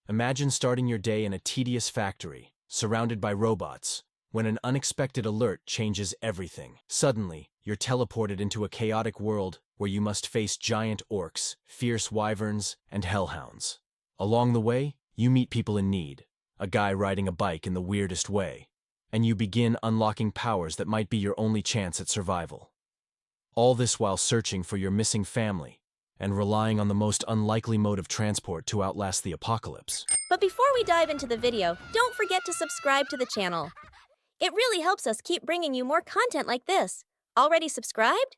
Imagine starting your day in a tedious factory, surrounded by robots, when an unexpected alert changes everything. Suddenly, you're teleported into a chaotic world where you must face giant orcs, fierce wyverns, and hellhounds. Along the way, you meet people in need, a guy riding a bike in the weirdest way, and you begin unlocking powers that might be your only chance at survival. All this while searching for your missing family and relying on the most unlikely mode of transport to outlast the apocalypse. But before we dive into the video, don't forget to subscribe to the channel. It really helps us keep bringing you more content like this. Already subscribed?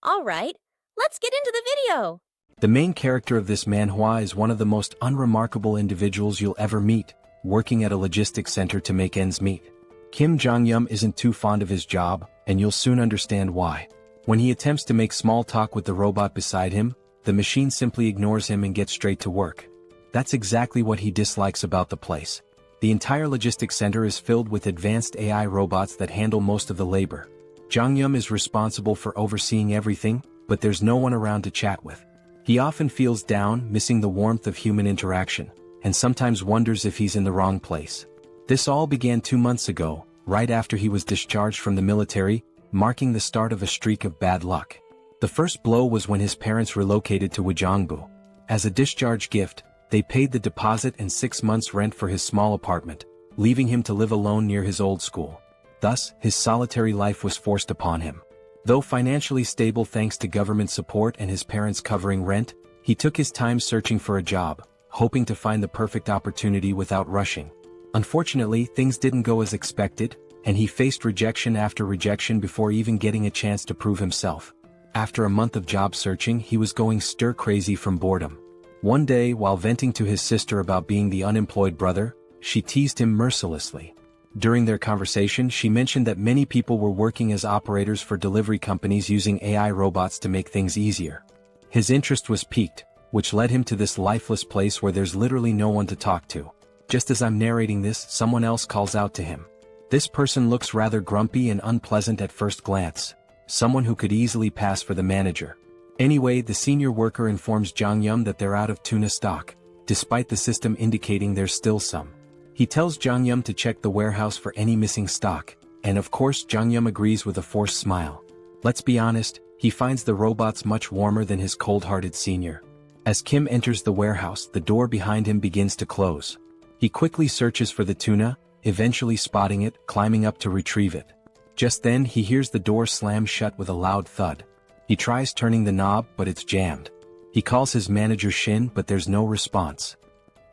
Alright, let's get into the video! The main character of this manhwa is one of the most unremarkable individuals you'll ever meet, working at a logistics center to make ends meet. Kim Jeong-gyeom isn't too fond of his job, and you'll soon understand why. When he attempts to make small talk with the robot beside him, the machine simply ignores him and gets straight to work. That's exactly what he dislikes about the place. The entire logistics center is filled with advanced AI robots that handle most of the labor. Jeong-gyeom is responsible for overseeing everything, but there's no one around to chat with. He often feels down, missing the warmth of human interaction, and sometimes wonders if he's in the wrong place. This all began 2 months ago, right after he was discharged from the military, marking the start of a streak of bad luck. The first blow was when his parents relocated to Wojongbu. As a discharge gift, they paid the deposit and 6 months' rent for his small apartment, leaving him to live alone near his old school. Thus, his solitary life was forced upon him. Though financially stable thanks to government support and his parents covering rent, he took his time searching for a job, hoping to find the perfect opportunity without rushing. Unfortunately, things didn't go as expected, and he faced rejection after rejection before even getting a chance to prove himself. After a month of job searching, he was going stir-crazy from boredom. One day, while venting to his sister about being the unemployed brother, she teased him mercilessly. During their conversation, she mentioned that many people were working as operators for delivery companies using AI robots to make things easier. His interest was piqued, which led him to this lifeless place where there's literally no one to talk to. Just as I'm narrating this, someone else calls out to him. This person looks rather grumpy and unpleasant at first glance. Someone who could easily pass for the manager. Anyway, the senior worker informs Jeong-gyeom that they're out of tuna stock, despite the system indicating there's still some. He tells Jeong-gyeom to check the warehouse for any missing stock, and of course Jeong-gyeom agrees with a forced smile. Let's be honest, he finds the robots much warmer than his cold-hearted senior. As Kim enters the warehouse, the door behind him begins to close. He quickly searches for the tuna, eventually spotting it, climbing up to retrieve it. Just then he hears the door slam shut with a loud thud. He tries turning the knob, but it's jammed. He calls his manager Shin, but there's no response.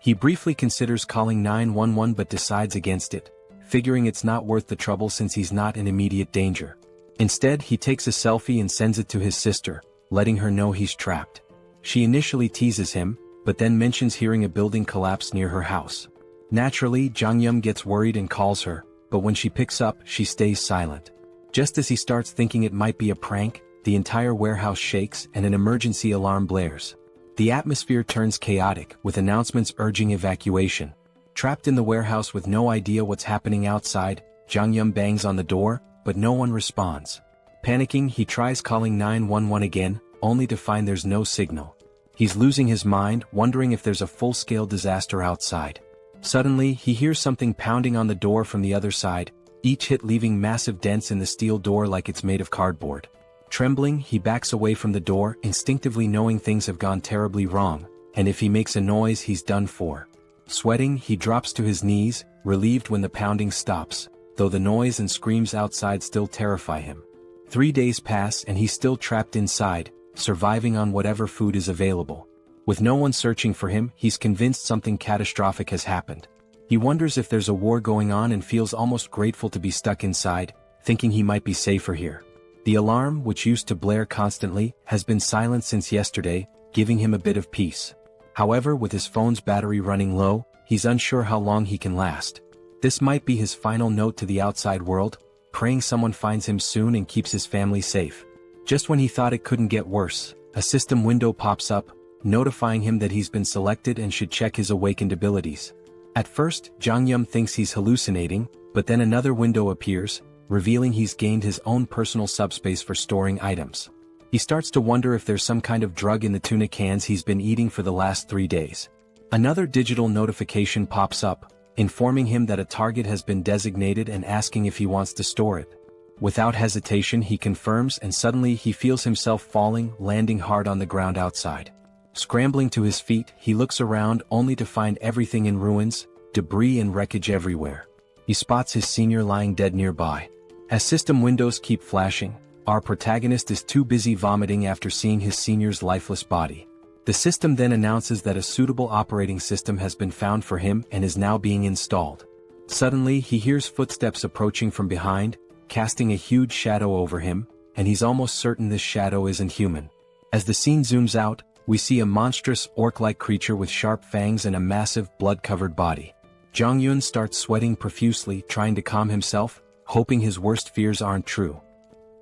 He briefly considers calling 911 but decides against it, figuring it's not worth the trouble since he's not in immediate danger. Instead, he takes a selfie and sends it to his sister, letting her know he's trapped. She initially teases him, but then mentions hearing a building collapse near her house. Naturally, Jeong-gyeom gets worried and calls her, but when she picks up, she stays silent. Just as he starts thinking it might be a prank, the entire warehouse shakes and an emergency alarm blares. The atmosphere turns chaotic, with announcements urging evacuation. Trapped in the warehouse with no idea what's happening outside, Jeong-gyeom bangs on the door, but no one responds. Panicking, he tries calling 911 again, only to find there's no signal. He's losing his mind, wondering if there's a full-scale disaster outside. Suddenly, he hears something pounding on the door from the other side, each hit leaving massive dents in the steel door like it's made of cardboard. Trembling, he backs away from the door, instinctively knowing things have gone terribly wrong, and if he makes a noise he's done for. Sweating, he drops to his knees, relieved when the pounding stops, though the noise and screams outside still terrify him. 3 days pass and he's still trapped inside, surviving on whatever food is available. With no one searching for him, he's convinced something catastrophic has happened. He wonders if there's a war going on and feels almost grateful to be stuck inside, thinking he might be safer here. The alarm, which used to blare constantly, has been silent since yesterday, giving him a bit of peace. However, with his phone's battery running low, he's unsure how long he can last. This might be his final note to the outside world, praying someone finds him soon and keeps his family safe. Just when he thought it couldn't get worse, a system window pops up, notifying him that he's been selected and should check his awakened abilities. At first, Jeong-gyeom thinks he's hallucinating, but then another window appears, revealing he's gained his own personal subspace for storing items. He starts to wonder if there's some kind of drug in the tuna cans he's been eating for the last 3 days. Another digital notification pops up, informing him that a target has been designated and asking if he wants to store it. Without hesitation he confirms, and suddenly he feels himself falling, landing hard on the ground outside. Scrambling to his feet, he looks around only to find everything in ruins, debris and wreckage everywhere. He spots his senior lying dead nearby. As system windows keep flashing, our protagonist is too busy vomiting after seeing his senior's lifeless body. The system then announces that a suitable operating system has been found for him and is now being installed. Suddenly he hears footsteps approaching from behind, casting a huge shadow over him, and he's almost certain this shadow isn't human. As the scene zooms out, we see a monstrous orc-like creature with sharp fangs and a massive blood-covered body. Jong-yun starts sweating profusely, trying to calm himself, hoping his worst fears aren't true.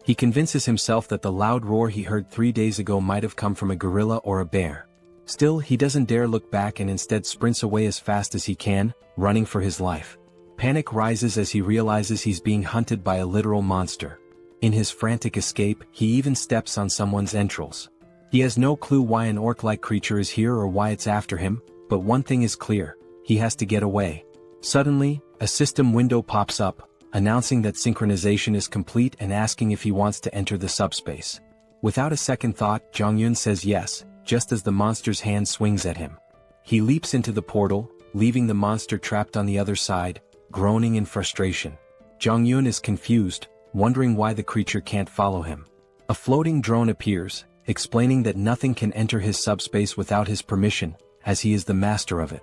He convinces himself that the loud roar he heard 3 days ago might have come from a gorilla or a bear. Still, he doesn't dare look back and instead sprints away as fast as he can, running for his life. Panic rises as he realizes he's being hunted by a literal monster. In his frantic escape, he even steps on someone's entrails. He has no clue why an orc-like creature is here or why it's after him, but one thing is clear: he has to get away. Suddenly, a system window pops up, announcing that synchronization is complete and asking if he wants to enter the subspace. Without a second thought, Jong-yun says yes, just as the monster's hand swings at him. He leaps into the portal, leaving the monster trapped on the other side, groaning in frustration. Jong-yun is confused, wondering why the creature can't follow him. A floating drone appears, explaining that nothing can enter his subspace without his permission, as he is the master of it.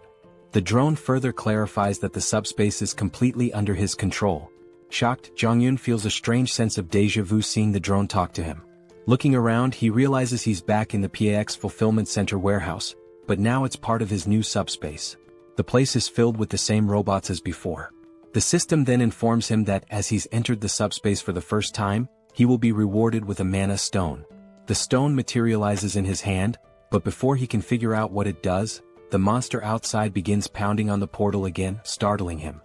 The drone further clarifies that the subspace is completely under his control. Shocked, Jong-yun feels a strange sense of déjà vu seeing the drone talk to him. Looking around, he realizes he's back in the PAX Fulfillment Center warehouse, but now it's part of his new subspace. The place is filled with the same robots as before. The system then informs him that as he's entered the subspace for the first time, he will be rewarded with a mana stone. The stone materializes in his hand, but before he can figure out what it does, the monster outside begins pounding on the portal again, startling him.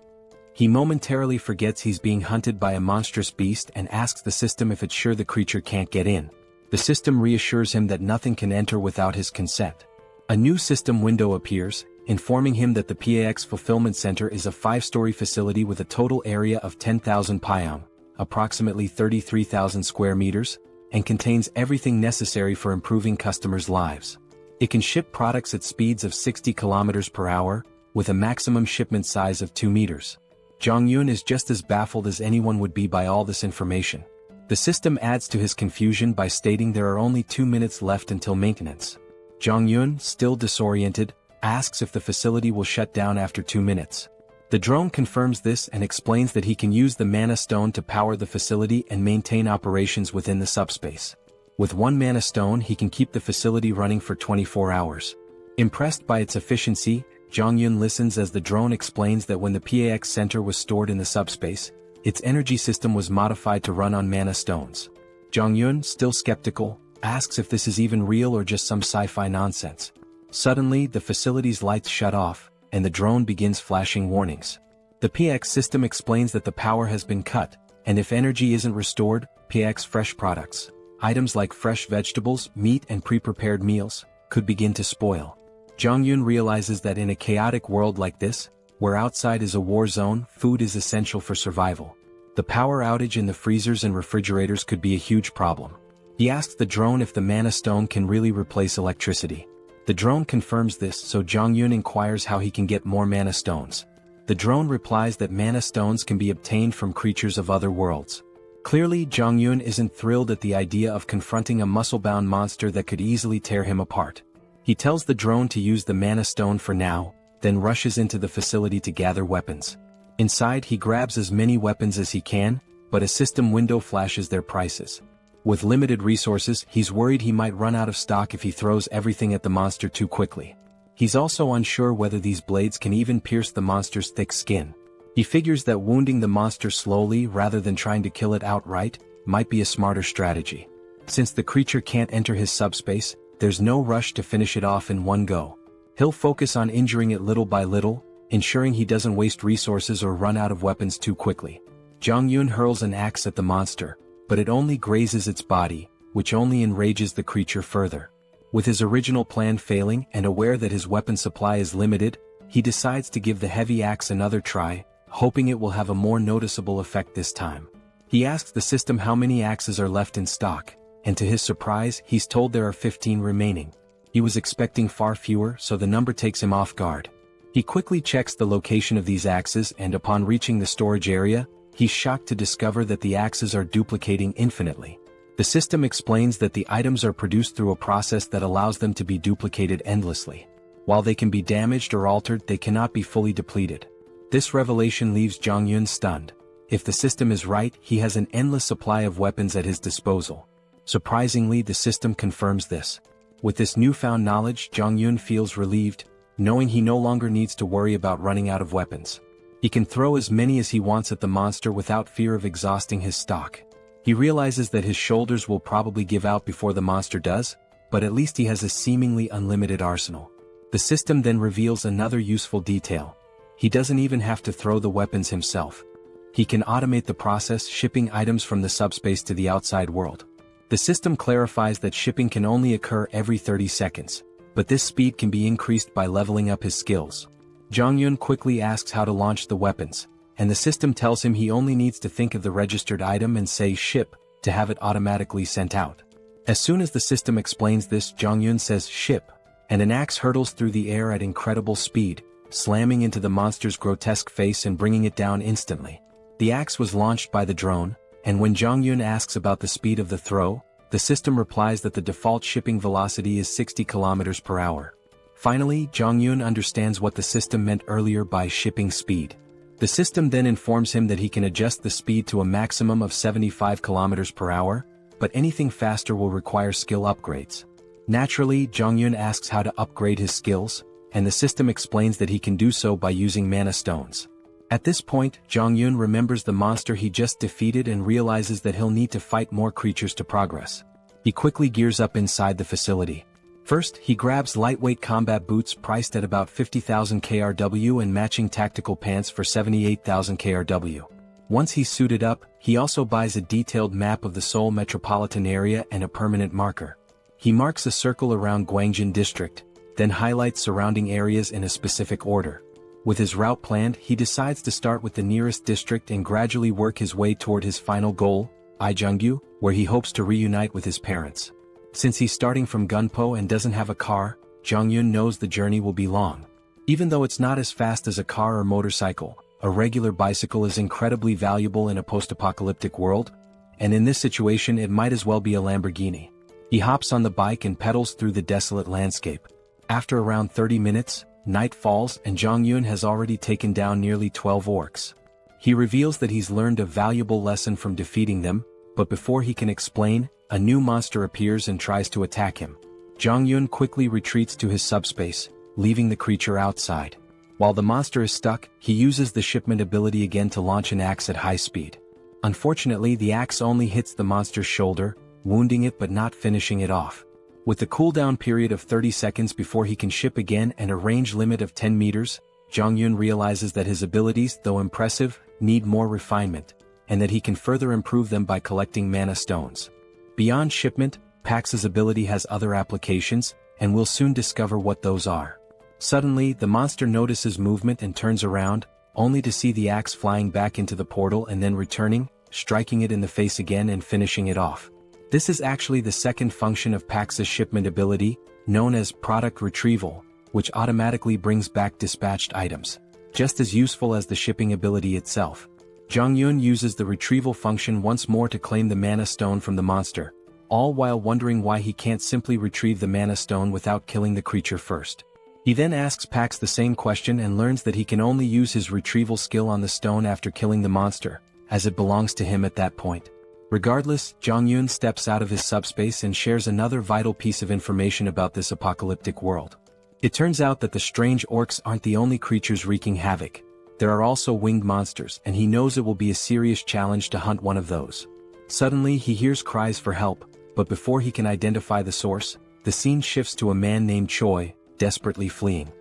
He momentarily forgets he's being hunted by a monstrous beast and asks the system if it's sure the creature can't get in. The system reassures him that nothing can enter without his consent. A new system window appears, informing him that the PAX Fulfillment Center is a 5-story facility with a total area of 10,000 pyeong, approximately 33,000 square meters, and contains everything necessary for improving customers' lives. It can ship products at speeds of 60 kilometers per hour, with a maximum shipment size of 2 meters. Jong-yun is just as baffled as anyone would be by all this information. The system adds to his confusion by stating there are only 2 minutes left until maintenance. Jong-yun, still disoriented, asks if the facility will shut down after 2 minutes. The drone confirms this and explains that he can use the mana stone to power the facility and maintain operations within the subspace. With 1 mana stone he can keep the facility running for 24 hours. Impressed by its efficiency, Jong-yun listens as the drone explains that when the PAX Center was stored in the subspace, its energy system was modified to run on mana stones. Jong-yun, still skeptical, asks if this is even real or just some sci-fi nonsense. Suddenly, the facility's lights shut off, and the drone begins flashing warnings. The PX system explains that the power has been cut, and if energy isn't restored, PX fresh products, items like fresh vegetables, meat and pre-prepared meals, could begin to spoil. Jong-yun realizes that in a chaotic world like this, where outside is a war zone, food is essential for survival. The power outage in the freezers and refrigerators could be a huge problem. He asks the drone if the mana stone can really replace electricity. The drone confirms this, so Jong-yun inquires how he can get more mana stones. The drone replies that mana stones can be obtained from creatures of other worlds. Clearly, Jong-yun isn't thrilled at the idea of confronting a muscle-bound monster that could easily tear him apart. He tells the drone to use the mana stone for now, then rushes into the facility to gather weapons. Inside he grabs as many weapons as he can, but a system window flashes their prices. With limited resources, he's worried he might run out of stock if he throws everything at the monster too quickly. He's also unsure whether these blades can even pierce the monster's thick skin. He figures that wounding the monster slowly rather than trying to kill it outright might be a smarter strategy. Since the creature can't enter his subspace, there's no rush to finish it off in one go. He'll focus on injuring it little by little, ensuring he doesn't waste resources or run out of weapons too quickly. Jong-yun hurls an axe at the monster, but it only grazes its body, which only enrages the creature further. With his original plan failing and aware that his weapon supply is limited, he decides to give the heavy axe another try, hoping it will have a more noticeable effect this time. He asks the system how many axes are left in stock, and to his surprise, he's told there are 15 remaining. He was expecting far fewer, so the number takes him off guard. He quickly checks the location of these axes, and upon reaching the storage area, he's shocked to discover that the axes are duplicating infinitely. The system explains that the items are produced through a process that allows them to be duplicated endlessly. While they can be damaged or altered, they cannot be fully depleted. This revelation leaves Jeong-gyeom stunned. If the system is right, he has an endless supply of weapons at his disposal. Surprisingly, the system confirms this. With this newfound knowledge, Jeong-gyeom feels relieved, knowing he no longer needs to worry about running out of weapons. He can throw as many as he wants at the monster without fear of exhausting his stock. He realizes that his shoulders will probably give out before the monster does, but at least he has a seemingly unlimited arsenal. The system then reveals another useful detail. He doesn't even have to throw the weapons himself. He can automate the process, shipping items from the subspace to the outside world. The system clarifies that shipping can only occur every 30 seconds, but this speed can be increased by leveling up his skills. Jeong-gyeom quickly asks how to launch the weapons, and the system tells him he only needs to think of the registered item and say ship to have it automatically sent out. As soon as the system explains this, Jeong-gyeom says ship, and an axe hurtles through the air at incredible speed, slamming into the monster's grotesque face and bringing it down instantly. The axe was launched by the drone, and when Jeong-gyeom asks about the speed of the throw, the system replies that the default shipping velocity is 60 km per hour. Finally, Jeong-gyeom understands what the system meant earlier by shipping speed. The system then informs him that he can adjust the speed to a maximum of 75 km per hour, but anything faster will require skill upgrades. Naturally, Jeong-gyeom asks how to upgrade his skills, and the system explains that he can do so by using mana stones. At this point, Jeong-gyeom remembers the monster he just defeated and realizes that he'll need to fight more creatures to progress. He quickly gears up inside the facility. First, he grabs lightweight combat boots priced at about 50,000 KRW and matching tactical pants for 78,000 KRW. Once he's suited up, he also buys a detailed map of the Seoul metropolitan area and a permanent marker. He marks a circle around Gwangjin district, then highlights surrounding areas in a specific order. With his route planned, he decides to start with the nearest district and gradually work his way toward his final goal, Ijeonggu, where he hopes to reunite with his parents. Since he's starting from Gunpo and doesn't have a car, Jeong-gyeom knows the journey will be long. Even though it's not as fast as a car or motorcycle, a regular bicycle is incredibly valuable in a post-apocalyptic world, and in this situation it might as well be a Lamborghini. He hops on the bike and pedals through the desolate landscape. After around 30 minutes, night falls and Jeong-gyeom has already taken down nearly 12 orcs. He reveals that he's learned a valuable lesson from defeating them, but before he can explain, a new monster appears and tries to attack him. Jeong-gyeom quickly retreats to his subspace, leaving the creature outside. While the monster is stuck, he uses the shipment ability again to launch an axe at high speed. Unfortunately, the axe only hits the monster's shoulder, wounding it but not finishing it off. With the cooldown period of 30 seconds before he can ship again and a range limit of 10 meters, Jeong-gyeom realizes that his abilities, though impressive, need more refinement, and that he can further improve them by collecting mana stones. Beyond shipment, Pax's ability has other applications, and we'll soon discover what those are. Suddenly, the monster notices movement and turns around, only to see the axe flying back into the portal and then returning, striking it in the face again and finishing it off. This is actually the second function of Pax's shipment ability, known as product retrieval, which automatically brings back dispatched items, just as useful as the shipping ability itself. Jeong-gyeom uses the retrieval function once more to claim the mana stone from the monster, all while wondering why he can't simply retrieve the mana stone without killing the creature first. He then asks Pax the same question and learns that he can only use his retrieval skill on the stone after killing the monster, as it belongs to him at that point. Regardless, Jeong-gyeom steps out of his subspace and shares another vital piece of information about this apocalyptic world. It turns out that the strange orcs aren't the only creatures wreaking havoc. There are also winged monsters, and he knows it will be a serious challenge to hunt one of those. Suddenly, he hears cries for help, but before he can identify the source, the scene shifts to a man named Choi, desperately fleeing.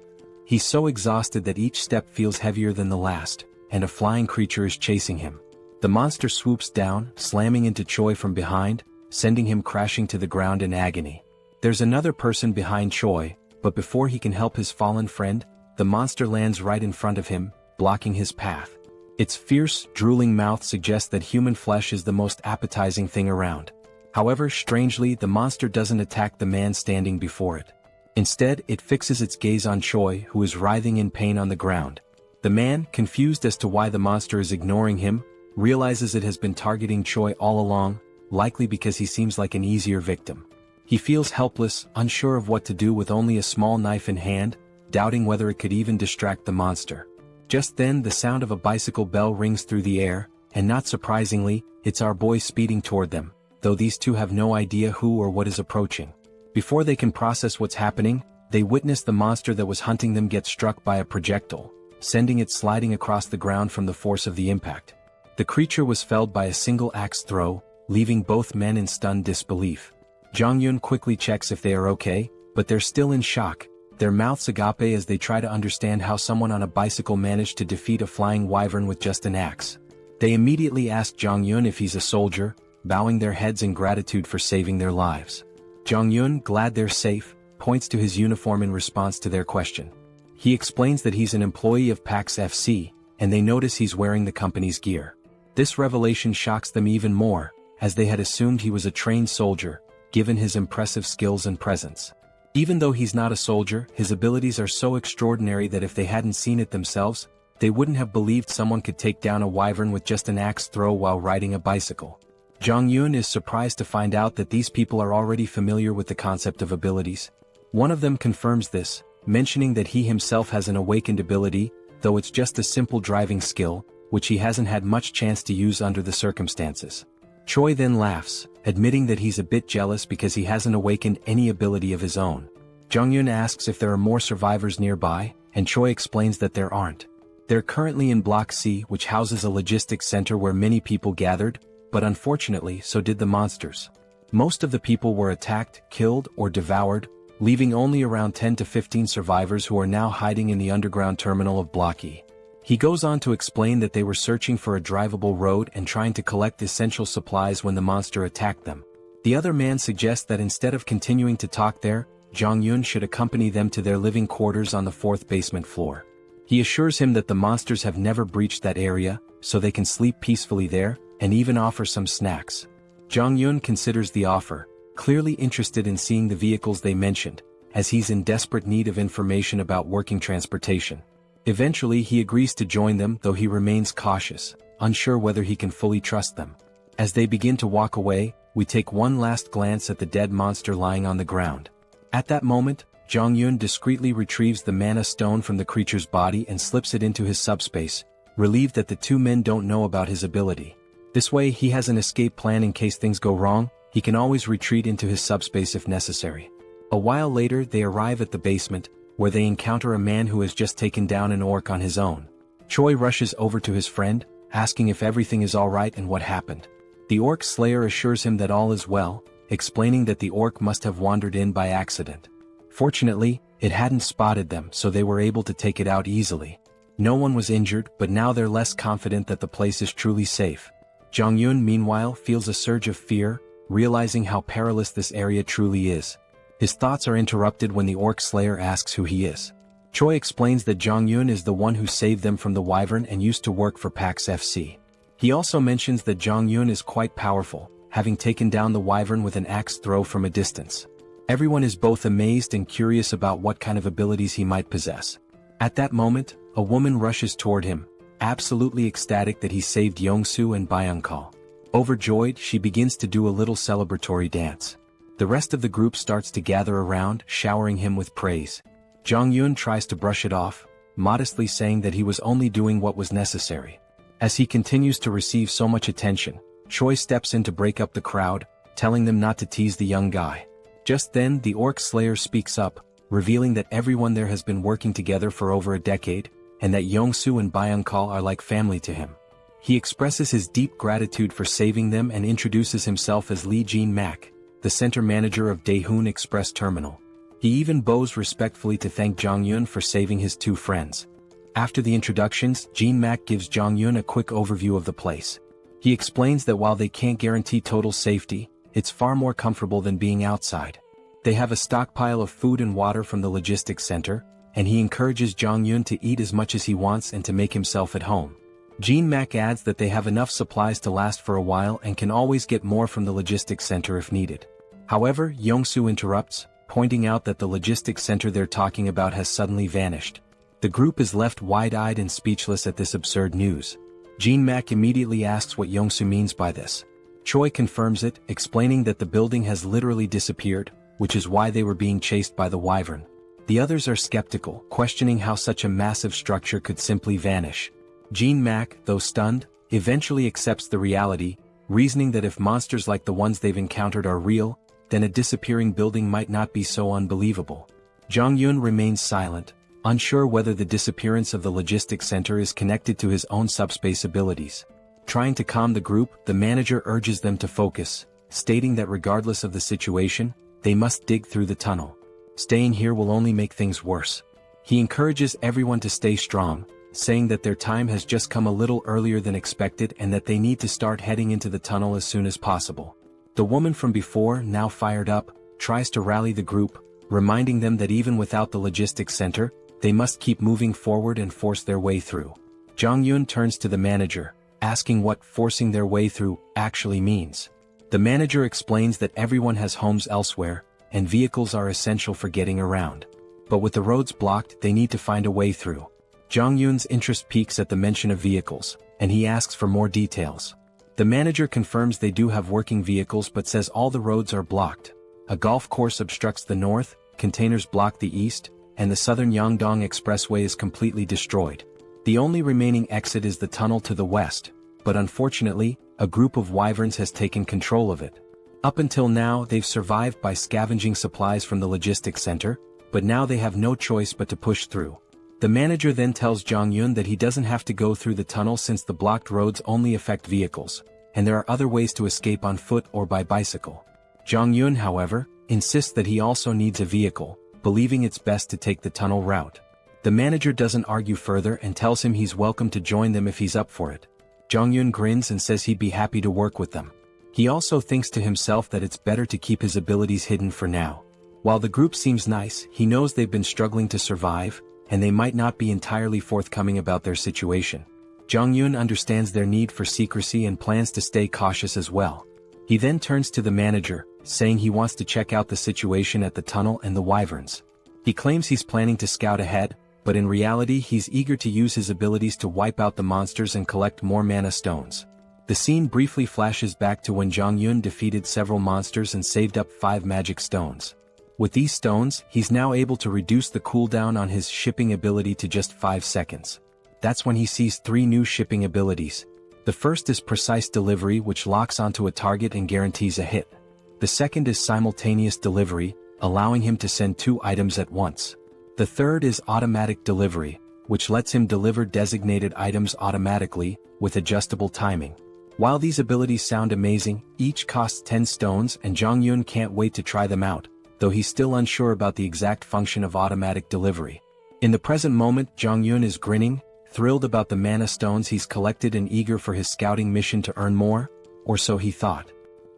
He's so exhausted that each step feels heavier than the last, and a flying creature is chasing him. The monster swoops down, slamming into Choi from behind, sending him crashing to the ground in agony. There's another person behind Choi, but before he can help his fallen friend, the monster lands right in front of him, blocking his path. Its fierce, drooling mouth suggests that human flesh is the most appetizing thing around. However, strangely, the monster doesn't attack the man standing before it. Instead, it fixes its gaze on Choi, who is writhing in pain on the ground. The man, confused as to why the monster is ignoring him, realizes it has been targeting Choi all along, likely because he seems like an easier victim. He feels helpless, unsure of what to do with only a small knife in hand, doubting whether it could even distract the monster. Just then, the sound of a bicycle bell rings through the air, and not surprisingly, it's our boy speeding toward them, though these two have no idea who or what is approaching. Before they can process what's happening, they witness the monster that was hunting them get struck by a projectile, sending it sliding across the ground from the force of the impact. The creature was felled by a single axe throw, leaving both men in stunned disbelief. Jong-yeon quickly checks if they are okay, but they're still in shock, their mouths agape as they try to understand how someone on a bicycle managed to defeat a flying wyvern with just an axe. They immediately ask Jong-yeon if he's a soldier, bowing their heads in gratitude for saving their lives. Jong-yeon, glad they're safe, points to his uniform in response to their question. He explains that he's an employee of PAX FC, and they notice he's wearing the company's gear. This revelation shocks them even more, as they had assumed he was a trained soldier, given his impressive skills and presence. Even though he's not a soldier, his abilities are so extraordinary that if they hadn't seen it themselves, they wouldn't have believed someone could take down a wyvern with just an axe throw while riding a bicycle. Jong-yeon is surprised to find out that these people are already familiar with the concept of abilities. One of them confirms this, mentioning that he himself has an awakened ability, though it's just a simple driving skill, which he hasn't had much chance to use under the circumstances. Choi then laughs, admitting that he's a bit jealous because he hasn't awakened any ability of his own. Jong-yeon asks if there are more survivors nearby, and Choi explains that there aren't. They're currently in Block C, which houses a logistics center where many people gathered, but unfortunately so did the monsters. Most of the people were attacked, killed, or devoured, leaving only around 10 to 15 survivors who are now hiding in the underground terminal of Block E. He goes on to explain that they were searching for a drivable road and trying to collect essential supplies when the monster attacked them. The other man suggests that instead of continuing to talk there, Jong-yeon should accompany them to their living quarters on the 4th basement floor. He assures him that the monsters have never breached that area, so they can sleep peacefully there, and even offer some snacks. Jong-yeon considers the offer, clearly interested in seeing the vehicles they mentioned, as he's in desperate need of information about working transportation. Eventually he agrees to join them, though he remains cautious, unsure whether he can fully trust them. As they begin to walk away, we take one last glance at the dead monster lying on the ground. At that moment, Jong-yeon discreetly retrieves the mana stone from the creature's body and slips it into his subspace, relieved that the two men don't know about his ability. This way he has an escape plan in case things go wrong. He can always retreat into his subspace if necessary. A while later they arrive at the basement, where they encounter a man who has just taken down an orc on his own. Choi rushes over to his friend, asking if everything is alright and what happened. The orc slayer assures him that all is well, explaining that the orc must have wandered in by accident. Fortunately, it hadn't spotted them, so they were able to take it out easily. No one was injured, but now they're less confident that the place is truly safe. Jong-yeon meanwhile feels a surge of fear, realizing how perilous this area truly is. His thoughts are interrupted when the orc slayer asks who he is. Choi explains that Jong-yeon is the one who saved them from the wyvern and used to work for PAX FC. He also mentions that Jong-yeon is quite powerful, having taken down the wyvern with an axe throw from a distance. Everyone is both amazed and curious about what kind of abilities he might possess. At that moment, a woman rushes toward him, absolutely ecstatic that he saved Yong-soo and Byung-kal. Overjoyed, she begins to do a little celebratory dance. The rest of the group starts to gather around, showering him with praise. Jong-yeon tries to brush it off, modestly saying that he was only doing what was necessary. As he continues to receive so much attention, Choi steps in to break up the crowd, telling them not to tease the young guy. Just then, the orc slayer speaks up, revealing that everyone there has been working together for over a decade, and that Yong-soo and Byung-kal are like family to him. He expresses his deep gratitude for saving them and introduces himself as Lee Jin-mak, the center manager of Daehoon Express Terminal. He even bows respectfully to thank Jong-yeon for saving his two friends. After the introductions, Jin-mak gives Jong-yeon a quick overview of the place. He explains that while they can't guarantee total safety, it's far more comfortable than being outside. They have a stockpile of food and water from the logistics center, and he encourages Jong-yun to eat as much as he wants and to make himself at home. Jin-mak adds that they have enough supplies to last for a while and can always get more from the logistics center if needed. However, Yong-soo interrupts, pointing out that the logistics center they're talking about has suddenly vanished. The group is left wide-eyed and speechless at this absurd news. Jin-mak immediately asks what Yong-soo means by this. Choi confirms it, explaining that the building has literally disappeared, which is why they were being chased by the wyvern. The others are skeptical, questioning how such a massive structure could simply vanish. Jin-mak, though stunned, eventually accepts the reality, reasoning that if monsters like the ones they've encountered are real, then a disappearing building might not be so unbelievable. Jong-yun remains silent, unsure whether the disappearance of the logistics center is connected to his own subspace abilities. Trying to calm the group, the manager urges them to focus, stating that regardless of the situation, they must dig through the tunnel. Staying here will only make things worse. He encourages everyone to stay strong, saying that their time has just come a little earlier than expected and that they need to start heading into the tunnel as soon as possible. The woman from before, now fired up, tries to rally the group, reminding them that even without the logistics center, they must keep moving forward and force their way through. Jong-yun turns to the manager, asking what forcing their way through actually means. The manager explains that everyone has homes elsewhere, and vehicles are essential for getting around. But with the roads blocked, they need to find a way through. Jong-yun's interest peaks at the mention of vehicles, and he asks for more details. The manager confirms they do have working vehicles but says all the roads are blocked. A golf course obstructs the north, containers block the east, and the southern Yangdong Expressway is completely destroyed. The only remaining exit is the tunnel to the west, but unfortunately, a group of wyverns has taken control of it. Up until now, they've survived by scavenging supplies from the logistics center, but now they have no choice but to push through. The manager then tells Jong-yun that he doesn't have to go through the tunnel since the blocked roads only affect vehicles, and there are other ways to escape on foot or by bicycle. Jong-yun, however, insists that he also needs a vehicle, believing it's best to take the tunnel route. The manager doesn't argue further and tells him he's welcome to join them if he's up for it. Jong-yun grins and says he'd be happy to work with them. He also thinks to himself that it's better to keep his abilities hidden for now. While the group seems nice, he knows they've been struggling to survive, and they might not be entirely forthcoming about their situation. Jong-yun understands their need for secrecy and plans to stay cautious as well. He then turns to the manager, saying he wants to check out the situation at the tunnel and the wyverns. He claims he's planning to scout ahead, but in reality he's eager to use his abilities to wipe out the monsters and collect more mana stones. The scene briefly flashes back to when Jong-yun defeated several monsters and saved up 5 magic stones. With these stones, he's now able to reduce the cooldown on his shipping ability to just 5 seconds. That's when he sees 3 new shipping abilities. The first is precise delivery, which locks onto a target and guarantees a hit. The second is simultaneous delivery, allowing him to send 2 items at once. The third is automatic delivery, which lets him deliver designated items automatically, with adjustable timing. While these abilities sound amazing, each costs 10 stones and Jong-yun can't wait to try them out, though he's still unsure about the exact function of automatic delivery. In the present moment, Jong-yun is grinning, thrilled about the mana stones he's collected and eager for his scouting mission to earn more, or so he thought.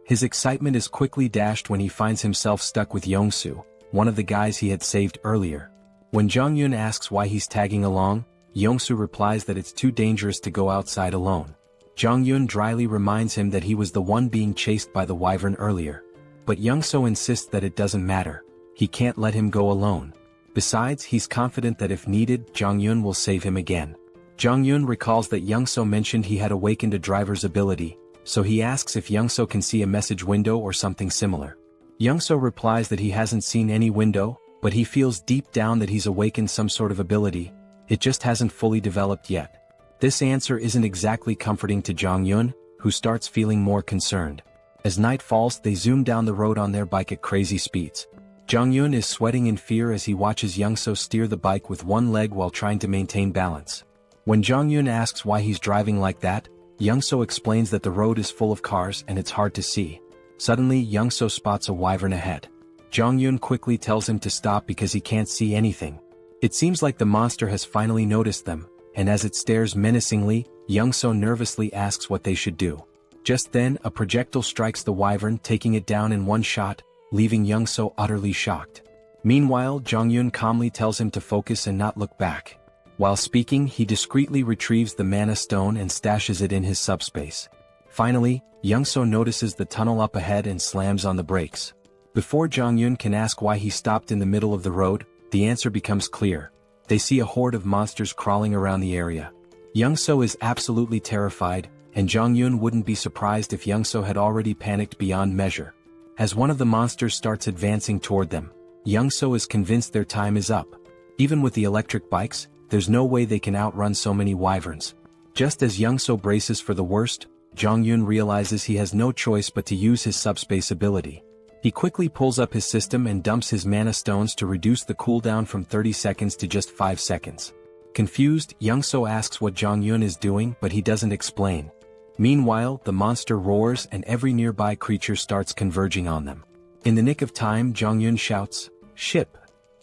His excitement is quickly dashed when he finds himself stuck with Yong-soo, one of the guys he had saved earlier. When Jong-yun asks why he's tagging along, Yong-soo replies that it's too dangerous to go outside alone. Jong-yun dryly reminds him that he was the one being chased by the wyvern earlier. But Yong-soo insists that it doesn't matter. He can't let him go alone. Besides, he's confident that if needed, Jong-yun will save him again. Jong-yun recalls that Yong-soo mentioned he had awakened a driver's ability, so he asks if Yong-soo can see a message window or something similar. Yong-soo replies that he hasn't seen any window, but he feels deep down that he's awakened some sort of ability. It just hasn't fully developed yet. This answer isn't exactly comforting to Jong-yun, who starts feeling more concerned. As night falls, they zoom down the road on their bike at crazy speeds. Jong-yun is sweating in fear as he watches Yong-soo steer the bike with one leg while trying to maintain balance. When Jong-yun asks why he's driving like that, Yong-soo explains that the road is full of cars and it's hard to see. Suddenly, Yong-soo spots a wyvern ahead. Jong-yun quickly tells him to stop because he can't see anything. It seems like the monster has finally noticed them, and as it stares menacingly, Yong-soo nervously asks what they should do. Just then, a projectile strikes the wyvern, taking it down in one shot, leaving Young-so utterly shocked. Meanwhile, Jong-yun calmly tells him to focus and not look back. While speaking, he discreetly retrieves the mana stone and stashes it in his subspace. Finally, Young-so notices the tunnel up ahead and slams on the brakes. Before Jong-yun can ask why he stopped in the middle of the road, the answer becomes clear. They see a horde of monsters crawling around the area. Young-so is absolutely terrified, and Jong-yun wouldn't be surprised if Young-so had already panicked beyond measure. As one of the monsters starts advancing toward them, Young-so is convinced their time is up. Even with the electric bikes, there's no way they can outrun so many wyverns. Just as Young-so braces for the worst, Jong-yun realizes he has no choice but to use his subspace ability. He quickly pulls up his system and dumps his mana stones to reduce the cooldown from 30 seconds to just 5 seconds. Confused, Young-so asks what Jong-yun is doing, but he doesn't explain. Meanwhile, the monster roars and every nearby creature starts converging on them. In the nick of time, Jong-yun shouts, "Ship!"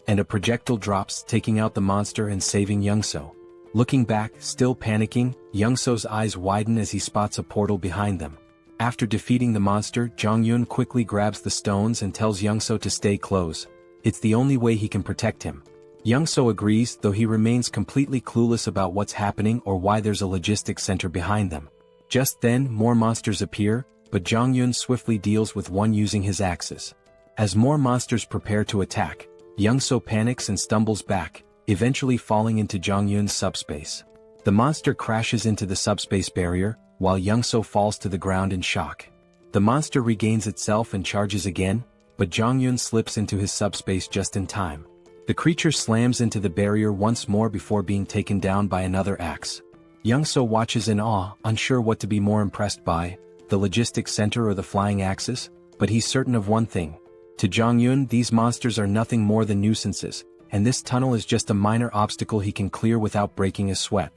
and a projectile drops, taking out the monster and saving Young-so. Looking back, still panicking, Young-so's eyes widen as he spots a portal behind them. After defeating the monster, Jong-yun quickly grabs the stones and tells Young-so to stay close. It's the only way he can protect him. Young-so agrees, though he remains completely clueless about what's happening or why there's a logistics center behind them. Just then, more monsters appear, but Jong-yun swiftly deals with one using his axes. As more monsters prepare to attack, Young-so panics and stumbles back, eventually falling into Jong-yun's subspace. The monster crashes into the subspace barrier, while Young-so falls to the ground in shock. The monster regains itself and charges again, but Jong-yun slips into his subspace just in time. The creature slams into the barrier once more before being taken down by another axe. Young-so watches in awe, unsure what to be more impressed by, the logistics center or the flying axes, but he's certain of one thing. To Jong-yun, these monsters are nothing more than nuisances, and this tunnel is just a minor obstacle he can clear without breaking a sweat.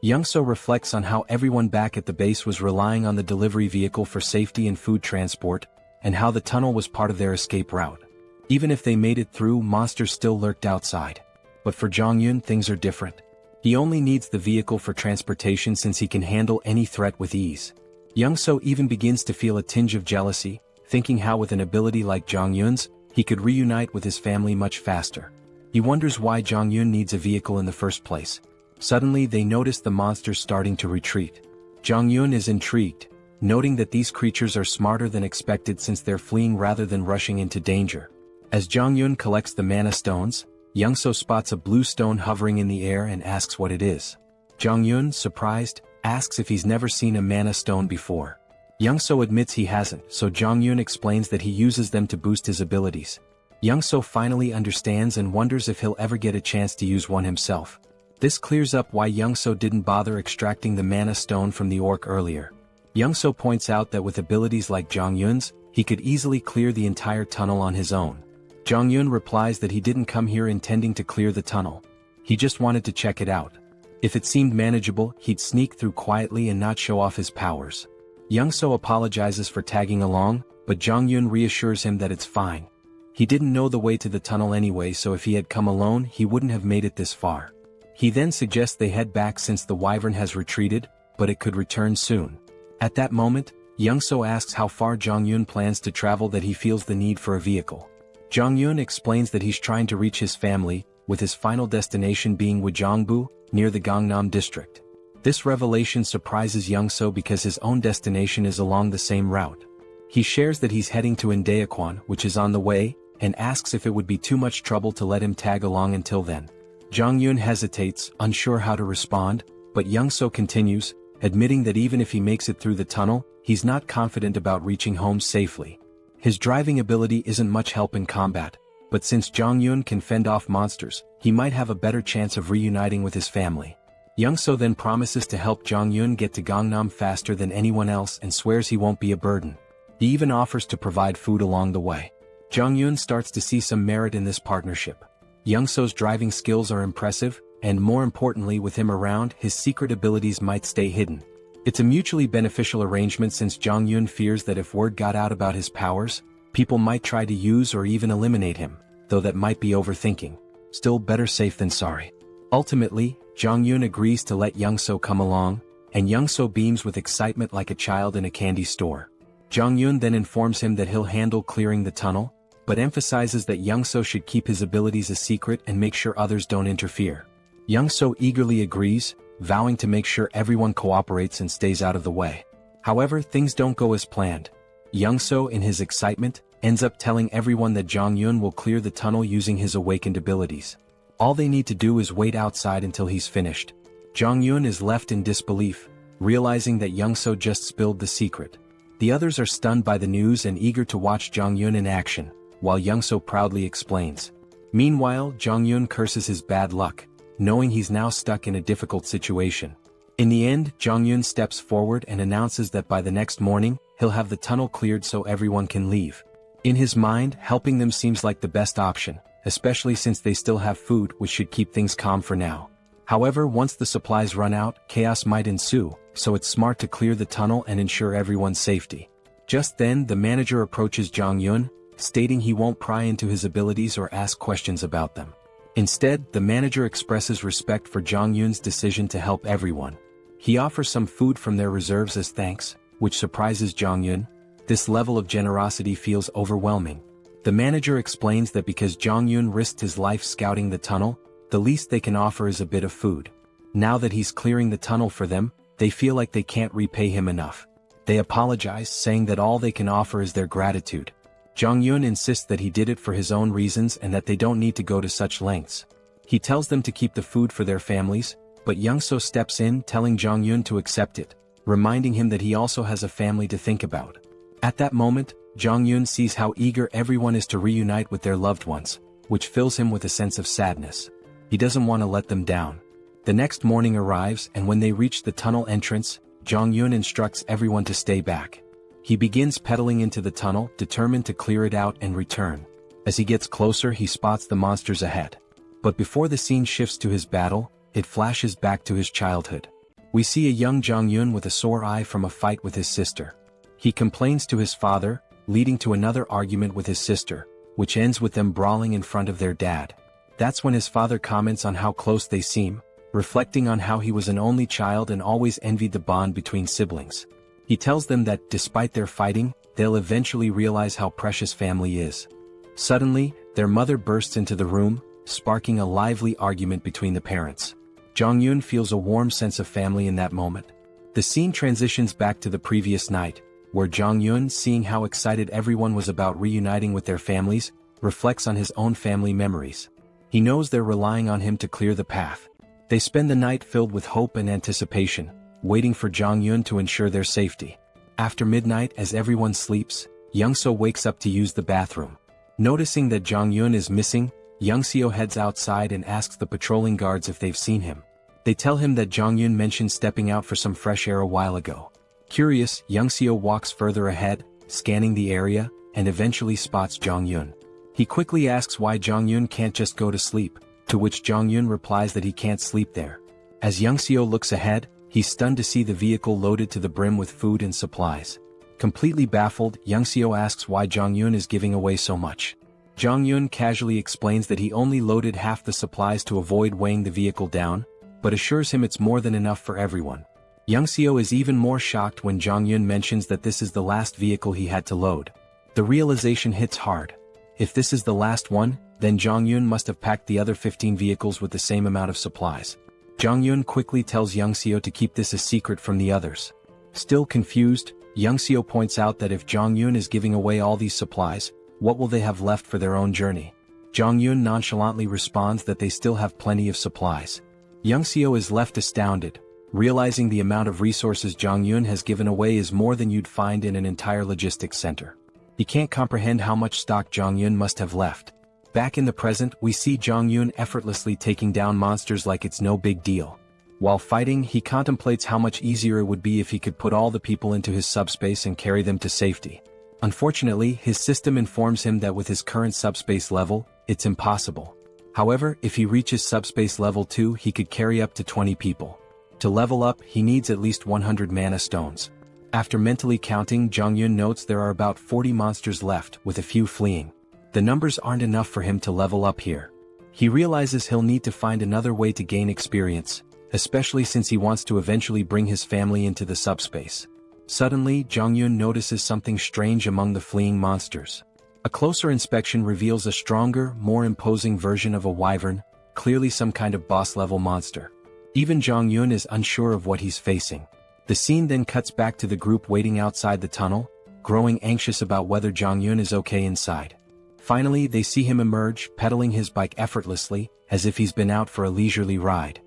Young-so reflects on how everyone back at the base was relying on the delivery vehicle for safety and food transport, and how the tunnel was part of their escape route. Even if they made it through, monsters still lurked outside. But for Jong-yun, things are different. He only needs the vehicle for transportation since he can handle any threat with ease. Young-so even begins to feel a tinge of jealousy, thinking how with an ability like Jong-yun's, he could reunite with his family much faster. He wonders why Jong-yun needs a vehicle in the first place. Suddenly they notice the monsters starting to retreat. Jong-yun is intrigued, noting that these creatures are smarter than expected since they're fleeing rather than rushing into danger. As Jong-yun collects the mana stones, Young-so spots a blue stone hovering in the air and asks what it is. Jong-yun, surprised, asks if he's never seen a mana stone before. Young-so admits he hasn't, so Jong-yun explains that he uses them to boost his abilities. Young-so finally understands and wonders if he'll ever get a chance to use one himself. This clears up why Young-so didn't bother extracting the mana stone from the orc earlier. Young-so points out that with abilities like Jong-yun's, he could easily clear the entire tunnel on his own. Jong-yun replies that he didn't come here intending to clear the tunnel. He just wanted to check it out. If it seemed manageable, he'd sneak through quietly and not show off his powers. Young-so apologizes for tagging along, but Jong-yun reassures him that it's fine. He didn't know the way to the tunnel anyway, so if he had come alone, he wouldn't have made it this far. He then suggests they head back since the wyvern has retreated, but it could return soon. At that moment, Young-so asks how far Jong-yun plans to travel that he feels the need for a vehicle. Jong-yun explains that he's trying to reach his family, with his final destination being Wojongbu, near the Gangnam district. This revelation surprises Young-so because his own destination is along the same route. He shares that he's heading to Indaequan, which is on the way, and asks if it would be too much trouble to let him tag along until then. Jong-yun hesitates, unsure how to respond, but Young-so continues, admitting that even if he makes it through the tunnel, he's not confident about reaching home safely. His driving ability isn't much help in combat, but since Jong-yun can fend off monsters, he might have a better chance of reuniting with his family. Young-so then promises to help Jong-yun get to Gangnam faster than anyone else and swears he won't be a burden. He even offers to provide food along the way. Jong-yun starts to see some merit in this partnership. Young-so's driving skills are impressive, and more importantly, with him around, his secret abilities might stay hidden. It's a mutually beneficial arrangement since Jong-yun fears that if word got out about his powers, people might try to use or even eliminate him, though that might be overthinking. Still, better safe than sorry. Ultimately, Jong-yun agrees to let Young-so come along, and Young-so beams with excitement like a child in a candy store. Jong-yun then informs him that he'll handle clearing the tunnel, but emphasizes that Young-so should keep his abilities a secret and make sure others don't interfere. Young-so eagerly agrees, vowing to make sure everyone cooperates and stays out of the way. However, things don't go as planned. Young-so, in his excitement, ends up telling everyone that Jong-yun will clear the tunnel using his awakened abilities. All they need to do is wait outside until he's finished. Jong-yun is left in disbelief, realizing that Young-so just spilled the secret. The others are stunned by the news and eager to watch Jong-yun in action, while Young-so proudly explains. Meanwhile, Jong-yun curses his bad luck, knowing he's now stuck in a difficult situation. In the end, Jong-yun steps forward and announces that by the next morning, he'll have the tunnel cleared so everyone can leave. In his mind, helping them seems like the best option, especially since they still have food, which should keep things calm for now. However, once the supplies run out, chaos might ensue, so it's smart to clear the tunnel and ensure everyone's safety. Just then, the manager approaches Jong-yun, stating he won't pry into his abilities or ask questions about them. Instead, the manager expresses respect for Jong-yun's decision to help everyone. He offers some food from their reserves as thanks, which surprises Jong-yun. This level of generosity feels overwhelming. The manager explains that because Jong-yun risked his life scouting the tunnel, the least they can offer is a bit of food. Now that he's clearing the tunnel for them, they feel like they can't repay him enough. They apologize, saying that all they can offer is their gratitude. Jong-yun insists that he did it for his own reasons and that they don't need to go to such lengths. He tells them to keep the food for their families, but Young-so steps in, telling Jong-yun to accept it, reminding him that he also has a family to think about. At that moment, Jong-yun sees how eager everyone is to reunite with their loved ones, which fills him with a sense of sadness. He doesn't want to let them down. The next morning arrives, and when they reach the tunnel entrance, Jong-yun instructs everyone to stay back. He begins pedaling into the tunnel, determined to clear it out and return. As he gets closer, he spots the monsters ahead. But before the scene shifts to his battle, it flashes back to his childhood. We see a young Jong-yun with a sore eye from a fight with his sister. He complains to his father, leading to another argument with his sister, which ends with them brawling in front of their dad. That's when his father comments on how close they seem, reflecting on how he was an only child and always envied the bond between siblings. He tells them that, despite their fighting, they'll eventually realize how precious family is. Suddenly, their mother bursts into the room, sparking a lively argument between the parents. Jong-yun feels a warm sense of family in that moment. The scene transitions back to the previous night, where Jong-yun, seeing how excited everyone was about reuniting with their families, reflects on his own family memories. He knows they're relying on him to clear the path. They spend the night filled with hope and anticipation, waiting for Jong-yun to ensure their safety. After midnight, as everyone sleeps, Young-so wakes up to use the bathroom. Noticing that Jong-yun is missing, Young-seo heads outside and asks the patrolling guards if they've seen him. They tell him that Jong-yun mentioned stepping out for some fresh air a while ago. Curious, Young-seo walks further ahead, scanning the area, and eventually spots Jong-yun. He quickly asks why Jong-yun can't just go to sleep, to which Jong-yun replies that he can't sleep there. As Young-seo looks ahead, he's stunned to see the vehicle loaded to the brim with food and supplies. Completely baffled, Young-seo asks why Jong-yun is giving away so much. Jong-yun casually explains that he only loaded half the supplies to avoid weighing the vehicle down, but assures him it's more than enough for everyone. Young-seo is even more shocked when Jong-yun mentions that this is the last vehicle he had to load. The realization hits hard. If this is the last one, then Jong-yun must have packed the other 15 vehicles with the same amount of supplies. Jong-yun quickly tells Young-seo to keep this a secret from the others. Still confused, Young-seo points out that if Jong-yun is giving away all these supplies, what will they have left for their own journey? Jong-yun nonchalantly responds that they still have plenty of supplies. Young-seo is left astounded, realizing the amount of resources Jong-yun has given away is more than you'd find in an entire logistics center. He can't comprehend how much stock Jong-yun must have left. Back in the present, we see Jong-yun effortlessly taking down monsters like it's no big deal. While fighting, he contemplates how much easier it would be if he could put all the people into his subspace and carry them to safety. Unfortunately, his system informs him that with his current subspace level, it's impossible. However, if he reaches subspace level 2, he could carry up to 20 people. To level up, he needs at least 100 mana stones. After mentally counting, Jong-yun notes there are about 40 monsters left, with a few fleeing. The numbers aren't enough for him to level up here. He realizes he'll need to find another way to gain experience, especially since he wants to eventually bring his family into the subspace. Suddenly, Jong-yun notices something strange among the fleeing monsters. A closer inspection reveals a stronger, more imposing version of a wyvern, clearly some kind of boss-level monster. Even Jeong-gyeom is unsure of what he's facing. The scene then cuts back to the group waiting outside the tunnel, growing anxious about whether Jeong-gyeom is okay inside. Finally, they see him emerge, pedaling his bike effortlessly, as if he's been out for a leisurely ride.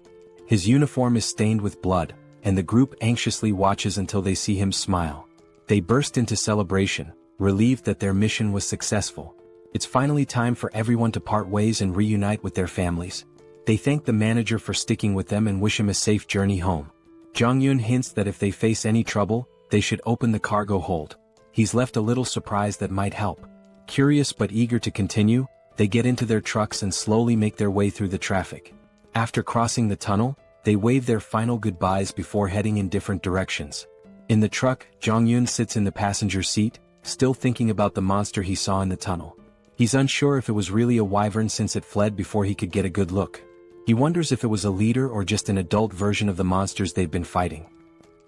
His uniform is stained with blood, and the group anxiously watches until they see him smile. They burst into celebration, relieved that their mission was successful. It's finally time for everyone to part ways and reunite with their families. They thank the manager for sticking with them and wish him a safe journey home. Jeong-gyeom hints that if they face any trouble, they should open the cargo hold. He's left a little surprise that might help. Curious but eager to continue, they get into their trucks and slowly make their way through the traffic. After crossing the tunnel, they wave their final goodbyes before heading in different directions. In the truck, Jeong-gyeom sits in the passenger seat, still thinking about the monster he saw in the tunnel. He's unsure if it was really a wyvern since it fled before he could get a good look. He wonders if it was a leader or just an adult version of the monsters they've been fighting.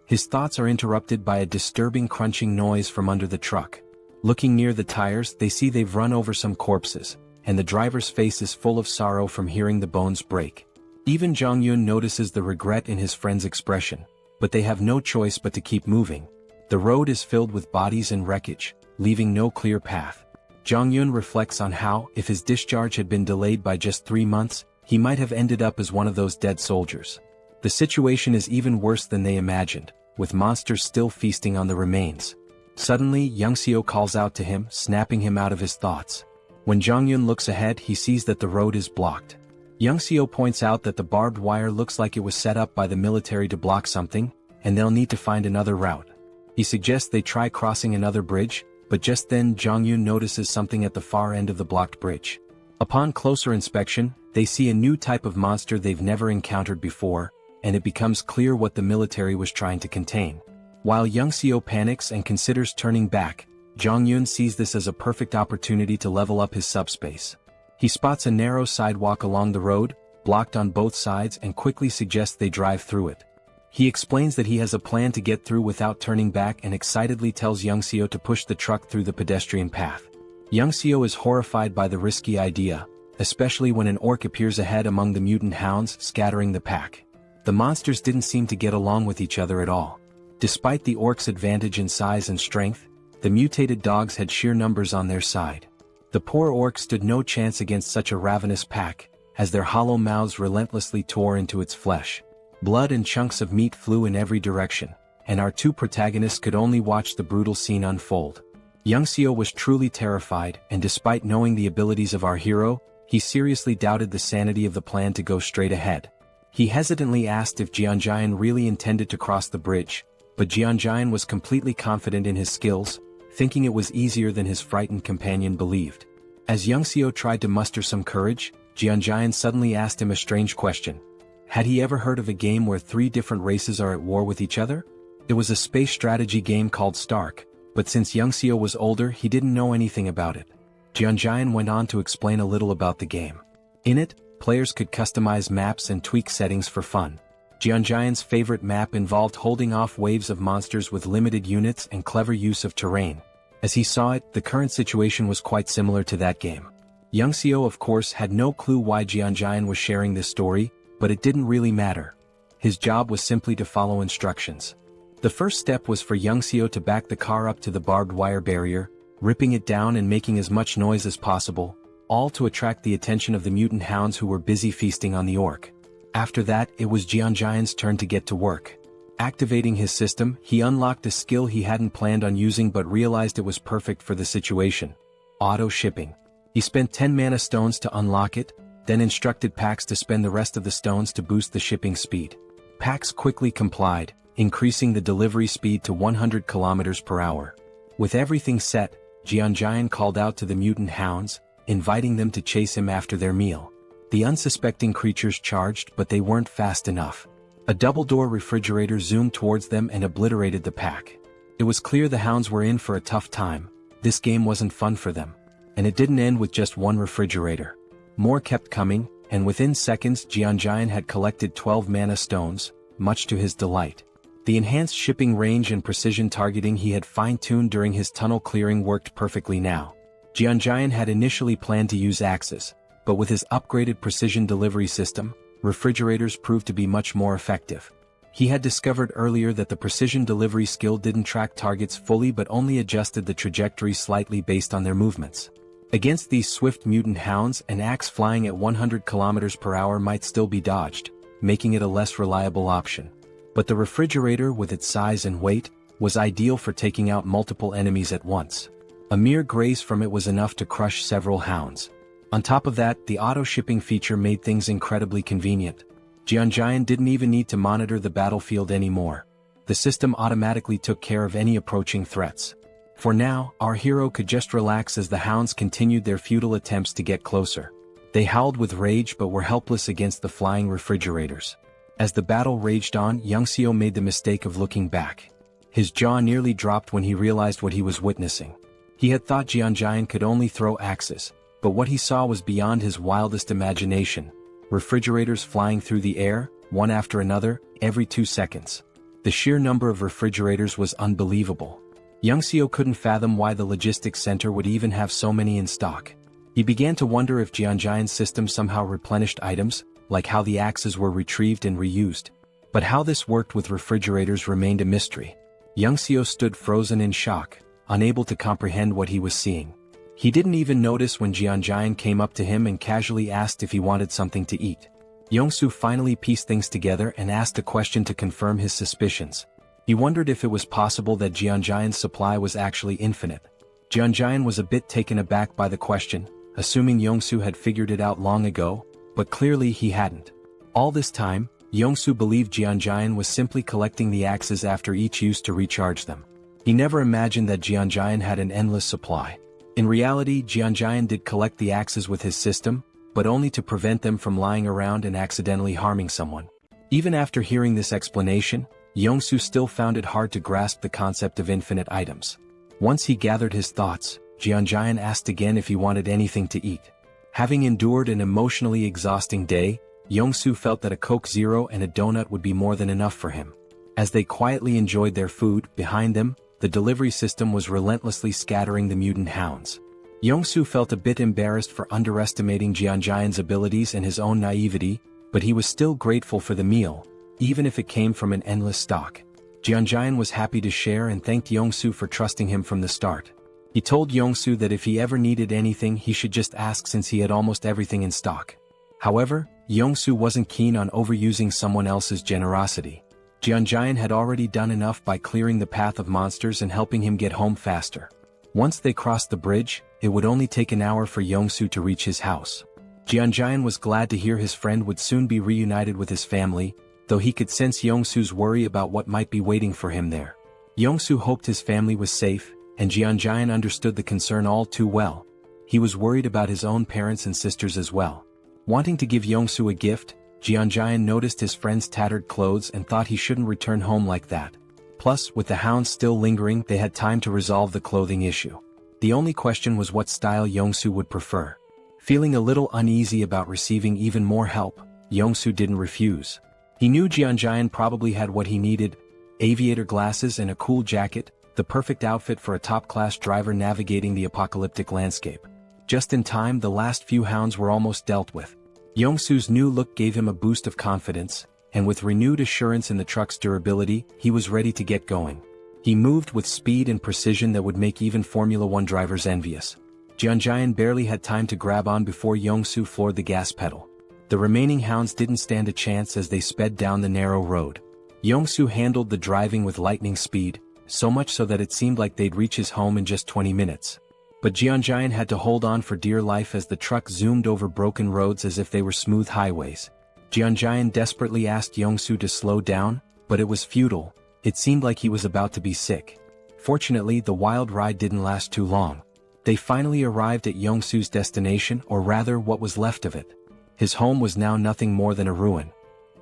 His thoughts are interrupted by a disturbing crunching noise from under the truck. Looking near the tires, they see they've run over some corpses, and the driver's face is full of sorrow from hearing the bones break. Even Jeong-gyeom notices the regret in his friend's expression, but they have no choice but to keep moving. The road is filled with bodies and wreckage, leaving no clear path. Jeong-gyeom reflects on how, if his discharge had been delayed by just 3 months, he might have ended up as one of those dead soldiers. The situation is even worse than they imagined, with monsters still feasting on the remains. Suddenly, Young-seo calls out to him, snapping him out of his thoughts. When Jeong-gyeom looks ahead, he sees that the road is blocked. Young-seo points out that the barbed wire looks like it was set up by the military to block something, and they'll need to find another route. He suggests they try crossing another bridge, but just then Jeong-gyeom notices something at the far end of the blocked bridge. Upon closer inspection, they see a new type of monster they've never encountered before, and it becomes clear what the military was trying to contain. While Young-seo panics and considers turning back, Jeong-gyeom sees this as a perfect opportunity to level up his subspace. He spots a narrow sidewalk along the road, blocked on both sides, and quickly suggests they drive through it. He explains that he has a plan to get through without turning back and excitedly tells Young-seo to push the truck through the pedestrian path. Young-seo is horrified by the risky idea, especially when an orc appears ahead among the mutant hounds, scattering the pack. The monsters didn't seem to get along with each other at all. Despite the orcs' advantage in size and strength, the mutated dogs had sheer numbers on their side. The poor orcs stood no chance against such a ravenous pack, as their hollow mouths relentlessly tore into its flesh. Blood and chunks of meat flew in every direction, and our two protagonists could only watch the brutal scene unfold. Young-seo was truly terrified, and despite knowing the abilities of our hero, he seriously doubted the sanity of the plan to go straight ahead. He hesitantly asked if Jeong-gyeom really intended to cross the bridge, but Jeong-gyeom was completely confident in his skills, thinking it was easier than his frightened companion believed. As Young-seo tried to muster some courage, Jeong-gyeom suddenly asked him a strange question. Had he ever heard of a game where 3 different races are at war with each other? It was a space strategy game called Stark, but since Young-seo was older, he didn't know anything about it. Jeong-gyeom went on to explain a little about the game. In it, players could customize maps and tweak settings for fun. Jeong-gyeom's favorite map involved holding off waves of monsters with limited units and clever use of terrain. As he saw it, the current situation was quite similar to that game. Young-seo of course had no clue why Jeong-gyeom was sharing this story, but it didn't really matter. His job was simply to follow instructions. The first step was for Young-seo to back the car up to the barbed wire barrier, ripping it down and making as much noise as possible, all to attract the attention of the mutant hounds who were busy feasting on the orc. After that, it was Jeong-gyeom's turn to get to work. Activating his system, he unlocked a skill he hadn't planned on using but realized it was perfect for the situation. Auto shipping. He spent 10 mana stones to unlock it, then instructed Pax to spend the rest of the stones to boost the shipping speed. Pax quickly complied, increasing the delivery speed to 100 km per hour. With everything set, Jeong-gyeom called out to the mutant hounds, inviting them to chase him after their meal. The unsuspecting creatures charged, but they weren't fast enough. A double-door refrigerator zoomed towards them and obliterated the pack. It was clear the hounds were in for a tough time. This game wasn't fun for them. And it didn't end with just one refrigerator. More kept coming, and within seconds Jeong-gyeom had collected 12 mana stones, much to his delight. The enhanced shipping range and precision targeting he had fine-tuned during his tunnel clearing worked perfectly now. Jeonjaeon had initially planned to use axes, but with his upgraded precision delivery system, refrigerators proved to be much more effective. He had discovered earlier that the precision delivery skill didn't track targets fully but only adjusted the trajectory slightly based on their movements. Against these swift mutant hounds, an axe flying at 100 km per hour might still be dodged, making it a less reliable option. But the refrigerator, with its size and weight, was ideal for taking out multiple enemies at once. A mere graze from it was enough to crush several hounds. On top of that, the auto-shipping feature made things incredibly convenient. Jeonjaeon didn't even need to monitor the battlefield anymore. The system automatically took care of any approaching threats. For now, our hero could just relax as the hounds continued their futile attempts to get closer. They howled with rage but were helpless against the flying refrigerators. As the battle raged on, Youngseo made the mistake of looking back. His jaw nearly dropped when he realized what he was witnessing. He had thought Jeonjaeon could only throw axes, but what he saw was beyond his wildest imagination. Refrigerators flying through the air, one after another, every 2 seconds. The sheer number of refrigerators was unbelievable. Youngseo couldn't fathom why the logistics center would even have so many in stock. He began to wonder if Jeonjaeon's system somehow replenished items, like how the axes were retrieved and reused. But how this worked with refrigerators remained a mystery. Youngseo stood frozen in shock, unable to comprehend what he was seeing. He didn't even notice when Jeonjaeon came up to him and casually asked if he wanted something to eat. Yongsoo finally pieced things together and asked a question to confirm his suspicions. He wondered if it was possible that Jeonjaeon's supply was actually infinite. Jeonjaeon was a bit taken aback by the question, assuming Yongsoo had figured it out long ago, but clearly he hadn't. All this time, Yongsoo believed Jeonjaeon was simply collecting the axes after each use to recharge them. He never imagined that Jeonjaeon had an endless supply. In reality, Jeonjaeon did collect the axes with his system, but only to prevent them from lying around and accidentally harming someone. Even after hearing this explanation, Yongsoo still found it hard to grasp the concept of infinite items. Once he gathered his thoughts, Jeonjaeon asked again if he wanted anything to eat. Having endured an emotionally exhausting day, Yongsoo felt that a Coke Zero and a donut would be more than enough for him. As they quietly enjoyed their food, behind them, the delivery system was relentlessly scattering the mutant hounds. Yongsoo felt a bit embarrassed for underestimating Jeonjaeon's abilities and his own naivety, but he was still grateful for the meal, even if it came from an endless stock. Jeonjaeon was happy to share and thanked Yongsoo for trusting him from the start. He told Yongsoo that if he ever needed anything he should just ask since he had almost everything in stock. However, Yongsoo wasn't keen on overusing someone else's generosity. Jeonjaeon had already done enough by clearing the path of monsters and helping him get home faster. Once they crossed the bridge, it would only take an hour for Yongsoo to reach his house. Jeonjaeon was glad to hear his friend would soon be reunited with his family, though he could sense Yongsoo's worry about what might be waiting for him there. Yongsoo hoped his family was safe, and Jeonjaeon understood the concern all too well. He was worried about his own parents and sisters as well. Wanting to give Yongsoo a gift, Jeonjaeon noticed his friend's tattered clothes and thought he shouldn't return home like that. Plus, with the hounds still lingering, they had time to resolve the clothing issue. The only question was what style Yongsoo would prefer. Feeling a little uneasy about receiving even more help, Yongsoo didn't refuse. He knew Jeonjaeon probably had what he needed: aviator glasses and a cool jacket, the perfect outfit for a top-class driver navigating the apocalyptic landscape. Just in time, the last few hounds were almost dealt with. Yongsoo's new look gave him a boost of confidence, and with renewed assurance in the truck's durability, he was ready to get going. He moved with speed and precision that would make even Formula One drivers envious. Jeonjaeon barely had time to grab on before Yongsoo floored the gas pedal. The remaining hounds didn't stand a chance as they sped down the narrow road. Yongsoo handled the driving with lightning speed, so much so that it seemed like they'd reach his home in just 20 minutes. But Jeonjaeon had to hold on for dear life as the truck zoomed over broken roads as if they were smooth highways. Jeonjaeon desperately asked Yongsoo to slow down, but it was futile. It seemed like he was about to be sick. Fortunately, the wild ride didn't last too long. They finally arrived at Yongsoo's destination, or rather what was left of it. His home was now nothing more than a ruin.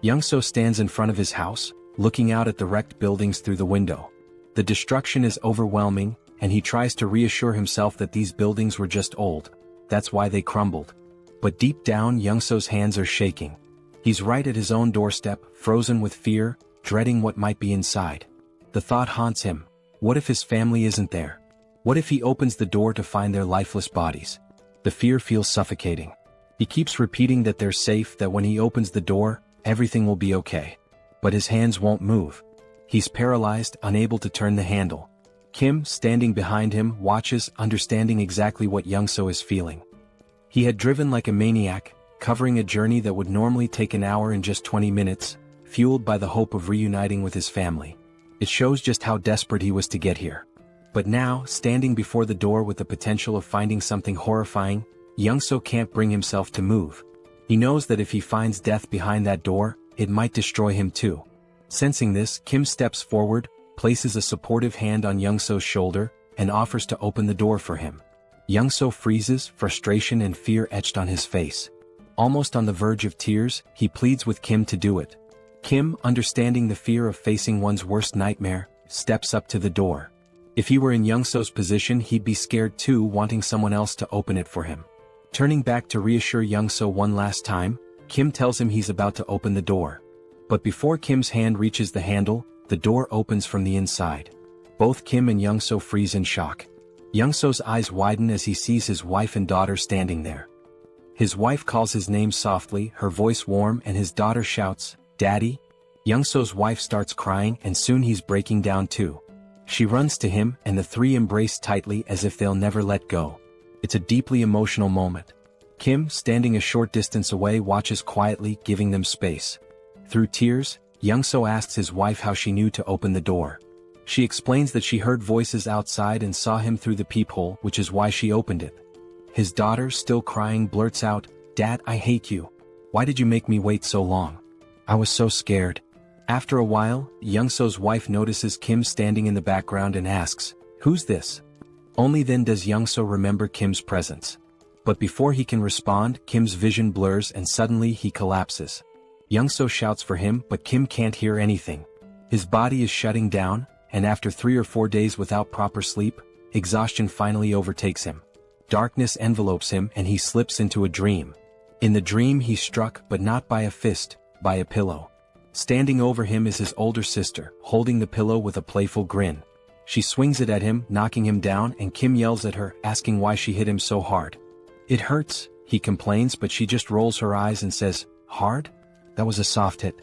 Yongsoo stands in front of his house, looking out at the wrecked buildings through the window. The destruction is overwhelming, and he tries to reassure himself that these buildings were just old. That's why they crumbled. But deep down, Yongsoo's hands are shaking. He's right at his own doorstep, frozen with fear, dreading what might be inside. The thought haunts him: what if his family isn't there? What if he opens the door to find their lifeless bodies? The fear feels suffocating. He keeps repeating that they're safe, that when he opens the door, everything will be okay. But his hands won't move. He's paralyzed, unable to turn the handle. Kim, standing behind him, watches, understanding exactly what Young-so is feeling. He had driven like a maniac, covering a journey that would normally take an hour in just 20 minutes, fueled by the hope of reuniting with his family. It shows just how desperate he was to get here. But now, standing before the door with the potential of finding something horrifying, Young-so can't bring himself to move. He knows that if he finds death behind that door, it might destroy him too. Sensing this, Kim steps forward, places a supportive hand on Young-so's shoulder, and offers to open the door for him. Young-so freezes, frustration and fear etched on his face. Almost on the verge of tears, he pleads with Kim to do it. Kim, understanding the fear of facing one's worst nightmare, steps up to the door. If he were in Young-so's position, he'd be scared too, wanting someone else to open it for him. Turning back to reassure Young-so one last time, Kim tells him he's about to open the door. But before Kim's hand reaches the handle, the door opens from the inside. Both Kim and Young-so freeze in shock. Young-so's eyes widen as he sees his wife and daughter standing there. His wife calls his name softly, her voice warm, and his daughter shouts, "Daddy?" Young-so's wife starts crying, and soon he's breaking down too. She runs to him, and the three embrace tightly as if they'll never let go. It's a deeply emotional moment. Kim, standing a short distance away, watches quietly, giving them space. Through tears, Young-so asks his wife how she knew to open the door. She explains that she heard voices outside and saw him through the peephole, which is why she opened it. His daughter, still crying, blurts out, "Dad, I hate you. Why did you make me wait so long? I was so scared." After a while, Young-so's wife notices Kim standing in the background and asks, "Who's this?" Only then does Young-so remember Kim's presence. But before he can respond, Kim's vision blurs and suddenly he collapses. Young-so shouts for him, but Kim can't hear anything. His body is shutting down, and after 3 or 4 days without proper sleep, exhaustion finally overtakes him. Darkness envelopes him and he slips into a dream. In the dream he's struck, but not by a fist, by a pillow. Standing over him is his older sister, holding the pillow with a playful grin. She swings it at him, knocking him down, and Kim yells at her, asking why she hit him so hard. "It hurts," he complains, but she just rolls her eyes and says, "Hard? That was a soft hit.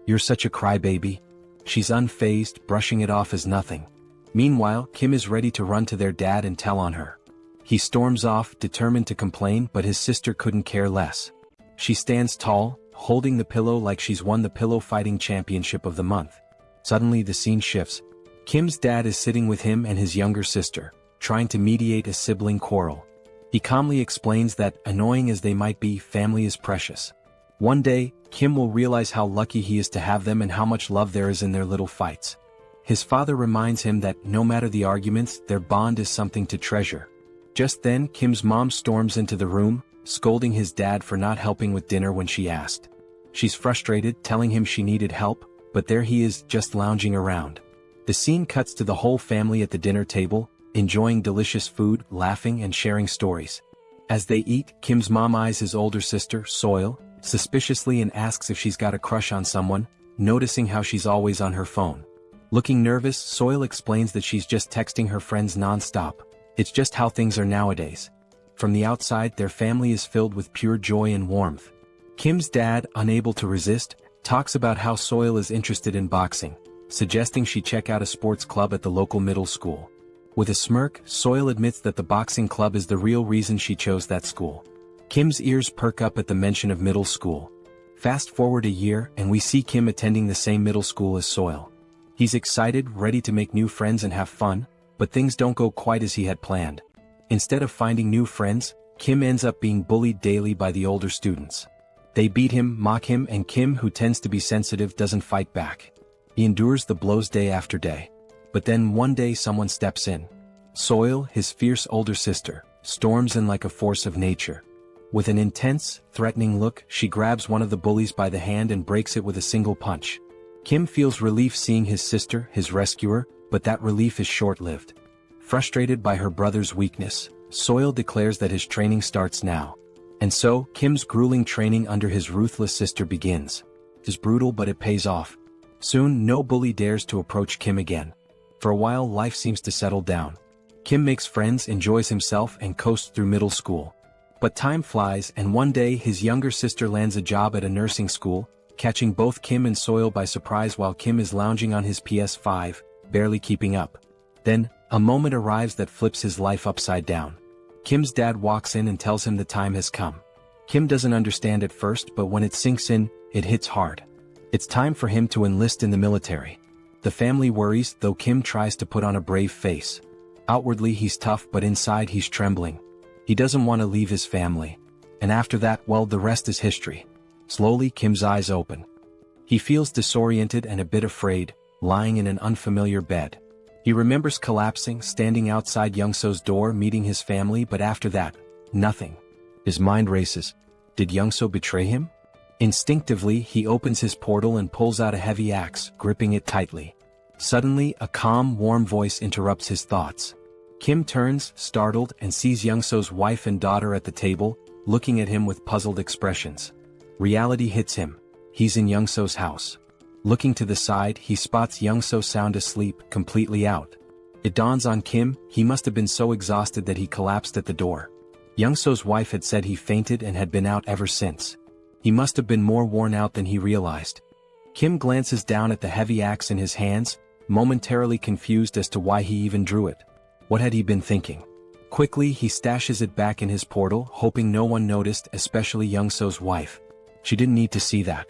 You're such a crybaby." She's unfazed, brushing it off as nothing. Meanwhile, Kim is ready to run to their dad and tell on her. He storms off, determined to complain, but his sister couldn't care less. She stands tall, holding the pillow like she's won the pillow fighting championship of the month. Suddenly the scene shifts. Kim's dad is sitting with him and his younger sister, trying to mediate a sibling quarrel. He calmly explains that, annoying as they might be, family is precious. One day, Kim will realize how lucky he is to have them and how much love there is in their little fights. His father reminds him that, no matter the arguments, their bond is something to treasure. Just then, Kim's mom storms into the room, scolding his dad for not helping with dinner when she asked. She's frustrated, telling him she needed help, but there he is, just lounging around. The scene cuts to the whole family at the dinner table, enjoying delicious food, laughing and sharing stories. As they eat, Kim's mom eyes his older sister, Seoul, suspiciously and asks if she's got a crush on someone, noticing how she's always on her phone. Looking nervous, Seoul explains that she's just texting her friends non-stop. It's just how things are nowadays. From the outside, their family is filled with pure joy and warmth. Kim's dad, unable to resist, talks about how Seoul is interested in boxing, suggesting she check out a sports club at the local middle school. With a smirk, Seoul admits that the boxing club is the real reason she chose that school. Kim's ears perk up at the mention of middle school. Fast forward a year, and we see Kim attending the same middle school as Seoul. He's excited, ready to make new friends and have fun, but things don't go quite as he had planned. Instead of finding new friends, Kim ends up being bullied daily by the older students. They beat him, mock him, and Kim, who tends to be sensitive, doesn't fight back. He endures the blows day after day. But then one day someone steps in. Seoul, his fierce older sister, storms in like a force of nature. With an intense, threatening look, she grabs one of the bullies by the hand and breaks it with a single punch. Kim feels relief seeing his sister, his rescuer, but that relief is short-lived. Frustrated by her brother's weakness, Seoul declares that his training starts now. And so, Kim's grueling training under his ruthless sister begins. It's brutal, but it pays off. Soon, no bully dares to approach Kim again. For a while, life seems to settle down. Kim makes friends, enjoys himself, and coasts through middle school. But time flies, and one day his younger sister lands a job at a nursing school, catching both Kim and Seoul by surprise while Kim is lounging on his PS5, barely keeping up. Then, a moment arrives that flips his life upside down. Kim's dad walks in and tells him the time has come. Kim doesn't understand at first, but when it sinks in, it hits hard. It's time for him to enlist in the military. The family worries, though Kim tries to put on a brave face. Outwardly he's tough, but inside he's trembling. He doesn't want to leave his family. And after that, well, the rest is history. Slowly, Kim's eyes open. He feels disoriented and a bit afraid, lying in an unfamiliar bed. He remembers collapsing, standing outside Youngso's door, meeting his family, but after that, nothing. His mind races. Did Youngso betray him? Instinctively, he opens his portal and pulls out a heavy axe, gripping it tightly. Suddenly, a calm, warm voice interrupts his thoughts. Kim turns, startled, and sees Youngso's wife and daughter at the table, looking at him with puzzled expressions. Reality hits him. He's in Youngso's house. Looking to the side, he spots Youngso sound asleep, completely out. It dawns on Kim, he must have been so exhausted that he collapsed at the door. Youngso's wife had said he fainted and had been out ever since. He must have been more worn out than he realized. Kim glances down at the heavy axe in his hands, momentarily confused as to why he even drew it. What had he been thinking? Quickly, he stashes it back in his portal, hoping no one noticed, especially Youngso's wife. She didn't need to see that.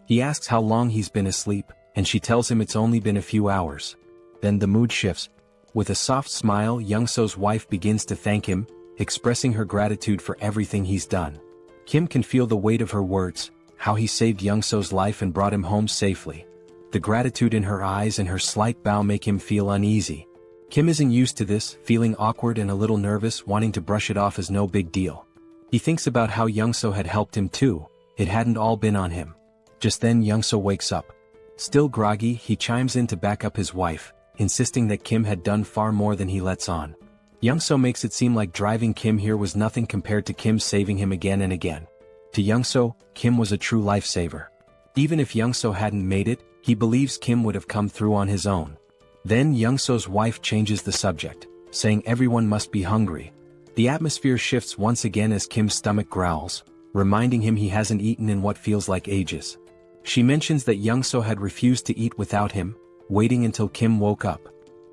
He asks how long he's been asleep, and she tells him it's only been a few hours. Then the mood shifts. With a soft smile, Youngso's wife begins to thank him, expressing her gratitude for everything he's done. Kim can feel the weight of her words, how he saved Youngso's life and brought him home safely. The gratitude in her eyes and her slight bow make him feel uneasy. Kim isn't used to this, feeling awkward and a little nervous, wanting to brush it off as no big deal. He thinks about how Youngso had helped him too. It hadn't all been on him. Just then Youngso wakes up. Still groggy, he chimes in to back up his wife, insisting that Kim had done far more than he lets on. Youngso makes it seem like driving Kim here was nothing compared to Kim saving him again and again. To Youngso, Kim was a true lifesaver. Even if Youngso hadn't made it, he believes Kim would have come through on his own. Then Youngso's wife changes the subject, saying everyone must be hungry. The atmosphere shifts once again as Kim's stomach growls, reminding him he hasn't eaten in what feels like ages. She mentions that Youngso had refused to eat without him, waiting until Kim woke up.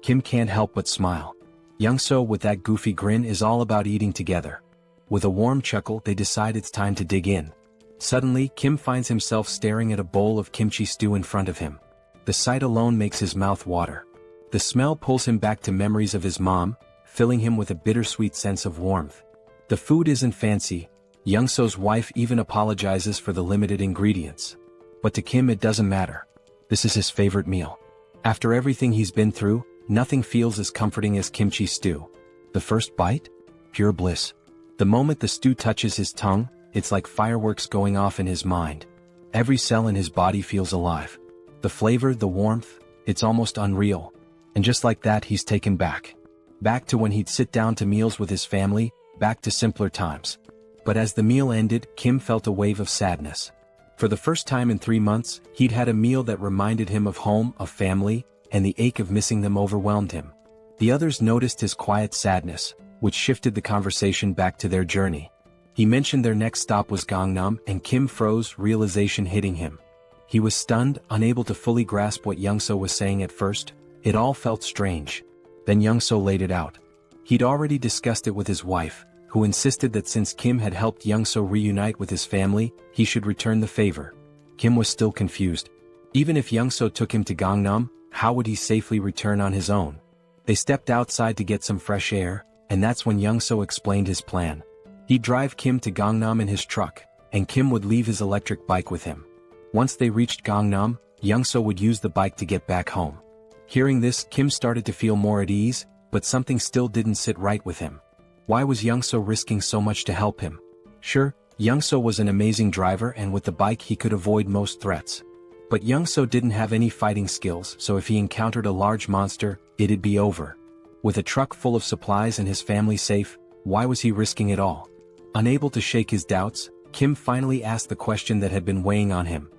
Kim can't help but smile. Youngso, with that goofy grin, is all about eating together. With a warm chuckle, they decide it's time to dig in. Suddenly, Kim finds himself staring at a bowl of kimchi stew in front of him. The sight alone makes his mouth water. The smell pulls him back to memories of his mom, filling him with a bittersweet sense of warmth. The food isn't fancy. Youngso's wife even apologizes for the limited ingredients. But to Kim it doesn't matter. This is his favorite meal. After everything he's been through, nothing feels as comforting as kimchi stew. The first bite? Pure bliss. The moment the stew touches his tongue, it's like fireworks going off in his mind. Every cell in his body feels alive. The flavor, the warmth, it's almost unreal. And just like that, he's taken back. Back to when he'd sit down to meals with his family, back to simpler times. But as the meal ended, Kim felt a wave of sadness. For the first time in 3 months, he'd had a meal that reminded him of home, of family, and the ache of missing them overwhelmed him. The others noticed his quiet sadness, which shifted the conversation back to their journey. He mentioned their next stop was Gangnam, and Kim froze, realization hitting him. He was stunned, unable to fully grasp what Youngso was saying at first. It all felt strange. Then Youngso laid it out. He'd already discussed it with his wife, who insisted that since Kim had helped Youngso reunite with his family, he should return the favor. Kim was still confused. Even if Youngso took him to Gangnam, how would he safely return on his own? They stepped outside to get some fresh air, and that's when Youngso explained his plan. He'd drive Kim to Gangnam in his truck, and Kim would leave his electric bike with him. Once they reached Gangnam, Youngso would use the bike to get back home. Hearing this, Kim started to feel more at ease, but something still didn't sit right with him. Why was Youngso risking so much to help him? Sure, Youngso was an amazing driver, and with the bike he could avoid most threats. But Youngso didn't have any fighting skills, so if he encountered a large monster, it'd be over. With a truck full of supplies and his family safe, why was he risking it all? Unable to shake his doubts, Kim finally asked the question that had been weighing on him.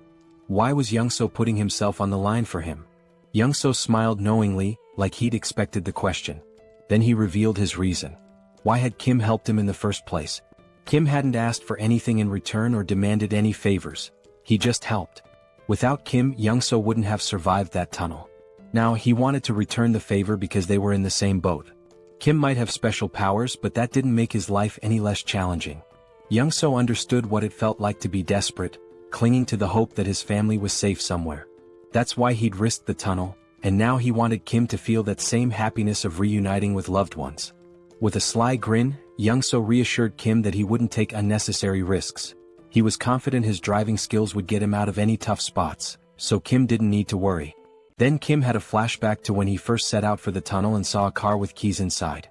Why was Youngso putting himself on the line for him? Youngso smiled knowingly, like he'd expected the question. Then he revealed his reason. Why had Kim helped him in the first place? Kim hadn't asked for anything in return or demanded any favors. He just helped. Without Kim, Young-so wouldn't have survived that tunnel. Now, he wanted to return the favor because they were in the same boat. Kim might have special powers, but that didn't make his life any less challenging. Young-so understood what it felt like to be desperate, clinging to the hope that his family was safe somewhere. That's why he'd risked the tunnel, and now he wanted Kim to feel that same happiness of reuniting with loved ones. With a sly grin, Young-so reassured Kim that he wouldn't take unnecessary risks. He was confident his driving skills would get him out of any tough spots, so Kim didn't need to worry. Then Kim had a flashback to when he first set out for the tunnel and saw a car with keys inside.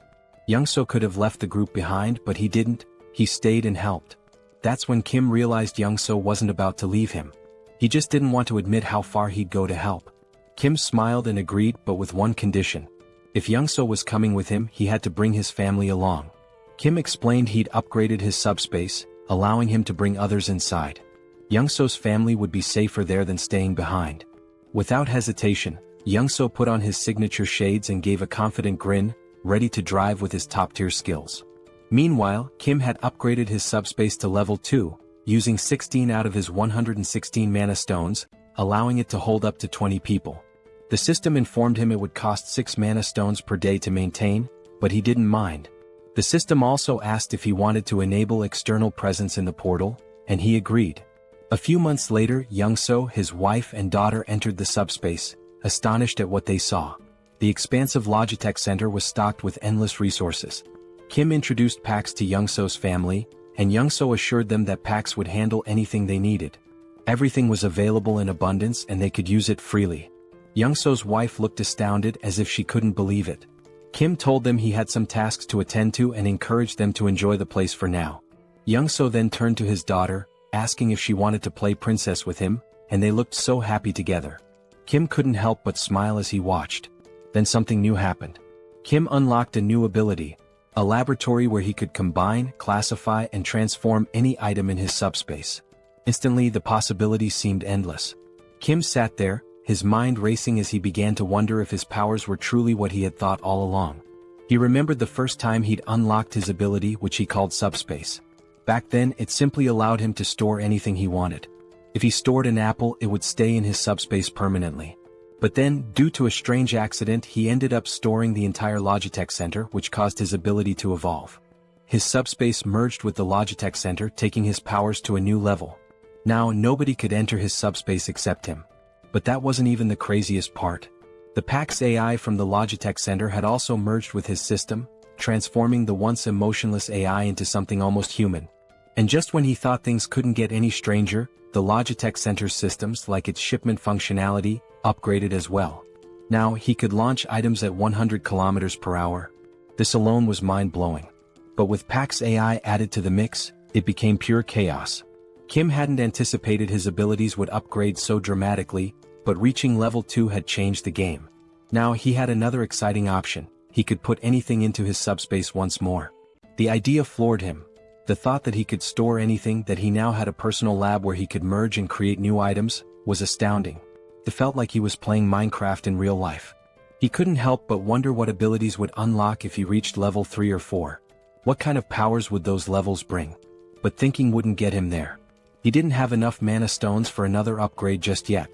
Young-so could have left the group behind, but he didn't. He stayed and helped. That's when Kim realized Young-so wasn't about to leave him. He just didn't want to admit how far he'd go to help. Kim smiled and agreed, but with one condition. If Young-so was coming with him, he had to bring his family along. Kim explained he'd upgraded his subspace, allowing him to bring others inside. Young-so's family would be safer there than staying behind. Without hesitation, Young-so put on his signature shades and gave a confident grin, ready to drive with his top-tier skills. Meanwhile, Kim had upgraded his subspace to level 2, using 16 out of his 116 mana stones, allowing it to hold up to 20 people. The system informed him it would cost 6 mana stones per day to maintain, but he didn't mind. The system also asked if he wanted to enable external presence in the portal, and he agreed. A few months later, Young-so, his wife and daughter entered the subspace, astonished at what they saw. The expansive Logitech Center was stocked with endless resources. Kim introduced PAX to Young-so's family, and Young-so assured them that PAX would handle anything they needed. Everything was available in abundance and they could use it freely. Young-so's wife looked astounded as if she couldn't believe it. Kim told them he had some tasks to attend to and encouraged them to enjoy the place for now. Young-so then turned to his daughter, asking if she wanted to play princess with him, and they looked so happy together. Kim couldn't help but smile as he watched. Then something new happened. Kim unlocked a new ability, a laboratory where he could combine, classify, and transform any item in his subspace. Instantly, the possibilities seemed endless. Kim sat there, his mind racing as he began to wonder if his powers were truly what he had thought all along. He remembered the first time he'd unlocked his ability, which he called Subspace. Back then, it simply allowed him to store anything he wanted. If he stored an apple, it would stay in his subspace permanently. But then, due to a strange accident, he ended up storing the entire Logitech Center, which caused his ability to evolve. His subspace merged with the Logitech Center, taking his powers to a new level. Now, nobody could enter his subspace except him. But that wasn't even the craziest part. The PAX AI from the Logitech Center had also merged with his system, transforming the once emotionless AI into something almost human. And just when he thought things couldn't get any stranger, the Logitech Center's systems, like its shipment functionality, upgraded as well. Now, he could launch items at 100 kilometers per hour. This alone was mind-blowing. But with PAX AI added to the mix, it became pure chaos. Kim hadn't anticipated his abilities would upgrade so dramatically, but reaching level 2 had changed the game. Now he had another exciting option. He could put anything into his subspace once more. The idea floored him. The thought that he could store anything, that he now had a personal lab where he could merge and create new items, was astounding. It felt like he was playing Minecraft in real life. He couldn't help but wonder what abilities would unlock if he reached level 3 or 4. What kind of powers would those levels bring? But thinking wouldn't get him there. He didn't have enough mana stones for another upgrade just yet.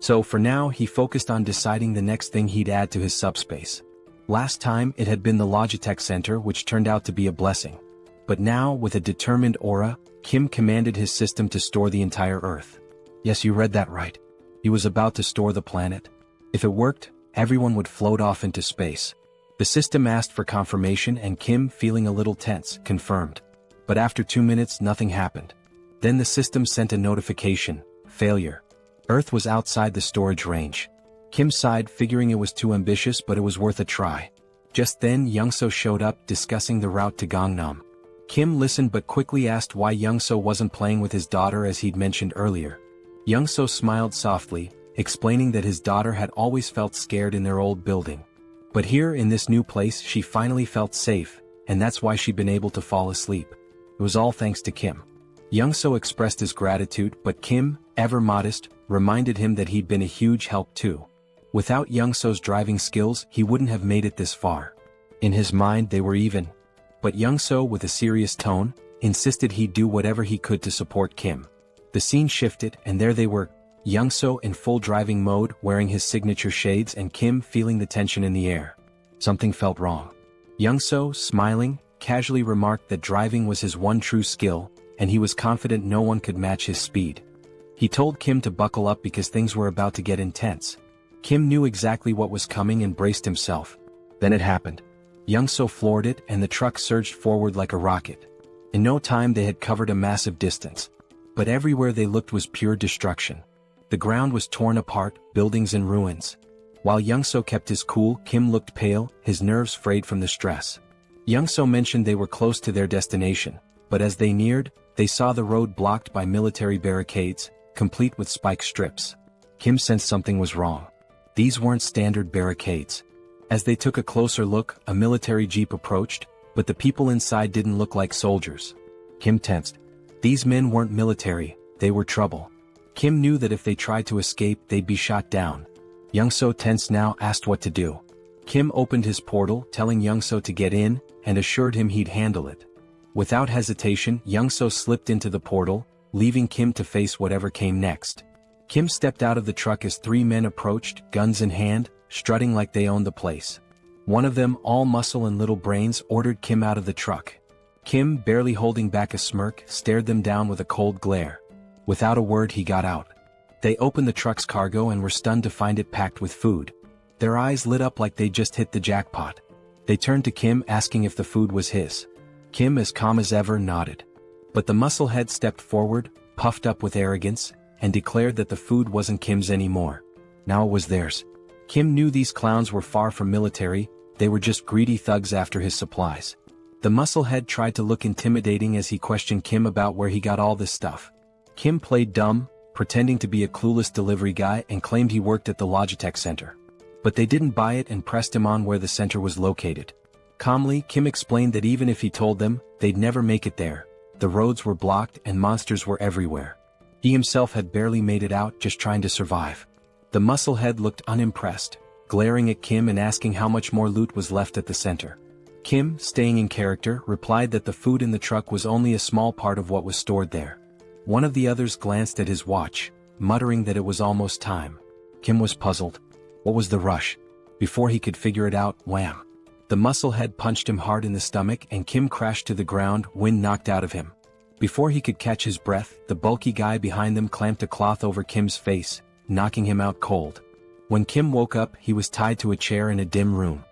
So for now, he focused on deciding the next thing he'd add to his subspace. Last time, it had been the Logitech Center, which turned out to be a blessing. But now, with a determined aura, Kim commanded his system to store the entire Earth. Yes, you read that right. He was about to store the planet. If it worked, everyone would float off into space. The system asked for confirmation and Kim, feeling a little tense, confirmed. But after 2 minutes, nothing happened. Then the system sent a notification: failure. Earth was outside the storage range. Kim sighed, figuring it was too ambitious, but it was worth a try. Just then, Young-so showed up, discussing the route to Gangnam. Kim listened but quickly asked why Young-so wasn't playing with his daughter as he'd mentioned earlier. Young-so smiled softly, explaining that his daughter had always felt scared in their old building. But here in this new place she finally felt safe, and that's why she'd been able to fall asleep. It was all thanks to Kim. Young-so expressed his gratitude, but Kim, ever modest, reminded him that he'd been a huge help too. Without Young-so's driving skills, he wouldn't have made it this far. In his mind they were even. But Young-so, with a serious tone, insisted he'd do whatever he could to support Kim. The scene shifted, and there they were, Young-so in full driving mode, wearing his signature shades, and Kim feeling the tension in the air. Something felt wrong. Young-so, smiling, casually remarked that driving was his one true skill, and he was confident no one could match his speed. He told Kim to buckle up because things were about to get intense. Kim knew exactly what was coming and braced himself. Then it happened. Young-so floored it, and the truck surged forward like a rocket. In no time they had covered a massive distance. But everywhere they looked was pure destruction. The ground was torn apart, buildings in ruins. While Young-so kept his cool, Kim looked pale, his nerves frayed from the stress. Young-so mentioned they were close to their destination, but as they neared, they saw the road blocked by military barricades, complete with spike strips. Kim sensed something was wrong. These weren't standard barricades. As they took a closer look, a military jeep approached, but the people inside didn't look like soldiers. Kim tensed. These men weren't military, they were trouble. Kim knew that if they tried to escape they'd be shot down. Young-so, tense now, asked what to do. Kim opened his portal, telling Young-so to get in, and assured him he'd handle it. Without hesitation, Young-so slipped into the portal, leaving Kim to face whatever came next. Kim stepped out of the truck as three men approached, guns in hand, strutting like they owned the place. One of them, all muscle and little brains, ordered Kim out of the truck. Kim, barely holding back a smirk, stared them down with a cold glare. Without a word he got out. They opened the truck's cargo and were stunned to find it packed with food. Their eyes lit up like they'd just hit the jackpot. They turned to Kim, asking if the food was his. Kim, as calm as ever, nodded. But the musclehead stepped forward, puffed up with arrogance, and declared that the food wasn't Kim's anymore. Now it was theirs. Kim knew these clowns were far from military, they were just greedy thugs after his supplies. The musclehead tried to look intimidating as he questioned Kim about where he got all this stuff. Kim played dumb, pretending to be a clueless delivery guy, and claimed he worked at the Logitech Center. But they didn't buy it and pressed him on where the center was located. Calmly, Kim explained that even if he told them, they'd never make it there. The roads were blocked and monsters were everywhere. He himself had barely made it out, just trying to survive. The musclehead looked unimpressed, glaring at Kim and asking how much more loot was left at the center. Kim, staying in character, replied that the food in the truck was only a small part of what was stored there. One of the others glanced at his watch, muttering that it was almost time. Kim was puzzled. What was the rush? Before he could figure it out, wham! The musclehead punched him hard in the stomach and Kim crashed to the ground, wind knocked out of him. Before he could catch his breath, the bulky guy behind them clamped a cloth over Kim's face, knocking him out cold. When Kim woke up, he was tied to a chair in a dim room.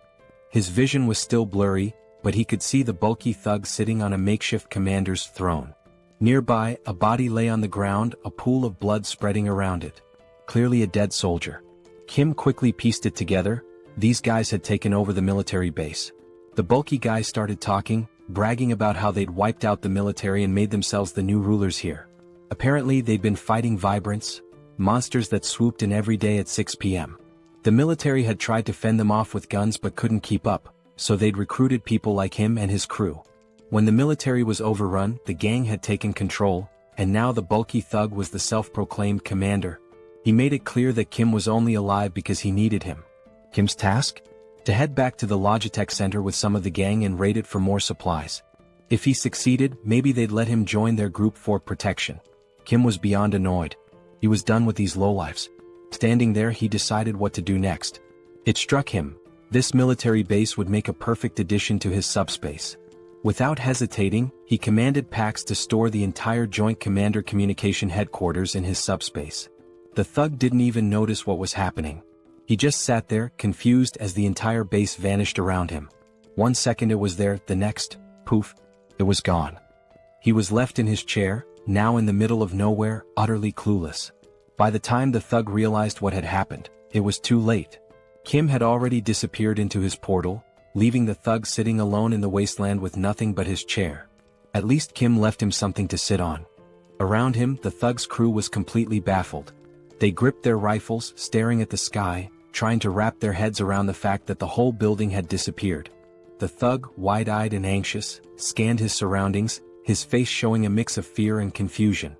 His vision was still blurry, but he could see the bulky thug sitting on a makeshift commander's throne. Nearby, a body lay on the ground, a pool of blood spreading around it. Clearly a dead soldier. Kim quickly pieced it together. These guys had taken over the military base. The bulky guy started talking, bragging about how they'd wiped out the military and made themselves the new rulers here. Apparently they'd been fighting vibrants, monsters that swooped in every day at 6 p.m. The military had tried to fend them off with guns but couldn't keep up, so they'd recruited people like him and his crew. When the military was overrun, the gang had taken control, and now the bulky thug was the self-proclaimed commander. He made it clear that Kim was only alive because he needed him. Kim's task? To head back to the Logitech Center with some of the gang and raid it for more supplies. If he succeeded, maybe they'd let him join their group for protection. Kim was beyond annoyed. He was done with these lowlifes. Standing there, he decided what to do next. It struck him. This military base would make a perfect addition to his subspace. Without hesitating, he commanded Pax to store the entire Joint Commander Communication Headquarters in his subspace. The thug didn't even notice what was happening. He just sat there, confused as the entire base vanished around him. 1 second it was there, the next, poof, it was gone. He was left in his chair, now in the middle of nowhere, utterly clueless. By the time the thug realized what had happened, it was too late. Kim had already disappeared into his portal, leaving the thug sitting alone in the wasteland with nothing but his chair. At least Kim left him something to sit on. Around him, the thug's crew was completely baffled. They gripped their rifles, staring at the sky, trying to wrap their heads around the fact that the whole building had disappeared. The thug, wide-eyed and anxious, scanned his surroundings, his face showing a mix of fear and confusion.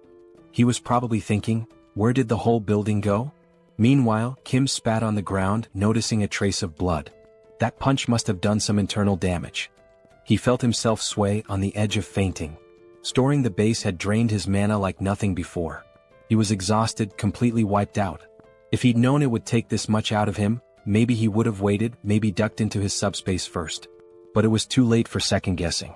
He was probably thinking, where did the whole building go? Meanwhile, Kim spat on the ground, noticing a trace of blood. That punch must have done some internal damage. He felt himself sway on the edge of fainting. Storing the base had drained his mana like nothing before. He was exhausted, completely wiped out. If he'd known it would take this much out of him, maybe he would have waited, maybe ducked into his subspace first. But it was too late for second-guessing.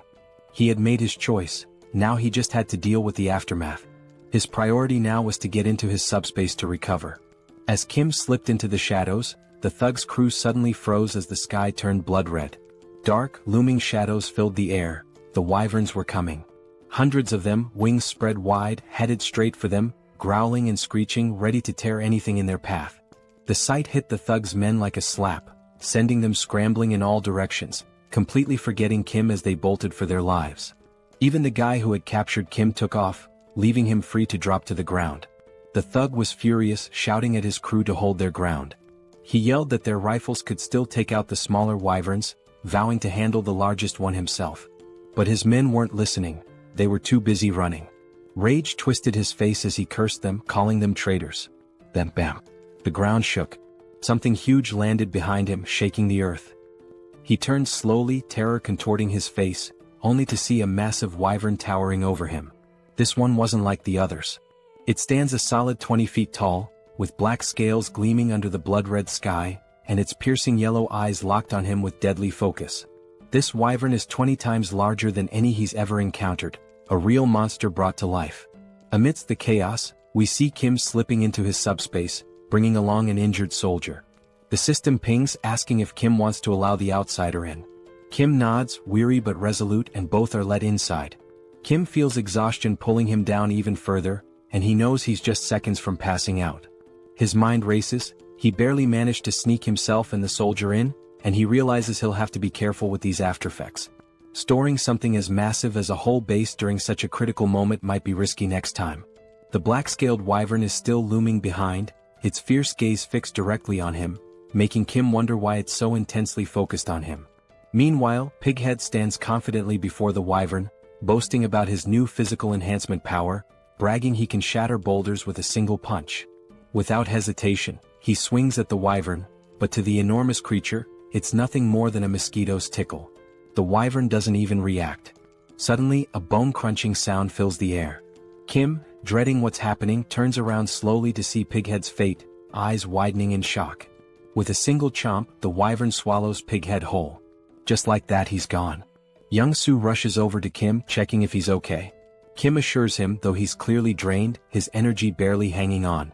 He had made his choice, now he just had to deal with the aftermath. His priority now was to get into his subspace to recover. As Kim slipped into the shadows, the thug's crew suddenly froze as the sky turned blood-red. Dark, looming shadows filled the air. The wyverns were coming. Hundreds of them, wings spread wide, headed straight for them, growling and screeching, ready to tear anything in their path. The sight hit the thug's men like a slap, sending them scrambling in all directions, completely forgetting Kim as they bolted for their lives. Even the guy who had captured Kim took off, leaving him free to drop to the ground. The thug was furious, shouting at his crew to hold their ground. He yelled that their rifles could still take out the smaller wyverns, vowing to handle the largest one himself. But his men weren't listening, they were too busy running. Rage twisted his face as he cursed them, calling them traitors. Then bam. The ground shook. Something huge landed behind him, shaking the earth. He turned slowly, terror contorting his face, only to see a massive wyvern towering over him. This one wasn't like the others. It stands a solid 20 feet tall, with black scales gleaming under the blood-red sky, and its piercing yellow eyes locked on him with deadly focus. This wyvern is 20 times larger than any he's ever encountered, a real monster brought to life. Amidst the chaos, we see Kim slipping into his subspace, bringing along an injured soldier. The system pings asking if Kim wants to allow the outsider in. Kim nods, weary but resolute, and both are let inside. Kim feels exhaustion pulling him down even further, and he knows he's just seconds from passing out. His mind races, he barely managed to sneak himself and the soldier in, and he realizes he'll have to be careful with these aftereffects. Storing something as massive as a whole base during such a critical moment might be risky next time. The black-scaled wyvern is still looming behind, its fierce gaze fixed directly on him, making Kim wonder why it's so intensely focused on him. Meanwhile, Pighead stands confidently before the wyvern, boasting about his new physical enhancement power, bragging he can shatter boulders with a single punch. Without hesitation, he swings at the wyvern, but to the enormous creature, it's nothing more than a mosquito's tickle. The wyvern doesn't even react. Suddenly, a bone-crunching sound fills the air. Kim, dreading what's happening, turns around slowly to see Pighead's fate, eyes widening in shock. With a single chomp, the wyvern swallows Pighead whole. Just like that, he's gone. Young-soo rushes over to Kim, checking if he's okay. Kim assures him, though he's clearly drained, his energy barely hanging on.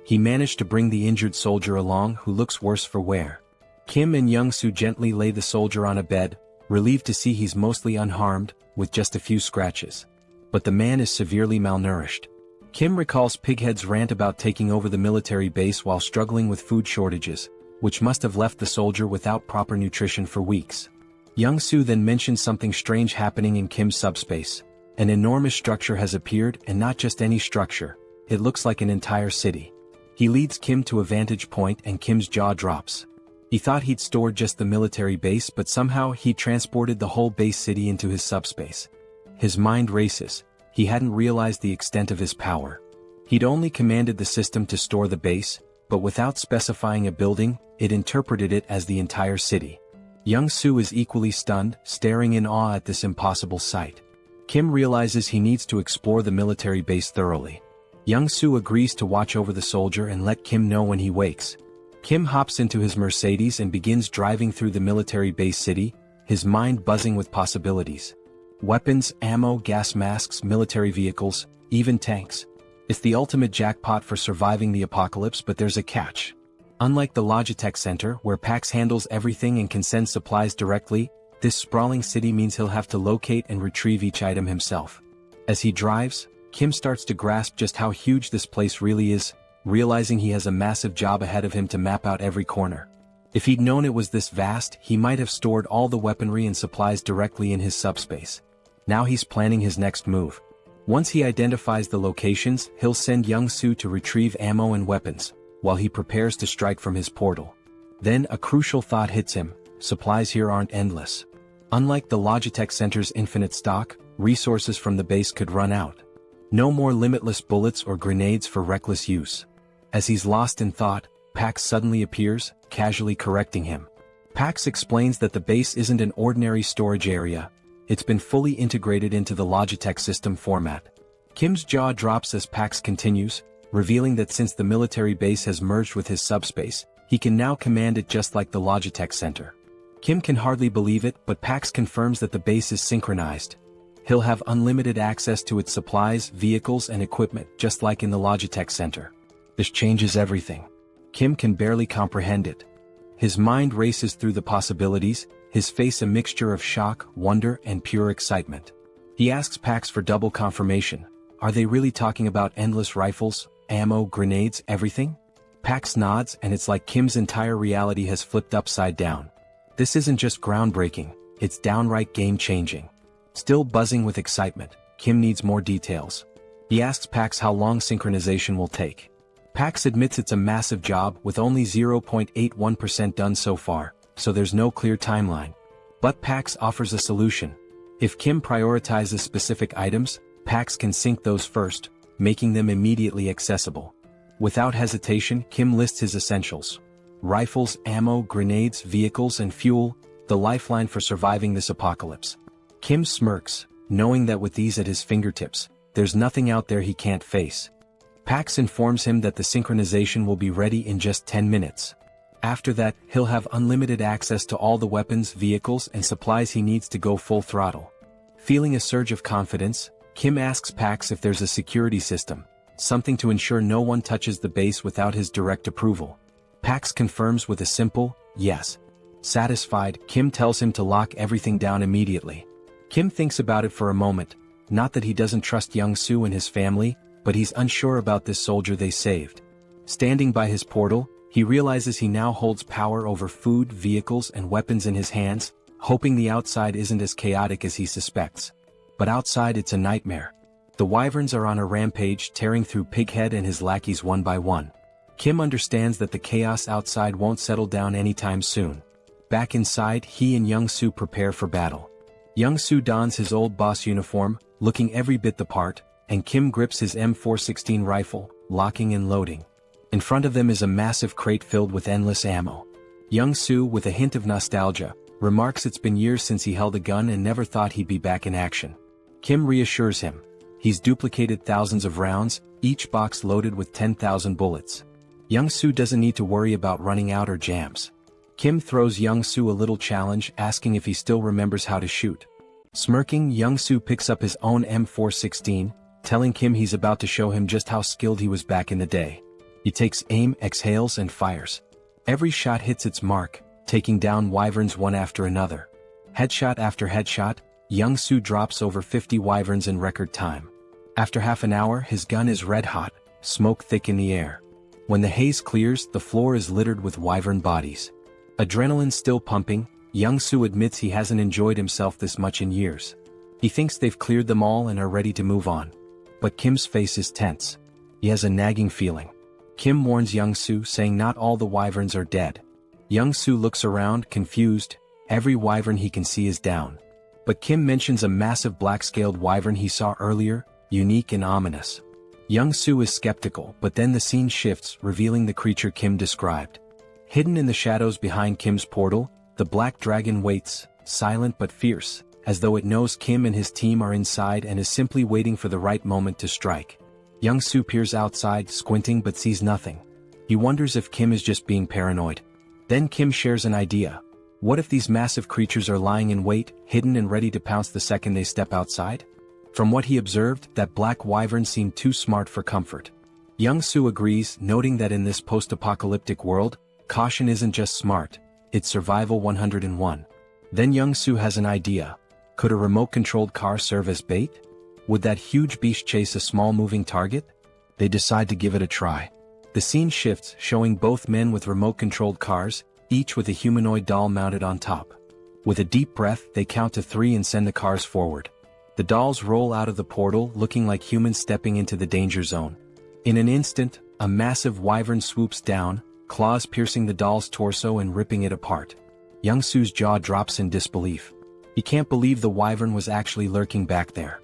He managed to bring the injured soldier along, who looks worse for wear. Kim and Young-soo gently lay the soldier on a bed, relieved to see he's mostly unharmed, with just a few scratches. But the man is severely malnourished. Kim recalls Pighead's rant about taking over the military base while struggling with food shortages, which must have left the soldier without proper nutrition for weeks. Young-soo then mentions something strange happening in Kim's subspace. An enormous structure has appeared, and not just any structure, it looks like an entire city. He leads Kim to a vantage point and Kim's jaw drops. He thought he'd stored just the military base, but somehow he transported the whole base city into his subspace. His mind races. He hadn't realized the extent of his power. He'd only commanded the system to store the base, but without specifying a building, it interpreted it as the entire city. Young-soo is equally stunned, staring in awe at this impossible sight. Kim realizes he needs to explore the military base thoroughly. Young-soo agrees to watch over the soldier and let Kim know when he wakes. Kim hops into his Mercedes and begins driving through the military base city, his mind buzzing with possibilities. Weapons, ammo, gas masks, military vehicles, even tanks. It's the ultimate jackpot for surviving the apocalypse, but there's a catch. Unlike the Logitech Center, where PAX handles everything and can send supplies directly, this sprawling city means he'll have to locate and retrieve each item himself. As he drives, Kim starts to grasp just how huge this place really is, realizing he has a massive job ahead of him to map out every corner. If he'd known it was this vast, he might have stored all the weaponry and supplies directly in his subspace. Now he's planning his next move. Once he identifies the locations, he'll send Young-soo to retrieve ammo and weapons, while he prepares to strike from his portal. Then a crucial thought hits him: supplies here aren't endless. Unlike the Logitech Center's infinite stock, resources from the base could run out. No more limitless bullets or grenades for reckless use. As he's lost in thought, Pax suddenly appears, casually correcting him. Pax explains that the base isn't an ordinary storage area. It's been fully integrated into the Logitech system format. Kim's jaw drops as Pax continues, revealing that since the military base has merged with his subspace, he can now command it just like the Logitech center. Kim can hardly believe it, but Pax confirms that the base is synchronized. He'll have unlimited access to its supplies, vehicles, and equipment, just like in the Logitech center. This changes everything. Kim can barely comprehend it. His mind races through the possibilities, his face a mixture of shock, wonder, and pure excitement. He asks Pax for double confirmation. Are they really talking about endless rifles, ammo, grenades, everything? Pax nods, and it's like Kim's entire reality has flipped upside down. This isn't just groundbreaking, it's downright game-changing. Still buzzing with excitement, Kim needs more details. He asks Pax how long synchronization will take. Pax admits it's a massive job with only 0.81% done so far, so there's no clear timeline. But Pax offers a solution. If Kim prioritizes specific items, Pax can sync those first, making them immediately accessible. Without hesitation, Kim lists his essentials. Rifles, ammo, grenades, vehicles, and fuel, the lifeline for surviving this apocalypse. Kim smirks, knowing that with these at his fingertips, there's nothing out there he can't face. Pax informs him that the synchronization will be ready in just 10 minutes. After that, he'll have unlimited access to all the weapons, vehicles, and supplies he needs to go full throttle. Feeling a surge of confidence, Kim asks Pax if there's a security system, something to ensure no one touches the base without his direct approval. Pax confirms with a simple, yes. Satisfied, Kim tells him to lock everything down immediately. Kim thinks about it for a moment, not that he doesn't trust Young-soo and his family, but he's unsure about this soldier they saved. Standing by his portal, he realizes he now holds power over food, vehicles, and weapons in his hands, hoping the outside isn't as chaotic as he suspects. But outside it's a nightmare. The wyverns are on a rampage, tearing through Pighead and his lackeys one by one. Kim understands that the chaos outside won't settle down anytime soon. Back inside, he and Young-soo prepare for battle. Young-soo dons his old boss uniform, looking every bit the part, and Kim grips his M416 rifle, locking and loading. In front of them is a massive crate filled with endless ammo. Young-soo, with a hint of nostalgia, remarks it's been years since he held a gun and never thought he'd be back in action. Kim reassures him. He's duplicated thousands of rounds, each box loaded with 10,000 bullets. Young-soo doesn't need to worry about running out or jams. Kim throws Young-soo a little challenge, asking if he still remembers how to shoot. Smirking, Young-soo picks up his own M416, telling Kim he's about to show him just how skilled he was back in the day. He takes aim, exhales, and fires. Every shot hits its mark, taking down wyverns one after another. Headshot after headshot, Young-soo drops over 50 wyverns in record time. After half an hour, his gun is red hot, smoke thick in the air. When the haze clears, the floor is littered with wyvern bodies. Adrenaline still pumping, Young-soo admits he hasn't enjoyed himself this much in years. He thinks they've cleared them all and are ready to move on. But Kim's face is tense. He has a nagging feeling. Kim warns Young-soo, saying not all the wyverns are dead. Young-soo looks around, confused. Every wyvern he can see is down. But Kim mentions a massive black-scaled wyvern he saw earlier, unique and ominous. Young-soo is skeptical, but then the scene shifts, revealing the creature Kim described. Hidden in the shadows behind Kim's portal, the black dragon waits, silent but fierce, as though it knows Kim and his team are inside and is simply waiting for the right moment to strike. Young-soo peers outside, squinting but sees nothing. He wonders if Kim is just being paranoid. Then Kim shares an idea. What if these massive creatures are lying in wait, hidden and ready to pounce the second they step outside? From what he observed, that black wyvern seemed too smart for comfort. Young-soo agrees, noting that in this post-apocalyptic world, caution isn't just smart, it's survival 101. Then Young-soo has an idea. Could a remote-controlled car serve as bait? Would that huge beast chase a small moving target? They decide to give it a try. The scene shifts, showing both men with remote-controlled cars, each with a humanoid doll mounted on top. With a deep breath, they count to 3 and send the cars forward. The dolls roll out of the portal, looking like humans stepping into the danger zone. In an instant, a massive wyvern swoops down, claws piercing the doll's torso and ripping it apart. Young-soo's jaw drops in disbelief. He can't believe the wyvern was actually lurking back there.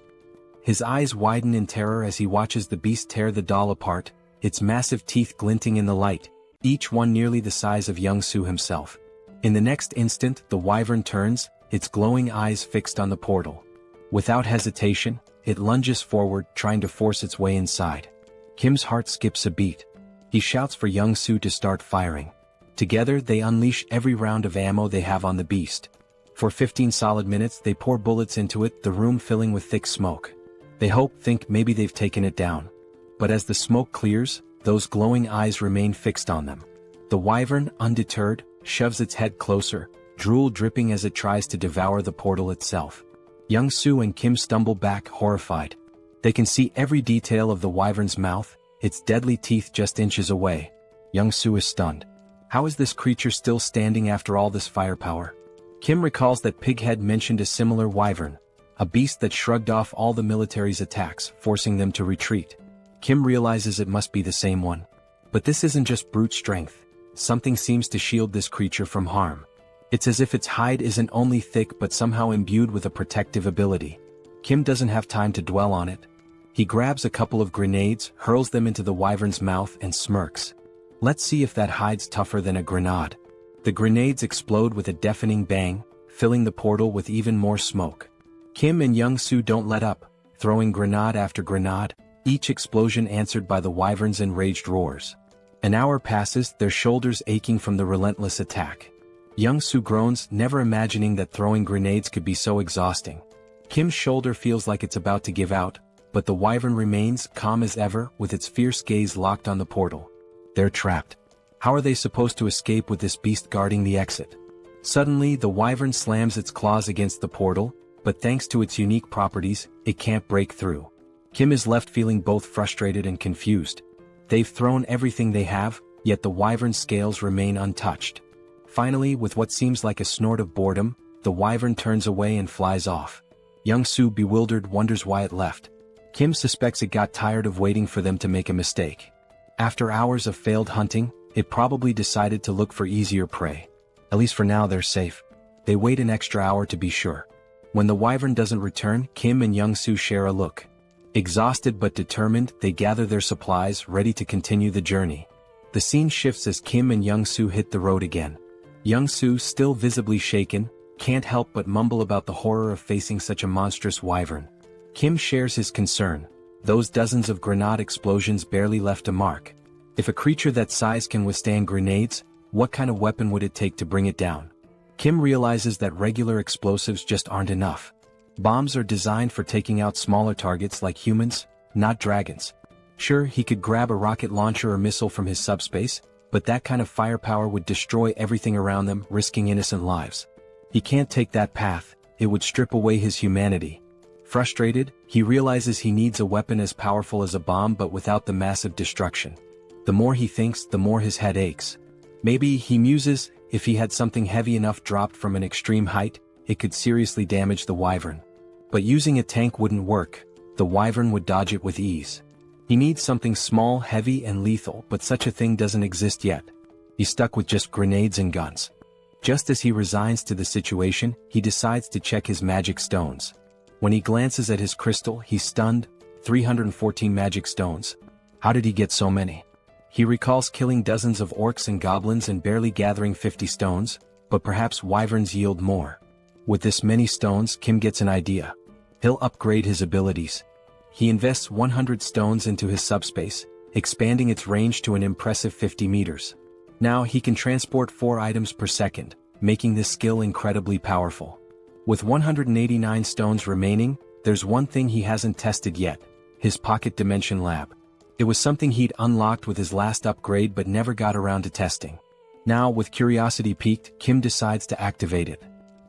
His eyes widen in terror as he watches the beast tear the doll apart, its massive teeth glinting in the light, each one nearly the size of Young-soo himself. In the next instant, the wyvern turns, its glowing eyes fixed on the portal. Without hesitation, it lunges forward, trying to force its way inside. Kim's heart skips a beat. He shouts for Young-soo to start firing. Together, they unleash every round of ammo they have on the beast. For 15 solid minutes, they pour bullets into it, the room filling with thick smoke. They think maybe they've taken it down. But as the smoke clears, those glowing eyes remain fixed on them. The wyvern, undeterred, shoves its head closer, drool dripping as it tries to devour the portal itself. Young-soo and Kim stumble back, horrified. They can see every detail of the wyvern's mouth, its deadly teeth just inches away. Young-soo is stunned. How is this creature still standing after all this firepower? Kim recalls that Pighead mentioned a similar wyvern, a beast that shrugged off all the military's attacks, forcing them to retreat. Kim realizes it must be the same one. But this isn't just brute strength. Something seems to shield this creature from harm. It's as if its hide isn't only thick but somehow imbued with a protective ability. Kim doesn't have time to dwell on it. He grabs a couple of grenades, hurls them into the wyvern's mouth and smirks. Let's see if that hide's tougher than a grenade. The grenades explode with a deafening bang, filling the portal with even more smoke. Kim and Young-soo don't let up, throwing grenade after grenade, each explosion answered by the wyvern's enraged roars. An hour passes, their shoulders aching from the relentless attack. Young-soo groans, never imagining that throwing grenades could be so exhausting. Kim's shoulder feels like it's about to give out, but the wyvern remains calm as ever, with its fierce gaze locked on the portal. They're trapped. How are they supposed to escape with this beast guarding the exit? Suddenly, the wyvern slams its claws against the portal, but thanks to its unique properties, it can't break through. Kim is left feeling both frustrated and confused. They've thrown everything they have, yet the wyvern's scales remain untouched. Finally, with what seems like a snort of boredom, the wyvern turns away and flies off. Young-soo, bewildered, wonders why it left. Kim suspects it got tired of waiting for them to make a mistake. After hours of failed hunting, it probably decided to look for easier prey. At least for now they're safe. They wait an extra hour to be sure. When the wyvern doesn't return, Kim and Young-soo share a look. Exhausted but determined, they gather their supplies, ready to continue the journey. The scene shifts as Kim and Young-soo hit the road again. Young-soo, still visibly shaken, can't help but mumble about the horror of facing such a monstrous wyvern. Kim shares his concern. Those dozens of grenade explosions barely left a mark. If a creature that size can withstand grenades, what kind of weapon would it take to bring it down? Kim realizes that regular explosives just aren't enough. Bombs are designed for taking out smaller targets like humans, not dragons. Sure, he could grab a rocket launcher or missile from his subspace, but that kind of firepower would destroy everything around them, risking innocent lives. He can't take that path, it would strip away his humanity. Frustrated, he realizes he needs a weapon as powerful as a bomb but without the massive destruction. The more he thinks, the more his head aches. Maybe, he muses, if he had something heavy enough dropped from an extreme height, it could seriously damage the wyvern. But using a tank wouldn't work, the wyvern would dodge it with ease. He needs something small, heavy and lethal, but such a thing doesn't exist yet. He's stuck with just grenades and guns. Just as he resigns to the situation, he decides to check his magic stones. When he glances at his crystal, he's stunned. 314 magic stones. How did he get so many? He recalls killing dozens of orcs and goblins and barely gathering 50 stones, but perhaps wyverns yield more. With this many stones, Kim gets an idea. He'll upgrade his abilities. He invests 100 stones into his subspace, expanding its range to an impressive 50 meters. Now he can transport 4 items per second, making this skill incredibly powerful. With 189 stones remaining, there's one thing he hasn't tested yet: his pocket dimension lab. It was something he'd unlocked with his last upgrade but never got around to testing. Now, with curiosity piqued, Kim decides to activate it.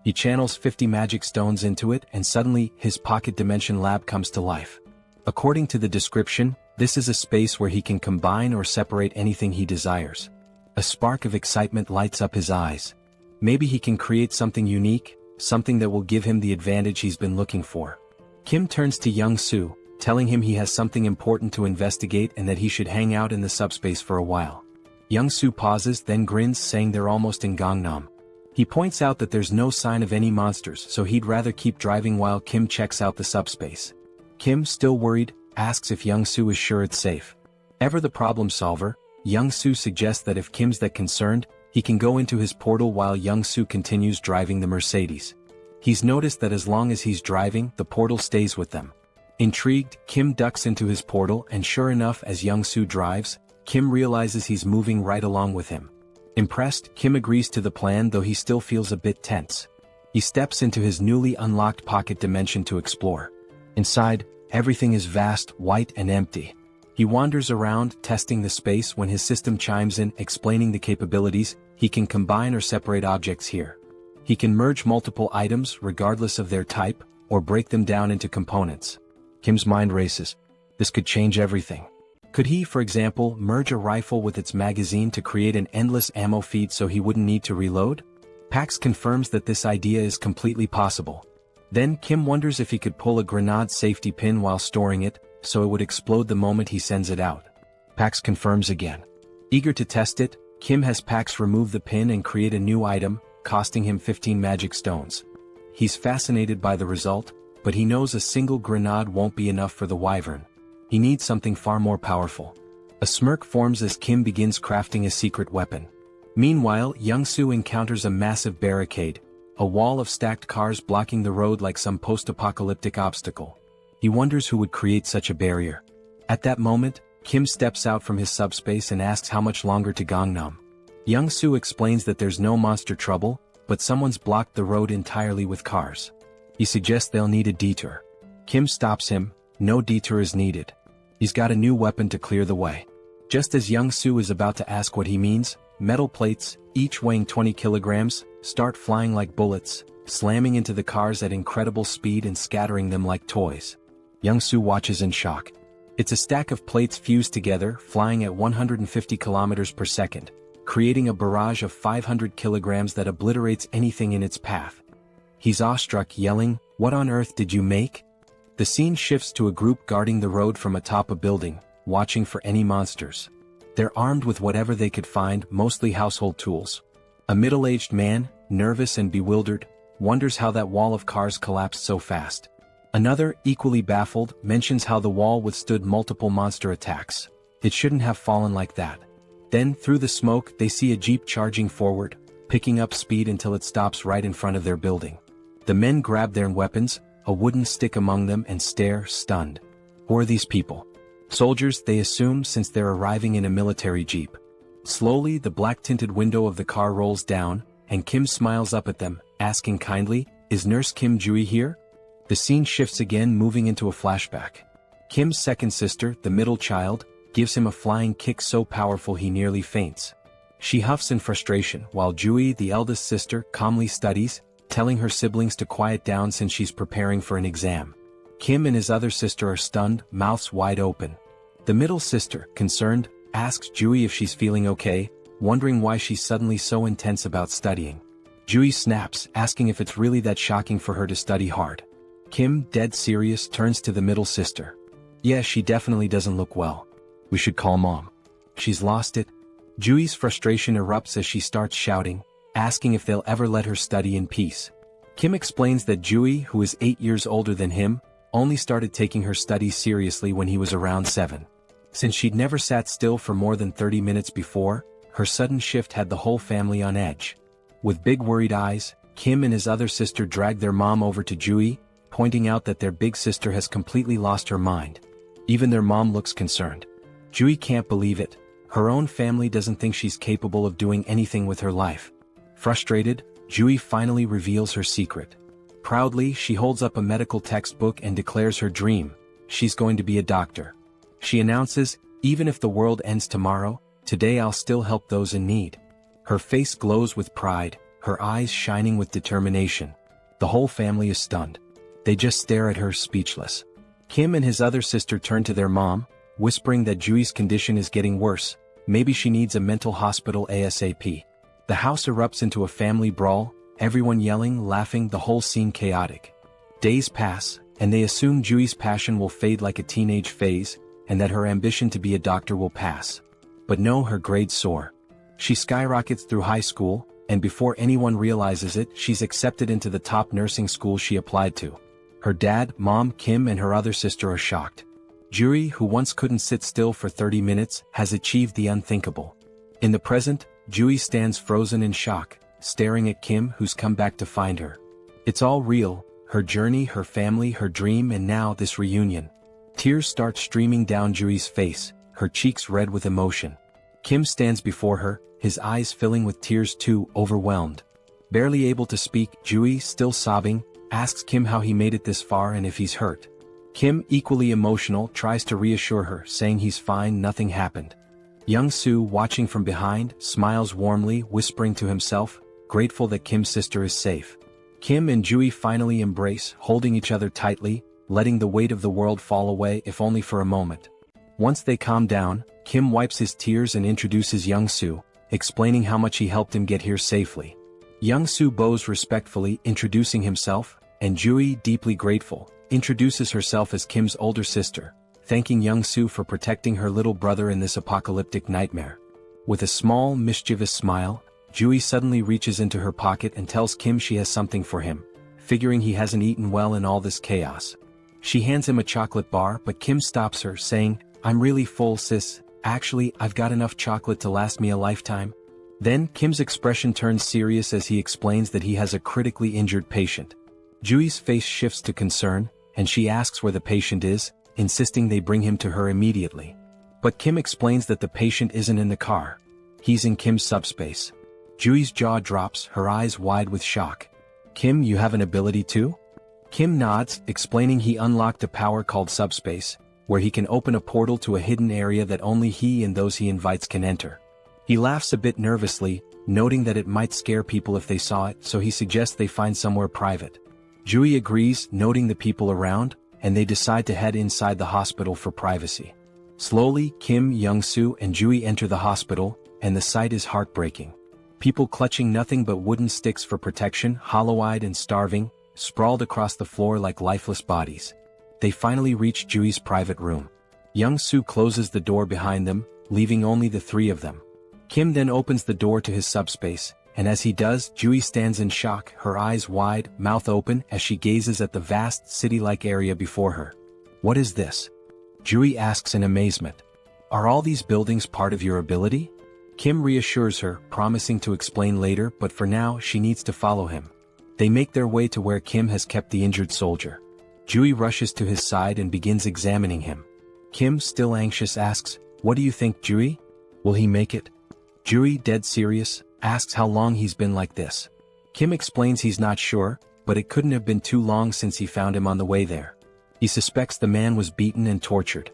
He channels 50 magic stones into it and suddenly, his pocket dimension lab comes to life. According to the description, this is a space where he can combine or separate anything he desires. A spark of excitement lights up his eyes. Maybe he can create something unique, something that will give him the advantage he's been looking for. Kim turns to Young-soo, telling him he has something important to investigate and that he should hang out in the subspace for a while. Young-soo pauses, then grins, saying they're almost in Gangnam. He points out that there's no sign of any monsters, so he'd rather keep driving while Kim checks out the subspace. Kim, still worried, asks if Young-soo is sure it's safe. Ever the problem solver, Young-soo suggests that if Kim's that concerned, He can go into his portal while Young-soo continues driving the Mercedes. He's noticed that as long as he's driving, the portal stays with them. Intrigued, Kim ducks into his portal and sure enough, as Young-soo drives, Kim realizes he's moving right along with him. Impressed, Kim agrees to the plan, though he still feels a bit tense. He steps into his newly unlocked pocket dimension to explore. Inside, everything is vast, white and empty. He wanders around, testing the space, when his system chimes in, explaining the capabilities. He can combine or separate objects here. He can merge multiple items, regardless of their type, or break them down into components. Kim's mind races. This could change everything. Could he, for example, merge a rifle with its magazine to create an endless ammo feed so he wouldn't need to reload? Pax confirms that this idea is completely possible. Then Kim wonders if he could pull a grenade safety pin while storing it, so it would explode the moment he sends it out. Pax confirms again. Eager to test it, Kim has Pax remove the pin and create a new item, costing him 15 magic stones. He's fascinated by the result, but he knows a single grenade won't be enough for the wyvern. He needs something far more powerful. A smirk forms as Kim begins crafting a secret weapon. Meanwhile, Young-soo encounters a massive barricade, a wall of stacked cars blocking the road like some post-apocalyptic obstacle. He wonders who would create such a barrier. At that moment, Kim steps out from his subspace and asks how much longer to Gangnam. Young-soo explains that there's no monster trouble, but someone's blocked the road entirely with cars. He suggests they'll need a detour. Kim stops him. No detour is needed. He's got a new weapon to clear the way. Just as Young-soo is about to ask what he means, metal plates, each weighing 20 kilograms, start flying like bullets, slamming into the cars at incredible speed and scattering them like toys. Young-soo watches in shock. It's a stack of plates fused together, flying at 150 kilometers per second, creating a barrage of 500 kilograms that obliterates anything in its path. He's awestruck, yelling, "What on earth did you make?" The scene shifts to a group guarding the road from atop a building, watching for any monsters. They're armed with whatever they could find, mostly household tools. A middle-aged man, nervous and bewildered, wonders how that wall of cars collapsed so fast. Another, equally baffled, mentions how the wall withstood multiple monster attacks. It shouldn't have fallen like that. Then, through the smoke, they see a jeep charging forward, picking up speed until it stops right in front of their building. The men grab their weapons, a wooden stick among them, and stare, stunned. Who are these people? Soldiers, they assume, since they're arriving in a military jeep. Slowly, the black-tinted window of the car rolls down, and Kim smiles up at them, asking kindly, "Is Nurse Kim Jui here?" The scene shifts again, moving into a flashback. Kim's second sister, the middle child, gives him a flying kick so powerful he nearly faints. She huffs in frustration, while Jui, the eldest sister, calmly studies, telling her siblings to quiet down since she's preparing for an exam. Kim and his other sister are stunned, mouths wide open. The middle sister, concerned, asks Jui if she's feeling okay, wondering why she's suddenly so intense about studying. Jui snaps, asking if it's really that shocking for her to study hard. Kim, dead serious, turns to the middle sister. "Yeah, she definitely doesn't look well. We should call Mom. She's lost it." Jui's frustration erupts as she starts shouting, asking if they'll ever let her study in peace. Kim explains that Jui, who is 8 years older than him, only started taking her studies seriously when he was around 7. Since she'd never sat still for more than 30 minutes before, her sudden shift had the whole family on edge. With big worried eyes, Kim and his other sister drag their mom over to Jui, pointing out that their big sister has completely lost her mind. Even their mom looks concerned. Jui can't believe it. Her own family doesn't think she's capable of doing anything with her life. Frustrated, Jui finally reveals her secret. Proudly, she holds up a medical textbook and declares her dream. She's going to be a doctor. She announces, "Even if the world ends tomorrow, today I'll still help those in need." Her face glows with pride, her eyes shining with determination. The whole family is stunned. They just stare at her, speechless. Kim and his other sister turn to their mom, whispering that Jui's condition is getting worse. Maybe she needs a mental hospital ASAP. The house erupts into a family brawl, everyone yelling, laughing, the whole scene chaotic. Days pass, and they assume Jui's passion will fade like a teenage phase, and that her ambition to be a doctor will pass. But no, her grades soar. She skyrockets through high school, and before anyone realizes it, she's accepted into the top nursing school she applied to. Her dad, mom, Kim, and her other sister are shocked. Juri, who once couldn't sit still for 30 minutes, has achieved the unthinkable. In the present, Jui stands frozen in shock, staring at Kim, who's come back to find her. It's all real, her journey, her family, her dream, and now this reunion. Tears start streaming down Jui's face, her cheeks red with emotion. Kim stands before her, his eyes filling with tears too, overwhelmed. Barely able to speak, Jui, still sobbing, asks Kim how he made it this far and if he's hurt. Kim, equally emotional, tries to reassure her, saying he's fine, nothing happened. Young-soo, watching from behind, smiles warmly, whispering to himself, grateful that Kim's sister is safe. Kim and Jui finally embrace, holding each other tightly, letting the weight of the world fall away, if only for a moment. Once they calm down, Kim wipes his tears and introduces Young-soo, explaining how much he helped him get here safely. Young-soo bows respectfully, introducing himself, and Jui, deeply grateful, introduces herself as Kim's older sister, thanking Young-soo for protecting her little brother in this apocalyptic nightmare. With a small, mischievous smile, Jui suddenly reaches into her pocket and tells Kim she has something for him, figuring he hasn't eaten well in all this chaos. She hands him a chocolate bar, but Kim stops her, saying, "I'm really full, sis. Actually, I've got enough chocolate to last me a lifetime." Then, Kim's expression turns serious as he explains that he has a critically injured patient. Jui's face shifts to concern, and she asks where the patient is, insisting they bring him to her immediately. But Kim explains that the patient isn't in the car. He's in Kim's subspace. Jui's jaw drops, her eyes wide with shock. "Kim, you have an ability too?" Kim nods, explaining he unlocked a power called subspace, where he can open a portal to a hidden area that only he and those he invites can enter. He laughs a bit nervously, noting that it might scare people if they saw it, so he suggests they find somewhere private. Jui agrees, noting the people around, and they decide to head inside the hospital for privacy. Slowly, Kim, Young-soo, and Jui enter the hospital, and the sight is heartbreaking. People clutching nothing but wooden sticks for protection, hollow-eyed and starving, sprawled across the floor like lifeless bodies. They finally reach Jui's private room. Young-soo closes the door behind them, leaving only the three of them. Kim then opens the door to his subspace, and as he does, Jui stands in shock, her eyes wide, mouth open, as she gazes at the vast, city-like area before her. "What is this?" Jui asks in amazement. "Are all these buildings part of your ability?" Kim reassures her, promising to explain later, but for now she needs to follow him. They make their way to where Kim has kept the injured soldier. Jui rushes to his side and begins examining him. Kim, still anxious, asks, "What do you think, Jui? Will he make it?" Jui, dead serious, asks how long he's been like this. Kim explains he's not sure, but it couldn't have been too long since he found him on the way there. He suspects the man was beaten and tortured.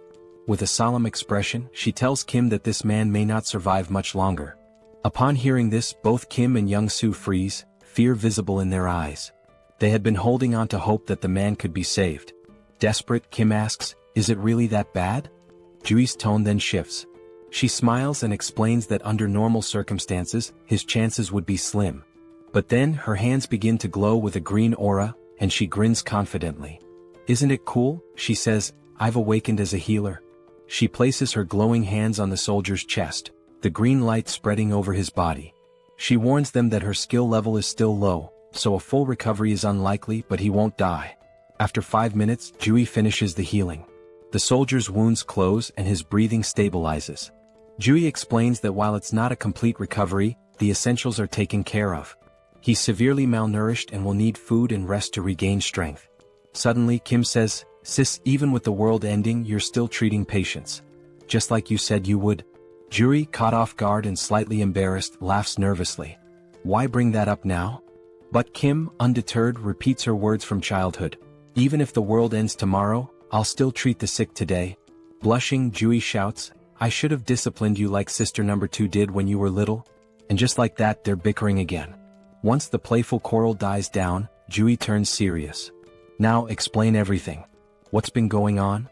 With a solemn expression, she tells Kim that this man may not survive much longer. Upon hearing this, both Kim and Young-soo freeze, fear visible in their eyes. They had been holding on to hope that the man could be saved. Desperate, Kim asks, "Is it really that bad?" Jui's tone then shifts. She smiles and explains that under normal circumstances, his chances would be slim. But then, her hands begin to glow with a green aura, and she grins confidently. "Isn't it cool?" she says, "I've awakened as a healer." She places her glowing hands on the soldier's chest, the green light spreading over his body. She warns them that her skill level is still low, so a full recovery is unlikely, but he won't die. After 5 minutes, Jui finishes the healing. The soldier's wounds close and his breathing stabilizes. Jui explains that while it's not a complete recovery, the essentials are taken care of. He's severely malnourished and will need food and rest to regain strength. Suddenly, Kim says, "Sis, even with the world ending, you're still treating patients. Just like you said you would." Jui, caught off guard and slightly embarrassed, laughs nervously. "Why bring that up now?" But Kim, undeterred, repeats her words from childhood. "Even if the world ends tomorrow, I'll still treat the sick today." Blushing, Jui shouts, "I should have disciplined you like sister number 2 did when you were little." And just like that, they're bickering again. Once the playful quarrel dies down, Jui turns serious. "Now, explain everything. What's been going on?"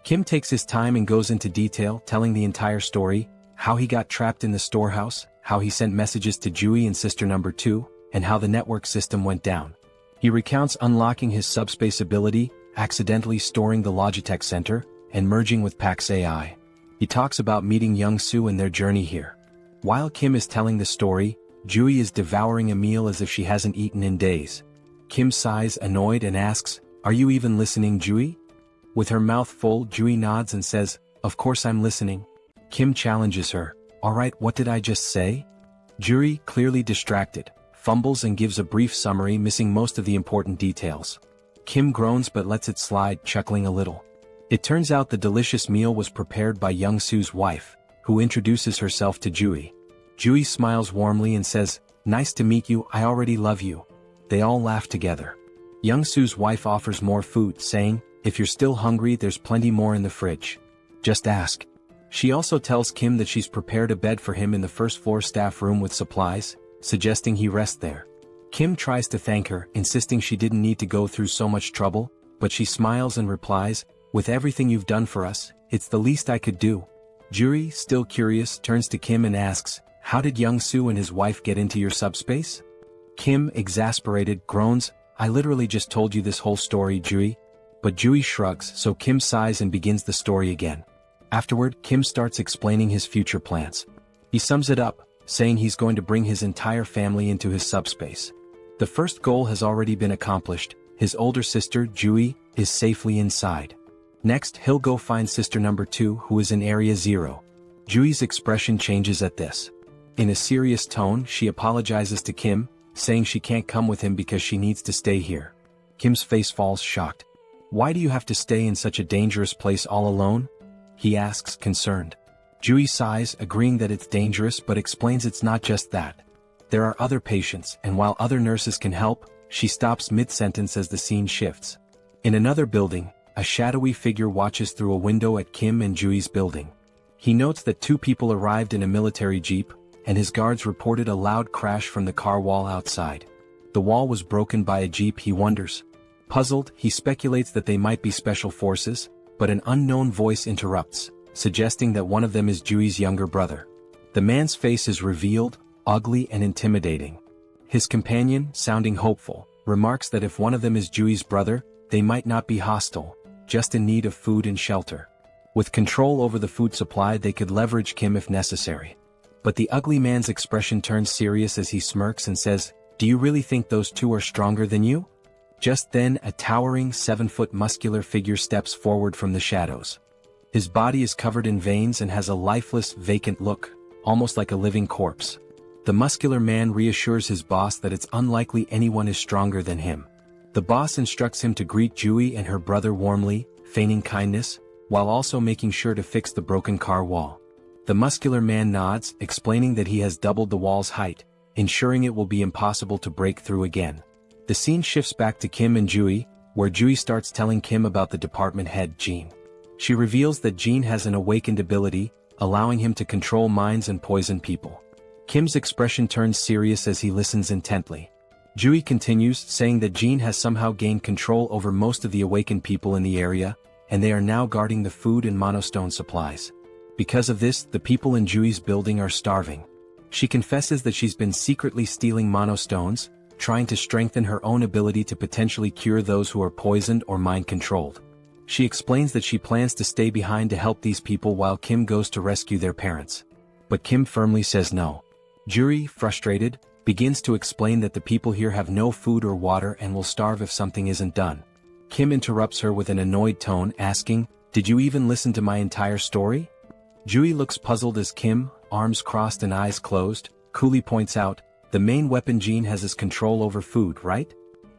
Kim takes his time and goes into detail, telling the entire story, how he got trapped in the storehouse, how he sent messages to Jui and sister number 2, and how the network system went down. He recounts unlocking his subspace ability, accidentally storing the Logitech Center, and merging with Pax AI. He talks about meeting Young-soo and their journey here. While Kim is telling the story, Jui is devouring a meal as if she hasn't eaten in days. Kim sighs, annoyed, and asks, "Are you even listening, Jui?" With her mouth full, Jui nods and says, "Of course I'm listening." Kim challenges her, "Alright, what did I just say?" Juri, clearly distracted, fumbles and gives a brief summary missing most of the important details. Kim groans but lets it slide, chuckling a little. It turns out the delicious meal was prepared by Young-soo's wife, who introduces herself to Juri. Juri smiles warmly and says, "Nice to meet you, I already love you." They all laugh together. Young-soo's wife offers more food, saying, "If you're still hungry, there's plenty more in the fridge. Just ask." She also tells Kim that she's prepared a bed for him in the first-floor staff room with supplies, suggesting he rest there. Kim tries to thank her, insisting she didn't need to go through so much trouble, but she smiles and replies, "With everything you've done for us, it's the least I could do." Juri, still curious, turns to Kim and asks, "How did Young-soo and his wife get into your subspace?" Kim, exasperated, groans, "I literally just told you this whole story, Juri." But Juri shrugs, so Kim sighs and begins the story again. Afterward, Kim starts explaining his future plans. He sums it up, saying he's going to bring his entire family into his subspace. The first goal has already been accomplished. His older sister, Juri, is safely inside. Next, he'll go find sister number 2, who is in Area 0. Juri's expression changes at this. In a serious tone, she apologizes to Kim, saying she can't come with him because she needs to stay here. Kim's face falls, shocked. "Why do you have to stay in such a dangerous place all alone?" he asks, concerned. Juri sighs, agreeing that it's dangerous, but explains it's not just that. There are other patients, and while other nurses can help, she stops mid-sentence as the scene shifts. In another building, a shadowy figure watches through a window at Kim and Juri's building. He notes that 2 people arrived in a military jeep, and his guards reported a loud crash from the car wall outside. The wall was broken by a jeep, he wonders. Puzzled, he speculates that they might be special forces, but an unknown voice interrupts, suggesting that one of them is Juri's younger brother. The man's face is revealed, ugly and intimidating. His companion, sounding hopeful, remarks that if one of them is Juri's brother, they might not be hostile, just in need of food and shelter. With control over the food supply, they could leverage Kim if necessary. But the ugly man's expression turns serious as he smirks and says, "Do you really think those 2 are stronger than you?" Just then, a towering 7-foot muscular figure steps forward from the shadows. His body is covered in veins and has a lifeless, vacant look, almost like a living corpse. The muscular man reassures his boss that it's unlikely anyone is stronger than him. The boss instructs him to greet Juri and her brother warmly, feigning kindness, while also making sure to fix the broken car wall. The muscular man nods, explaining that he has doubled the wall's height, ensuring it will be impossible to break through again. The scene shifts back to Kim and Juri, where Juri starts telling Kim about the department head, Jean. She reveals that Jean has an awakened ability, allowing him to control minds and poison people. Kim's expression turns serious as he listens intently. Juri continues, saying that Jean has somehow gained control over most of the awakened people in the area, and they are now guarding the food and monostone supplies. Because of this, the people in Juri's building are starving. She confesses that she's been secretly stealing monostones, trying to strengthen her own ability to potentially cure those who are poisoned or mind-controlled. She explains that she plans to stay behind to help these people while Kim goes to rescue their parents. But Kim firmly says no. Juri, frustrated, begins to explain that the people here have no food or water and will starve if something isn't done. Kim interrupts her with an annoyed tone, asking, "Did you even listen to my entire story?" Juri looks puzzled as Kim, arms crossed and eyes closed, coolly points out, "The main weapon Jean has is control over food, right?"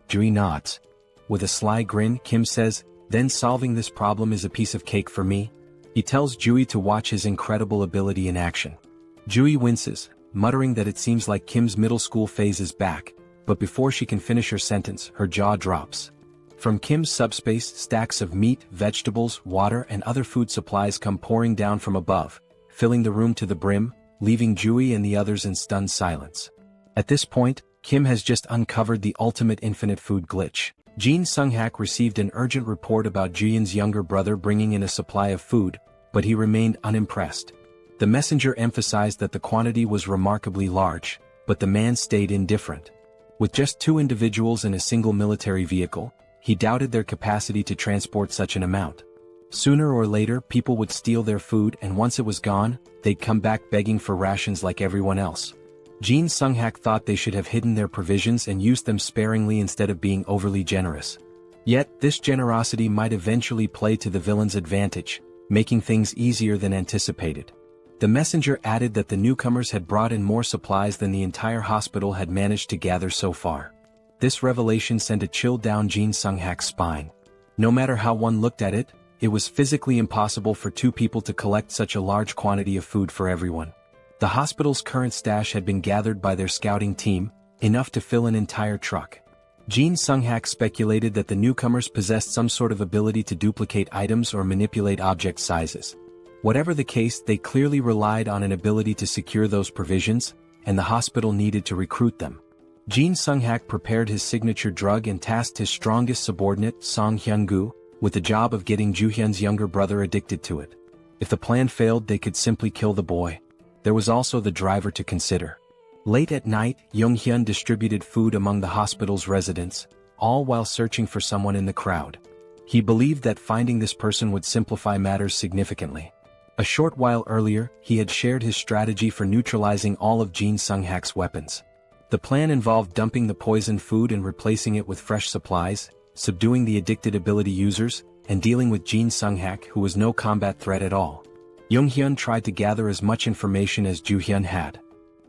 Juri nods. With a sly grin, Kim says, "Then solving this problem is a piece of cake for me." He tells Juri to watch his incredible ability in action. Juri winces, muttering that it seems like Kim's middle school phase is back, but before she can finish her sentence, her jaw drops. From Kim's subspace, stacks of meat, vegetables, water and other food supplies come pouring down from above, filling the room to the brim, leaving Juri and the others in stunned silence. At this point, Kim has just uncovered the ultimate infinite food glitch. Jean Sung-hak received an urgent report about Jian's younger brother bringing in a supply of food, but he remained unimpressed. The messenger emphasized that the quantity was remarkably large, but the man stayed indifferent. With just 2 individuals in a single military vehicle, he doubted their capacity to transport such an amount. Sooner or later, people would steal their food, and once it was gone, they'd come back begging for rations like everyone else. Jean Sung-hak thought they should have hidden their provisions and used them sparingly instead of being overly generous. Yet, this generosity might eventually play to the villain's advantage, making things easier than anticipated. The messenger added that the newcomers had brought in more supplies than the entire hospital had managed to gather so far. This revelation sent a chill down Jin Sung-hak's spine. No matter how one looked at it, it was physically impossible for two people to collect such a large quantity of food for everyone. The hospital's current stash had been gathered by their scouting team, enough to fill an entire truck. Jin Sung-hak speculated that the newcomers possessed some sort of ability to duplicate items or manipulate object sizes. Whatever the case, they clearly relied on an ability to secure those provisions, and the hospital needed to recruit them. Jin Sung-hak prepared his signature drug and tasked his strongest subordinate, Song Hyun-gu, with the job of getting Joo-hyun's younger brother addicted to it. If the plan failed, they could simply kill the boy. There was also the driver to consider. Late at night, Yong-hyun distributed food among the hospital's residents, all while searching for someone in the crowd. He believed that finding this person would simplify matters significantly. A short while earlier, he had shared his strategy for neutralizing all of Jin Sung-hak's weapons. The plan involved dumping the poisoned food and replacing it with fresh supplies, subduing the addicted ability users, and dealing with Jin Sung-hak, who was no combat threat at all. Yong-hyun tried to gather as much information as Joo-hyun had.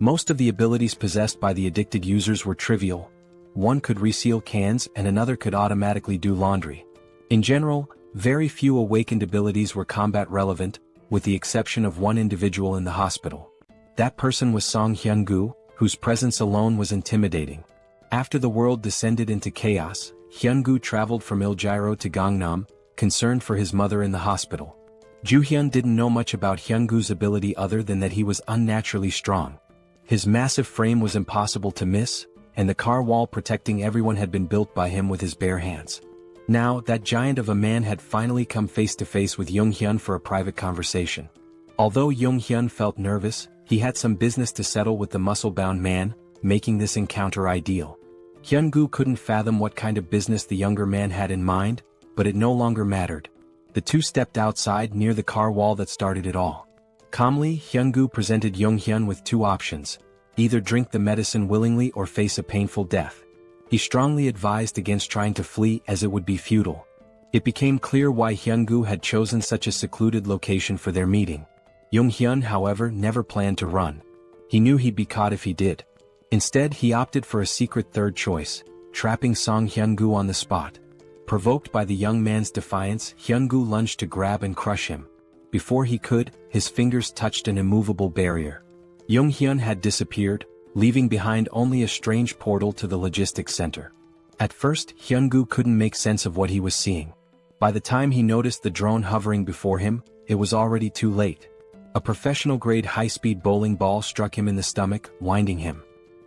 Most of the abilities possessed by the addicted users were trivial. One could reseal cans and another could automatically do laundry. In general, very few awakened abilities were combat relevant, with the exception of one individual in the hospital. That person was Song Hyun-gu, whose presence alone was intimidating. After the world descended into chaos, Hyun-gu traveled from Iljiro to Gangnam, concerned for his mother in the hospital. Joo-hyun didn't know much about Hyun-gu's ability other than that he was unnaturally strong. His massive frame was impossible to miss, and the car wall protecting everyone had been built by him with his bare hands. Now, that giant of a man had finally come face to face with Yong-hyun for a private conversation. Although Yong-hyun felt nervous, he had some business to settle with the muscle-bound man, making this encounter ideal. Hyun-gu couldn't fathom what kind of business the younger man had in mind, but it no longer mattered. The two stepped outside near the car wall that started it all. Calmly, Hyun-gu presented Yong-hyun with two options: either drink the medicine willingly or face a painful death. He strongly advised against trying to flee as it would be futile. It became clear why Hyun-gu had chosen such a secluded location for their meeting. Yong-hyun, however, never planned to run. He knew he'd be caught if he did. Instead, he opted for a secret third choice, trapping Song Hyun-gu on the spot. Provoked by the young man's defiance, Hyun-gu lunged to grab and crush him. Before he could, his fingers touched an immovable barrier. Yong-hyun had disappeared, leaving behind only a strange portal to the logistics center. At first, Hyun-gu couldn't make sense of what he was seeing. By the time he noticed the drone hovering before him, it was already too late. A professional-grade high-speed bowling ball struck him in the stomach, winding him.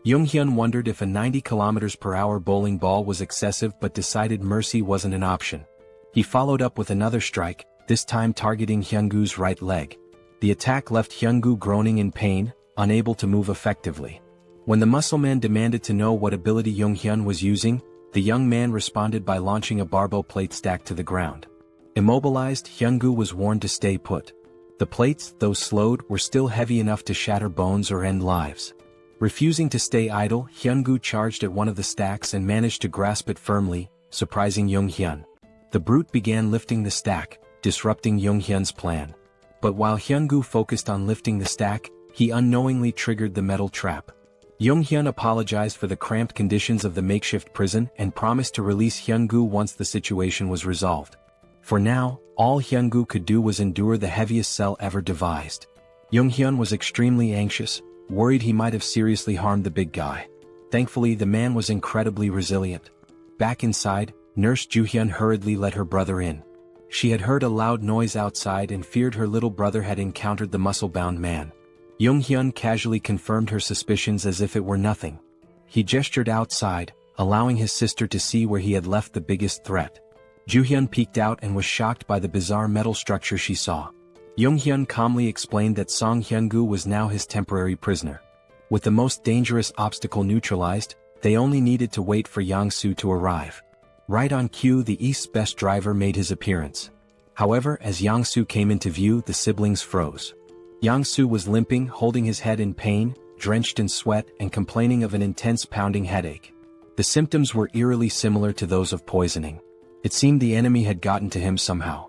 Yong-hyun wondered if a 90 km/h bowling ball was excessive but decided mercy wasn't an option. He followed up with another strike, this time targeting Hyun-gu's right leg. The attack left Hyun-gu groaning in pain, unable to move effectively. When the muscleman demanded to know what ability Yong-hyun was using, the young man responded by launching a barbell plate stack to the ground. Immobilized, Hyun-gu was warned to stay put. The plates, though slowed, were still heavy enough to shatter bones or end lives. Refusing to stay idle, Hyun-gu charged at one of the stacks and managed to grasp it firmly, surprising Yong-hyun. The brute began lifting the stack, disrupting Yong-hyun's plan. But while Hyun-gu focused on lifting the stack, he unknowingly triggered the metal trap. Yong-hyun apologized for the cramped conditions of the makeshift prison and promised to release Hyun-gu once the situation was resolved. For now, all Hyun-gu could do was endure the heaviest cell ever devised. Yong-hyun was extremely anxious, worried he might have seriously harmed the big guy. Thankfully, the man was incredibly resilient. Back inside, Nurse Joo-hyun hurriedly let her brother in. She had heard a loud noise outside and feared her little brother had encountered the muscle-bound man. Yong-hyun casually confirmed her suspicions as if it were nothing. He gestured outside, allowing his sister to see where he had left the biggest threat. Joo-hyun peeked out and was shocked by the bizarre metal structure she saw. Yong-hyun calmly explained that Song Hyun-gu was now his temporary prisoner. With the most dangerous obstacle neutralized, they only needed to wait for Yang-soo to arrive. Right on cue, the East's best driver made his appearance. However, as Yang-soo came into view, the siblings froze. Yang-soo was limping, holding his head in pain, drenched in sweat, and complaining of an intense pounding headache. The symptoms were eerily similar to those of poisoning. It seemed the enemy had gotten to him somehow.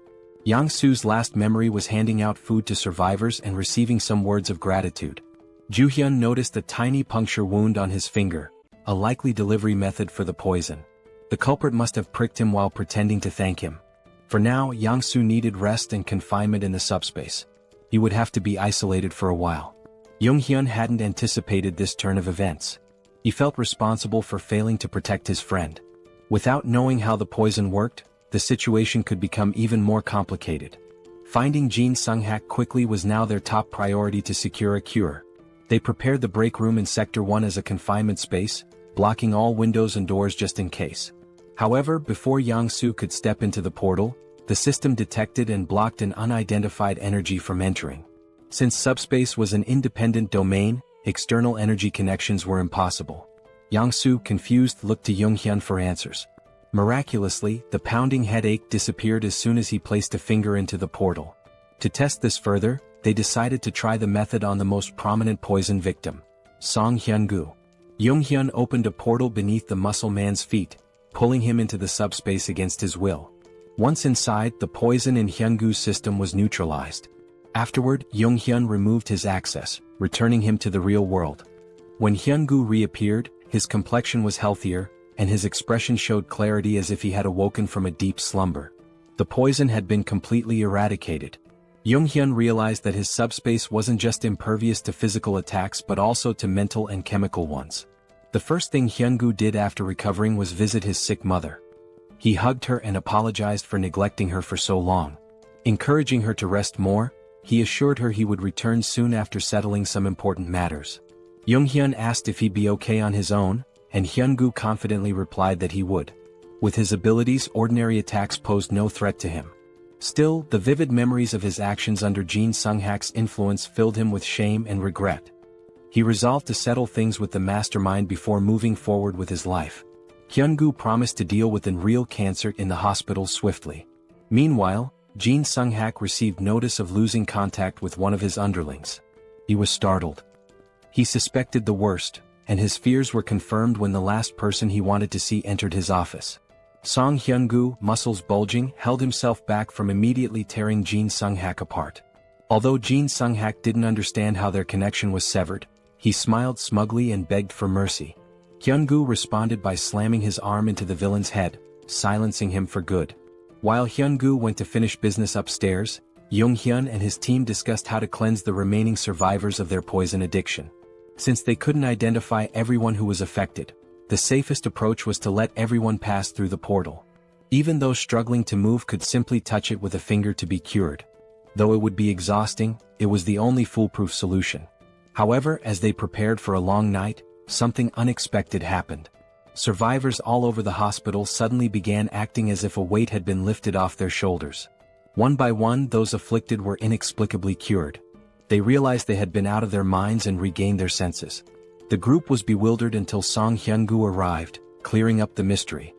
Yang-soo's last memory was handing out food to survivors and receiving some words of gratitude. Joo-hyun noticed a tiny puncture wound on his finger, a likely delivery method for the poison. The culprit must have pricked him while pretending to thank him. For now, Yang-soo needed rest and confinement in the subspace. He would have to be isolated for a while. Jung-hyun hadn't anticipated this turn of events. He felt responsible for failing to protect his friend. Without knowing how the poison worked, the situation could become even more complicated. Finding Jin Sung-hak quickly was now their top priority to secure a cure. They prepared the break room in Sector 1 as a confinement space, blocking all windows and doors just in case. However, before Yang-soo could step into the portal, the system detected and blocked an unidentified energy from entering. Since subspace was an independent domain, external energy connections were impossible. Yang-soo, confused, looked to Jung-hyun for answers. Miraculously, the pounding headache disappeared as soon as he placed a finger into the portal. To test this further, they decided to try the method on the most prominent poison victim, Song Hyun-gu. Jung-hyun opened a portal beneath the muscle man's feet, pulling him into the subspace against his will. Once inside, the poison in Hyun-gu's system was neutralized. Afterward, Jung-hyun removed his access, returning him to the real world. When Hyun-gu reappeared, his complexion was healthier, and his expression showed clarity as if he had awoken from a deep slumber. The poison had been completely eradicated. Jung-hyun realized that his subspace wasn't just impervious to physical attacks but also to mental and chemical ones. The first thing Hyun-gu did after recovering was visit his sick mother. He hugged her and apologized for neglecting her for so long. Encouraging her to rest more, he assured her he would return soon after settling some important matters. Jung-hyun asked if he'd be okay on his own, and Hyun-gu confidently replied that he would. With his abilities, ordinary attacks posed no threat to him. Still, the vivid memories of his actions under Jin Sung-hak's influence filled him with shame and regret. He resolved to settle things with the mastermind before moving forward with his life. Hyun-gu promised to deal with real cancer in the hospital swiftly. Meanwhile, Jin Sung-hak received notice of losing contact with one of his underlings. He was startled. He suspected the worst, and his fears were confirmed when the last person he wanted to see entered his office. Song Hyun-gu, muscles bulging, held himself back from immediately tearing Jin Sung-hak apart. Although Jin Sung-hak didn't understand how their connection was severed, he smiled smugly and begged for mercy. Hyun-gu responded by slamming his arm into the villain's head, silencing him for good. While Hyun-gu went to finish business upstairs, Jung-hyun and his team discussed how to cleanse the remaining survivors of their poison addiction. Since they couldn't identify everyone who was affected, the safest approach was to let everyone pass through the portal. Even those struggling to move could simply touch it with a finger to be cured. Though it would be exhausting, it was the only foolproof solution. However, as they prepared for a long night, something unexpected happened. Survivors all over the hospital suddenly began acting as if a weight had been lifted off their shoulders. One by one, those afflicted were inexplicably cured. They realized they had been out of their minds and regained their senses. The group was bewildered until Song Hyun-gu arrived, clearing up the mystery.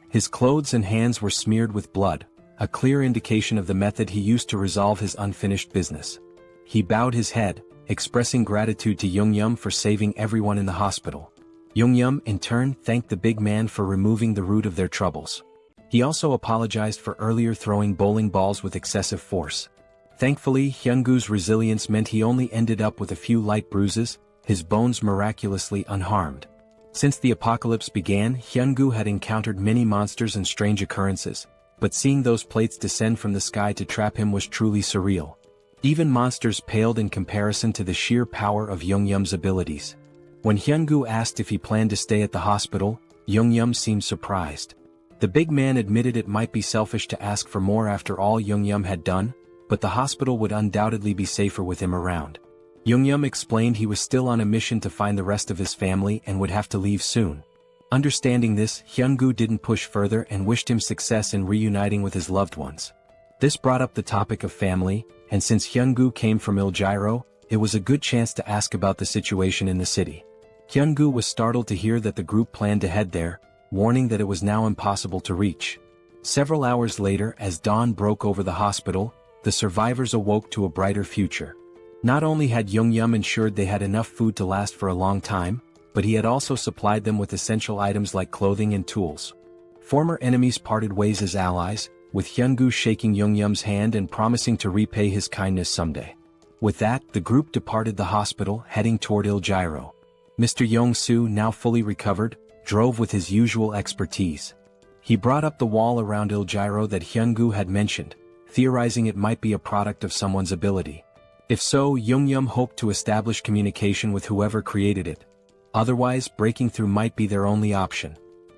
His clothes and hands were smeared with blood, a clear indication of the method he used to resolve his unfinished business. He bowed his head, expressing gratitude to Jung-hyun for saving everyone in the hospital. Jung-hyun, in turn, thanked the big man for removing the root of their troubles. He also apologized for earlier throwing bowling balls with excessive force. Thankfully, Hyun-gu's resilience meant he only ended up with a few light bruises, his bones miraculously unharmed. Since the apocalypse began, Hyun-gu had encountered many monsters and strange occurrences, but seeing those plates descend from the sky to trap him was truly surreal. Even monsters paled in comparison to the sheer power of Jung-hyun's abilities. When Hyun-gu asked if he planned to stay at the hospital, Jung-hyun seemed surprised. The big man admitted it might be selfish to ask for more after all Jung-hyun had done, but the hospital would undoubtedly be safer with him around. Jung-hyun explained he was still on a mission to find the rest of his family and would have to leave soon. Understanding this, Hyun-gu didn't push further and wished him success in reuniting with his loved ones. This brought up the topic of family, and since Hyun-gu came from Iljiro, it was a good chance to ask about the situation in the city. Hyun-gu was startled to hear that the group planned to head there, warning that it was now impossible to reach. Several hours later, as dawn broke over the hospital, the survivors awoke to a brighter future. Not only had Jung-hyun ensured they had enough food to last for a long time, but he had also supplied them with essential items like clothing and tools. Former enemies parted ways as allies, with Hyun-gu shaking Young-yeom's hand and promising to repay his kindness someday. With that, the group departed the hospital, heading toward Il-gyro. Mr. Yong-soo, now fully recovered, drove with his usual expertise. He brought up the wall around Il-gyro that Hyun-gu had mentioned, theorizing it might be a product of someone's ability. If so, Young-yeom hoped to establish communication with whoever created it. Otherwise, breaking through might be their only option.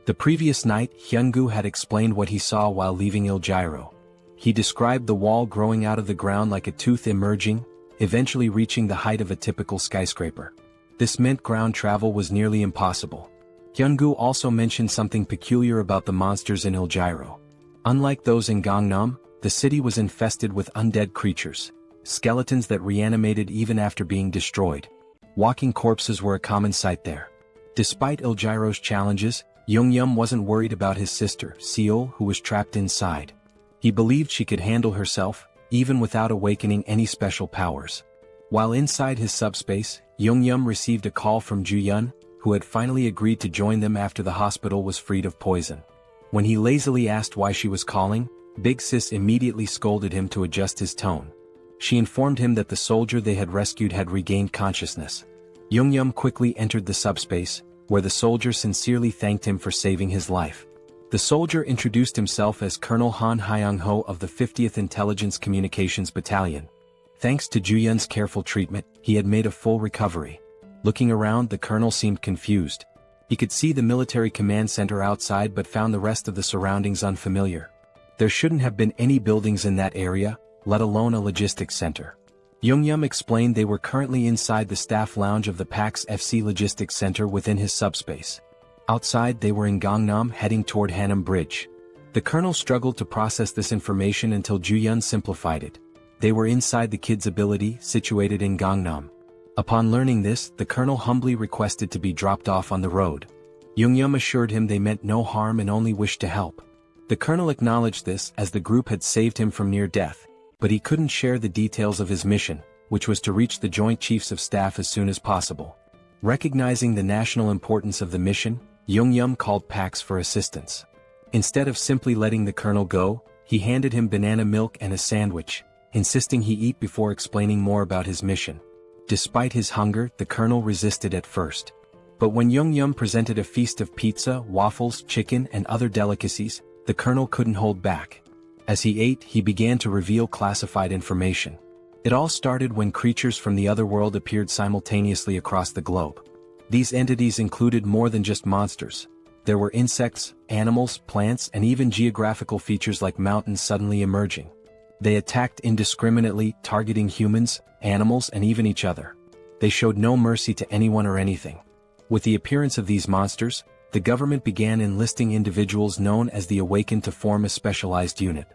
The previous night, Hyun-gu had explained what he saw while leaving Il-gyro. He described the wall growing out of the ground like a tooth emerging, eventually reaching the height of a typical skyscraper. This meant ground travel was nearly impossible. Hyun-gu also mentioned something peculiar about the monsters in Il-gyro. Unlike those in Gangnam, the city was infested with undead creatures, skeletons that reanimated even after being destroyed. Walking corpses were a common sight there. Despite Il-gyro's challenges, Young-yeom wasn't worried about his sister, Seoul, who was trapped inside. He believed she could handle herself, even without awakening any special powers. While inside his subspace, Young-yeom received a call from Ju-yeon, who had finally agreed to join them after the hospital was freed of poison. When he lazily asked why she was calling, Big Sis immediately scolded him to adjust his tone. She informed him that the soldier they had rescued had regained consciousness. Young-yeom quickly entered the subspace, where the soldier sincerely thanked him for saving his life. The soldier introduced himself as Colonel Han Hyung-ho of the 50th Intelligence Communications Battalion. Thanks to Ju-yeon's careful treatment, he had made a full recovery. Looking around, the colonel seemed confused. He could see the military command center outside but found the rest of the surroundings unfamiliar. There shouldn't have been any buildings in that area, let alone a logistics center. Young-yeom explained they were currently inside the staff lounge of the PAX FC Logistics Center within his subspace. Outside, they were in Gangnam, heading toward Hanam Bridge. The colonel struggled to process this information until Ju-yeon simplified it. They were inside the kid's ability, situated in Gangnam. Upon learning this, the colonel humbly requested to be dropped off on the road. Young-yeom assured him they meant no harm and only wished to help. The colonel acknowledged this as the group had saved him from near death, but he couldn't share the details of his mission, which was to reach the Joint Chiefs of Staff as soon as possible. Recognizing the national importance of the mission, Young-yeom called PAX for assistance. Instead of simply letting the colonel go, he handed him banana milk and a sandwich, insisting he eat before explaining more about his mission. Despite his hunger, the colonel resisted at first. But when Young-yeom presented a feast of pizza, waffles, chicken, and other delicacies, the colonel couldn't hold back. As he ate, he began to reveal classified information. It all started when creatures from the other world appeared simultaneously across the globe. These entities included more than just monsters. There were insects, animals, plants, and even geographical features like mountains suddenly emerging. They attacked indiscriminately, targeting humans, animals, and even each other. They showed no mercy to anyone or anything. With the appearance of these monsters, the government began enlisting individuals known as the Awakened to form a specialized unit.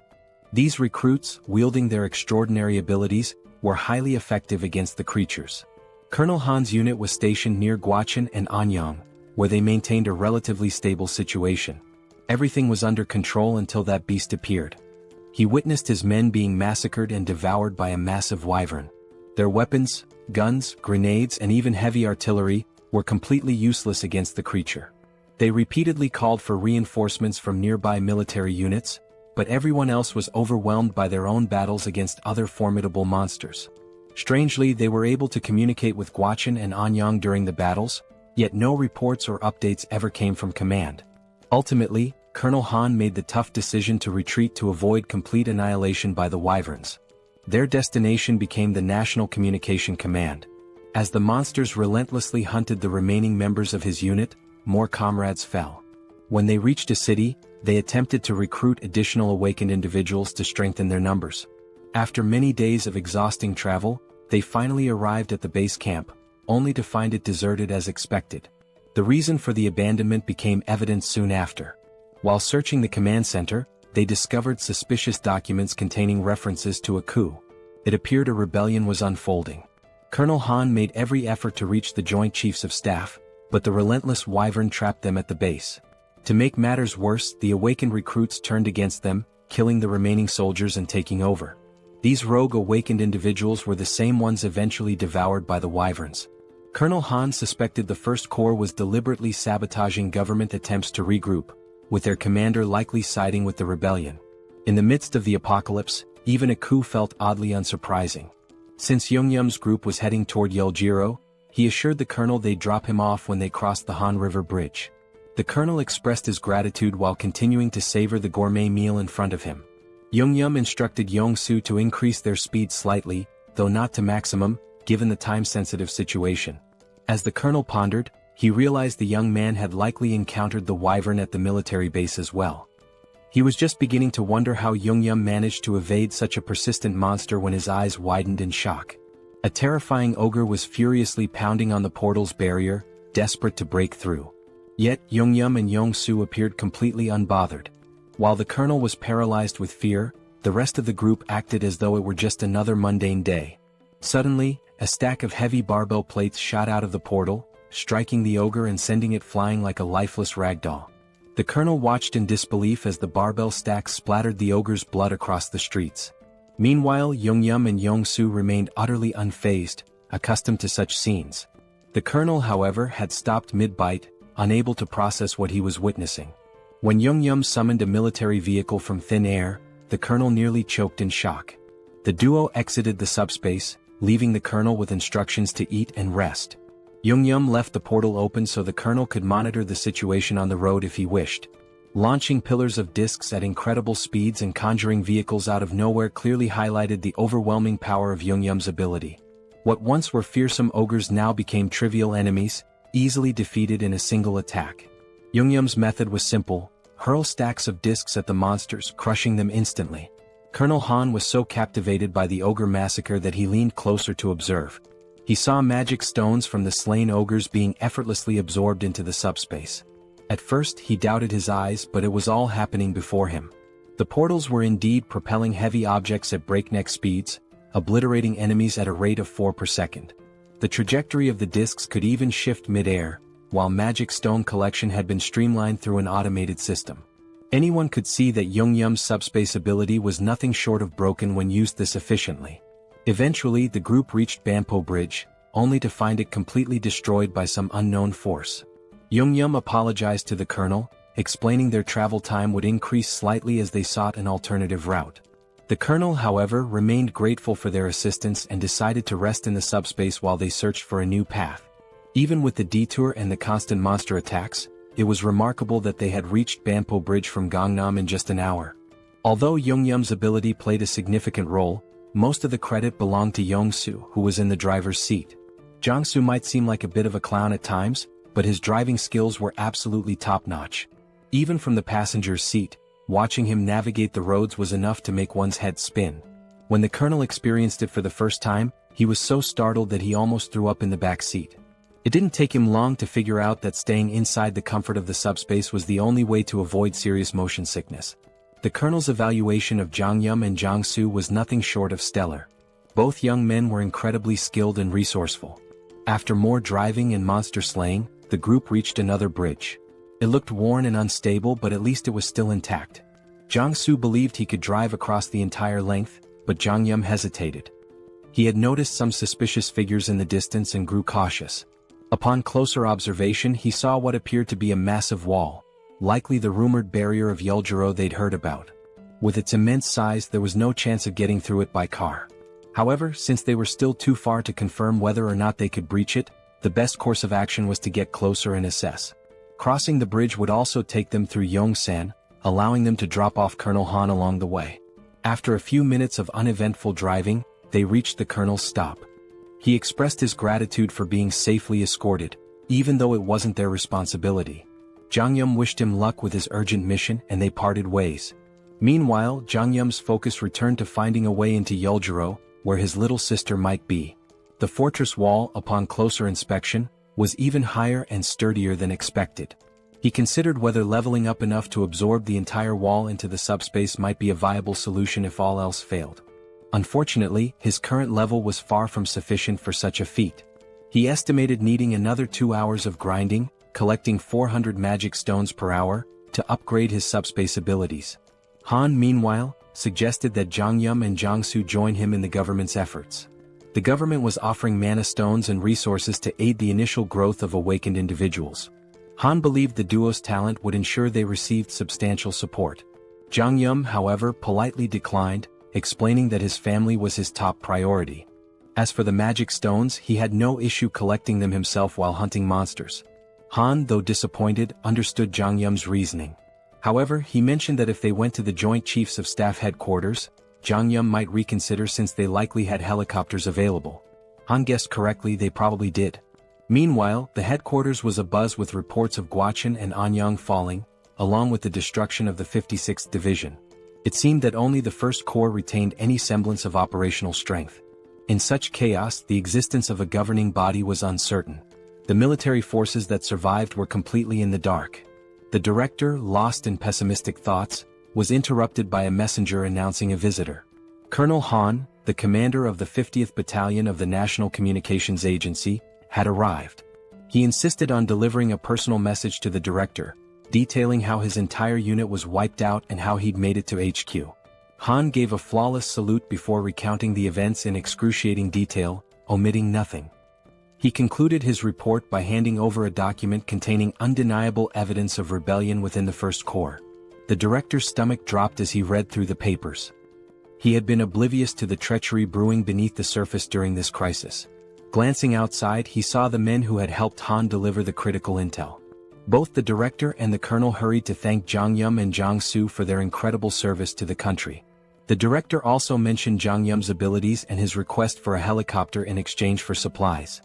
These recruits, wielding their extraordinary abilities, were highly effective against the creatures. Colonel Han's unit was stationed near Gwacheon and Anyang, where they maintained a relatively stable situation. Everything was under control until that beast appeared. He witnessed his men being massacred and devoured by a massive wyvern. Their weapons, guns, grenades, and even heavy artillery were completely useless against the creature. They repeatedly called for reinforcements from nearby military units, but everyone else was overwhelmed by their own battles against other formidable monsters. Strangely, they were able to communicate with Gwacheon and Anyang during the battles, yet no reports or updates ever came from command. Ultimately, Colonel Han made the tough decision to retreat to avoid complete annihilation by the wyverns. Their destination became the National Communication Command. As the monsters relentlessly hunted the remaining members of his unit, more comrades fell. When they reached a city, they attempted to recruit additional awakened individuals to strengthen their numbers. After many days of exhausting travel, they finally arrived at the base camp, only to find it deserted as expected. The reason for the abandonment became evident soon after. While searching the command center, they discovered suspicious documents containing references to a coup. It appeared a rebellion was unfolding. Colonel Han made every effort to reach the Joint Chiefs of Staff, but the relentless wyvern trapped them at the base. To make matters worse, the awakened recruits turned against them, killing the remaining soldiers and taking over. These rogue awakened individuals were the same ones eventually devoured by the wyverns. Colonel Han suspected the First Corps was deliberately sabotaging government attempts to regroup, with their commander likely siding with the rebellion. In the midst of the apocalypse, even a coup felt oddly unsurprising. Since Jeong-gyeom's group was heading toward Yeoljiro, he assured the colonel they'd drop him off when they crossed the Han River Bridge. The colonel expressed his gratitude while continuing to savor the gourmet meal in front of him. Jeong-gyeom instructed Yong-soo to increase their speed slightly, though not to maximum, given the time-sensitive situation. As the colonel pondered, he realized the young man had likely encountered the wyvern at the military base as well. He was just beginning to wonder how Jeong-gyeom managed to evade such a persistent monster when his eyes widened in shock. A terrifying ogre was furiously pounding on the portal's barrier, desperate to break through. Yet Jeong-gyeom and Yong-soo appeared completely unbothered. While the colonel was paralyzed with fear, the rest of the group acted as though it were just another mundane day. Suddenly, a stack of heavy barbell plates shot out of the portal, striking the ogre and sending it flying like a lifeless ragdoll. The colonel watched in disbelief as the barbell stacks splattered the ogre's blood across the streets. Meanwhile, Jeong-gyeom and Yong-soo remained utterly unfazed, accustomed to such scenes. The colonel, however, had stopped mid-bite, unable to process what he was witnessing. When Jeong-gyeom summoned a military vehicle from thin air, the colonel nearly choked in shock. The duo exited the subspace, leaving the colonel with instructions to eat and rest. Jeong-gyeom left the portal open so the colonel could monitor the situation on the road if he wished. Launching pillars of discs at incredible speeds and conjuring vehicles out of nowhere clearly highlighted the overwhelming power of Jeong-gyeom's ability. What once were fearsome ogres now became trivial enemies, easily defeated in a single attack. Jeong-gyeom's method was simple: hurl stacks of discs at the monsters, crushing them instantly. Colonel Han was so captivated by the ogre massacre that he leaned closer to observe. He saw magic stones from the slain ogres being effortlessly absorbed into the subspace. At first he doubted his eyes, but it was all happening before him. The portals were indeed propelling heavy objects at breakneck speeds, obliterating enemies at a rate of 4 per second. The trajectory of the discs could even shift mid-air, while magic stone collection had been streamlined through an automated system. Anyone could see that Jeong-gyeom's subspace ability was nothing short of broken when used this efficiently. Eventually the group reached Banpo Bridge, only to find it completely destroyed by some unknown force. Jeong-gyeom apologized to the colonel, explaining their travel time would increase slightly as they sought an alternative route. The colonel, however, remained grateful for their assistance and decided to rest in the subspace while they searched for a new path. Even with the detour and the constant monster attacks, it was remarkable that they had reached Banpo Bridge from Gangnam in just an hour. Although Jeong-gyeom's ability played a significant role, most of the credit belonged to Yong-soo, who was in the driver's seat. Jong-soo might seem like a bit of a clown at times, but his driving skills were absolutely top-notch. Even from the passenger's seat, watching him navigate the roads was enough to make one's head spin. When the colonel experienced it for the first time, he was so startled that he almost threw up in the back seat. It didn't take him long to figure out that staying inside the comfort of the subspace was the only way to avoid serious motion sickness. The colonel's evaluation of Jeong-gyeom and Jong-soo was nothing short of stellar. Both young men were incredibly skilled and resourceful. After more driving and monster slaying, the group reached another bridge. It looked worn and unstable, but at least it was still intact. Jong-soo believed he could drive across the entire length, but Jeong-gyeom hesitated. He had noticed some suspicious figures in the distance and grew cautious. Upon closer observation, he saw what appeared to be a massive wall, likely the rumored barrier of Yeoljiro they'd heard about. With its immense size, there was no chance of getting through it by car. However, since they were still too far to confirm whether or not they could breach it, the best course of action was to get closer and assess. Crossing the bridge would also take them through Yongsan, allowing them to drop off Colonel Han along the way. After a few minutes of uneventful driving, they reached the colonel's stop. He expressed his gratitude for being safely escorted, even though it wasn't their responsibility. Jeong-gyeom wished him luck with his urgent mission and they parted ways. Meanwhile, Jeong-gyeom's focus returned to finding a way into Yeoljiro, where his little sister might be. The fortress wall, upon closer inspection, was even higher and sturdier than expected. He considered whether leveling up enough to absorb the entire wall into the subspace might be a viable solution if all else failed. Unfortunately, his current level was far from sufficient for such a feat. He estimated needing another 2 hours of grinding, collecting 400 magic stones per hour, to upgrade his subspace abilities. Han, meanwhile, suggested that Jeong-gyeom and Jong-soo join him in the government's efforts. The government was offering mana stones and resources to aid the initial growth of awakened individuals. Han believed the duo's talent would ensure they received substantial support. Jeong-gyeom, however, politely declined, explaining that his family was his top priority. As for the magic stones, he had no issue collecting them himself while hunting monsters. Han, though disappointed, understood Jeong-gyeom's reasoning. However, he mentioned that if they went to the Joint Chiefs of Staff headquarters, Jeong-gyeom might reconsider since they likely had helicopters available. Han guessed correctly, they probably did. Meanwhile, the headquarters was abuzz with reports of Gwacheon and Anyang falling, along with the destruction of the 56th Division. It seemed that only the 1st Corps retained any semblance of operational strength. In such chaos, the existence of a governing body was uncertain. The military forces that survived were completely in the dark. The director, lost in pessimistic thoughts, was interrupted by a messenger announcing a visitor. Colonel Han, the commander of the 50th Battalion of the National Communications Agency, had arrived. He insisted on delivering a personal message to the director, detailing how his entire unit was wiped out and how he'd made it to HQ. Han gave a flawless salute before recounting the events in excruciating detail, omitting nothing. He concluded his report by handing over a document containing undeniable evidence of rebellion within the 1st Corps. The director's stomach dropped as he read through the papers. He had been oblivious to the treachery brewing beneath the surface during this crisis. Glancing outside, he saw the men who had helped Han deliver the critical intel. Both the director and the colonel hurried to thank Jeong-gyeom and Jong-soo for their incredible service to the country. The director also mentioned Jeong-gyeom's abilities and his request for a helicopter in exchange for supplies.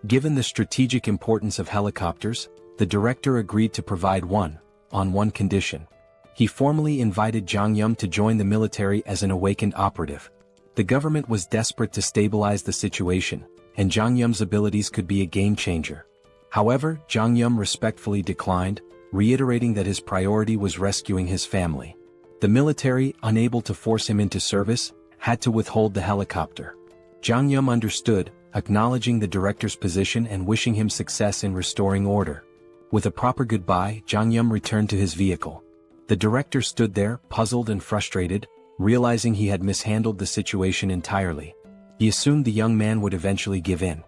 Given the strategic importance of helicopters, the director agreed to provide one, on one condition. He formally invited Jeong-gyeom to join the military as an awakened operative. The government was desperate to stabilize the situation, and Jeong-gyeom's abilities could be a game-changer. However, Jeong-gyeom respectfully declined, reiterating that his priority was rescuing his family. The military, unable to force him into service, had to withhold the helicopter. Jeong-gyeom understood, acknowledging the director's position and wishing him success in restoring order. With a proper goodbye, Jeong-gyeom returned to his vehicle. The director stood there, puzzled and frustrated, realizing he had mishandled the situation entirely. He assumed the young man would eventually give in.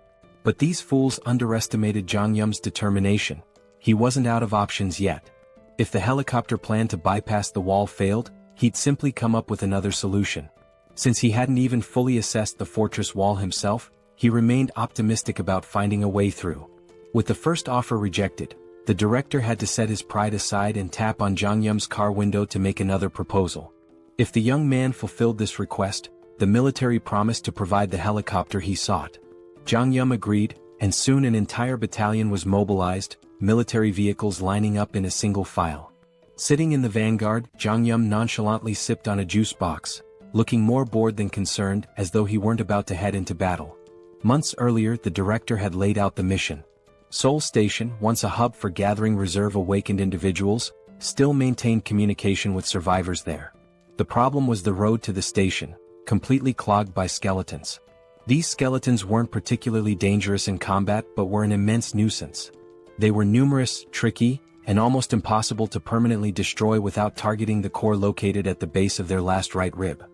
But these fools underestimated Jeong-gyeom's determination. He wasn't out of options yet. If the helicopter plan to bypass the wall failed, he'd simply come up with another solution. Since he hadn't even fully assessed the fortress wall himself, he remained optimistic about finding a way through. With the first offer rejected, the director had to set his pride aside and tap on Jeong-gyeom's car window to make another proposal. If the young man fulfilled this request, the military promised to provide the helicopter he sought. Jeong-gyeom agreed, and soon an entire battalion was mobilized, military vehicles lining up in a single file. Sitting in the vanguard, Jeong-gyeom nonchalantly sipped on a juice box, looking more bored than concerned, as though he weren't about to head into battle. Months earlier, the director had laid out the mission. Seoul Station, once a hub for gathering reserve awakened individuals, still maintained communication with survivors there. The problem was the road to the station, completely clogged by skeletons. These skeletons weren't particularly dangerous in combat but were an immense nuisance. They were numerous, tricky, and almost impossible to permanently destroy without targeting the core located at the base of their last right rib.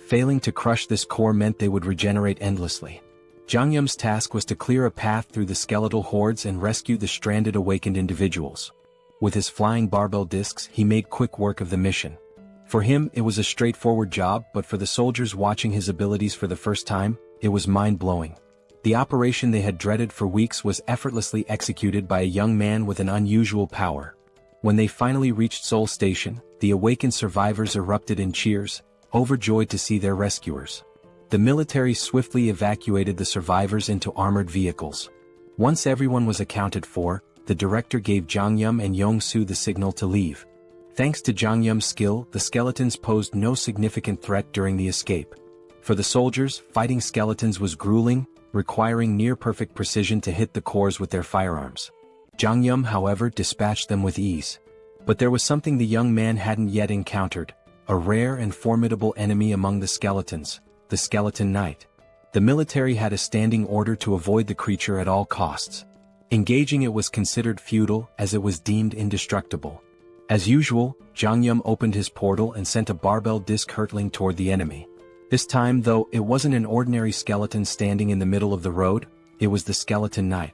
Failing to crush this core meant they would regenerate endlessly. Jeong-gyeom's task was to clear a path through the skeletal hordes and rescue the stranded awakened individuals. With his flying barbell discs, he made quick work of the mission. For him, it was a straightforward job, but for the soldiers watching his abilities for the first time, it was mind-blowing. The operation they had dreaded for weeks was effortlessly executed by a young man with an unusual power. When they finally reached Seoul Station, the awakened survivors erupted in cheers, overjoyed to see their rescuers. The military swiftly evacuated the survivors into armored vehicles. Once everyone was accounted for, the director gave Jeong-gyeom and Jong-soo the signal to leave. Thanks to Jeong-gyeom's skill, the skeletons posed no significant threat during the escape. For the soldiers, fighting skeletons was grueling, requiring near-perfect precision to hit the cores with their firearms. Jeong-gyeom, however, dispatched them with ease. But there was something the young man hadn't yet encountered, a rare and formidable enemy among the skeletons, the Skeleton Knight. The military had a standing order to avoid the creature at all costs. Engaging it was considered futile as it was deemed indestructible. As usual, Jeong-gyeom opened his portal and sent a barbell disc hurtling toward the enemy. This time, though, it wasn't an ordinary skeleton standing in the middle of the road, it was the Skeleton Knight.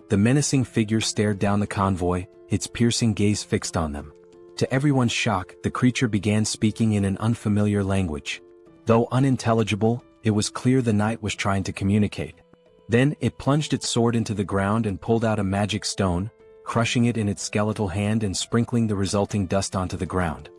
The menacing figure stared down the convoy, its piercing gaze fixed on them. To everyone's shock, the creature began speaking in an unfamiliar language. Though unintelligible, it was clear the knight was trying to communicate. Then, it plunged its sword into the ground and pulled out a magic stone, crushing it in its skeletal hand and sprinkling the resulting dust onto the ground.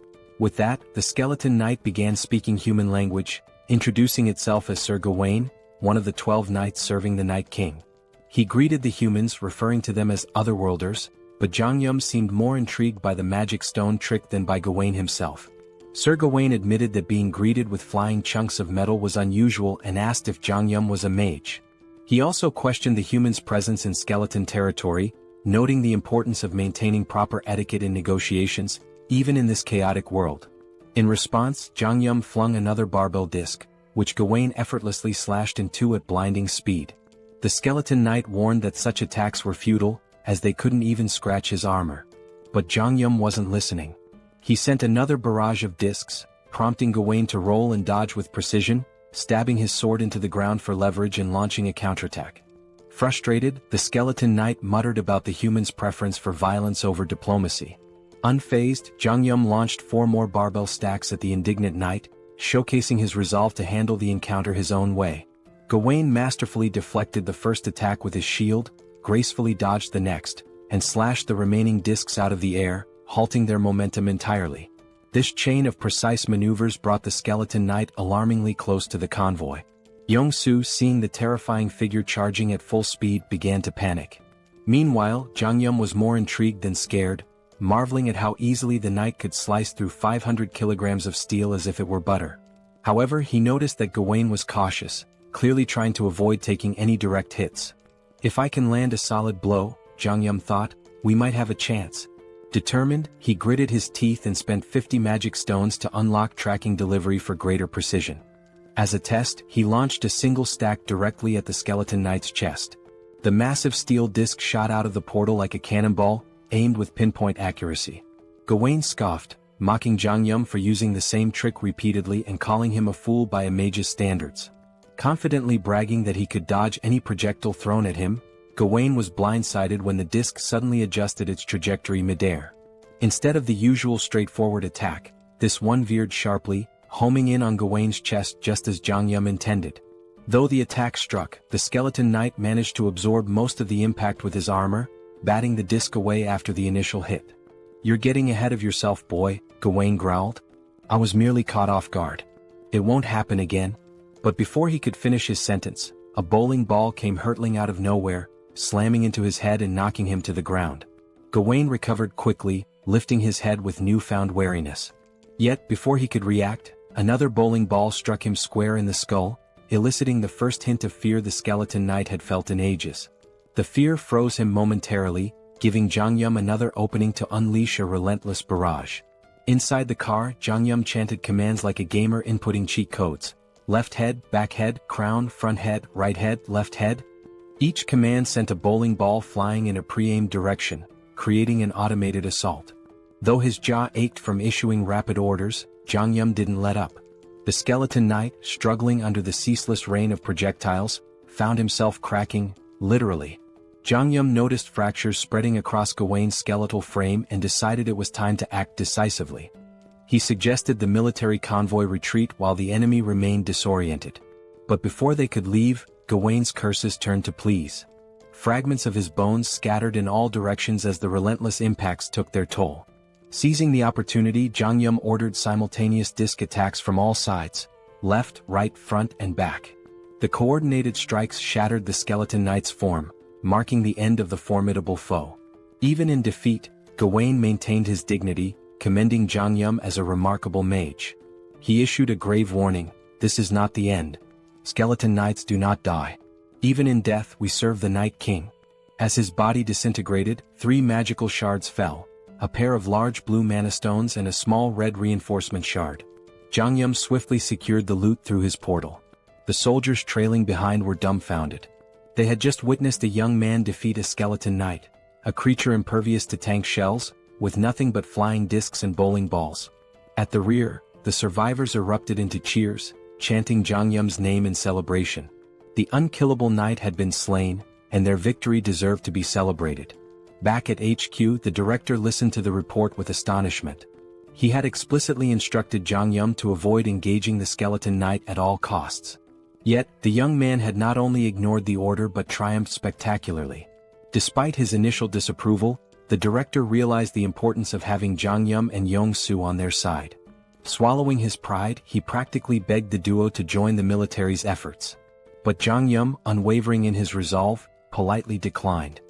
With that, the skeleton knight began speaking human language, introducing itself as Sir Gawain, one of the 12 knights serving the Night King. He greeted the humans, referring to them as otherworlders, but Jeong-gyeom seemed more intrigued by the magic stone trick than by Gawain himself. Sir Gawain admitted that being greeted with flying chunks of metal was unusual and asked if Jeong-gyeom was a mage. He also questioned the humans' presence in skeleton territory, noting the importance of maintaining proper etiquette in negotiations, even in this chaotic world. In response, Jeong-gyeom flung another barbell disc, which Gawain effortlessly slashed in two at blinding speed. The skeleton knight warned that such attacks were futile, as they couldn't even scratch his armor. But Jeong-gyeom wasn't listening. He sent another barrage of discs, prompting Gawain to roll and dodge with precision, stabbing his sword into the ground for leverage and launching a counterattack. Frustrated, the skeleton knight muttered about the human's preference for violence over diplomacy. Unfazed, Jeong-gyeom launched 4 more barbell stacks at the indignant knight, showcasing his resolve to handle the encounter his own way. Gawain masterfully deflected the first attack with his shield, gracefully dodged the next, and slashed the remaining discs out of the air, halting their momentum entirely. This chain of precise maneuvers brought the skeleton knight alarmingly close to the convoy. Yong-soo, seeing the terrifying figure charging at full speed, began to panic. Meanwhile, Jeong-gyeom was more intrigued than scared, marveling at how easily the knight could slice through 500 kilograms of steel as if it were butter. However, he noticed that Gawain was cautious, clearly trying to avoid taking any direct hits. If I can land a solid blow, Jeong-gyeom thought, we might have a chance. Determined, he gritted his teeth and spent 50 magic stones to unlock tracking delivery for greater precision. As a test, he launched a single stack directly at the skeleton knight's chest. The massive steel disc shot out of the portal like a cannonball, aimed with pinpoint accuracy. Gawain scoffed, mocking Jeong-gyeom for using the same trick repeatedly and calling him a fool by a mage's standards. Confidently bragging that he could dodge any projectile thrown at him, Gawain was blindsided when the disc suddenly adjusted its trajectory midair. Instead of the usual straightforward attack, this one veered sharply, homing in on Gawain's chest just as Jeong-gyeom intended. Though the attack struck, the skeleton knight managed to absorb most of the impact with his armor, batting the disc away after the initial hit. "You're getting ahead of yourself, boy," Gawain growled. "I was merely caught off guard. It won't happen again." But before he could finish his sentence, a bowling ball came hurtling out of nowhere, slamming into his head and knocking him to the ground. Gawain recovered quickly, lifting his head with newfound wariness. Yet, before he could react, another bowling ball struck him square in the skull, eliciting the first hint of fear the skeleton knight had felt in ages. The fear froze him momentarily, giving Jeong-gyeom another opening to unleash a relentless barrage. Inside the car, Jeong-gyeom chanted commands like a gamer inputting cheat codes. Left head, back head, crown, front head, right head, left head. Each command sent a bowling ball flying in a pre-aimed direction, creating an automated assault. Though his jaw ached from issuing rapid orders, Jeong-gyeom didn't let up. The skeleton knight, struggling under the ceaseless rain of projectiles, found himself cracking, literally. Jeong-gyeom noticed fractures spreading across Gawain's skeletal frame and decided it was time to act decisively. He suggested the military convoy retreat while the enemy remained disoriented. But before they could leave, Gawain's curses turned to pleas. Fragments of his bones scattered in all directions as the relentless impacts took their toll. Seizing the opportunity, Jeong-gyeom ordered simultaneous disc attacks from all sides, left, right, front, and back. The coordinated strikes shattered the skeleton knight's form, marking the end of the formidable foe. Even in defeat, Gawain maintained his dignity, commending Jeong-gyeom as a remarkable mage. He issued a grave warning: "This is not the end. Skeleton knights do not die. Even in death we serve the Night King." As his body disintegrated, 3 magical shards fell, a pair of large blue mana stones and a small red reinforcement shard. Jeong-gyeom swiftly secured the loot through his portal. The soldiers trailing behind were dumbfounded. They had just witnessed a young man defeat a skeleton knight, a creature impervious to tank shells, with nothing but flying discs and bowling balls. At the rear, the survivors erupted into cheers, chanting Jeong-gyeom's name in celebration. The unkillable knight had been slain, and their victory deserved to be celebrated. Back at HQ, the director listened to the report with astonishment. He had explicitly instructed Jeong-gyeom to avoid engaging the skeleton knight at all costs. Yet, the young man had not only ignored the order but triumphed spectacularly. Despite his initial disapproval, the director realized the importance of having Jeong-gyeom and Yong-soo on their side. Swallowing his pride, he practically begged the duo to join the military's efforts. But Jeong-gyeom, unwavering in his resolve, politely declined.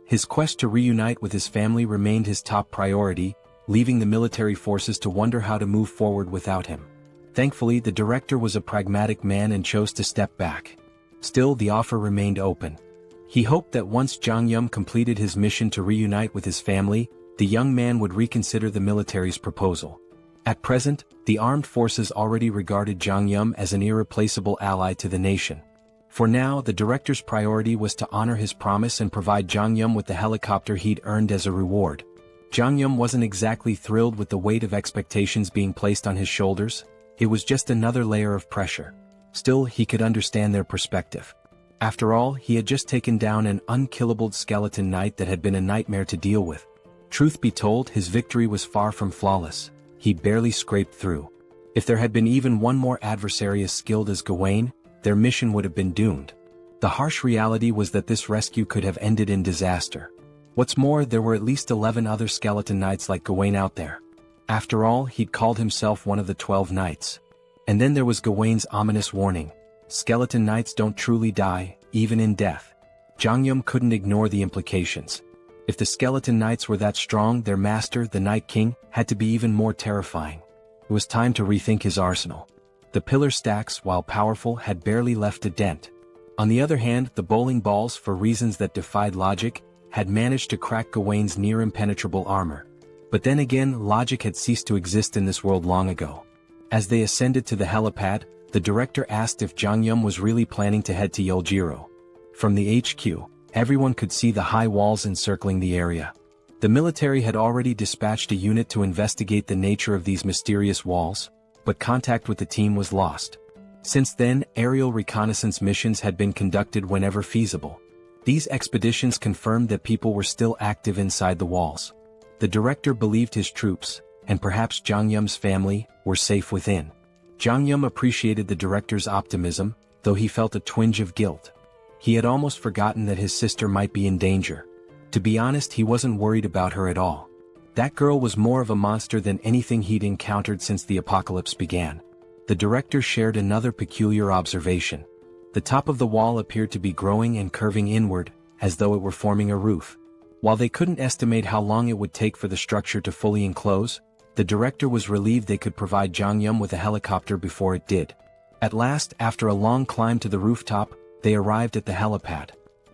His quest to reunite with his family remained his top priority, leaving the military forces to wonder how to move forward without him. Thankfully, the director was a pragmatic man and chose to step back. Still, the offer remained open. He hoped that once Jeong-gyeom completed his mission to reunite with his family, the young man would reconsider the military's proposal. At present, the armed forces already regarded Jeong-gyeom as an irreplaceable ally to the nation. For now, the director's priority was to honor his promise and provide Jeong-gyeom with the helicopter he'd earned as a reward. Jeong-gyeom wasn't exactly thrilled with the weight of expectations being placed on his shoulders. It was just another layer of pressure. Still, he could understand their perspective. After all, he had just taken down an unkillable skeleton knight that had been a nightmare to deal with. Truth be told, his victory was far from flawless. He barely scraped through. If there had been even one more adversary as skilled as Gawain, their mission would have been doomed. The harsh reality was that this rescue could have ended in disaster. What's more, there were at least 11 other skeleton knights like Gawain out there. After all, he'd called himself one of the 12 knights. And then there was Gawain's ominous warning. Skeleton knights don't truly die, even in death. Jeong-gyeom couldn't ignore the implications. If the skeleton knights were that strong, their master, the Night King, had to be even more terrifying. It was time to rethink his arsenal. The pillar stacks, while powerful, had barely left a dent. On the other hand, the bowling balls, for reasons that defied logic, had managed to crack Gawain's near-impenetrable armor. But then again, logic had ceased to exist in this world long ago. As they ascended to the helipad, the director asked if Jeong-gyeom was really planning to head to Yeoljiro. From the HQ, everyone could see the high walls encircling the area. The military had already dispatched a unit to investigate the nature of these mysterious walls, but contact with the team was lost. Since then, aerial reconnaissance missions had been conducted whenever feasible. These expeditions confirmed that people were still active inside the walls. The director believed his troops, and perhaps Jeong-gyeom's family, were safe within. Jeong-gyeom appreciated the director's optimism, though he felt a twinge of guilt. He had almost forgotten that his sister might be in danger. To be honest, he wasn't worried about her at all. That girl was more of a monster than anything he'd encountered since the apocalypse began. The director shared another peculiar observation. The top of the wall appeared to be growing and curving inward, as though it were forming a roof. While they couldn't estimate how long it would take for the structure to fully enclose, the director was relieved they could provide Jeong-gyeom with a helicopter before it did. At last, after a long climb to the rooftop, they arrived at the helipad.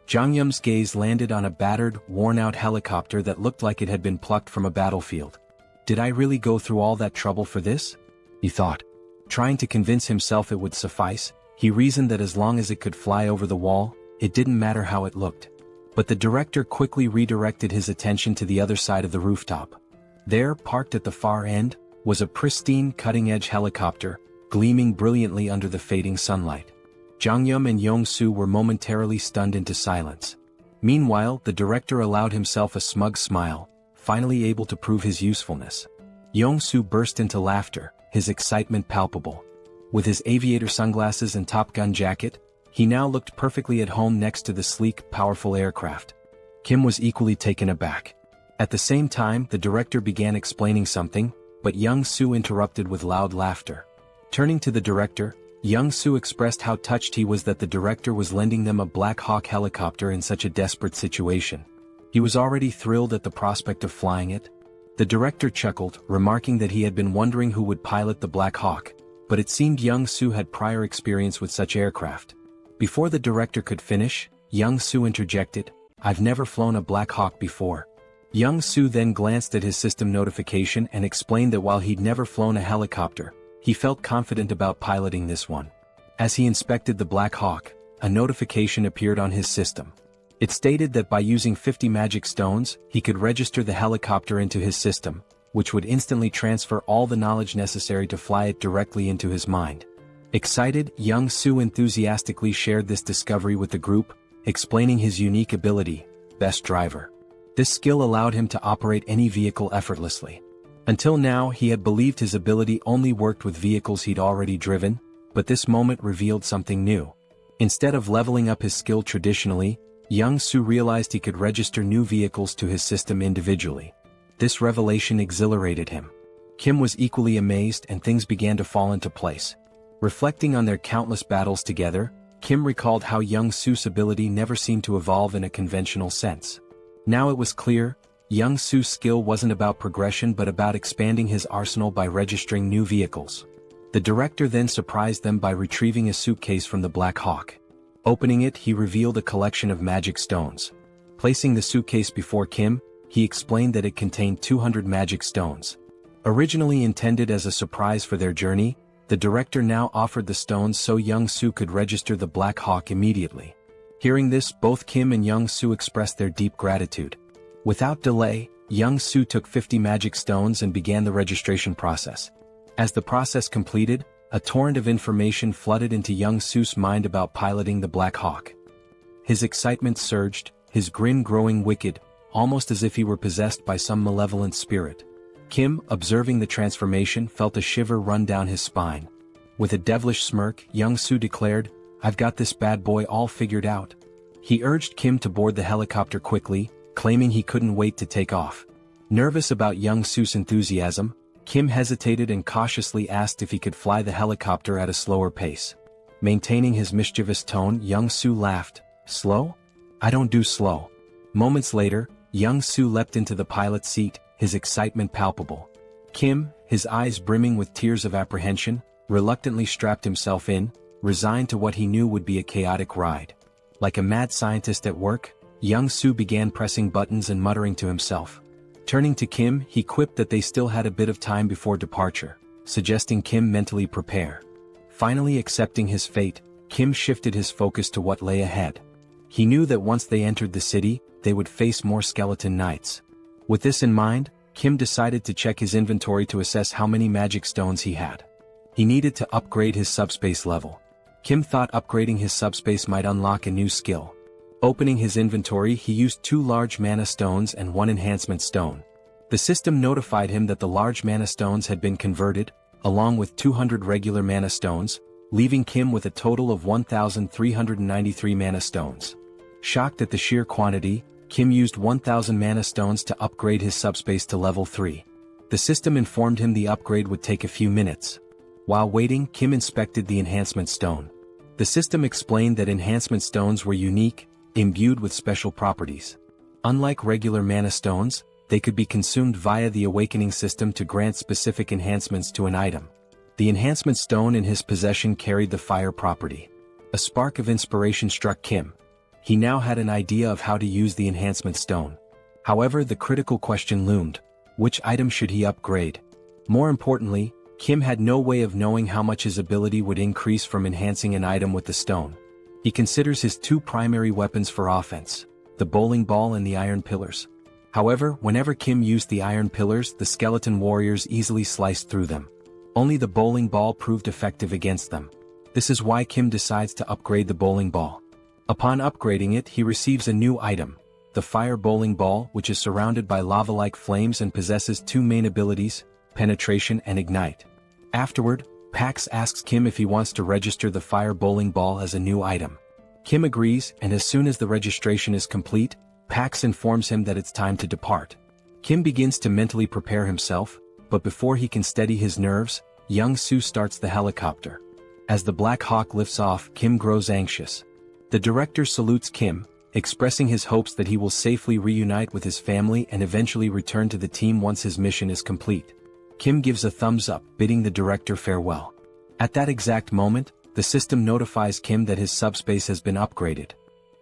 Jeong-gyeom's gaze landed on a battered, worn-out helicopter that looked like it had been plucked from a battlefield. Did I really go through all that trouble for this? He thought. Trying to convince himself it would suffice, he reasoned that as long as it could fly over the wall, it didn't matter how it looked. But the director quickly redirected his attention to the other side of the rooftop. There, parked at the far end, was a pristine cutting-edge helicopter, gleaming brilliantly under the fading sunlight. Jeong-gyeom and Yong-soo were momentarily stunned into silence. Meanwhile, the director allowed himself a smug smile, finally able to prove his usefulness. Yong-soo burst into laughter, his excitement palpable. With his aviator sunglasses and Top Gun jacket, he now looked perfectly at home next to the sleek, powerful aircraft. Kim was equally taken aback. At the same time, the director began explaining something, but Young-soo interrupted with loud laughter. Turning to the director, Young-soo expressed how touched he was that the director was lending them a Black Hawk helicopter in such a desperate situation. He was already thrilled at the prospect of flying it. The director chuckled, remarking that he had been wondering who would pilot the Black Hawk, but it seemed Young-soo had prior experience with such aircraft. Before the director could finish, Young-soo interjected, "I've never flown a Black Hawk before." Young-soo then glanced at his system notification and explained that while he'd never flown a helicopter, he felt confident about piloting this one. As he inspected the Black Hawk, a notification appeared on his system. It stated that by using 50 magic stones, he could register the helicopter into his system, which would instantly transfer all the knowledge necessary to fly it directly into his mind. Excited, Young-soo enthusiastically shared this discovery with the group, explaining his unique ability, Best Driver. This skill allowed him to operate any vehicle effortlessly. Until now he had believed his ability only worked with vehicles he'd already driven, but this moment revealed something new. Instead of leveling up his skill traditionally, Young-soo realized he could register new vehicles to his system individually. This revelation exhilarated him. Kim was equally amazed and things began to fall into place. Reflecting on their countless battles together, Kim recalled how Young-soo's ability never seemed to evolve in a conventional sense. Now it was clear, Young-soo's skill wasn't about progression but about expanding his arsenal by registering new vehicles. The director then surprised them by retrieving a suitcase from the Black Hawk. Opening it, he revealed a collection of magic stones. Placing the suitcase before Kim, he explained that it contained 200 magic stones. Originally intended as a surprise for their journey, the director now offered the stones so Young-soo could register the Black Hawk immediately. Hearing this, both Kim and Young-soo expressed their deep gratitude. Without delay, Young-soo took 50 magic stones and began the registration process. As the process completed, a torrent of information flooded into Young-soo's mind about piloting the Black Hawk. His excitement surged, his grin growing wicked, almost as if he were possessed by some malevolent spirit. Kim, observing the transformation, felt a shiver run down his spine. With a devilish smirk, Young-soo declared, "I've got this bad boy all figured out." He urged Kim to board the helicopter quickly, claiming he couldn't wait to take off. Nervous about Young-soo's enthusiasm, Kim hesitated and cautiously asked if he could fly the helicopter at a slower pace. Maintaining his mischievous tone, Young-soo laughed. "Slow? I don't do slow." Moments later, Young-soo leapt into the pilot's seat, his excitement palpable. Kim, his eyes brimming with tears of apprehension, reluctantly strapped himself in, resigned to what he knew would be a chaotic ride. Like a mad scientist at work, Young-soo began pressing buttons and muttering to himself. Turning to Kim, he quipped that they still had a bit of time before departure, suggesting Kim mentally prepare. Finally accepting his fate, Kim shifted his focus to what lay ahead. He knew that once they entered the city, they would face more skeleton knights. With this in mind, Kim decided to check his inventory to assess how many magic stones he had. He needed to upgrade his subspace level. Kim thought upgrading his subspace might unlock a new skill. Opening his inventory, he used 2 large mana stones and 1 enhancement stone. The system notified him that the large mana stones had been converted, along with 200 regular mana stones, leaving Kim with a total of 1,393 mana stones. Shocked at the sheer quantity, Kim used 1,000 mana stones to upgrade his subspace to level 3. The system informed him the upgrade would take a few minutes. While waiting, Kim inspected the enhancement stone. The system explained that enhancement stones were unique, imbued with special properties. Unlike regular mana stones, they could be consumed via the awakening system to grant specific enhancements to an item. The enhancement stone in his possession carried the fire property. A spark of inspiration struck Kim. He now had an idea of how to use the enhancement stone. However, the critical question loomed: which item should he upgrade? More importantly, Kim had no way of knowing how much his ability would increase from enhancing an item with the stone. He considers his 2 primary weapons for offense, the bowling ball and the iron pillars. However, whenever Kim used the iron pillars, the skeleton warriors easily sliced through them. Only the bowling ball proved effective against them. This is why Kim decides to upgrade the bowling ball. Upon upgrading it, he receives a new item, the fire bowling ball, which is surrounded by lava-like flames and possesses 2 main abilities, penetration and ignite. Afterward, Pax asks Kim if he wants to register the fire bowling ball as a new item. Kim agrees, and as soon as the registration is complete, Pax informs him that it's time to depart. Kim begins to mentally prepare himself, but before he can steady his nerves, Young-soo starts the helicopter. As the Black Hawk lifts off, Kim grows anxious. The director salutes Kim, expressing his hopes that he will safely reunite with his family and eventually return to the team once his mission is complete. Kim gives a thumbs up, bidding the director farewell. At that exact moment, the system notifies Kim that his subspace has been upgraded.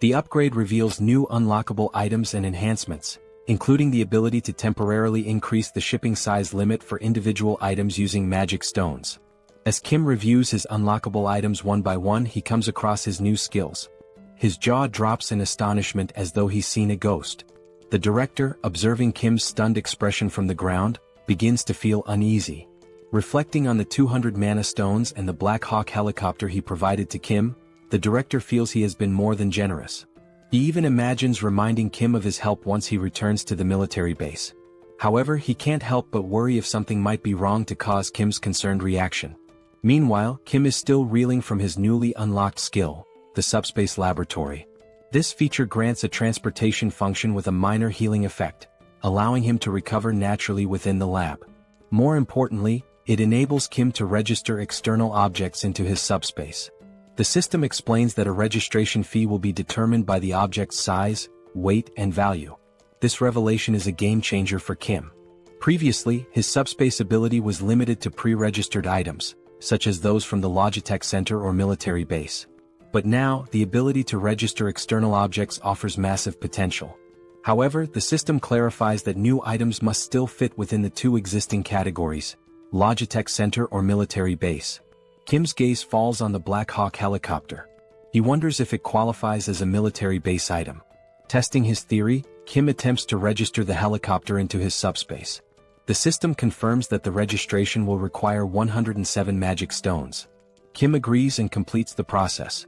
The upgrade reveals new unlockable items and enhancements, including the ability to temporarily increase the shipping size limit for individual items using magic stones. As Kim reviews his unlockable items one by one, he comes across his new skills. His jaw drops in astonishment as though he's seen a ghost. The director, observing Kim's stunned expression from the ground, begins to feel uneasy. Reflecting on the 200 mana stones and the Black Hawk helicopter he provided to Kim, the director feels he has been more than generous. He even imagines reminding Kim of his help once he returns to the military base. However, he can't help but worry if something might be wrong to cause Kim's concerned reaction. Meanwhile, Kim is still reeling from his newly unlocked skill, the SUBSPACE laboratory. This feature grants a transportation function with a minor healing effect, allowing him to recover naturally within the lab. More importantly, it enables Kim to register external objects into his subspace. The system explains that a registration fee will be determined by the object's size, weight, and value. This revelation is a game-changer for Kim. Previously, his subspace ability was limited to pre-registered items, such as those from the Logitech Center or military base. But now, the ability to register external objects offers massive potential. However, the system clarifies that new items must still fit within the two existing categories, Logitech Center or military base. Kim's gaze falls on the Black Hawk helicopter. He wonders if it qualifies as a military base item. Testing his theory, Kim attempts to register the helicopter into his subspace. The system confirms that the registration will require 107 magic stones. Kim agrees and completes the process.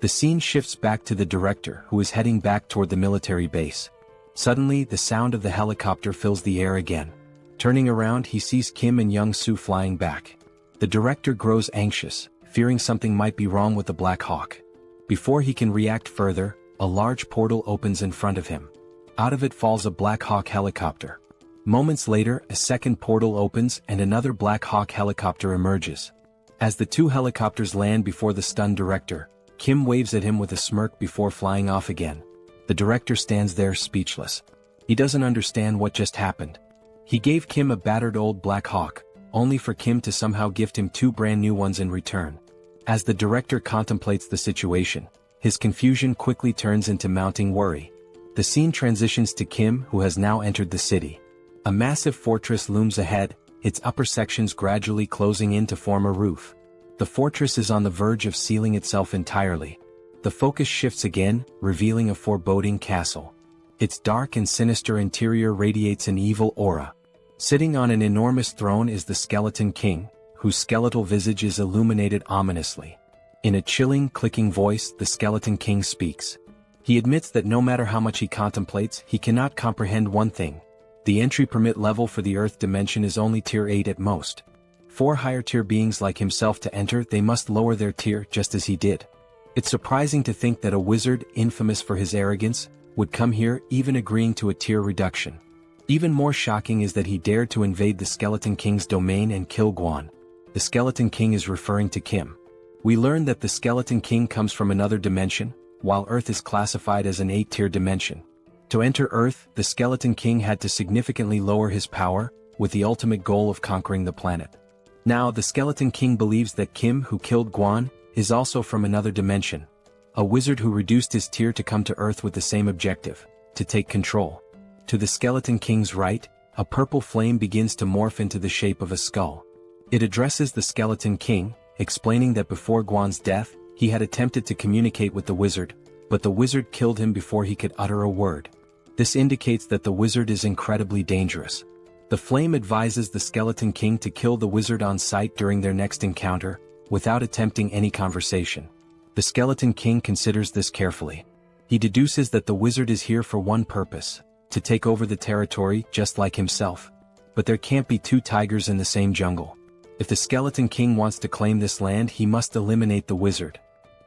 The scene shifts back to the director, who is heading back toward the military base. Suddenly, the sound of the helicopter fills the air again. Turning around, he sees Kim and Young-soo flying back. The director grows anxious, fearing something might be wrong with the Black Hawk. Before he can react further, a large portal opens in front of him. Out of it falls a Black Hawk helicopter. Moments later, a second portal opens and another Black Hawk helicopter emerges. As the two helicopters land before the stunned director, Kim waves at him with a smirk before flying off again. The director stands there speechless. He doesn't understand what just happened. He gave Kim a battered old Black Hawk, only for Kim to somehow gift him two brand new ones in return. As the director contemplates the situation, his confusion quickly turns into mounting worry. The scene transitions to Kim, who has now entered the city. A massive fortress looms ahead, its upper sections gradually closing in to form a roof. The fortress is on the verge of sealing itself entirely. The focus shifts again, revealing a foreboding castle. Its dark and sinister interior radiates an evil aura. Sitting on an enormous throne is the Skeleton King, whose skeletal visage is illuminated ominously. In a chilling, clicking voice, the Skeleton King speaks. He admits that no matter how much he contemplates, he cannot comprehend one thing. The entry permit level for the Earth dimension is only tier 8 at most. For higher tier beings like himself to enter, they must lower their tier just as he did. It's surprising to think that a wizard, infamous for his arrogance, would come here, even agreeing to a tier reduction. Even more shocking is that he dared to invade the Skeleton King's domain and kill Guan. The Skeleton King is referring to Kim. We learn that the Skeleton King comes from another dimension, while Earth is classified as an 8-tier dimension. To enter Earth, the Skeleton King had to significantly lower his power, with the ultimate goal of conquering the planet. Now, the Skeleton King believes that Kim, who killed Guan, is also from another dimension. A wizard who reduced his tier to come to Earth with the same objective, to take control. To the Skeleton King's right, a purple flame begins to morph into the shape of a skull. It addresses the Skeleton King, explaining that before Guan's death, he had attempted to communicate with the wizard, but the wizard killed him before he could utter a word. This indicates that the wizard is incredibly dangerous. The flame advises the Skeleton King to kill the wizard on sight during their next encounter, without attempting any conversation. The Skeleton King considers this carefully. He deduces that the wizard is here for one purpose, to take over the territory just like himself. But there can't be two tigers in the same jungle. If the Skeleton King wants to claim this land, he must eliminate the wizard.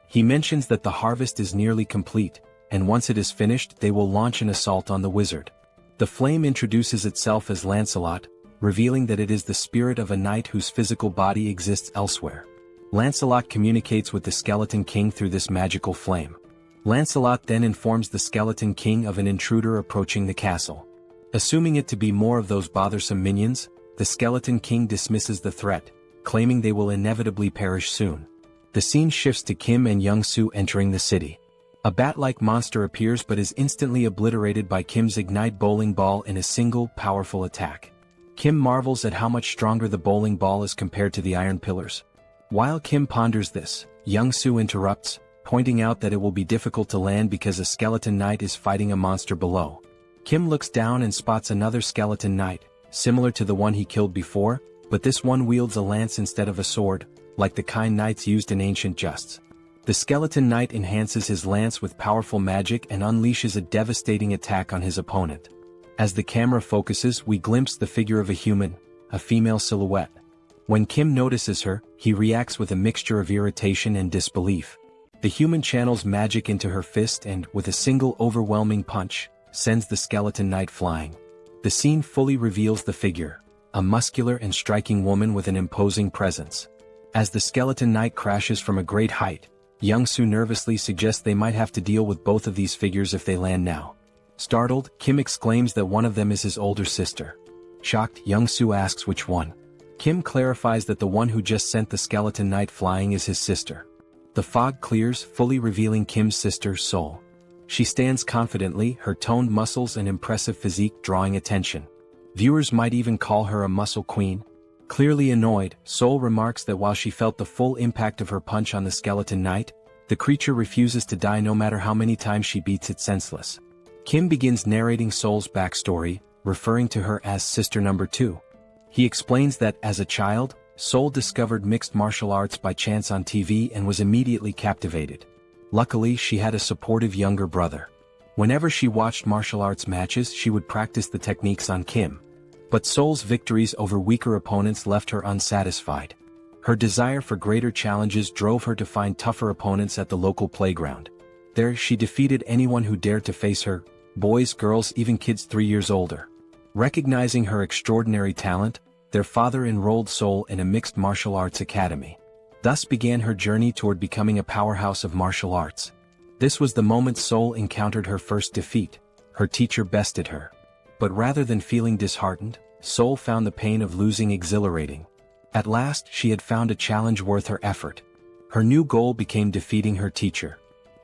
He mentions that the harvest is nearly complete, and once it is finished they will launch an assault on the wizard. The flame introduces itself as Lancelot, revealing that it is the spirit of a knight whose physical body exists elsewhere. Lancelot communicates with the Skeleton King through this magical flame. Lancelot then informs the Skeleton King of an intruder approaching the castle. Assuming it to be more of those bothersome minions, the Skeleton King dismisses the threat, claiming they will inevitably perish soon. The scene shifts to Kim and Young-soo entering the city. A bat-like monster appears but is instantly obliterated by Kim's Ignite bowling ball in a single, powerful attack. Kim marvels at how much stronger the bowling ball is compared to the iron pillars. While Kim ponders this, Young-soo interrupts, pointing out that it will be difficult to land because a skeleton knight is fighting a monster below. Kim looks down and spots another skeleton knight, similar to the one he killed before, but this one wields a lance instead of a sword, like the kind knights used in ancient justs. The skeleton knight enhances his lance with powerful magic and unleashes a devastating attack on his opponent. As the camera focuses, we glimpse the figure of a human, a female silhouette. When Kim notices her, he reacts with a mixture of irritation and disbelief. The human channels magic into her fist and, with a single overwhelming punch, sends the skeleton knight flying. The scene fully reveals the figure, a muscular and striking woman with an imposing presence. As the skeleton knight crashes from a great height, Young-soo nervously suggests they might have to deal with both of these figures if they land now. Startled, Kim exclaims that one of them is his older sister. Shocked, Young-soo asks which one. Kim clarifies that the one who just sent the skeleton knight flying is his sister. The fog clears, fully revealing Kim's sister, Seoul. She stands confidently, her toned muscles and impressive physique drawing attention. Viewers might even call her a muscle queen. Clearly annoyed, Seoul remarks that while she felt the full impact of her punch on the skeleton knight, the creature refuses to die no matter how many times she beats it senseless. Kim begins narrating Seoul's backstory, referring to her as Sister Number 2. He explains that, as a child, Seoul discovered mixed martial arts by chance on TV and was immediately captivated. Luckily, she had a supportive younger brother. Whenever she watched martial arts matches, she would practice the techniques on Kim. But Seoul's victories over weaker opponents left her unsatisfied. Her desire for greater challenges drove her to find tougher opponents at the local playground. There, she defeated anyone who dared to face her, boys, girls, even kids 3 years older. Recognizing her extraordinary talent, their father enrolled Seoul in a mixed martial arts academy. Thus began her journey toward becoming a powerhouse of martial arts. This was the moment Seoul encountered her first defeat. Her teacher bested her. But rather than feeling disheartened, Seoul found the pain of losing exhilarating. At last, she had found a challenge worth her effort. Her new goal became defeating her teacher.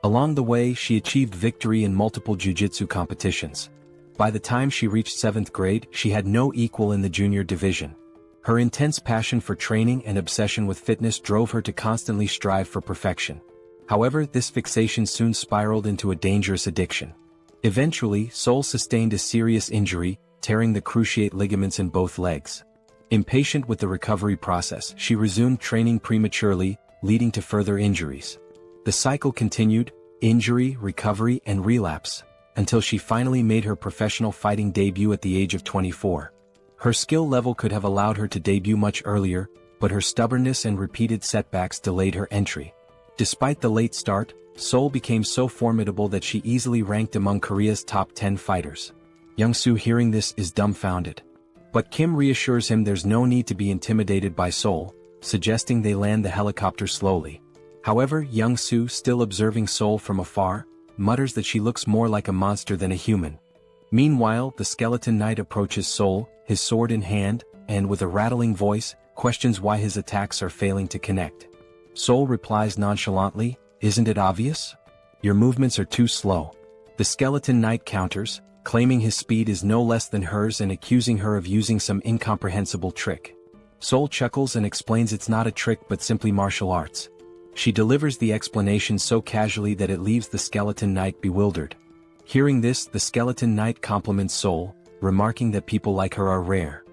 Along the way, she achieved victory in multiple jiu-jitsu competitions. By the time she reached 7th grade, she had no equal in the junior division. Her intense passion for training and obsession with fitness drove her to constantly strive for perfection. However, this fixation soon spiraled into a dangerous addiction. Eventually, Seoul sustained a serious injury, tearing the cruciate ligaments in both legs. Impatient with the recovery process, she resumed training prematurely, leading to further injuries. The cycle continued, injury, recovery, and relapse, until she finally made her professional fighting debut at the age of 24. Her skill level could have allowed her to debut much earlier, but her stubbornness and repeated setbacks delayed her entry. Despite the late start, Seoul became so formidable that she easily ranked among Korea's top 10 fighters. Young-soo, hearing this, is dumbfounded. But Kim reassures him there's no need to be intimidated by Seoul, suggesting they land the helicopter slowly. However, Young-soo, still observing Seoul from afar, mutters that she looks more like a monster than a human. Meanwhile, the skeleton knight approaches Seoul, his sword in hand, and with a rattling voice, questions why his attacks are failing to connect. Seoul replies nonchalantly, "Isn't it obvious? Your movements are too slow." The skeleton knight counters, claiming his speed is no less than hers and accusing her of using some incomprehensible trick. Seoul chuckles and explains it's not a trick but simply martial arts. She delivers the explanation so casually that it leaves the skeleton knight bewildered. Hearing this, the skeleton knight compliments Seoul, remarking that people like her are rare.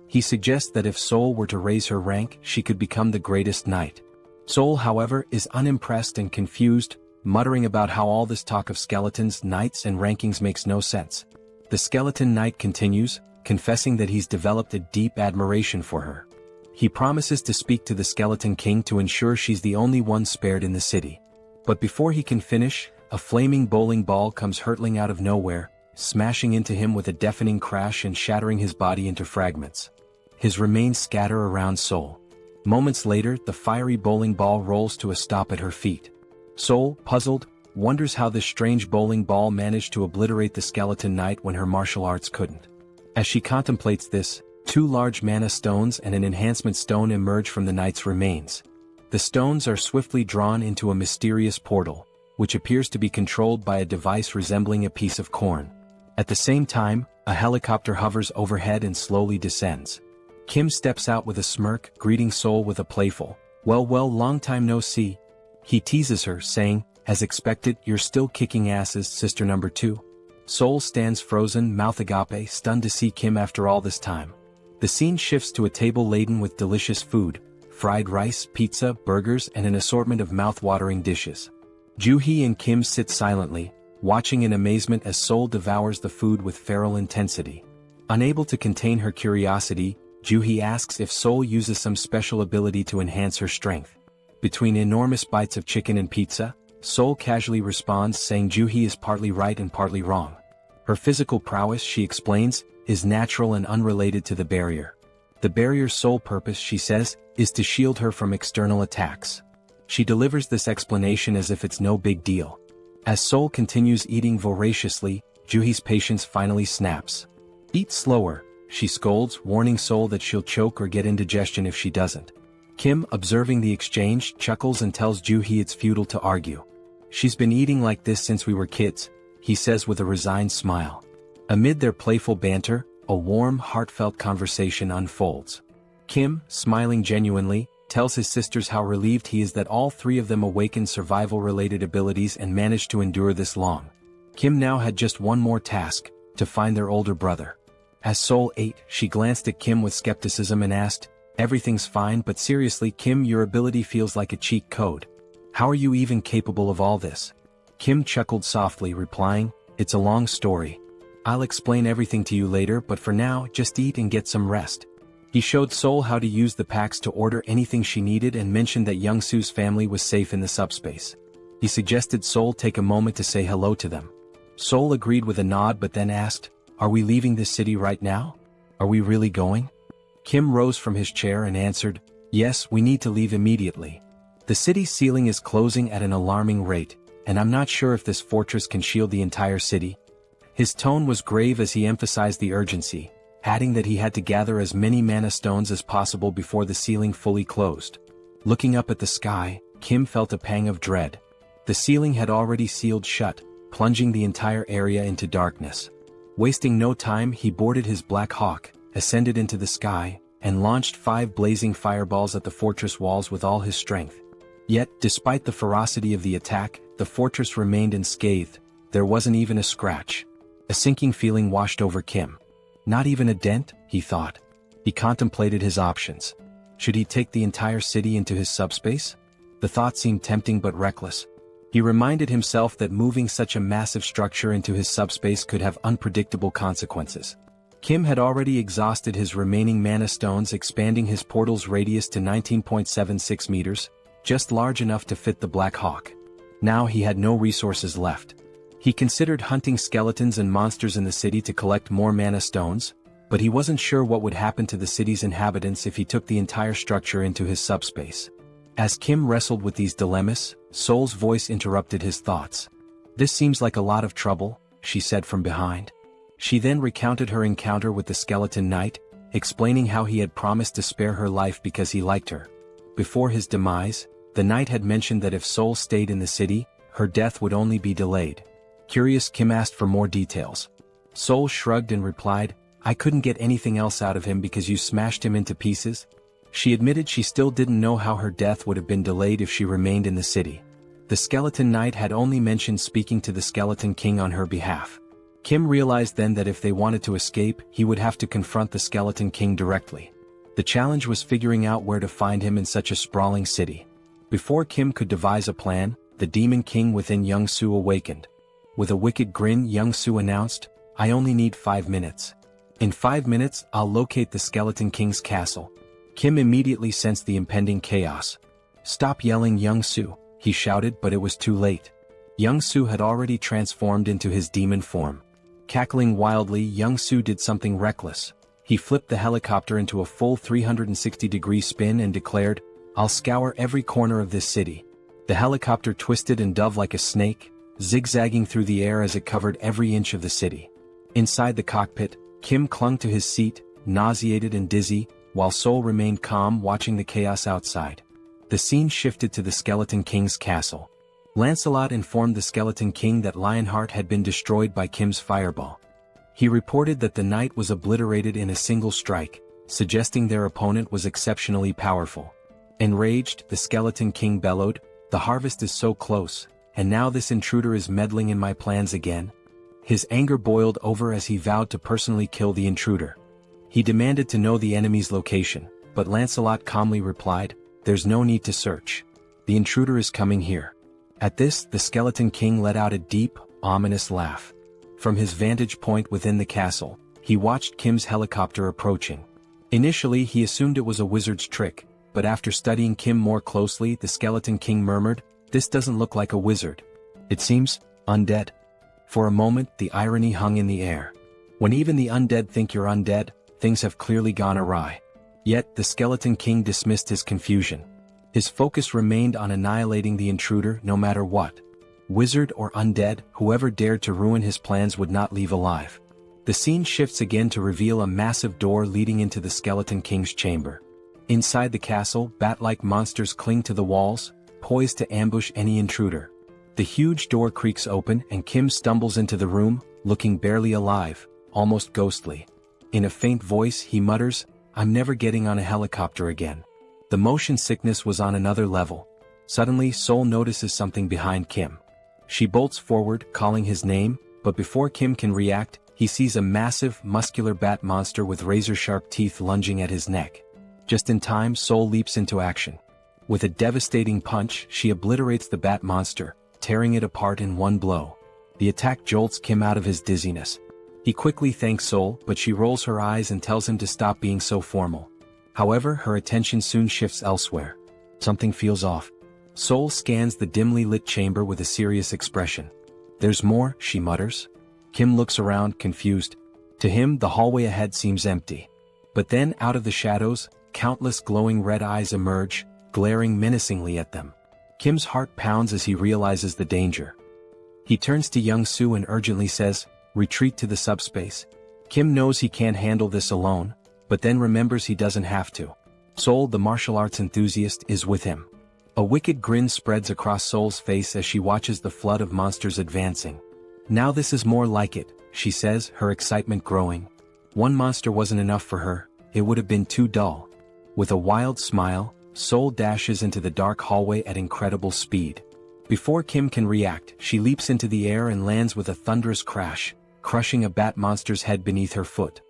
He suggests that if Seoul were to raise her rank, she could become the greatest knight. Seoul, however, is unimpressed and confused, muttering about how all this talk of skeletons, knights, and rankings makes no sense. The skeleton knight continues, confessing that he's developed a deep admiration for her. He promises to speak to the skeleton king to ensure she's the only one spared in the city. But before he can finish, a flaming bowling ball comes hurtling out of nowhere, smashing into him with a deafening crash and shattering his body into fragments. His remains scatter around Seoul. Moments later, the fiery bowling ball rolls to a stop at her feet. Seoul, puzzled, wonders how this strange bowling ball managed to obliterate the skeleton knight when her martial arts couldn't. As she contemplates this, 2 large mana stones and an enhancement stone emerge from the knight's remains. The stones are swiftly drawn into a mysterious portal, which appears to be controlled by a device resembling a piece of corn. At the same time, a helicopter hovers overhead and slowly descends. Kim steps out with a smirk, greeting Seoul with a playful, well, long time no see." He teases her, saying, "As expected, you're still kicking asses, Sister Number 2. Seoul stands frozen, mouth agape, stunned to see Kim after all this time. The scene shifts to a table laden with delicious food, fried rice, pizza, burgers, and an assortment of mouth-watering dishes. Joo-hee and Kim sit silently, watching in amazement as Seoul devours the food with feral intensity. Unable to contain her curiosity, Joo-hee asks if Seoul uses some special ability to enhance her strength. Between enormous bites of chicken and pizza, Seoul casually responds saying Joo-hee is partly right and partly wrong. Her physical prowess, she explains, is natural and unrelated to the barrier. The barrier's sole purpose, she says, is to shield her from external attacks. She delivers this explanation as if it's no big deal. As Seoul continues eating voraciously, Joo-hee's patience finally snaps. "Eat slower," she scolds, warning Seoul that she'll choke or get indigestion if she doesn't. Kim, observing the exchange, chuckles and tells Joo-hee it's futile to argue. "She's been eating like this since we were kids," he says with a resigned smile. Amid their playful banter, a warm, heartfelt conversation unfolds. Kim, smiling genuinely, tells his sisters how relieved he is that all three of them awakened survival-related abilities and managed to endure this long. Kim now had just one more task, to find their older brother. As Seoul ate, she glanced at Kim with skepticism and asked, "Everything's fine, but seriously, Kim, your ability feels like a cheat code. How are you even capable of all this?" Kim chuckled softly, replying, "It's a long story. I'll explain everything to you later, but for now, just eat and get some rest." He showed Seoul how to use the packs to order anything she needed and mentioned that Young-soo's family was safe in the subspace. He suggested Seoul take a moment to say hello to them. Seoul agreed with a nod but then asked, "Are we leaving this city right now? Are we really going?" Kim rose from his chair and answered, "Yes, we need to leave immediately. The city's ceiling is closing at an alarming rate, and I'm not sure if this fortress can shield the entire city." His tone was grave as he emphasized the urgency, adding that he had to gather as many mana stones as possible before the ceiling fully closed. Looking up at the sky, Kim felt a pang of dread. The ceiling had already sealed shut, plunging the entire area into darkness. Wasting no time, he boarded his Black Hawk, ascended into the sky, and launched 5 blazing fireballs at the fortress walls with all his strength. Yet, despite the ferocity of the attack, the fortress remained unscathed. There wasn't even a scratch. A sinking feeling washed over Kim. Not even a dent, he thought. He contemplated his options. Should he take the entire city into his subspace? The thought seemed tempting but reckless. He reminded himself that moving such a massive structure into his subspace could have unpredictable consequences. Kim had already exhausted his remaining mana stones, expanding his portal's radius to 19.76 meters, just large enough to fit the Black Hawk. Now he had no resources left. He considered hunting skeletons and monsters in the city to collect more mana stones, but he wasn't sure what would happen to the city's inhabitants if he took the entire structure into his subspace. As Kim wrestled with these dilemmas, Seoul's voice interrupted his thoughts. "This seems like a lot of trouble," she said from behind. She then recounted her encounter with the skeleton knight, explaining how he had promised to spare her life because he liked her. Before his demise, the knight had mentioned that if Seoul stayed in the city, her death would only be delayed. Curious, Kim asked for more details. Seoul shrugged and replied, "I couldn't get anything else out of him because you smashed him into pieces." She admitted she still didn't know how her death would have been delayed if she remained in the city. The skeleton knight had only mentioned speaking to the skeleton king on her behalf. Kim realized then that if they wanted to escape, he would have to confront the skeleton king directly. The challenge was figuring out where to find him in such a sprawling city. Before Kim could devise a plan, the demon king within Young-soo awakened. With a wicked grin, Young-soo announced, "I only need 5 minutes. In 5 minutes, I'll locate the Skeleton King's castle." Kim immediately sensed the impending chaos. "Stop yelling, Young-soo," he shouted, but it was too late. Young-soo had already transformed into his demon form. Cackling wildly, Young-soo did something reckless. He flipped the helicopter into a full 360-degree spin and declared, "I'll scour every corner of this city." The helicopter twisted and dove like a snake, zigzagging through the air as it covered every inch of the city. Inside the cockpit, Kim clung to his seat, nauseated and dizzy, while Seoul remained calm watching the chaos outside. The scene shifted to the Skeleton King's castle. Lancelot informed the Skeleton King that Lionheart had been destroyed by Kim's fireball. He reported that the knight was obliterated in a single strike, suggesting their opponent was exceptionally powerful. Enraged, the Skeleton King bellowed, "The harvest is so close, and now this intruder is meddling in my plans again." His anger boiled over as he vowed to personally kill the intruder. He demanded to know the enemy's location, but Lancelot calmly replied, "There's no need to search. The intruder is coming here." At this, the Skeleton King let out a deep, ominous laugh. From his vantage point within the castle, he watched Kim's helicopter approaching. Initially he assumed it was a wizard's trick, but after studying Kim more closely the Skeleton King murmured, "This doesn't look like a wizard. It seems undead." For a moment the irony hung in the air. When even the undead think you're undead, things have clearly gone awry. Yet the Skeleton King dismissed his confusion. His focus remained on annihilating the intruder no matter what. Wizard or undead, whoever dared to ruin his plans would not leave alive. The scene shifts again to reveal a massive door leading into the Skeleton King's chamber. Inside the castle, bat-like monsters cling to the walls, poised to ambush any intruder. The huge door creaks open and Kim stumbles into the room, looking barely alive, almost ghostly. In a faint voice he mutters, "I'm never getting on a helicopter again." The motion sickness was on another level. Suddenly Seoul notices something behind Kim. She bolts forward, calling his name, but before Kim can react, he sees a massive, muscular bat monster with razor-sharp teeth lunging at his neck. Just in time Seoul leaps into action. With a devastating punch she obliterates the bat monster, tearing it apart in one blow. The attack jolts Kim out of his dizziness. He quickly thanks Seoul, but she rolls her eyes and tells him to stop being so formal. However, her attention soon shifts elsewhere. Something feels off. Seoul scans the dimly lit chamber with a serious expression. "There's more," she mutters. Kim looks around, confused. To him the hallway ahead seems empty. But then out of the shadows, countless glowing red eyes emerge, glaring menacingly at them. Kim's heart pounds as he realizes the danger. He turns to Young Soo and urgently says, "Retreat to the subspace." Kim knows he can't handle this alone, but then remembers he doesn't have to. Seoul, the martial arts enthusiast, is with him. A wicked grin spreads across Seoul's face as she watches the flood of monsters advancing. "Now this is more like it," she says, her excitement growing. One monster wasn't enough for her, it would have been too dull. With a wild smile, Seoul dashes into the dark hallway at incredible speed. Before Kim can react, she leaps into the air and lands with a thunderous crash, crushing a bat monster's head beneath her foot.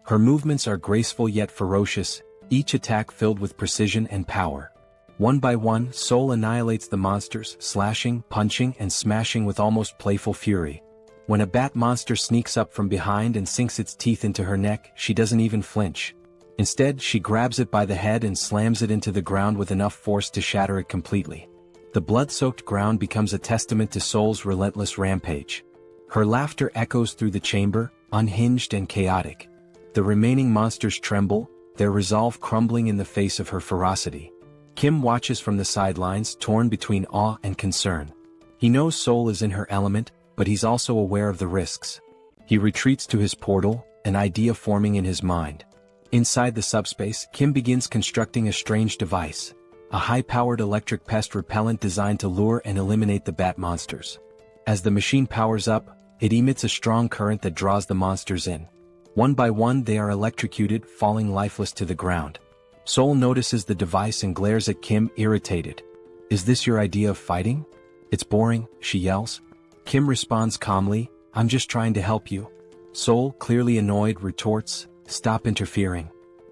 Her movements are graceful yet ferocious, each attack filled with precision and power. One by one, Seoul annihilates the monsters, slashing, punching, and smashing with almost playful fury. When a bat monster sneaks up from behind and sinks its teeth into her neck, she doesn't even flinch. Instead, she grabs it by the head and slams it into the ground with enough force to shatter it completely. The blood-soaked ground becomes a testament to Seoul's relentless rampage. Her laughter echoes through the chamber, unhinged and chaotic. The remaining monsters tremble, their resolve crumbling in the face of her ferocity. Kim watches from the sidelines, torn between awe and concern. He knows Seoul is in her element, but he's also aware of the risks. He retreats to his portal, an idea forming in his mind. Inside the subspace, Kim begins constructing a strange device, a high-powered electric pest repellent designed to lure and eliminate the bat monsters. As the machine powers up, it emits a strong current that draws the monsters in. One by one they are electrocuted, falling lifeless to the ground. Seoul notices the device and glares at Kim, irritated. "Is this your idea of fighting? It's boring," she yells. Kim responds calmly, "I'm just trying to help you." Seoul, clearly annoyed, retorts, "Stop interfering.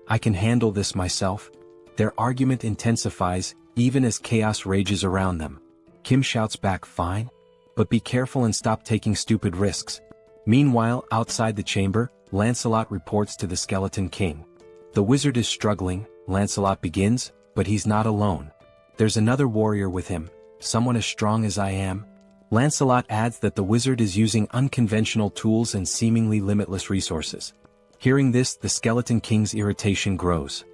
I can handle this myself." Their argument intensifies, even as chaos rages around them. Kim shouts back, "Fine. But be careful and stop taking stupid risks." Meanwhile, outside the chamber, Lancelot reports to the Skeleton King. The wizard is struggling, Lancelot begins, but he's not alone. "There's another warrior with him, someone as strong as I am." Lancelot adds that the wizard is using unconventional tools and seemingly limitless resources. Hearing this, the Skeleton King's irritation grows.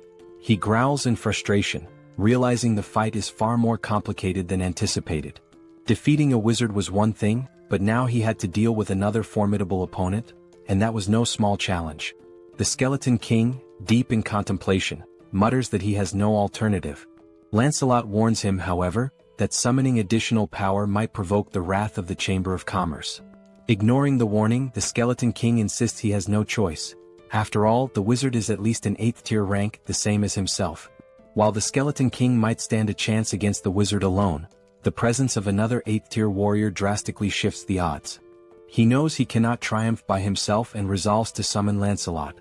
He growls in frustration, realizing the fight is far more complicated than anticipated. Defeating a wizard was one thing, but now he had to deal with another formidable opponent, and that was no small challenge. The Skeleton King, deep in contemplation, mutters that he has no alternative. Lancelot warns him, however, that summoning additional power might provoke the wrath of the Chamber of Commerce. Ignoring the warning, the Skeleton King insists he has no choice. After all, the wizard is at least an 8th-tier rank, the same as himself. While the Skeleton King might stand a chance against the wizard alone, the presence of another 8th-tier warrior drastically shifts the odds. He knows he cannot triumph by himself and resolves to summon Lancelot.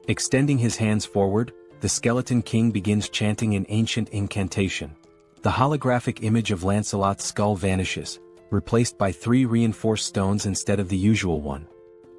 Extending his hands forward, the Skeleton King begins chanting an ancient incantation. The holographic image of Lancelot's skull vanishes, replaced by 3 reinforced stones instead of the usual one.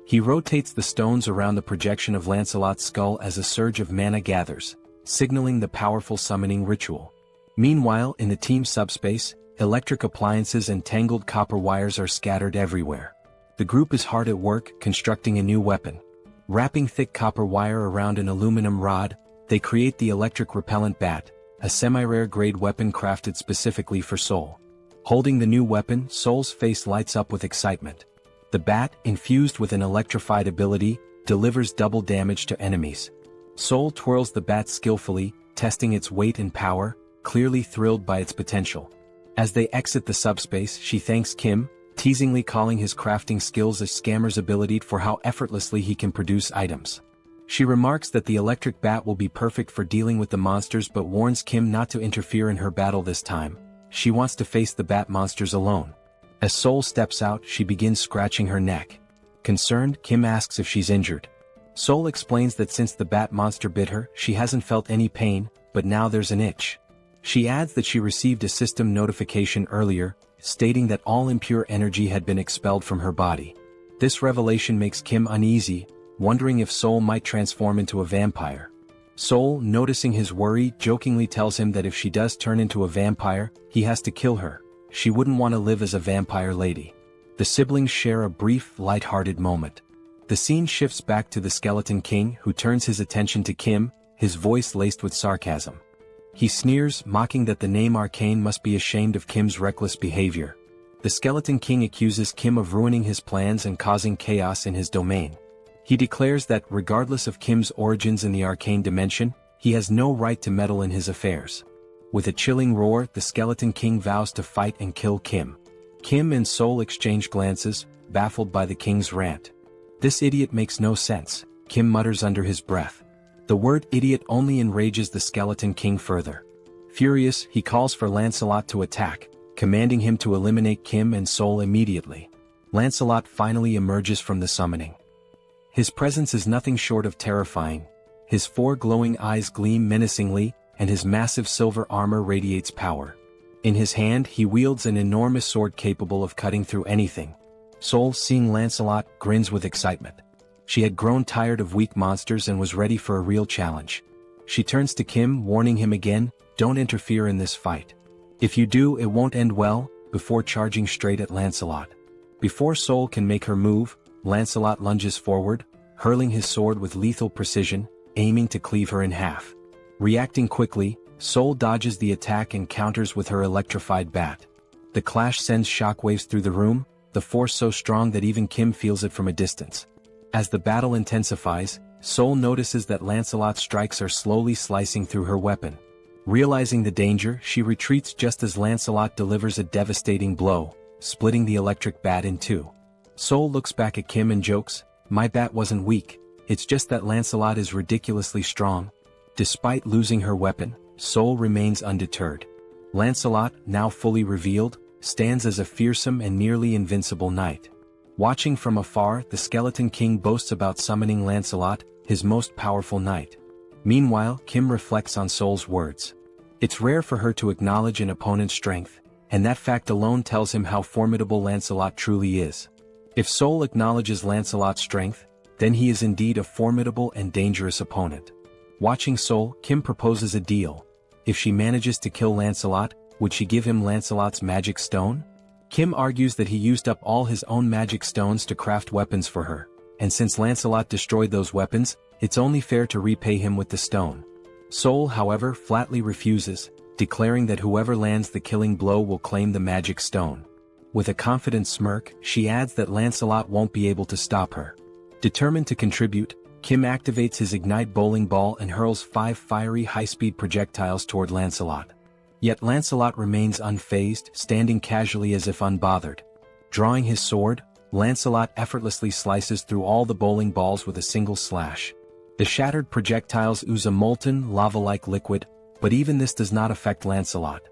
He rotates the stones around the projection of Lancelot's skull as a surge of mana gathers, signaling the powerful summoning ritual. Meanwhile, in the team subspace, electric appliances and tangled copper wires are scattered everywhere. The group is hard at work constructing a new weapon. Wrapping thick copper wire around an aluminum rod, they create the electric repellent bat, a semi-rare grade weapon crafted specifically for Seoul. Holding the new weapon, Seoul's face lights up with excitement. The bat, infused with an electrified ability, delivers double damage to enemies. Seoul twirls the bat skillfully, testing its weight and power, clearly thrilled by its potential. As they exit the subspace, she thanks Kim, teasingly calling his crafting skills a scammer's ability for how effortlessly he can produce items. She remarks that the electric bat will be perfect for dealing with the monsters but warns Kim not to interfere in her battle this time. She wants to face the bat monsters alone. As Seoul steps out, she begins scratching her neck. Concerned, Kim asks if she's injured. Seoul explains that since the bat monster bit her, she hasn't felt any pain, but now there's an itch. She adds that she received a system notification earlier, stating that all impure energy had been expelled from her body. This revelation makes Kim uneasy, wondering if Seoul might transform into a vampire. Seoul, noticing his worry, jokingly tells him that if she does turn into a vampire, he has to kill her. She wouldn't want to live as a vampire lady. The siblings share a brief, light-hearted moment. The scene shifts back to the Skeleton King, who turns his attention to Kim, his voice laced with sarcasm. He sneers, mocking that the name Arcane must be ashamed of Kim's reckless behavior. The Skeleton King accuses Kim of ruining his plans and causing chaos in his domain. He declares that, regardless of Kim's origins in the arcane dimension, he has no right to meddle in his affairs. With a chilling roar, the Skeleton King vows to fight and kill Kim. Kim and Seoul exchange glances, baffled by the king's rant. "This idiot makes no sense," Kim mutters under his breath. The word idiot only enrages the Skeleton King further. Furious, he calls for Lancelot to attack, commanding him to eliminate Kim and Seoul immediately. Lancelot finally emerges from the summoning. His presence is nothing short of terrifying. His 4 glowing eyes gleam menacingly, and his massive silver armor radiates power. In his hand, he wields an enormous sword capable of cutting through anything. Seoul, seeing Lancelot, grins with excitement. She had grown tired of weak monsters and was ready for a real challenge. She turns to Kim, warning him again, "Don't interfere in this fight. If you do, it won't end well," before charging straight at Lancelot. Before Seoul can make her move, Lancelot lunges forward, hurling his sword with lethal precision, aiming to cleave her in half. Reacting quickly, Seoul dodges the attack and counters with her electrified bat. The clash sends shockwaves through the room, the force so strong that even Kim feels it from a distance. As the battle intensifies, Seoul notices that Lancelot's strikes are slowly slicing through her weapon. Realizing the danger, she retreats just as Lancelot delivers a devastating blow, splitting the electric bat in two. Seoul looks back at Kim and jokes, "My bat wasn't weak, it's just that Lancelot is ridiculously strong." Despite losing her weapon, Seoul remains undeterred. Lancelot, now fully revealed, stands as a fearsome and nearly invincible knight. Watching from afar, the Skeleton King boasts about summoning Lancelot, his most powerful knight. Meanwhile, Kim reflects on Seoul's words. It's rare for her to acknowledge an opponent's strength, and that fact alone tells him how formidable Lancelot truly is. If Seoul acknowledges Lancelot's strength, then he is indeed a formidable and dangerous opponent. Watching Seoul, Kim proposes a deal. If she manages to kill Lancelot, would she give him Lancelot's magic stone? Kim argues that he used up all his own magic stones to craft weapons for her, and since Lancelot destroyed those weapons, it's only fair to repay him with the stone. Seoul, however, flatly refuses, declaring that whoever lands the killing blow will claim the magic stone. With a confident smirk, she adds that Lancelot won't be able to stop her. Determined to contribute, Kim activates his Ignite bowling ball and hurls 5 fiery high-speed projectiles toward Lancelot. Yet Lancelot remains unfazed, standing casually as if unbothered. Drawing his sword, Lancelot effortlessly slices through all the bowling balls with a single slash. The shattered projectiles ooze a molten, lava-like liquid, but even this does not affect Lancelot.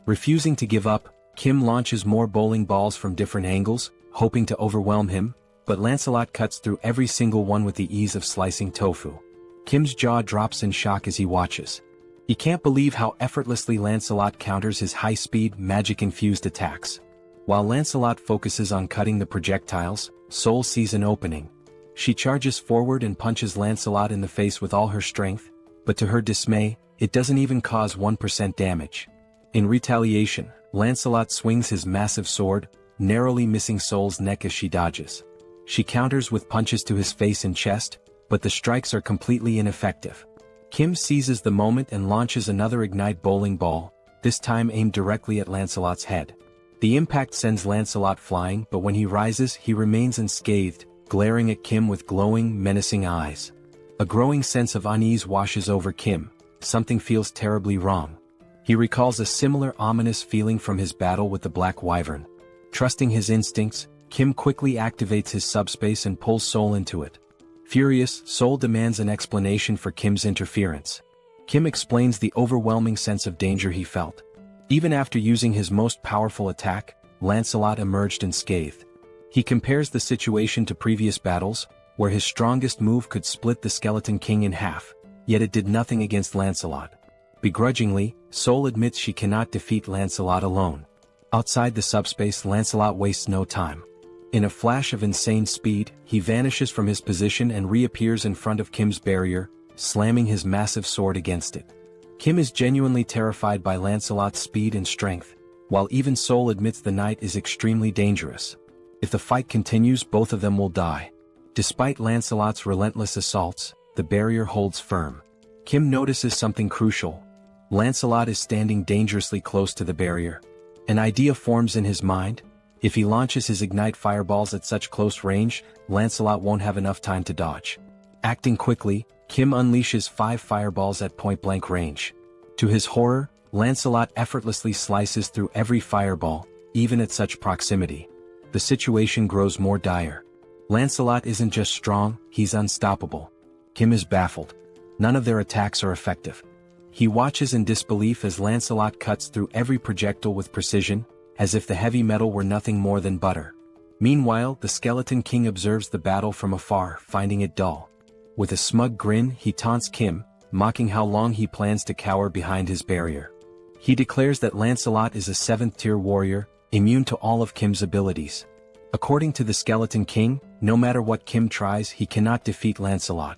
Refusing to give up, Kim launches more bowling balls from different angles, hoping to overwhelm him, but Lancelot cuts through every single one with the ease of slicing tofu. Kim's jaw drops in shock as he watches. He can't believe how effortlessly Lancelot counters his high-speed, magic-infused attacks. While Lancelot focuses on cutting the projectiles, Seoul sees an opening. She charges forward and punches Lancelot in the face with all her strength, but to her dismay, it doesn't even cause 1% damage. In retaliation, Lancelot swings his massive sword, narrowly missing Seoul's neck as she dodges. She counters with punches to his face and chest, but the strikes are completely ineffective. Kim seizes the moment and launches another ignite bowling ball, this time aimed directly at Lancelot's head. The impact sends Lancelot flying, but when he rises he remains unscathed, glaring at Kim with glowing, menacing eyes. A growing sense of unease washes over Kim. Something feels terribly wrong. He recalls a similar ominous feeling from his battle with the Black Wyvern. Trusting his instincts, Kim quickly activates his subspace and pulls Seoul into it. Furious, Seoul demands an explanation for Kim's interference. Kim explains the overwhelming sense of danger he felt. Even after using his most powerful attack, Lancelot emerged unscathed. He compares the situation to previous battles, where his strongest move could split the Skeleton King in half, yet it did nothing against Lancelot. Begrudgingly, Seoul admits she cannot defeat Lancelot alone. Outside the subspace, Lancelot wastes no time. In a flash of insane speed, he vanishes from his position and reappears in front of Kim's barrier, slamming his massive sword against it. Kim is genuinely terrified by Lancelot's speed and strength, while even Seoul admits the knight is extremely dangerous. If the fight continues, both of them will die. Despite Lancelot's relentless assaults, the barrier holds firm. Kim notices something crucial. Lancelot is standing dangerously close to the barrier. An idea forms in his mind. If he launches his ignite fireballs at such close range, Lancelot won't have enough time to dodge. Acting quickly, Kim unleashes 5 fireballs at point-blank range. To his horror, Lancelot effortlessly slices through every fireball, even at such proximity. The situation grows more dire. Lancelot isn't just strong, he's unstoppable. Kim is baffled. None of their attacks are effective. He watches in disbelief as Lancelot cuts through every projectile with precision, as if the heavy metal were nothing more than butter. Meanwhile, the Skeleton King observes the battle from afar, finding it dull. With a smug grin, he taunts Kim, mocking how long he plans to cower behind his barrier. He declares that Lancelot is a 7th-tier warrior, immune to all of Kim's abilities. According to the Skeleton King, no matter what Kim tries, he cannot defeat Lancelot.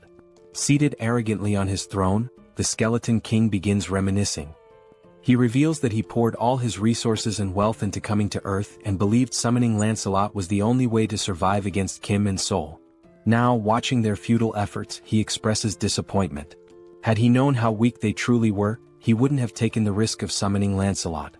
Seated arrogantly on his throne, the Skeleton King begins reminiscing. He reveals that he poured all his resources and wealth into coming to Earth and believed summoning Lancelot was the only way to survive against Kim and Seoul. Now, watching their futile efforts, he expresses disappointment. Had he known how weak they truly were, he wouldn't have taken the risk of summoning Lancelot.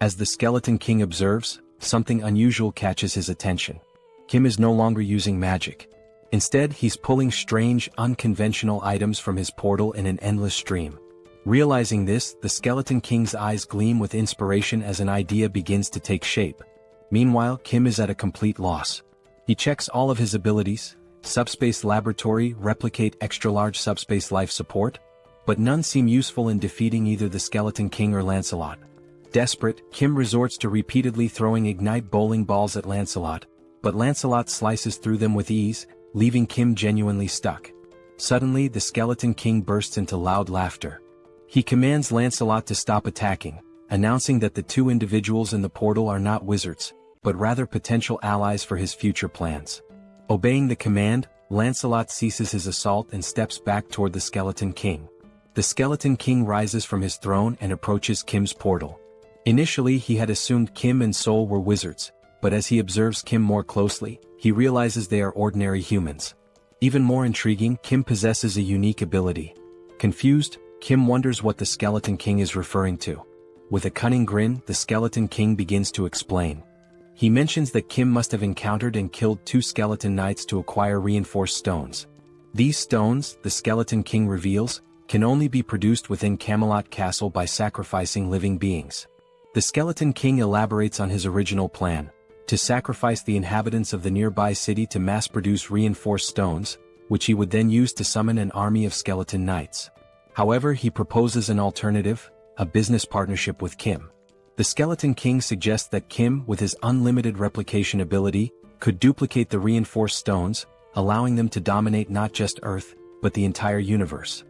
As the Skeleton King observes, something unusual catches his attention. Kim is no longer using magic. Instead, he's pulling strange, unconventional items from his portal in an endless stream. Realizing this, the Skeleton King's eyes gleam with inspiration as an idea begins to take shape. Meanwhile, Kim is at a complete loss. He checks all of his abilities: Subspace Laboratory, Replicate, Extra-Large Subspace Life Support, but none seem useful in defeating either the Skeleton King or Lancelot. Desperate, Kim resorts to repeatedly throwing ignite bowling balls at Lancelot, but Lancelot slices through them with ease, leaving Kim genuinely stuck. Suddenly, the Skeleton King bursts into loud laughter. He commands Lancelot to stop attacking, announcing that the 2 individuals in the portal are not wizards, but rather potential allies for his future plans. Obeying the command, Lancelot ceases his assault and steps back toward the Skeleton King. The Skeleton King rises from his throne and approaches Kim's portal. Initially, he had assumed Kim and Seoul were wizards, but as he observes Kim more closely, he realizes they are ordinary humans. Even more intriguing, Kim possesses a unique ability. Confused, Kim wonders what the Skeleton King is referring to. With a cunning grin, the Skeleton King begins to explain. He mentions that Kim must have encountered and killed 2 skeleton knights to acquire reinforced stones. These stones, the Skeleton King reveals, can only be produced within Camelot Castle by sacrificing living beings. The Skeleton King elaborates on his original plan: to sacrifice the inhabitants of the nearby city to mass-produce reinforced stones, which he would then use to summon an army of skeleton knights. However, he proposes an alternative: a business partnership with Kim. The Skeleton King suggests that Kim, with his unlimited replication ability, could duplicate the reinforced stones, allowing them to dominate not just Earth, but the entire universe.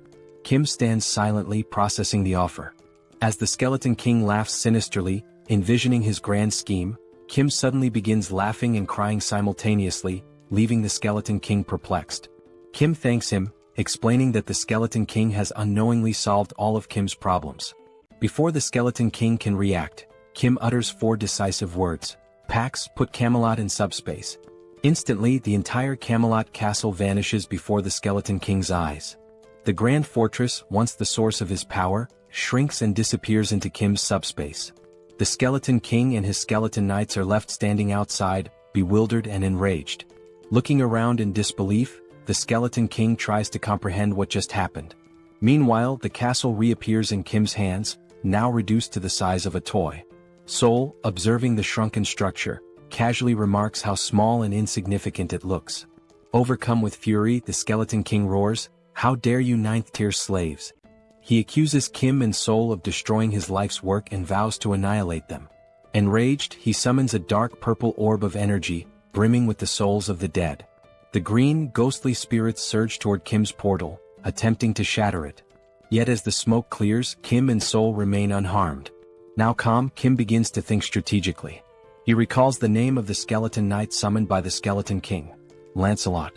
Kim stands silently processing the offer. As the Skeleton King laughs sinisterly, envisioning his grand scheme, Kim suddenly begins laughing and crying simultaneously, leaving the Skeleton King perplexed. Kim thanks him, explaining that the Skeleton King has unknowingly solved all of Kim's problems. Before the Skeleton King can react, Kim utters 4 decisive words. Pax, put Camelot in subspace. Instantly, the entire Camelot castle vanishes before the Skeleton King's eyes. The Grand Fortress, once the source of his power, shrinks and disappears into Kim's subspace. The Skeleton King and his skeleton knights are left standing outside, bewildered and enraged. Looking around in disbelief, the Skeleton King tries to comprehend what just happened. Meanwhile, the castle reappears in Kim's hands, now reduced to the size of a toy. Seoul, observing the shrunken structure, casually remarks how small and insignificant it looks. Overcome with fury, the Skeleton King roars, "How dare you 9th-tier slaves!" He accuses Kim and Seoul of destroying his life's work and vows to annihilate them. Enraged, he summons a dark purple orb of energy, brimming with the souls of the dead. The green, ghostly spirits surge toward Kim's portal, attempting to shatter it. Yet as the smoke clears, Kim and Seoul remain unharmed. Now calm, Kim begins to think strategically. He recalls the name of the skeleton knight summoned by the Skeleton King, Lancelot.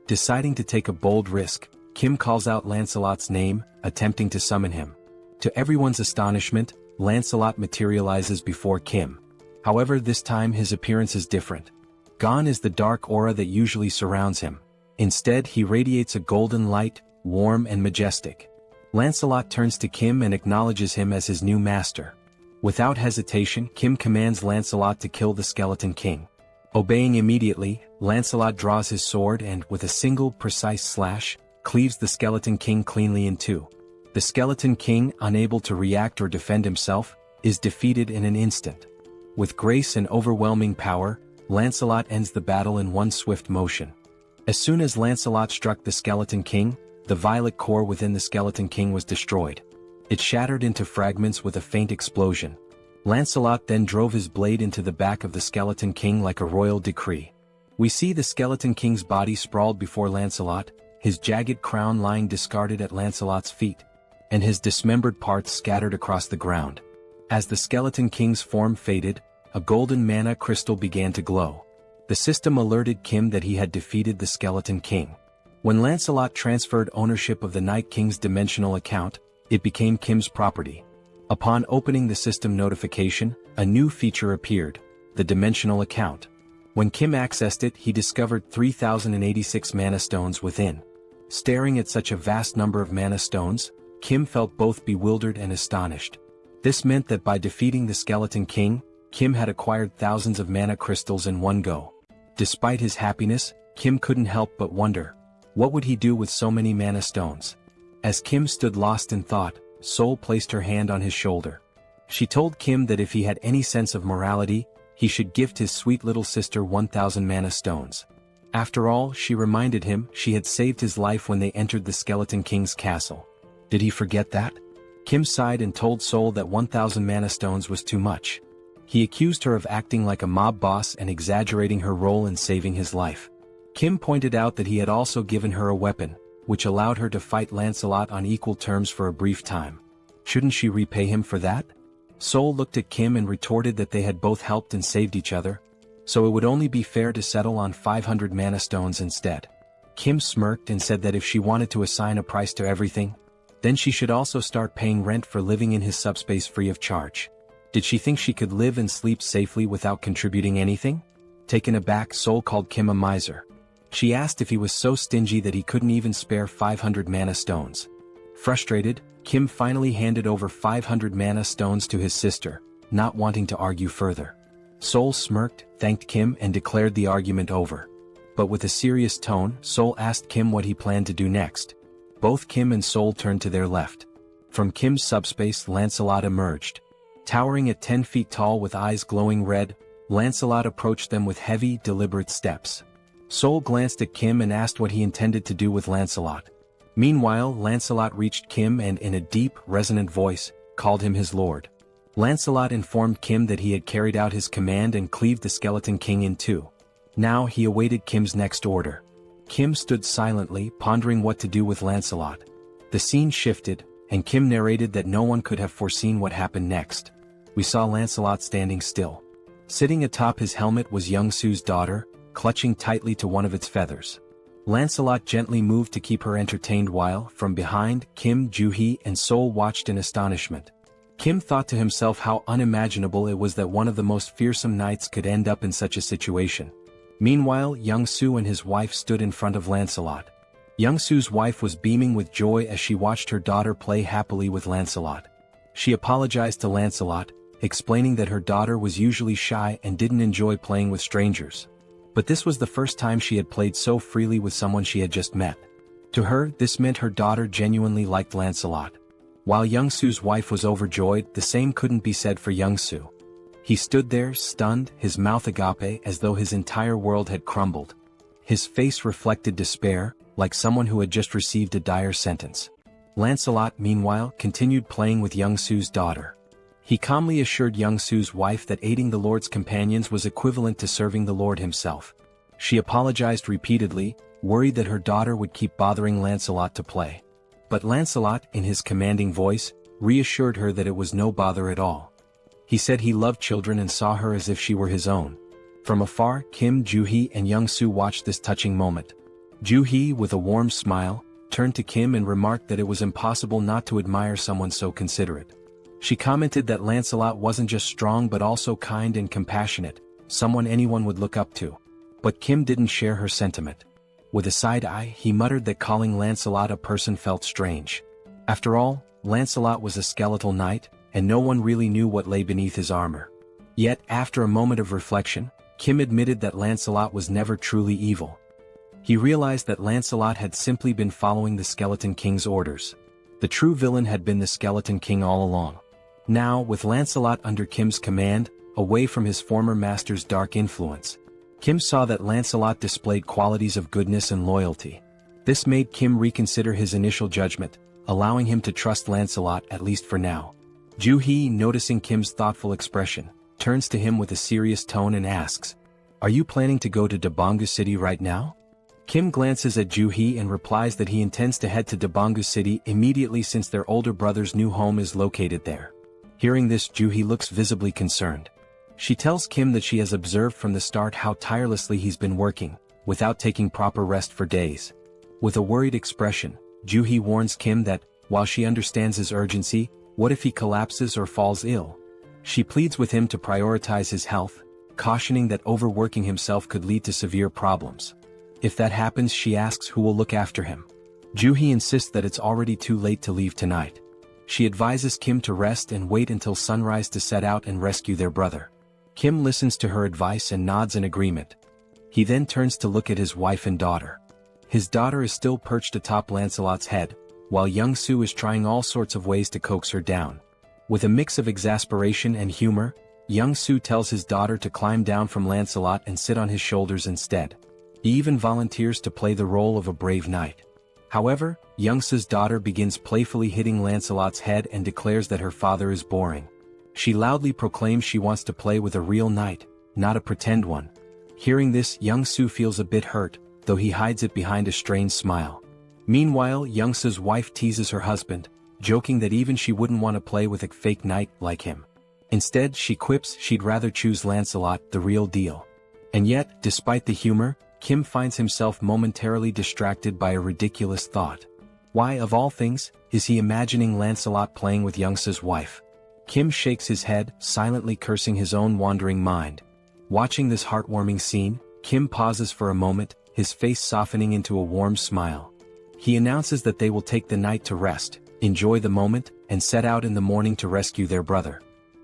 Deciding to take a bold risk, Kim calls out Lancelot's name, attempting to summon him. To everyone's astonishment, Lancelot materializes before Kim. However, this time his appearance is different. Gone is the dark aura that usually surrounds him. Instead, he radiates a golden light, warm and majestic. Lancelot turns to Kim and acknowledges him as his new master. Without hesitation, Kim commands Lancelot to kill the Skeleton King. Obeying immediately, Lancelot draws his sword and, with a single, precise slash, cleaves the Skeleton King cleanly in two. The Skeleton King, unable to react or defend himself, is defeated in an instant. With grace and overwhelming power, Lancelot ends the battle in one swift motion. As soon as Lancelot struck the Skeleton King, the violet core within the Skeleton King was destroyed. It shattered into fragments with a faint explosion. Lancelot then drove his blade into the back of the Skeleton King like a royal decree. We see the Skeleton King's body sprawled before Lancelot, his jagged crown lying discarded at Lancelot's feet, and his dismembered parts scattered across the ground. As the Skeleton King's form faded, a golden mana crystal began to glow. The system alerted Kim that he had defeated the Skeleton King. When Lancelot transferred ownership of the Night King's dimensional account, it became Kim's property. Upon opening the system notification, a new feature appeared, the dimensional account. When Kim accessed it, he discovered 3,086 mana stones within. Staring at such a vast number of mana stones, Kim felt both bewildered and astonished. This meant that by defeating the Skeleton King, Kim had acquired thousands of mana crystals in one go. Despite his happiness, Kim couldn't help but wonder, what would he do with so many mana stones? As Kim stood lost in thought, Seoul placed her hand on his shoulder. She told Kim that if he had any sense of morality, he should gift his sweet little sister 1,000 mana stones. After all, she reminded him, she had saved his life when they entered the Skeleton King's castle. Did he forget that? Kim sighed and told Seoul that 1,000 mana stones was too much. He accused her of acting like a mob boss and exaggerating her role in saving his life. Kim pointed out that he had also given her a weapon, which allowed her to fight Lancelot on equal terms for a brief time. Shouldn't she repay him for that? Seoul looked at Kim and retorted that they had both helped and saved each other, so it would only be fair to settle on 500 mana stones instead. Kim smirked and said that if she wanted to assign a price to everything, then she should also start paying rent for living in his subspace free of charge. Did she think she could live and sleep safely without contributing anything? Taken aback, Seoul called Kim a miser. She asked if he was so stingy that he couldn't even spare 500 mana stones. Frustrated, Kim finally handed over 500 mana stones to his sister, not wanting to argue further. Seoul smirked, thanked Kim and declared the argument over. But with a serious tone, Seoul asked Kim what he planned to do next. Both Kim and Seoul turned to their left. From Kim's subspace, Lancelot emerged. Towering at 10 feet tall with eyes glowing red, Lancelot approached them with heavy, deliberate steps. Seoul glanced at Kim and asked what he intended to do with Lancelot. Meanwhile, Lancelot reached Kim and in a deep, resonant voice, called him his lord. Lancelot informed Kim that he had carried out his command and cleaved the Skeleton King in two. Now he awaited Kim's next order. Kim stood silently, pondering what to do with Lancelot. The scene shifted, and Kim narrated that no one could have foreseen what happened next. We saw Lancelot standing still. Sitting atop his helmet was Young-soo's daughter, clutching tightly to one of its feathers. Lancelot gently moved to keep her entertained while, from behind, Kim, Joo-hee, and Seoul watched in astonishment. Kim thought to himself how unimaginable it was that one of the most fearsome knights could end up in such a situation. Meanwhile, Young-soo and his wife stood in front of Lancelot. Young-soo's wife was beaming with joy as she watched her daughter play happily with Lancelot. She apologized to Lancelot, explaining that her daughter was usually shy and didn't enjoy playing with strangers. But this was the first time she had played so freely with someone she had just met. To her, this meant her daughter genuinely liked Lancelot. While Young-soo's wife was overjoyed, the same couldn't be said for Young-soo. He stood there, stunned, his mouth agape as though his entire world had crumbled. His face reflected despair, like someone who had just received a dire sentence. Lancelot, meanwhile, continued playing with Young-soo's daughter. He calmly assured Young-soo's wife that aiding the Lord's companions was equivalent to serving the Lord himself. She apologized repeatedly, worried that her daughter would keep bothering Lancelot to play. But Lancelot, in his commanding voice, reassured her that it was no bother at all. He said he loved children and saw her as if she were his own. From afar, Kim, Joo-hee, and Young-soo watched this touching moment. Joo-hee, with a warm smile, turned to Kim and remarked that it was impossible not to admire someone so considerate. She commented that Lancelot wasn't just strong but also kind and compassionate, someone anyone would look up to. But Kim didn't share her sentiment. With a side eye, he muttered that calling Lancelot a person felt strange. After all, Lancelot was a skeletal knight, and no one really knew what lay beneath his armor. Yet, after a moment of reflection, Kim admitted that Lancelot was never truly evil. He realized that Lancelot had simply been following the Skeleton King's orders. The true villain had been the Skeleton King all along. Now, with Lancelot under Kim's command, away from his former master's dark influence, Kim saw that Lancelot displayed qualities of goodness and loyalty. This made Kim reconsider his initial judgment, allowing him to trust Lancelot at least for now. Joo-hee, noticing Kim's thoughtful expression, turns to him with a serious tone and asks, "Are you planning to go to Daebongu City right now?" Kim glances at Joo-hee and replies that he intends to head to Daebongu City immediately since their older brother's new home is located there. Hearing this, Joo-hee looks visibly concerned. She tells Kim that she has observed from the start how tirelessly he's been working, without taking proper rest for days. With a worried expression, Joo-hee warns Kim that, while she understands his urgency, what if he collapses or falls ill? She pleads with him to prioritize his health, cautioning that overworking himself could lead to severe problems. If that happens, she asks who will look after him. Joo-hee insists that it's already too late to leave tonight. She advises Kim to rest and wait until sunrise to set out and rescue their brother. Kim listens to her advice and nods in agreement. He then turns to look at his wife and daughter. His daughter is still perched atop Lancelot's head, while Young-soo is trying all sorts of ways to coax her down. With a mix of exasperation and humor, Young-soo tells his daughter to climb down from Lancelot and sit on his shoulders instead. He even volunteers to play the role of a brave knight. However, Young-soo's daughter begins playfully hitting Lancelot's head and declares that her father is boring. She loudly proclaims she wants to play with a real knight, not a pretend one. Hearing this, Young-soo feels a bit hurt, though he hides it behind a strained smile. Meanwhile, Young-soo's wife teases her husband, joking that even she wouldn't want to play with a fake knight like him. Instead, she quips she'd rather choose Lancelot, the real deal. And yet, despite the humor, Kim finds himself momentarily distracted by a ridiculous thought. Why, of all things, is he imagining Lancelot playing with Young-soo's wife? Kim shakes his head, silently cursing his own wandering mind. Watching this heartwarming scene, Kim pauses for a moment, his face softening into a warm smile. He announces that they will take the night to rest, enjoy the moment, and set out in the morning to rescue their brother.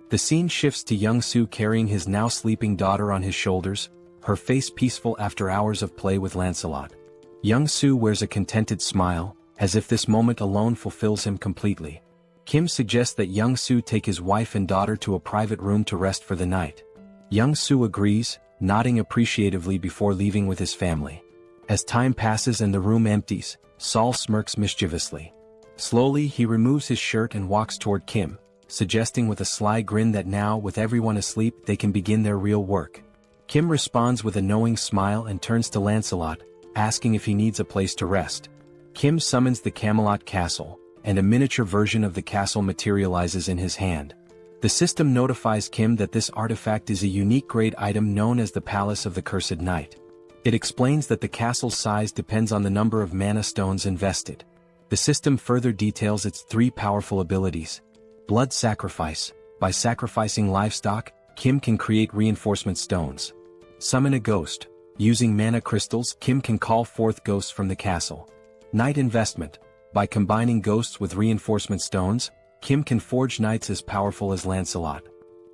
The scene shifts to Young-soo carrying his now sleeping daughter on his shoulders, her face peaceful after hours of play with Lancelot. Young-soo wears a contented smile, as if this moment alone fulfills him completely. Kim suggests that Young-soo take his wife and daughter to a private room to rest for the night. Young-soo agrees, nodding appreciatively before leaving with his family. As time passes and the room empties, Saul smirks mischievously. Slowly, he removes his shirt and walks toward Kim, suggesting with a sly grin that now, with everyone asleep, they can begin their real work. Kim responds with a knowing smile and turns to Lancelot, asking if he needs a place to rest. Kim summons the Camelot Castle, and a miniature version of the castle materializes in his hand. The system notifies Kim that this artifact is a unique grade item known as the Palace of the Cursed Knight. It explains that the castle's size depends on the number of mana stones invested. The system further details its 3 powerful abilities. Blood Sacrifice. By sacrificing livestock, Kim can create reinforcement stones. Summon a Ghost. Using mana crystals, Kim can call forth ghosts from the castle. Knight Investment. By combining ghosts with reinforcement stones, Kim can forge knights as powerful as Lancelot.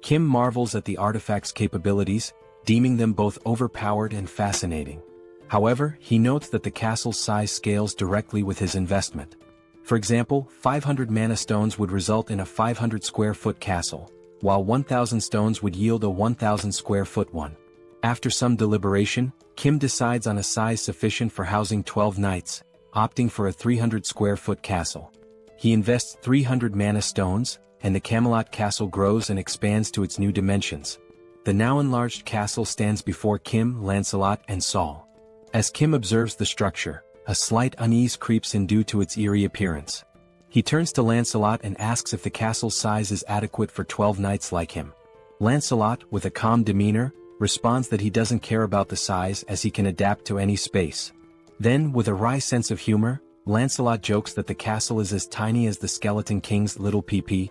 Kim marvels at the artifact's capabilities, deeming them both overpowered and fascinating. However, he notes that the castle's size scales directly with his investment. For example, 500 mana stones would result in a 500 square foot castle, while 1,000 stones would yield a 1,000 square foot one. After some deliberation, Kim decides on a size sufficient for housing 12 knights, opting for a 300 square foot castle. He invests 300 mana stones, and the Camelot castle grows and expands to its new dimensions. The now enlarged castle stands before Kim, Lancelot, and Saul. As Kim observes the structure, a slight unease creeps in due to its eerie appearance. He turns to Lancelot and asks if the castle's size is adequate for 12 knights like him. Lancelot, with a calm demeanor, responds that he doesn't care about the size as he can adapt to any space. Then, with a wry sense of humor, Lancelot jokes that the castle is as tiny as the Skeleton King's little PP,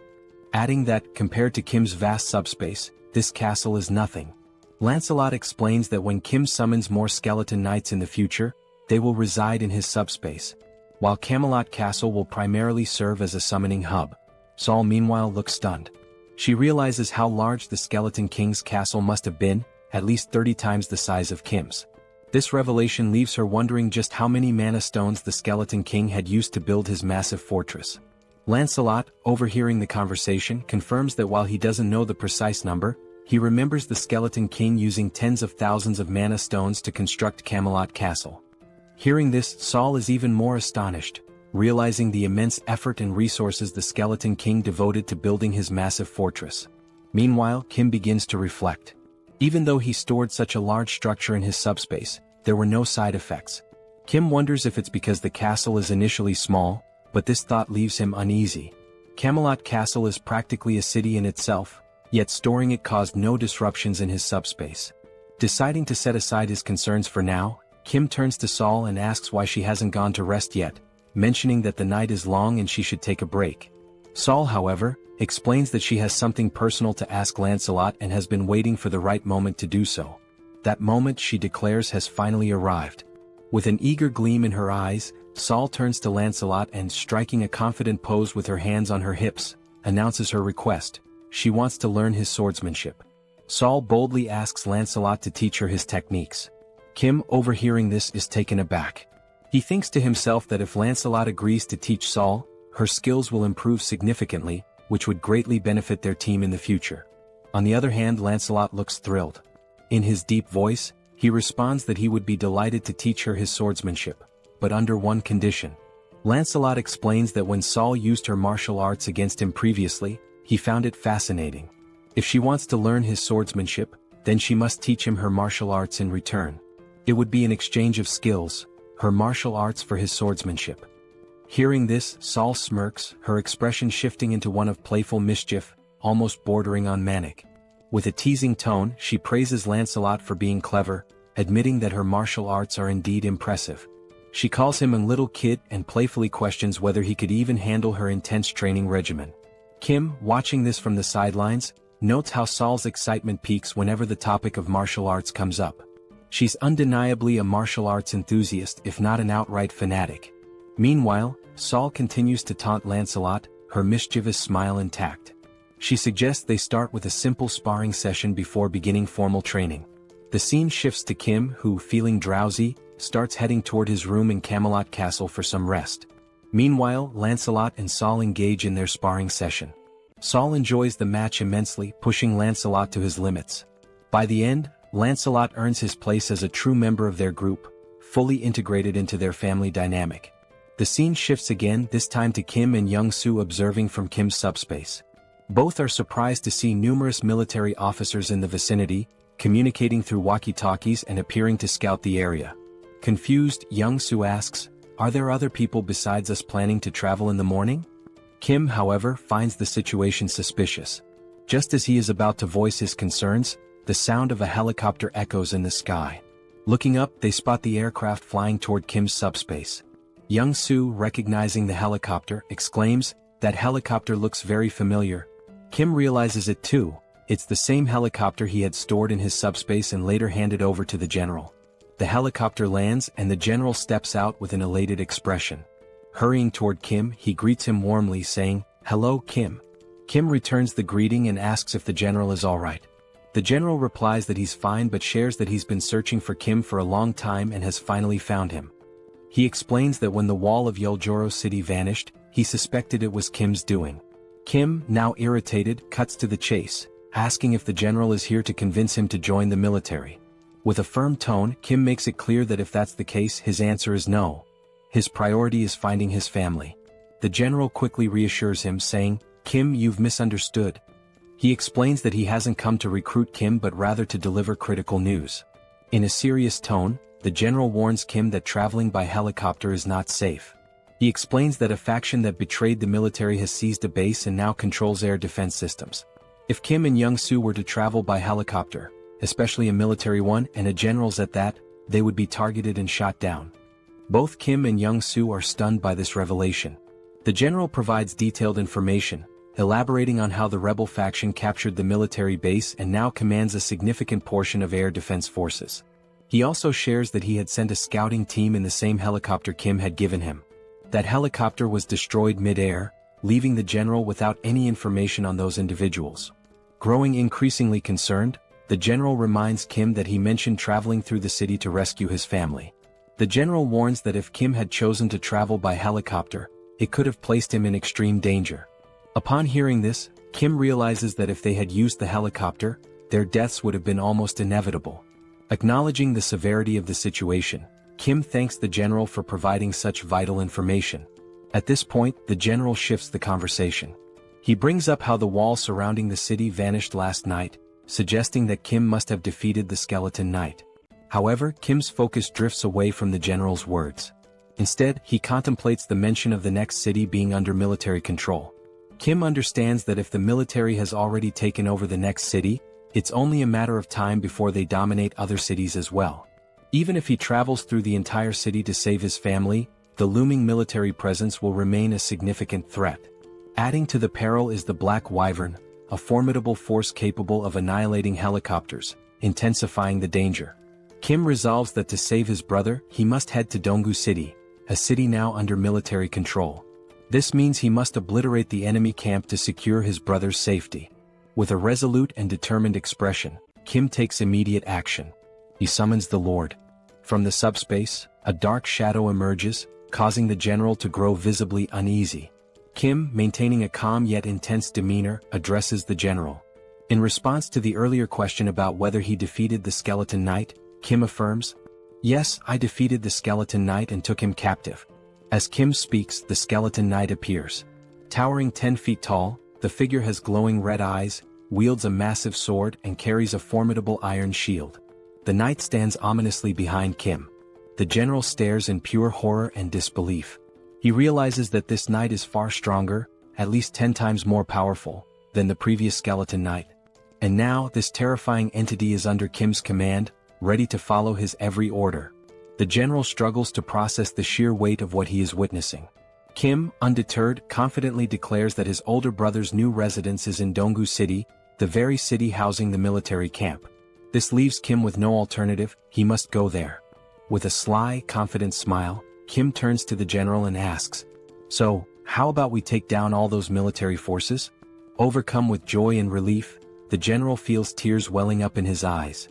adding that, compared to Kim's vast subspace, this castle is nothing. Lancelot explains that when Kim summons more skeleton knights in the future, they will reside in his subspace, while Camelot Castle will primarily serve as a summoning hub. Saul meanwhile looks stunned. She realizes how large the Skeleton King's castle must have been, at least 30 times the size of Kim's. This revelation leaves her wondering just how many mana stones the Skeleton King had used to build his massive fortress. Lancelot, overhearing the conversation, confirms that while he doesn't know the precise number, he remembers the Skeleton King using tens of thousands of mana stones to construct Camelot Castle. Hearing this, Saul is even more astonished, realizing the immense effort and resources the Skeleton King devoted to building his massive fortress. Meanwhile, Kim begins to reflect. Even though he stored such a large structure in his subspace, there were no side effects. Kim wonders if it's because the castle is initially small, but this thought leaves him uneasy. Camelot Castle is practically a city in itself, yet storing it caused no disruptions in his subspace. Deciding to set aside his concerns for now, Kim turns to Saul and asks why she hasn't gone to rest yet, mentioning that the night is long and she should take a break. Saul, however, explains that she has something personal to ask Lancelot and has been waiting for the right moment to do so. That moment, she declares, has finally arrived. With an eager gleam in her eyes, Saul turns to Lancelot and, striking a confident pose with her hands on her hips, announces her request. She wants to learn his swordsmanship. Saul boldly asks Lancelot to teach her his techniques. Kim, overhearing this, is taken aback. He thinks to himself that if Lancelot agrees to teach Saul, her skills will improve significantly, which would greatly benefit their team in the future. On the other hand, Lancelot looks thrilled. In his deep voice, he responds that he would be delighted to teach her his swordsmanship, but under one condition. Lancelot explains that when Saul used her martial arts against him previously, he found it fascinating. If she wants to learn his swordsmanship, then she must teach him her martial arts in return. It would be an exchange of skills, her martial arts for his swordsmanship. Hearing this, Saul smirks, her expression shifting into one of playful mischief, almost bordering on manic. With a teasing tone, she praises Lancelot for being clever, admitting that her martial arts are indeed impressive. She calls him a little kid and playfully questions whether he could even handle her intense training regimen. Kim, watching this from the sidelines, notes how Saul's excitement peaks whenever the topic of martial arts comes up. She's undeniably a martial arts enthusiast, if not an outright fanatic. Meanwhile, Saul continues to taunt Lancelot, her mischievous smile intact. She suggests they start with a simple sparring session before beginning formal training. The scene shifts to Kim, who, feeling drowsy, starts heading toward his room in Camelot Castle for some rest. Meanwhile, Lancelot and Saul engage in their sparring session. Saul enjoys the match immensely, pushing Lancelot to his limits. By the end, Lancelot earns his place as a true member of their group, fully integrated into their family dynamic. The scene shifts again, this time to Kim and Young-soo observing from Kim's subspace. Both are surprised to see numerous military officers in the vicinity, communicating through walkie-talkies and appearing to scout the area. Confused, Young-soo asks, "Are there other people besides us planning to travel in the morning?" Kim, however, finds the situation suspicious. Just as he is about to voice his concerns, the sound of a helicopter echoes in the sky. Looking up, they spot the aircraft flying toward Kim's subspace. Young-soo, recognizing the helicopter, exclaims, "That helicopter looks very familiar." Kim realizes it too. It's the same helicopter he had stored in his subspace and later handed over to the general. The helicopter lands and the general steps out with an elated expression. Hurrying toward Kim, he greets him warmly, saying, "Hello, Kim." Kim returns the greeting and asks if the general is alright. The general replies that he's fine but shares that he's been searching for Kim for a long time and has finally found him. He explains that when the wall of Yeoljoro City vanished, he suspected it was Kim's doing. Kim, now irritated, cuts to the chase, asking if the general is here to convince him to join the military. With a firm tone, Kim makes it clear that if that's the case, his answer is no. His priority is finding his family. The general quickly reassures him, saying, "Kim, you've misunderstood." He explains that he hasn't come to recruit Kim but rather to deliver critical news. In a serious tone, the general warns Kim that traveling by helicopter is not safe. He explains that a faction that betrayed the military has seized a base and now controls air defense systems. If Kim and Young-soo were to travel by helicopter, especially a military one and a general's at that, they would be targeted and shot down. Both Kim and Young-soo are stunned by this revelation. The general provides detailed information, elaborating on how the rebel faction captured the military base and now commands a significant portion of air defense forces. He also shares that he had sent a scouting team in the same helicopter Kim had given him. That helicopter was destroyed mid-air, leaving the general without any information on those individuals. Growing increasingly concerned, the general reminds Kim that he mentioned traveling through the city to rescue his family. The general warns that if Kim had chosen to travel by helicopter, it could have placed him in extreme danger. Upon hearing this, Kim realizes that if they had used the helicopter, their deaths would have been almost inevitable. Acknowledging the severity of the situation, Kim thanks the general for providing such vital information. At this point, the general shifts the conversation. He brings up how the wall surrounding the city vanished last night, suggesting that Kim must have defeated the Skeleton Knight. However, Kim's focus drifts away from the general's words. Instead, he contemplates the mention of the next city being under military control. Kim understands that if the military has already taken over the next city, it's only a matter of time before they dominate other cities as well. Even if he travels through the entire city to save his family, the looming military presence will remain a significant threat. Adding to the peril is the Black Wyvern, a formidable force capable of annihilating helicopters, intensifying the danger. Kim resolves that to save his brother, he must head to Donggu City, a city now under military control. This means he must obliterate the enemy camp to secure his brother's safety. With a resolute and determined expression, Kim takes immediate action. He summons the Lord. From the subspace, a dark shadow emerges, causing the general to grow visibly uneasy. Kim, maintaining a calm yet intense demeanor, addresses the general. In response to the earlier question about whether he defeated the Skeleton Knight, Kim affirms, "Yes, I defeated the Skeleton Knight and took him captive." As Kim speaks, the Skeleton Knight appears. Towering 10 feet tall, the figure has glowing red eyes, wields a massive sword and carries a formidable iron shield. The knight stands ominously behind Kim. The general stares in pure horror and disbelief. He realizes that this knight is far stronger, at least 10 times more powerful, than the previous Skeleton Knight. And now, this terrifying entity is under Kim's command, ready to follow his every order. The general struggles to process the sheer weight of what he is witnessing. Kim, undeterred, confidently declares that his older brother's new residence is in Donggu City, the very city housing the military camp. This leaves Kim with no alternative, he must go there. With a sly, confident smile, Kim turns to the general and asks, "So, how about we take down all those military forces?" Overcome with joy and relief, the general feels tears welling up in his eyes.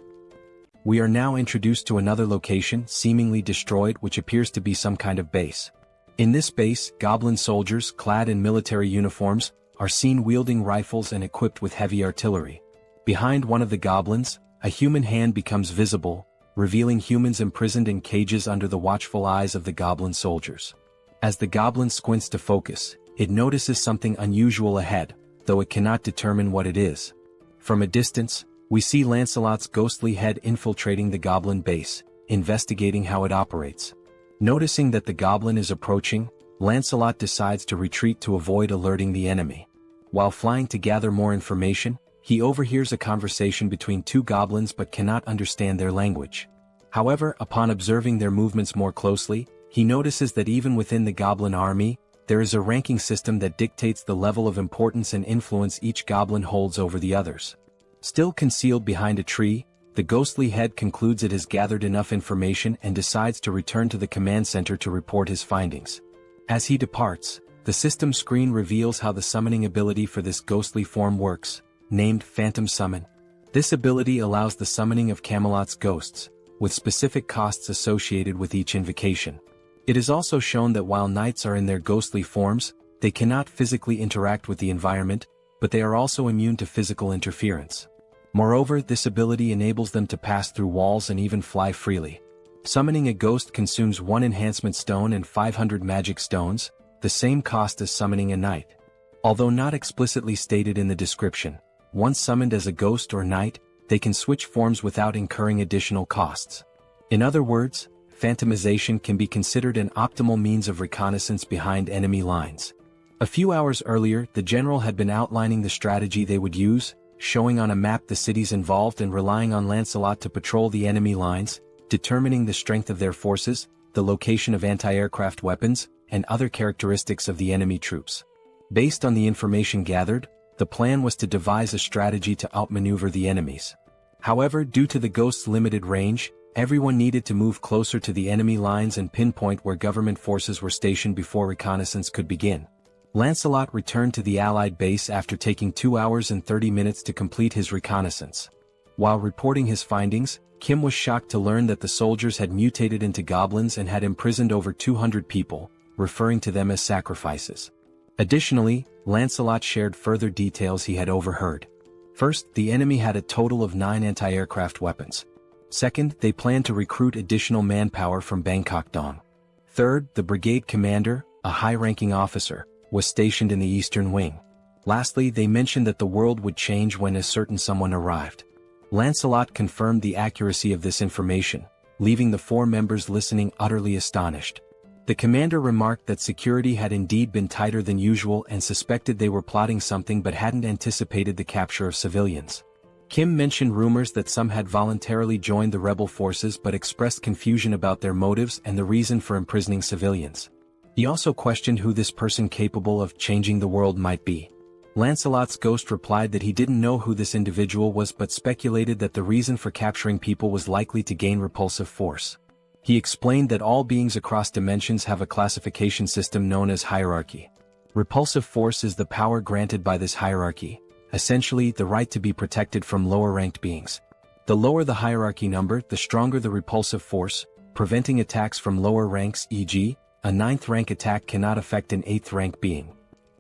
We are now introduced to another location, seemingly destroyed, which appears to be some kind of base. In this base, goblin soldiers, clad in military uniforms, are seen wielding rifles and equipped with heavy artillery. Behind one of the goblins, a human hand becomes visible, revealing humans imprisoned in cages under the watchful eyes of the goblin soldiers. As the goblin squints to focus, it notices something unusual ahead, though it cannot determine what it is. From a distance, we see Lancelot's ghostly head infiltrating the goblin base, investigating how it operates. Noticing that the goblin is approaching, Lancelot decides to retreat to avoid alerting the enemy. While flying to gather more information, he overhears a conversation between two goblins but cannot understand their language. However, upon observing their movements more closely, he notices that even within the goblin army, there is a ranking system that dictates the level of importance and influence each goblin holds over the others. Still concealed behind a tree, the ghostly head concludes it has gathered enough information and decides to return to the command center to report his findings. As he departs, the system screen reveals how the summoning ability for this ghostly form works, named Phantom Summon. This ability allows the summoning of Camelot's ghosts, with specific costs associated with each invocation. It is also shown that while knights are in their ghostly forms, they cannot physically interact with the environment, but they are also immune to physical interference. Moreover, this ability enables them to pass through walls and even fly freely. Summoning a ghost consumes 1 enhancement stone and 500 magic stones, the same cost as summoning a knight. Although not explicitly stated in the description, once summoned as a ghost or knight, they can switch forms without incurring additional costs. In other words, phantomization can be considered an optimal means of reconnaissance behind enemy lines. A few hours earlier, the general had been outlining the strategy they would use, showing on a map the cities involved and relying on Lancelot to patrol the enemy lines, determining the strength of their forces, the location of anti-aircraft weapons, and other characteristics of the enemy troops. Based on the information gathered, the plan was to devise a strategy to outmaneuver the enemies. However, due to the ghost's limited range, everyone needed to move closer to the enemy lines and pinpoint where government forces were stationed before reconnaissance could begin. Lancelot returned to the Allied base after taking 2 hours and 30 minutes to complete his reconnaissance. While reporting his findings, Kim was shocked to learn that the soldiers had mutated into goblins and had imprisoned over 200 people, referring to them as sacrifices. Additionally, Lancelot shared further details he had overheard. First, the enemy had a total of 9 anti-aircraft weapons. Second, they planned to recruit additional manpower from Bangkok Dong. Third, the brigade commander, a high-ranking officer, was stationed in the eastern wing. Lastly, they mentioned that the world would change when a certain someone arrived. Lancelot confirmed the accuracy of this information, leaving the 4 members listening utterly astonished. The commander remarked that security had indeed been tighter than usual and suspected they were plotting something but hadn't anticipated the capture of civilians. Kim mentioned rumors that some had voluntarily joined the rebel forces but expressed confusion about their motives and the reason for imprisoning civilians. He also questioned who this person capable of changing the world might be. Lancelot's ghost replied that he didn't know who this individual was but speculated that the reason for capturing people was likely to gain repulsive force. He explained that all beings across dimensions have a classification system known as hierarchy. Repulsive force is the power granted by this hierarchy, essentially the right to be protected from lower-ranked beings. The lower the hierarchy number, the stronger the repulsive force, preventing attacks from lower ranks, e.g., a 9th rank attack cannot affect an 8th rank being.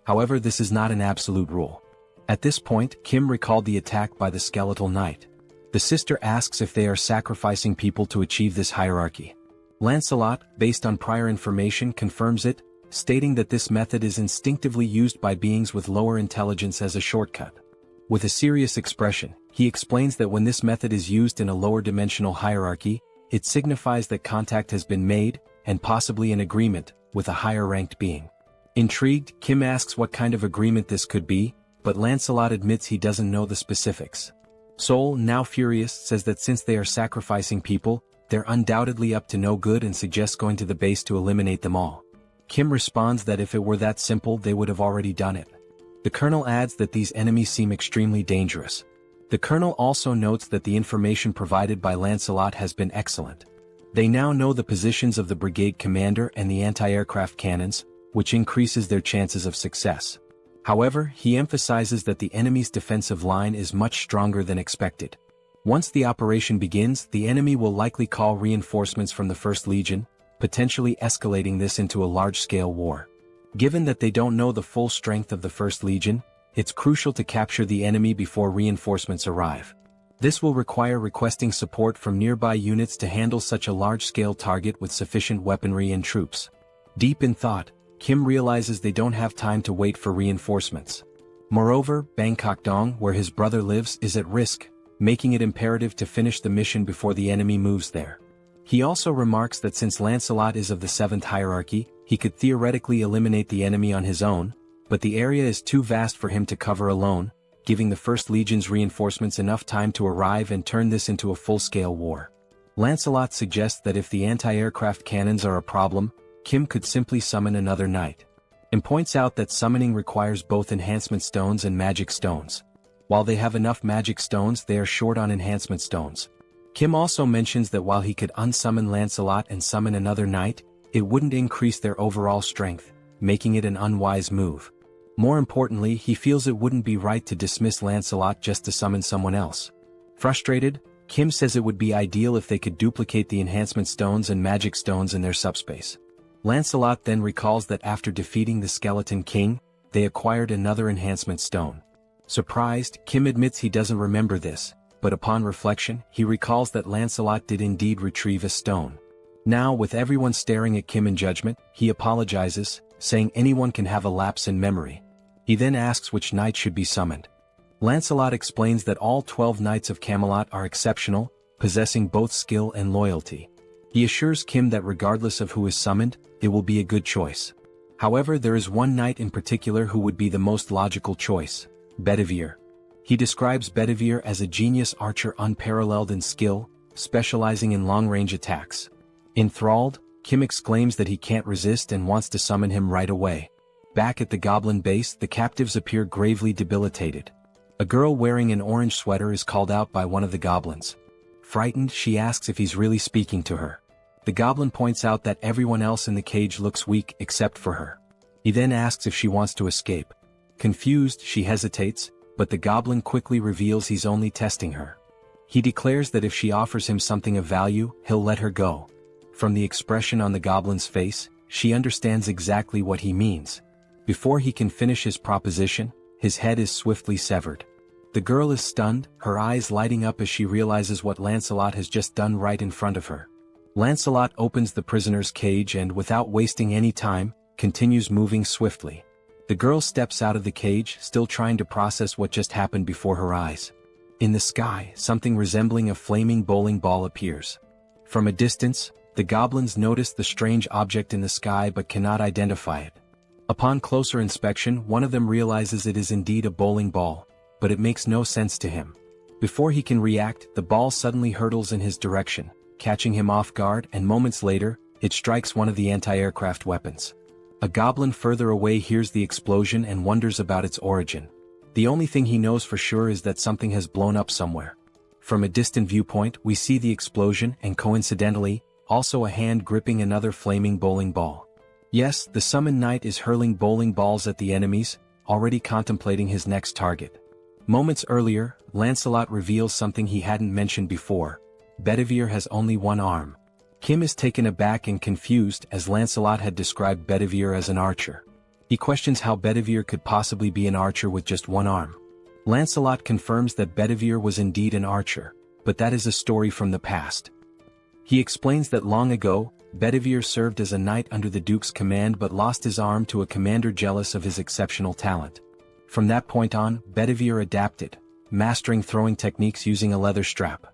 However, this is not an absolute rule. At this point, Kim recalled the attack by the skeletal knight. The sister asks if they are sacrificing people to achieve this hierarchy. Lancelot, based on prior information, confirms it, stating that this method is instinctively used by beings with lower intelligence as a shortcut. With a serious expression, he explains that when this method is used in a lower dimensional hierarchy, it signifies that contact has been made, and possibly an agreement, with a higher-ranked being. Intrigued, Kim asks what kind of agreement this could be, but Lancelot admits he doesn't know the specifics. Seoul, now furious, says that since they are sacrificing people, they're undoubtedly up to no good and suggests going to the base to eliminate them all. Kim responds that if it were that simple they would have already done it. The colonel adds that these enemies seem extremely dangerous. The colonel also notes that the information provided by Lancelot has been excellent. They now know the positions of the brigade commander and the anti-aircraft cannons, which increases their chances of success. However, he emphasizes that the enemy's defensive line is much stronger than expected. Once the operation begins, the enemy will likely call reinforcements from the 1st Legion, potentially escalating this into a large-scale war. Given that they don't know the full strength of the 1st Legion, it's crucial to capture the enemy before reinforcements arrive. This will require requesting support from nearby units to handle such a large-scale target with sufficient weaponry and troops. Deep in thought, Kim realizes they don't have time to wait for reinforcements. Moreover, Bangkok Dong, where his brother lives, is at risk, making it imperative to finish the mission before the enemy moves there. He also remarks that since Lancelot is of the 7th hierarchy, he could theoretically eliminate the enemy on his own, but the area is too vast for him to cover alone, giving the First Legion's reinforcements enough time to arrive and turn this into a full-scale war. Lancelot suggests that if the anti-aircraft cannons are a problem, Kim could simply summon another knight, and points out that summoning requires both enhancement stones and magic stones. While they have enough magic stones, they are short on enhancement stones. Kim also mentions that while he could unsummon Lancelot and summon another knight, it wouldn't increase their overall strength, making it an unwise move. More importantly, he feels it wouldn't be right to dismiss Lancelot just to summon someone else. Frustrated, Kim says it would be ideal if they could duplicate the enhancement stones and magic stones in their subspace. Lancelot then recalls that after defeating the Skeleton King, they acquired another enhancement stone. Surprised, Kim admits he doesn't remember this, but upon reflection, he recalls that Lancelot did indeed retrieve a stone. Now, with everyone staring at Kim in judgment, he apologizes, saying anyone can have a lapse in memory. He then asks which knight should be summoned. Lancelot explains that all 12 knights of Camelot are exceptional, possessing both skill and loyalty. He assures Kim that regardless of who is summoned, it will be a good choice. However, there is one knight in particular who would be the most logical choice: Bedivere. He describes Bedivere as a genius archer unparalleled in skill, specializing in long-range attacks. Enthralled, Kim exclaims that he can't resist and wants to summon him right away. Back at the goblin base, the captives appear gravely debilitated. A girl wearing an orange sweater is called out by one of the goblins. Frightened, she asks if he's really speaking to her. The goblin points out that everyone else in the cage looks weak except for her. He then asks if she wants to escape. Confused, she hesitates, but the goblin quickly reveals he's only testing her. He declares that if she offers him something of value, he'll let her go. From the expression on the goblin's face, she understands exactly what he means. Before he can finish his proposition, his head is swiftly severed. The girl is stunned, her eyes lighting up as she realizes what Lancelot has just done right in front of her. Lancelot opens the prisoner's cage and, without wasting any time, continues moving swiftly. The girl steps out of the cage, still trying to process what just happened before her eyes. In the sky, something resembling a flaming bowling ball appears. From a distance, the goblins notice the strange object in the sky but cannot identify it. Upon closer inspection, one of them realizes it is indeed a bowling ball, but it makes no sense to him. Before he can react, the ball suddenly hurtles in his direction, catching him off guard, and moments later, it strikes one of the anti-aircraft weapons. A goblin further away hears the explosion and wonders about its origin. The only thing he knows for sure is that something has blown up somewhere. From a distant viewpoint, we see the explosion and, coincidentally, also a hand gripping another flaming bowling ball. Yes, the summoned knight is hurling bowling balls at the enemies, already contemplating his next target. Moments earlier, Lancelot reveals something he hadn't mentioned before: Bedivere has only one arm. Kim is taken aback and confused, as Lancelot had described Bedivere as an archer. He questions how Bedivere could possibly be an archer with just one arm. Lancelot confirms that Bedivere was indeed an archer, but that is a story from the past. He explains that long ago, Bedivere served as a knight under the Duke's command but lost his arm to a commander jealous of his exceptional talent. From that point on, Bedivere adapted, mastering throwing techniques using a leather strap.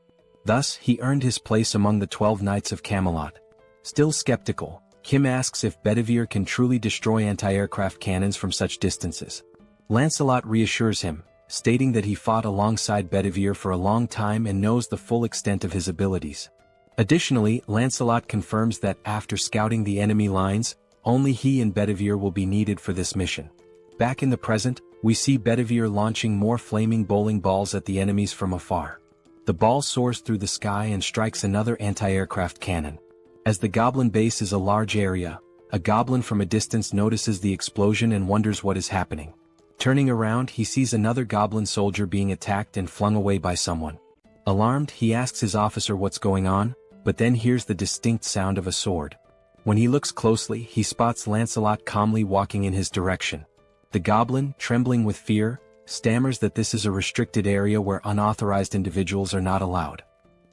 Thus, he earned his place among the 12 Knights of Camelot. Still skeptical, Kim asks if Bedivere can truly destroy anti-aircraft cannons from such distances. Lancelot reassures him, stating that he fought alongside Bedivere for a long time and knows the full extent of his abilities. Additionally, Lancelot confirms that after scouting the enemy lines, only he and Bedivere will be needed for this mission. Back in the present, we see Bedivere launching more flaming bowling balls at the enemies from afar. The ball soars through the sky and strikes another anti-aircraft cannon. As the goblin base is a large area, a goblin from a distance notices the explosion and wonders what is happening. Turning around, he sees another goblin soldier being attacked and flung away by someone. Alarmed, he asks his officer what's going on, but then hears the distinct sound of a sword. When he looks closely, he spots Lancelot calmly walking in his direction. The goblin, trembling with fear, stammers that this is a restricted area where unauthorized individuals are not allowed.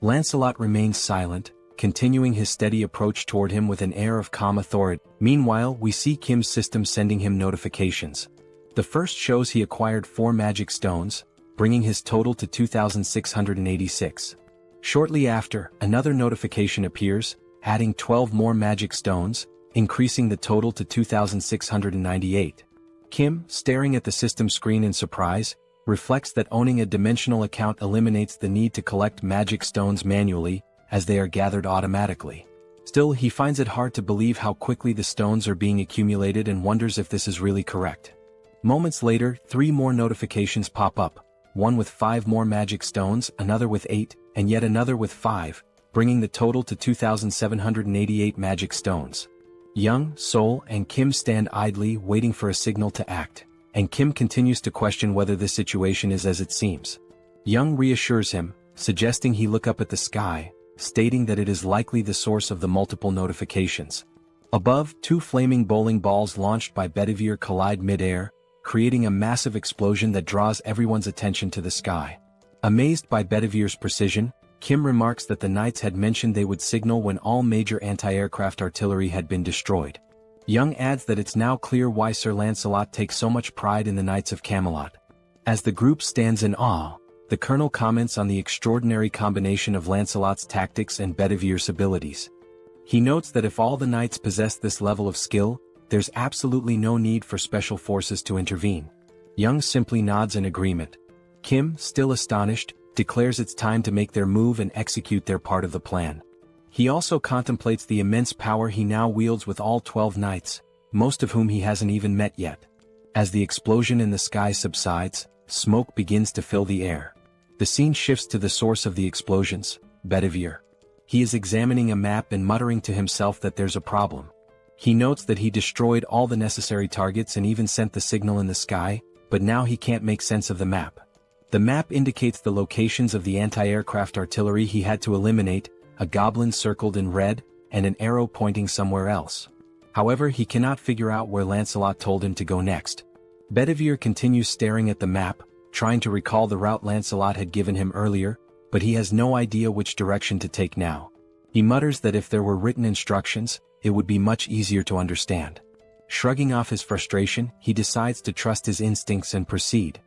Lancelot remains silent, continuing his steady approach toward him with an air of calm authority. Meanwhile, we see Kim's system sending him notifications. The first shows he acquired 4 magic stones, bringing his total to 2,686. Shortly after, another notification appears, adding 12 more magic stones, increasing the total to 2,698. Kim, staring at the system screen in surprise, reflects that owning a dimensional account eliminates the need to collect magic stones manually, as they are gathered automatically. Still, he finds it hard to believe how quickly the stones are being accumulated and wonders if this is really correct. Moments later, 3 more notifications pop up, one with 5 more magic stones, another with 8, and yet another with 5, bringing the total to 2,788 magic stones. Young, Seoul, and Kim stand idly waiting for a signal to act, and Kim continues to question whether this situation is as it seems. Young reassures him, suggesting he look up at the sky, stating that it is likely the source of the multiple notifications. Above, 2 flaming bowling balls launched by Bedivere collide mid-air, creating a massive explosion that draws everyone's attention to the sky. Amazed by Bedivere's precision, Kim remarks that the knights had mentioned they would signal when all major anti-aircraft artillery had been destroyed. Young adds that it's now clear why Sir Lancelot takes so much pride in the Knights of Camelot. As the group stands in awe, the colonel comments on the extraordinary combination of Lancelot's tactics and Bedivere's abilities. He notes that if all the knights possess this level of skill, there's absolutely no need for special forces to intervene. Young simply nods in agreement. Kim, still astonished, declares it's time to make their move and execute their part of the plan. He also contemplates the immense power he now wields with all 12 knights, most of whom he hasn't even met yet. As the explosion in the sky subsides, smoke begins to fill the air. The scene shifts to the source of the explosions, Bedivere. He is examining a map and muttering to himself that there's a problem. He notes that he destroyed all the necessary targets and even sent the signal in the sky, but now he can't make sense of the map. The map indicates the locations of the anti-aircraft artillery he had to eliminate, a goblin circled in red, and an arrow pointing somewhere else. However, he cannot figure out where Lancelot told him to go next. Bedivere continues staring at the map, trying to recall the route Lancelot had given him earlier, but he has no idea which direction to take now. He mutters that if there were written instructions, it would be much easier to understand. Shrugging off his frustration, he decides to trust his instincts and proceed.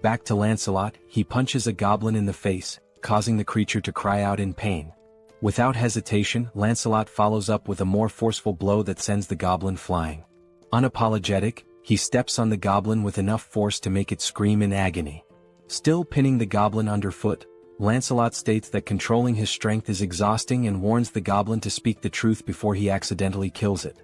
Back to Lancelot, he punches a goblin in the face, causing the creature to cry out in pain. Without hesitation, Lancelot follows up with a more forceful blow that sends the goblin flying. Unapologetic, he steps on the goblin with enough force to make it scream in agony. Still pinning the goblin underfoot, Lancelot states that controlling his strength is exhausting and warns the goblin to speak the truth before he accidentally kills it.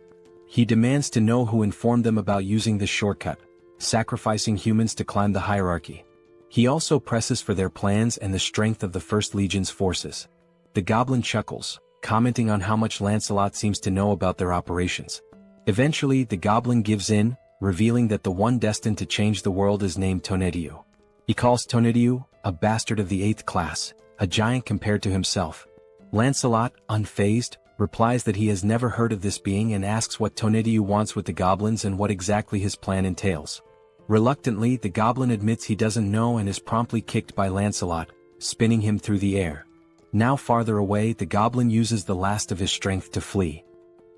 He demands to know who informed them about using this shortcut, sacrificing humans to climb the hierarchy. He also presses for their plans and the strength of the First Legion's forces. The goblin chuckles, commenting on how much Lancelot seems to know about their operations. Eventually, the goblin gives in, revealing that the one destined to change the world is named Tonediu. He calls Tonediu a bastard of the 8th class, a giant compared to himself. Lancelot, unfazed, replies that he has never heard of this being and asks what Tonediu wants with the goblins and what exactly his plan entails. Reluctantly, the goblin admits he doesn't know and is promptly kicked by Lancelot, spinning him through the air. Now farther away, the goblin uses the last of his strength to flee.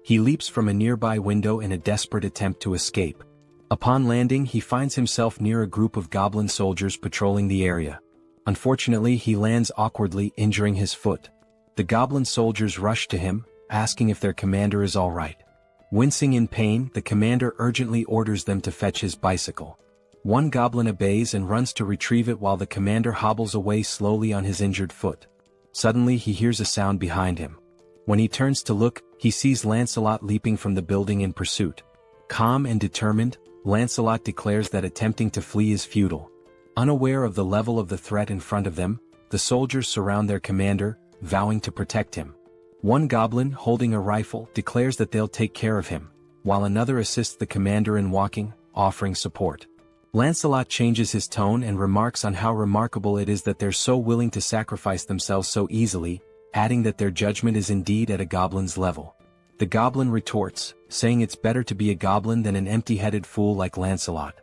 He leaps from a nearby window in a desperate attempt to escape. Upon landing, he finds himself near a group of goblin soldiers patrolling the area. Unfortunately, he lands awkwardly, injuring his foot. The goblin soldiers rush to him, asking if their commander is all right. Wincing in pain, the commander urgently orders them to fetch his bicycle. One goblin obeys and runs to retrieve it while the commander hobbles away slowly on his injured foot. Suddenly, he hears a sound behind him. When he turns to look, he sees Lancelot leaping from the building in pursuit. Calm and determined, Lancelot declares that attempting to flee is futile. Unaware of the level of the threat in front of them, the soldiers surround their commander, vowing to protect him. One goblin, holding a rifle, declares that they'll take care of him, while another assists the commander in walking, offering support. Lancelot changes his tone and remarks on how remarkable it is that they're so willing to sacrifice themselves so easily, adding that their judgment is indeed at a goblin's level. The goblin retorts, saying it's better to be a goblin than an empty-headed fool like Lancelot.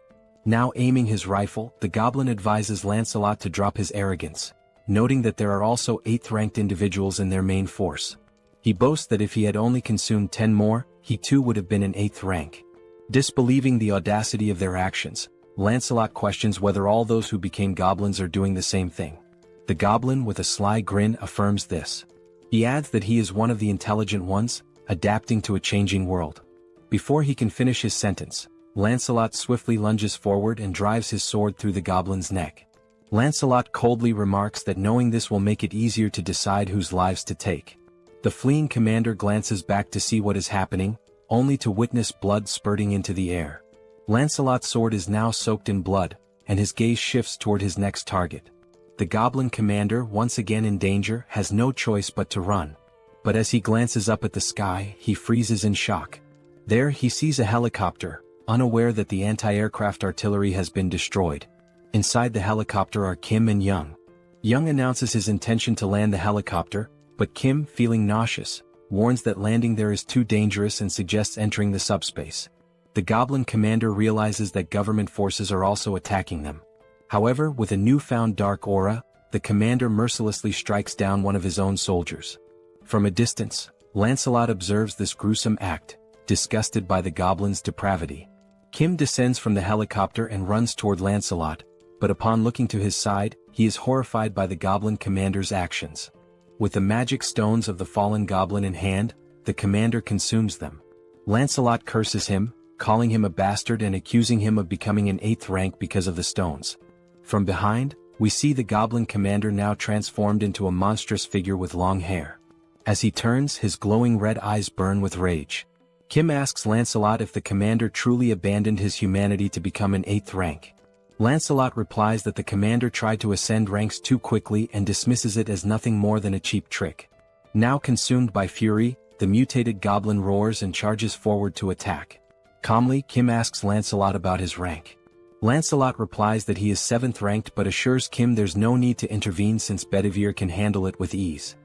Now aiming his rifle, the goblin advises Lancelot to drop his arrogance, noting that there are also 8th-ranked individuals in their main force. He boasts that if he had only consumed 10 more, he too would have been in 8th rank. Disbelieving the audacity of their actions, Lancelot questions whether all those who became goblins are doing the same thing. The goblin, with a sly grin, affirms this. He adds that he is one of the intelligent ones, adapting to a changing world. Before he can finish his sentence, Lancelot swiftly lunges forward and drives his sword through the goblin's neck. Lancelot coldly remarks that knowing this will make it easier to decide whose lives to take. The fleeing commander glances back to see what is happening, only to witness blood spurting into the air. Lancelot's sword is now soaked in blood, and his gaze shifts toward his next target. The goblin commander, once again in danger, has no choice but to run. But as he glances up at the sky, he freezes in shock. There he sees a helicopter, unaware that the anti-aircraft artillery has been destroyed. Inside the helicopter are Kim and Young. Young announces his intention to land the helicopter, but Kim, feeling nauseous, warns that landing there is too dangerous and suggests entering the subspace. The goblin commander realizes that government forces are also attacking them. However, with a newfound dark aura, the commander mercilessly strikes down one of his own soldiers. From a distance, Lancelot observes this gruesome act, disgusted by the goblin's depravity. Kim descends from the helicopter and runs toward Lancelot, but upon looking to his side, he is horrified by the goblin commander's actions. With the magic stones of the fallen goblin in hand, the commander consumes them. Lancelot curses him, calling him a bastard and accusing him of becoming an 8th rank because of the stones. From behind, we see the goblin commander now transformed into a monstrous figure with long hair. As he turns, his glowing red eyes burn with rage. Kim asks Lancelot if the commander truly abandoned his humanity to become an 8th rank. Lancelot replies that the commander tried to ascend ranks too quickly and dismisses it as nothing more than a cheap trick. Now consumed by fury, the mutated goblin roars and charges forward to attack. Calmly, Kim asks Lancelot about his rank. Lancelot replies that he is 7th ranked but assures Kim there's no need to intervene since Bedivere can handle it with ease.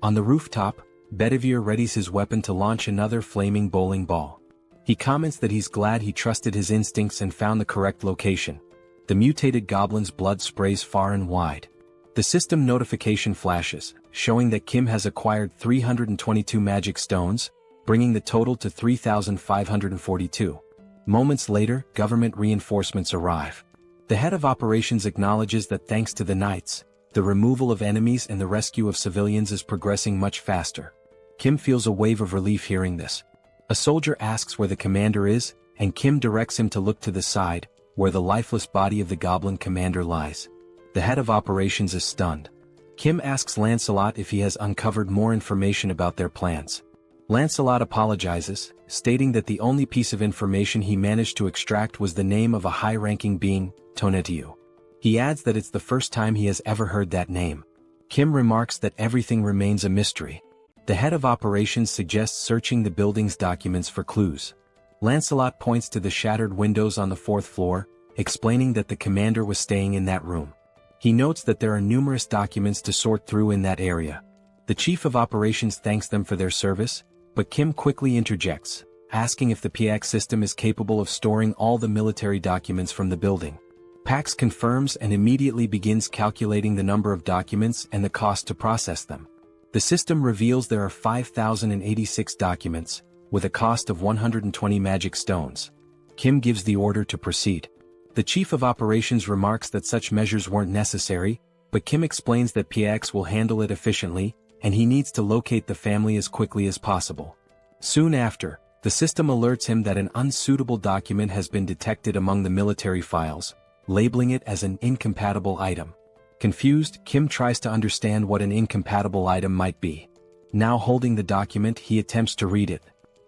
On the rooftop, Bedivere readies his weapon to launch another flaming bowling ball. He comments that he's glad he trusted his instincts and found the correct location. The mutated goblin's blood sprays far and wide. The system notification flashes, showing that Kim has acquired 322 magic stones, bringing the total to 3,542. Moments later, government reinforcements arrive. The head of operations acknowledges that thanks to the knights, the removal of enemies and the rescue of civilians is progressing much faster. Kim feels a wave of relief hearing this. A soldier asks where the commander is, and Kim directs him to look to the side, where the lifeless body of the goblin commander lies. The head of operations is stunned. Kim asks Lancelot if he has uncovered more information about their plans. Lancelot apologizes, stating that the only piece of information he managed to extract was the name of a high-ranking being, Tonatiuh. He adds that it's the first time he has ever heard that name. Kim remarks that everything remains a mystery. The head of operations suggests searching the building's documents for clues. Lancelot points to the shattered windows on the 4th floor, explaining that the commander was staying in that room. He notes that there are numerous documents to sort through in that area. The chief of operations thanks them for their service, but Kim quickly interjects, asking if the PX system is capable of storing all the military documents from the building. Pax confirms and immediately begins calculating the number of documents and the cost to process them. The system reveals there are 5,086 documents, with a cost of 120 magic stones. Kim gives the order to proceed. The chief of operations remarks that such measures weren't necessary, but Kim explains that PX will handle it efficiently, and he needs to locate the family as quickly as possible. Soon after, the system alerts him that an unsuitable document has been detected among the military files, labeling it as an incompatible item. Confused, Kim tries to understand what an incompatible item might be. Now holding the document, he attempts to read it.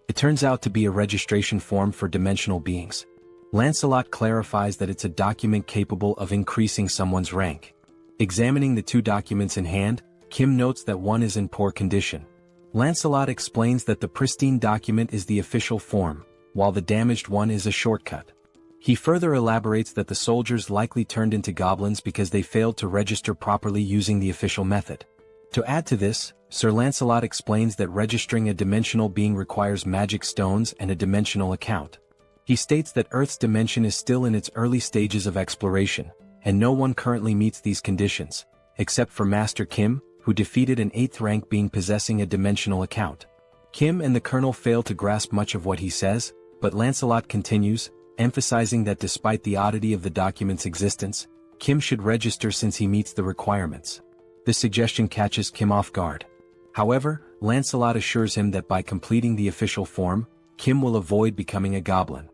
It turns out to be a registration form for dimensional beings. Lancelot clarifies that it's a document capable of increasing someone's rank. Examining the two documents in hand, Kim notes that one is in poor condition. Lancelot explains that the pristine document is the official form, while the damaged one is a shortcut. He further elaborates that the soldiers likely turned into goblins because they failed to register properly using the official method. To add to this, Sir Lancelot explains that registering a dimensional being requires magic stones and a dimensional account. He states that Earth's dimension is still in its early stages of exploration, and no one currently meets these conditions, except for Master Kim, who defeated an 8th rank being possessing a dimensional account. Kim and the Colonel fail to grasp much of what he says, but Lancelot continues, emphasizing that despite the oddity of the document's existence, Kim should register since he meets the requirements. This suggestion catches Kim off guard. However, Lancelot assures him that by completing the official form, Kim will avoid becoming a goblin.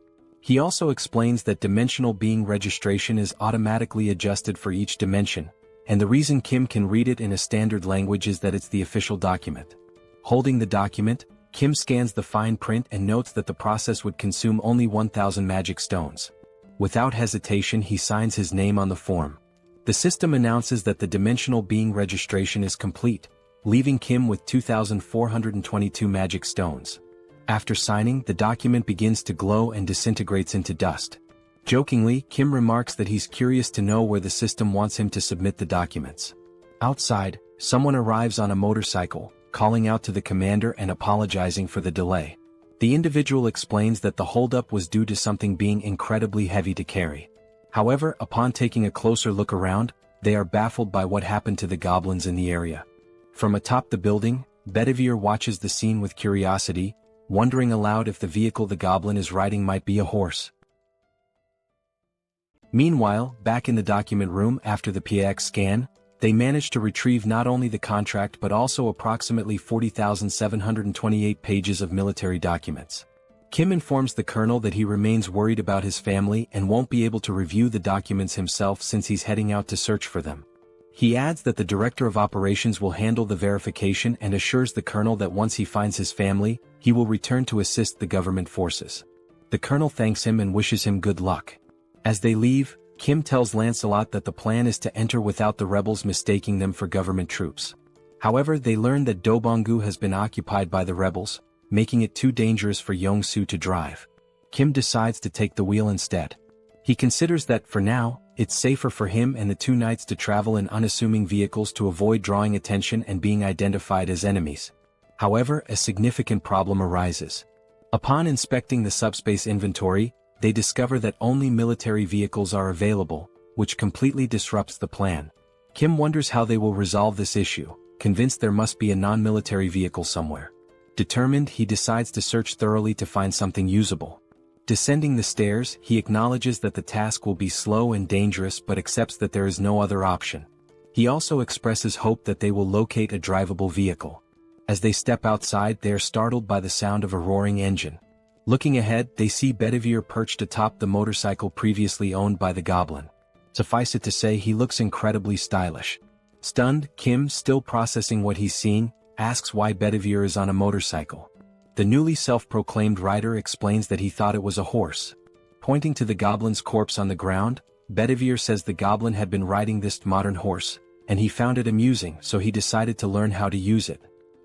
He also explains that dimensional being registration is automatically adjusted for each dimension, and the reason Kim can read it in a standard language is that it's the official document. Holding the document, Kim scans the fine print and notes that the process would consume only 1,000 magic stones. Without hesitation, he signs his name on the form. The system announces that the dimensional being registration is complete, leaving Kim with 2,422 magic stones. After signing, the document begins to glow and disintegrates into dust. Jokingly, Kim remarks that he's curious to know where the system wants him to submit the documents. Outside, someone arrives on a motorcycle, calling out to the commander and apologizing for the delay. The individual explains that the holdup was due to something being incredibly heavy to carry. However, upon taking a closer look around, they are baffled by what happened to the goblins in the area. From atop the building, Bedivere watches the scene with curiosity, wondering aloud if the vehicle the goblin is riding might be a horse. Meanwhile, back in the document room after the PX scan, they manage to retrieve not only the contract but also approximately 40,728 pages of military documents. Kim informs the colonel that he remains worried about his family and won't be able to review the documents himself since he's heading out to search for them. He adds that the director of operations will handle the verification and assures the colonel that once he finds his family, he will return to assist the government forces. The colonel thanks him and wishes him good luck. As they leave, Kim tells Lancelot that the plan is to enter without the rebels mistaking them for government troops. However, they learn that Dobonggu has been occupied by the rebels, making it too dangerous for Yong-soo to drive. Kim decides to take the wheel instead. He considers that, for now, it's safer for him and the two knights to travel in unassuming vehicles to avoid drawing attention and being identified as enemies. However, a significant problem arises. Upon inspecting the subspace inventory, they discover that only military vehicles are available, which completely disrupts the plan. Kim wonders how they will resolve this issue, convinced there must be a non-military vehicle somewhere. Determined, he decides to search thoroughly to find something usable. Descending the stairs, he acknowledges that the task will be slow and dangerous but accepts that there is no other option. He also expresses hope that they will locate a drivable vehicle. As they step outside, they are startled by the sound of a roaring engine. Looking ahead, they see Bedivere perched atop the motorcycle previously owned by the goblin. Suffice it to say, he looks incredibly stylish. Stunned, Kim, still processing what he's seen, asks why Bedivere is on a motorcycle. The newly self-proclaimed rider explains that he thought it was a horse. Pointing to the goblin's corpse on the ground, Bedivere says the goblin had been riding this modern horse, and he found it amusing, so he decided to learn how to use it.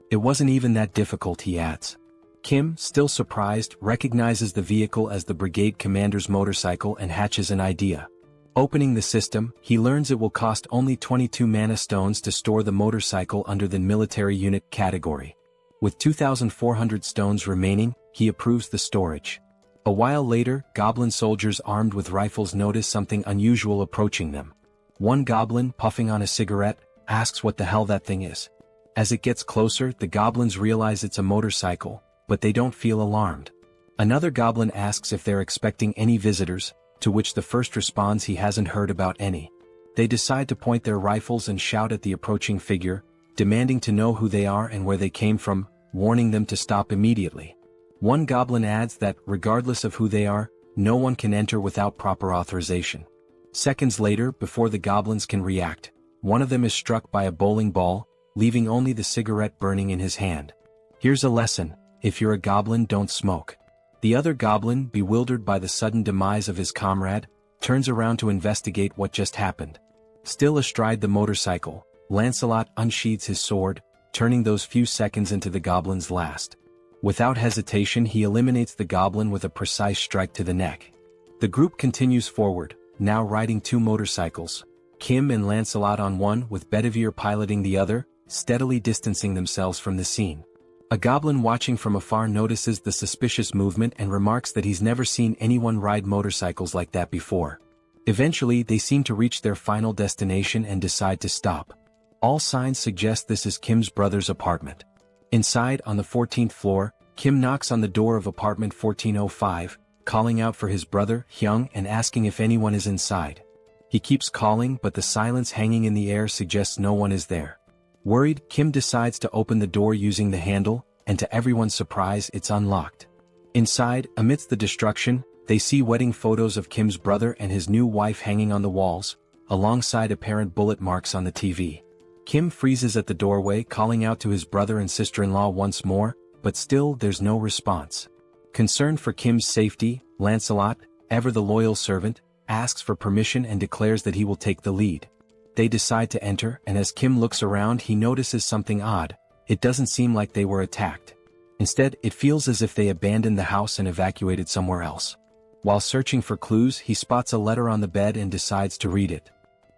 It wasn't even that difficult, he adds. Kim, still surprised, recognizes the vehicle as the brigade commander's motorcycle and hatches an idea. Opening the system, he learns it will cost only 22 mana stones to store the motorcycle under the military unit category. With 2,400 stones remaining, he approves the storage. A while later, goblin soldiers armed with rifles notice something unusual approaching them. One goblin, puffing on a cigarette, asks what the hell that thing is. As it gets closer, the goblins realize it's a motorcycle, but they don't feel alarmed. Another goblin asks if they're expecting any visitors, to which the first responds he hasn't heard about any. They decide to point their rifles and shout at the approaching figure, demanding to know who they are and where they came from, warning them to stop immediately. One goblin adds that, regardless of who they are, no one can enter without proper authorization. Seconds later, before the goblins can react, one of them is struck by a bowling ball, leaving only the cigarette burning in his hand. Here's a lesson: if you're a goblin, don't smoke. The other goblin, bewildered by the sudden demise of his comrade, turns around to investigate what just happened. Still astride the motorcycle, Lancelot unsheathes his sword, turning those few seconds into the goblin's last. Without hesitation, he eliminates the goblin with a precise strike to the neck. The group continues forward, now riding two motorcycles, Kim and Lancelot on one with Bedivere piloting the other, steadily distancing themselves from the scene. A goblin watching from afar notices the suspicious movement and remarks that he's never seen anyone ride motorcycles like that before. Eventually, they seem to reach their final destination and decide to stop. All signs suggest this is Kim's brother's apartment. Inside, on the 14th floor, Kim knocks on the door of apartment 1405, calling out for his brother, Hyung, and asking if anyone is inside. He keeps calling, but the silence hanging in the air suggests no one is there. Worried, Kim decides to open the door using the handle, and to everyone's surprise, it's unlocked. Inside, amidst the destruction, They see wedding photos of Kim's brother and his new wife hanging on the walls, alongside apparent bullet marks on the TV. Kim freezes at the doorway, calling out to his brother and sister-in-law once more, but still there's no response. Concerned for Kim's safety, Lancelot, ever the loyal servant, asks for permission and declares that he will take the lead. They decide to enter, and as Kim looks around he notices something odd. It doesn't seem like they were attacked. Instead, it feels as if they abandoned the house and evacuated somewhere else. While searching for clues, he spots a letter on the bed and decides to read it.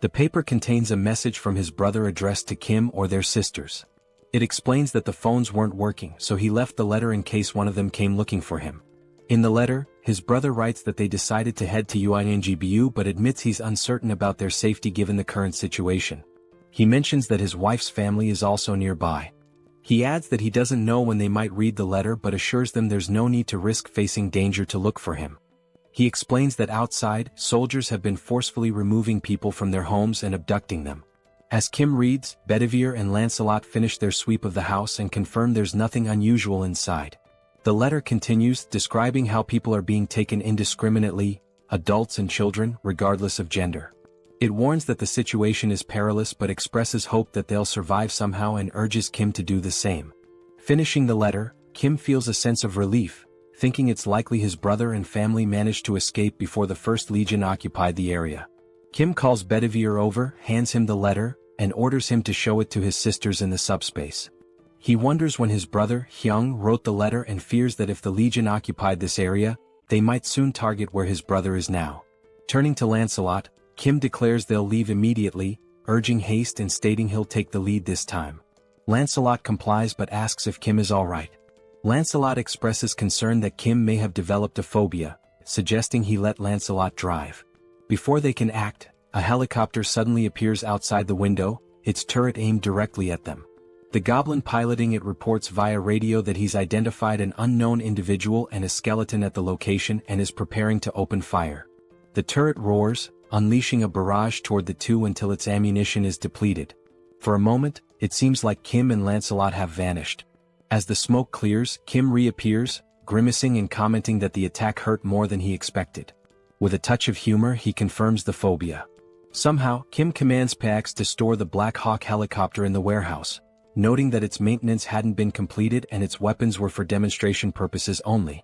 The paper contains a message from his brother addressed to Kim or their sisters. It explains that the phones weren't working, so he left the letter in case one of them came looking for him. In the letter, his brother writes that they decided to head to UINGBU but admits he's uncertain about their safety given the current situation. He mentions that his wife's family is also nearby. He adds that he doesn't know when they might read the letter but assures them there's no need to risk facing danger to look for him. He explains that outside, soldiers have been forcefully removing people from their homes and abducting them. As Kim reads, Bedivere and Lancelot finish their sweep of the house and confirm there's nothing unusual inside. The letter continues, describing how people are being taken indiscriminately, adults and children, regardless of gender. It warns that the situation is perilous but expresses hope that they'll survive somehow and urges Kim to do the same. Finishing the letter, Kim feels a sense of relief, thinking it's likely his brother and family managed to escape before the First Legion occupied the area. Kim calls Bedivere over, hands him the letter, and orders him to show it to his sisters in the subspace. He wonders when his brother, Hyung, wrote the letter and fears that if the Legion occupied this area, they might soon target where his brother is now. Turning to Lancelot, Kim declares they'll leave immediately, urging haste and stating he'll take the lead this time. Lancelot complies but asks if Kim is alright. Lancelot expresses concern that Kim may have developed a phobia, suggesting he let Lancelot drive. Before they can act, a helicopter suddenly appears outside the window, its turret aimed directly at them. The goblin piloting it reports via radio that he's identified an unknown individual and a skeleton at the location and is preparing to open fire. The turret roars, unleashing a barrage toward the two until its ammunition is depleted. For a moment, it seems like Kim and Lancelot have vanished. As the smoke clears, Kim reappears, grimacing and commenting that the attack hurt more than he expected. With a touch of humor, he confirms the phobia. Somehow, Kim commands Pax to store the Black Hawk helicopter in the warehouse, noting that its maintenance hadn't been completed and its weapons were for demonstration purposes only.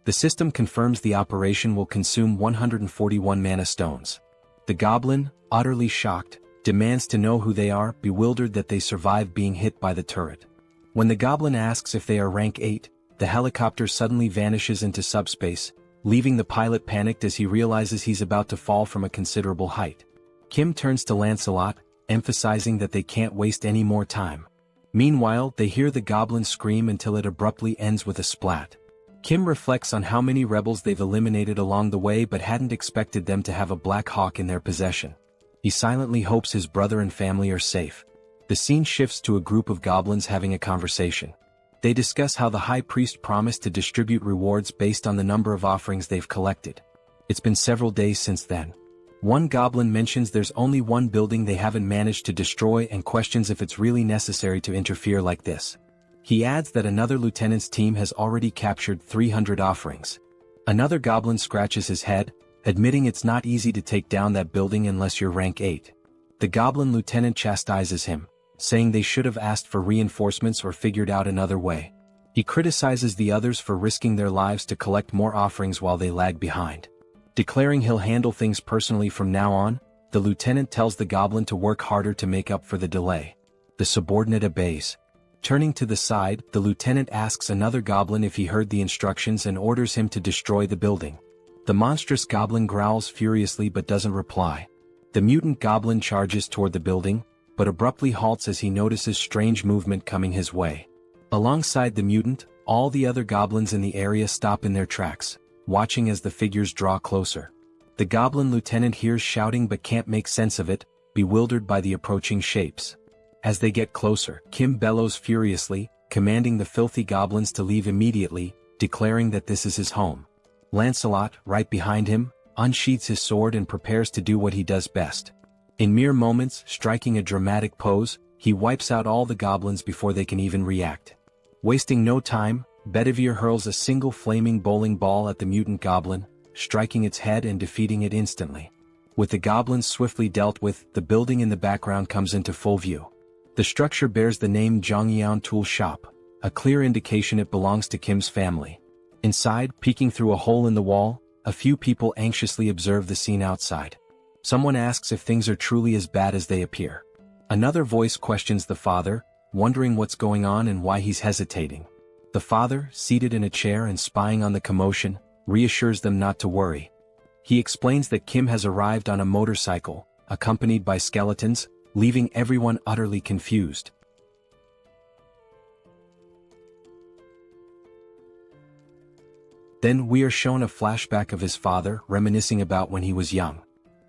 The system confirms the operation will consume 141 mana stones. The goblin, utterly shocked, demands to know who they are, bewildered that they survived being hit by the turret. When the goblin asks if they are rank 8, the helicopter suddenly vanishes into subspace, leaving the pilot panicked as he realizes he's about to fall from a considerable height. Kim turns to Lancelot, emphasizing that they can't waste any more time. Meanwhile, they hear the goblin scream until it abruptly ends with a splat. Kim reflects on how many rebels they've eliminated along the way but hadn't expected them to have a Black Hawk in their possession. He silently hopes his brother and family are safe. The scene shifts to a group of goblins having a conversation. They discuss how the high priest promised to distribute rewards based on the number of offerings they've collected. It's been several days since then. One goblin mentions there's only one building they haven't managed to destroy and questions if it's really necessary to interfere like this. He adds that another lieutenant's team has already captured 300 offerings. Another goblin scratches his head, admitting it's not easy to take down that building unless you're rank 8. The goblin lieutenant chastises him, saying they should have asked for reinforcements or figured out another way. He criticizes the others for risking their lives to collect more offerings while they lag behind. Declaring he'll handle things personally from now on, the lieutenant tells the goblin to work harder to make up for the delay. The subordinate obeys. Turning to the side, the lieutenant asks another goblin if he heard the instructions and orders him to destroy the building. The monstrous goblin growls furiously but doesn't reply. The mutant goblin charges toward the building, but abruptly halts as he notices strange movement coming his way. Alongside the mutant, all the other goblins in the area stop in their tracks, watching as the figures draw closer. The goblin lieutenant hears shouting but can't make sense of it, bewildered by the approaching shapes. As they get closer, Kim bellows furiously, commanding the filthy goblins to leave immediately, declaring that this is his home. Lancelot, right behind him, unsheathes his sword and prepares to do what he does best. In mere moments, striking a dramatic pose, he wipes out all the goblins before they can even react. Wasting no time, Bedivere hurls a single flaming bowling ball at the mutant goblin, striking its head and defeating it instantly. With the goblins swiftly dealt with, the building in the background comes into full view. The structure bears the name Jeong-gyeom Tool Shop, a clear indication it belongs to Kim's family. Inside, peeking through a hole in the wall, a few people anxiously observe the scene outside. Someone asks if things are truly as bad as they appear. Another voice questions the father, wondering what's going on and why he's hesitating. The father, seated in a chair and spying on the commotion, reassures them not to worry. He explains that Kim has arrived on a motorcycle, accompanied by skeletons, leaving everyone utterly confused. Then we are shown a flashback of his father reminiscing about when he was young.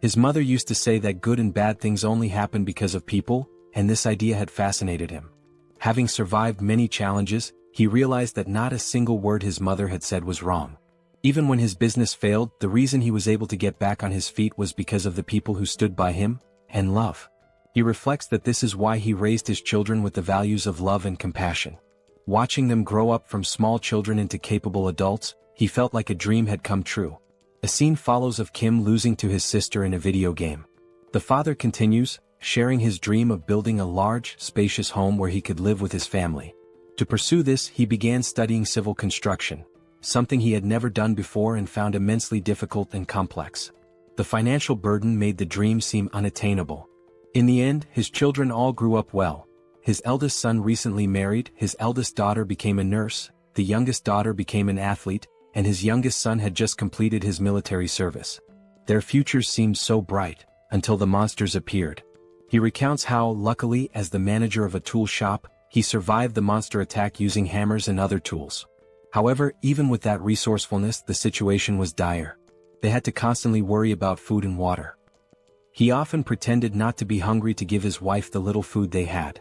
His mother used to say that good and bad things only happen because of people, and this idea had fascinated him. Having survived many challenges, he realized that not a single word his mother had said was wrong. Even when his business failed, the reason he was able to get back on his feet was because of the people who stood by him, and love. He reflects that this is why he raised his children with the values of love and compassion. Watching them grow up from small children into capable adults, he felt like a dream had come true. A scene follows of Kim losing to his sister in a video game. The father continues, sharing his dream of building a large, spacious home where he could live with his family. To pursue this, he began studying civil construction, something he had never done before and found immensely difficult and complex. The financial burden made the dream seem unattainable. In the end, his children all grew up well. His eldest son recently married, his eldest daughter became a nurse, the youngest daughter became an athlete, and his youngest son had just completed his military service. Their futures seemed so bright, until the monsters appeared. He recounts how, luckily, as the manager of a tool shop, he survived the monster attack using hammers and other tools. However, even with that resourcefulness, the situation was dire. They had to constantly worry about food and water. He often pretended not to be hungry to give his wife the little food they had.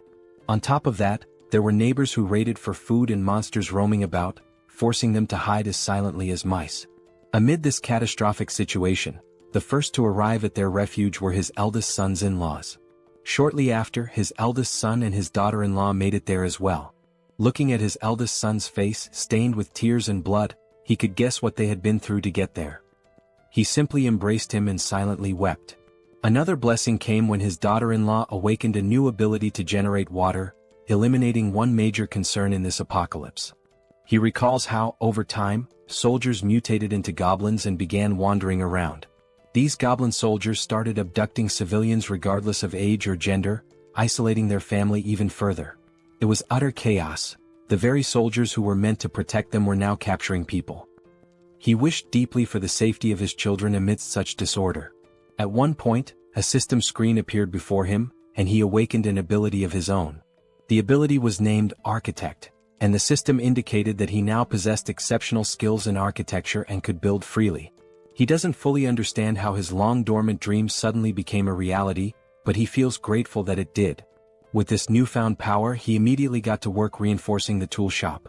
On top of that, there were neighbors who raided for food and monsters roaming about, forcing them to hide as silently as mice. Amid this catastrophic situation, the first to arrive at their refuge were his eldest son's in-laws. Shortly after, his eldest son and his daughter-in-law made it there as well. Looking at his eldest son's face, stained with tears and blood, he could guess what they had been through to get there. He simply embraced him and silently wept. Another blessing came when his daughter-in-law awakened a new ability to generate water, eliminating one major concern in this apocalypse. He recalls how, over time, soldiers mutated into goblins and began wandering around. These goblin soldiers started abducting civilians regardless of age or gender, isolating their family even further. It was utter chaos. The very soldiers who were meant to protect them were now capturing people. He wished deeply for the safety of his children amidst such disorder. At one point, a system screen appeared before him, and he awakened an ability of his own. The ability was named Architect, and the system indicated that he now possessed exceptional skills in architecture and could build freely. He doesn't fully understand how his long-dormant dream suddenly became a reality, but he feels grateful that it did. With this newfound power, he immediately got to work reinforcing the tool shop.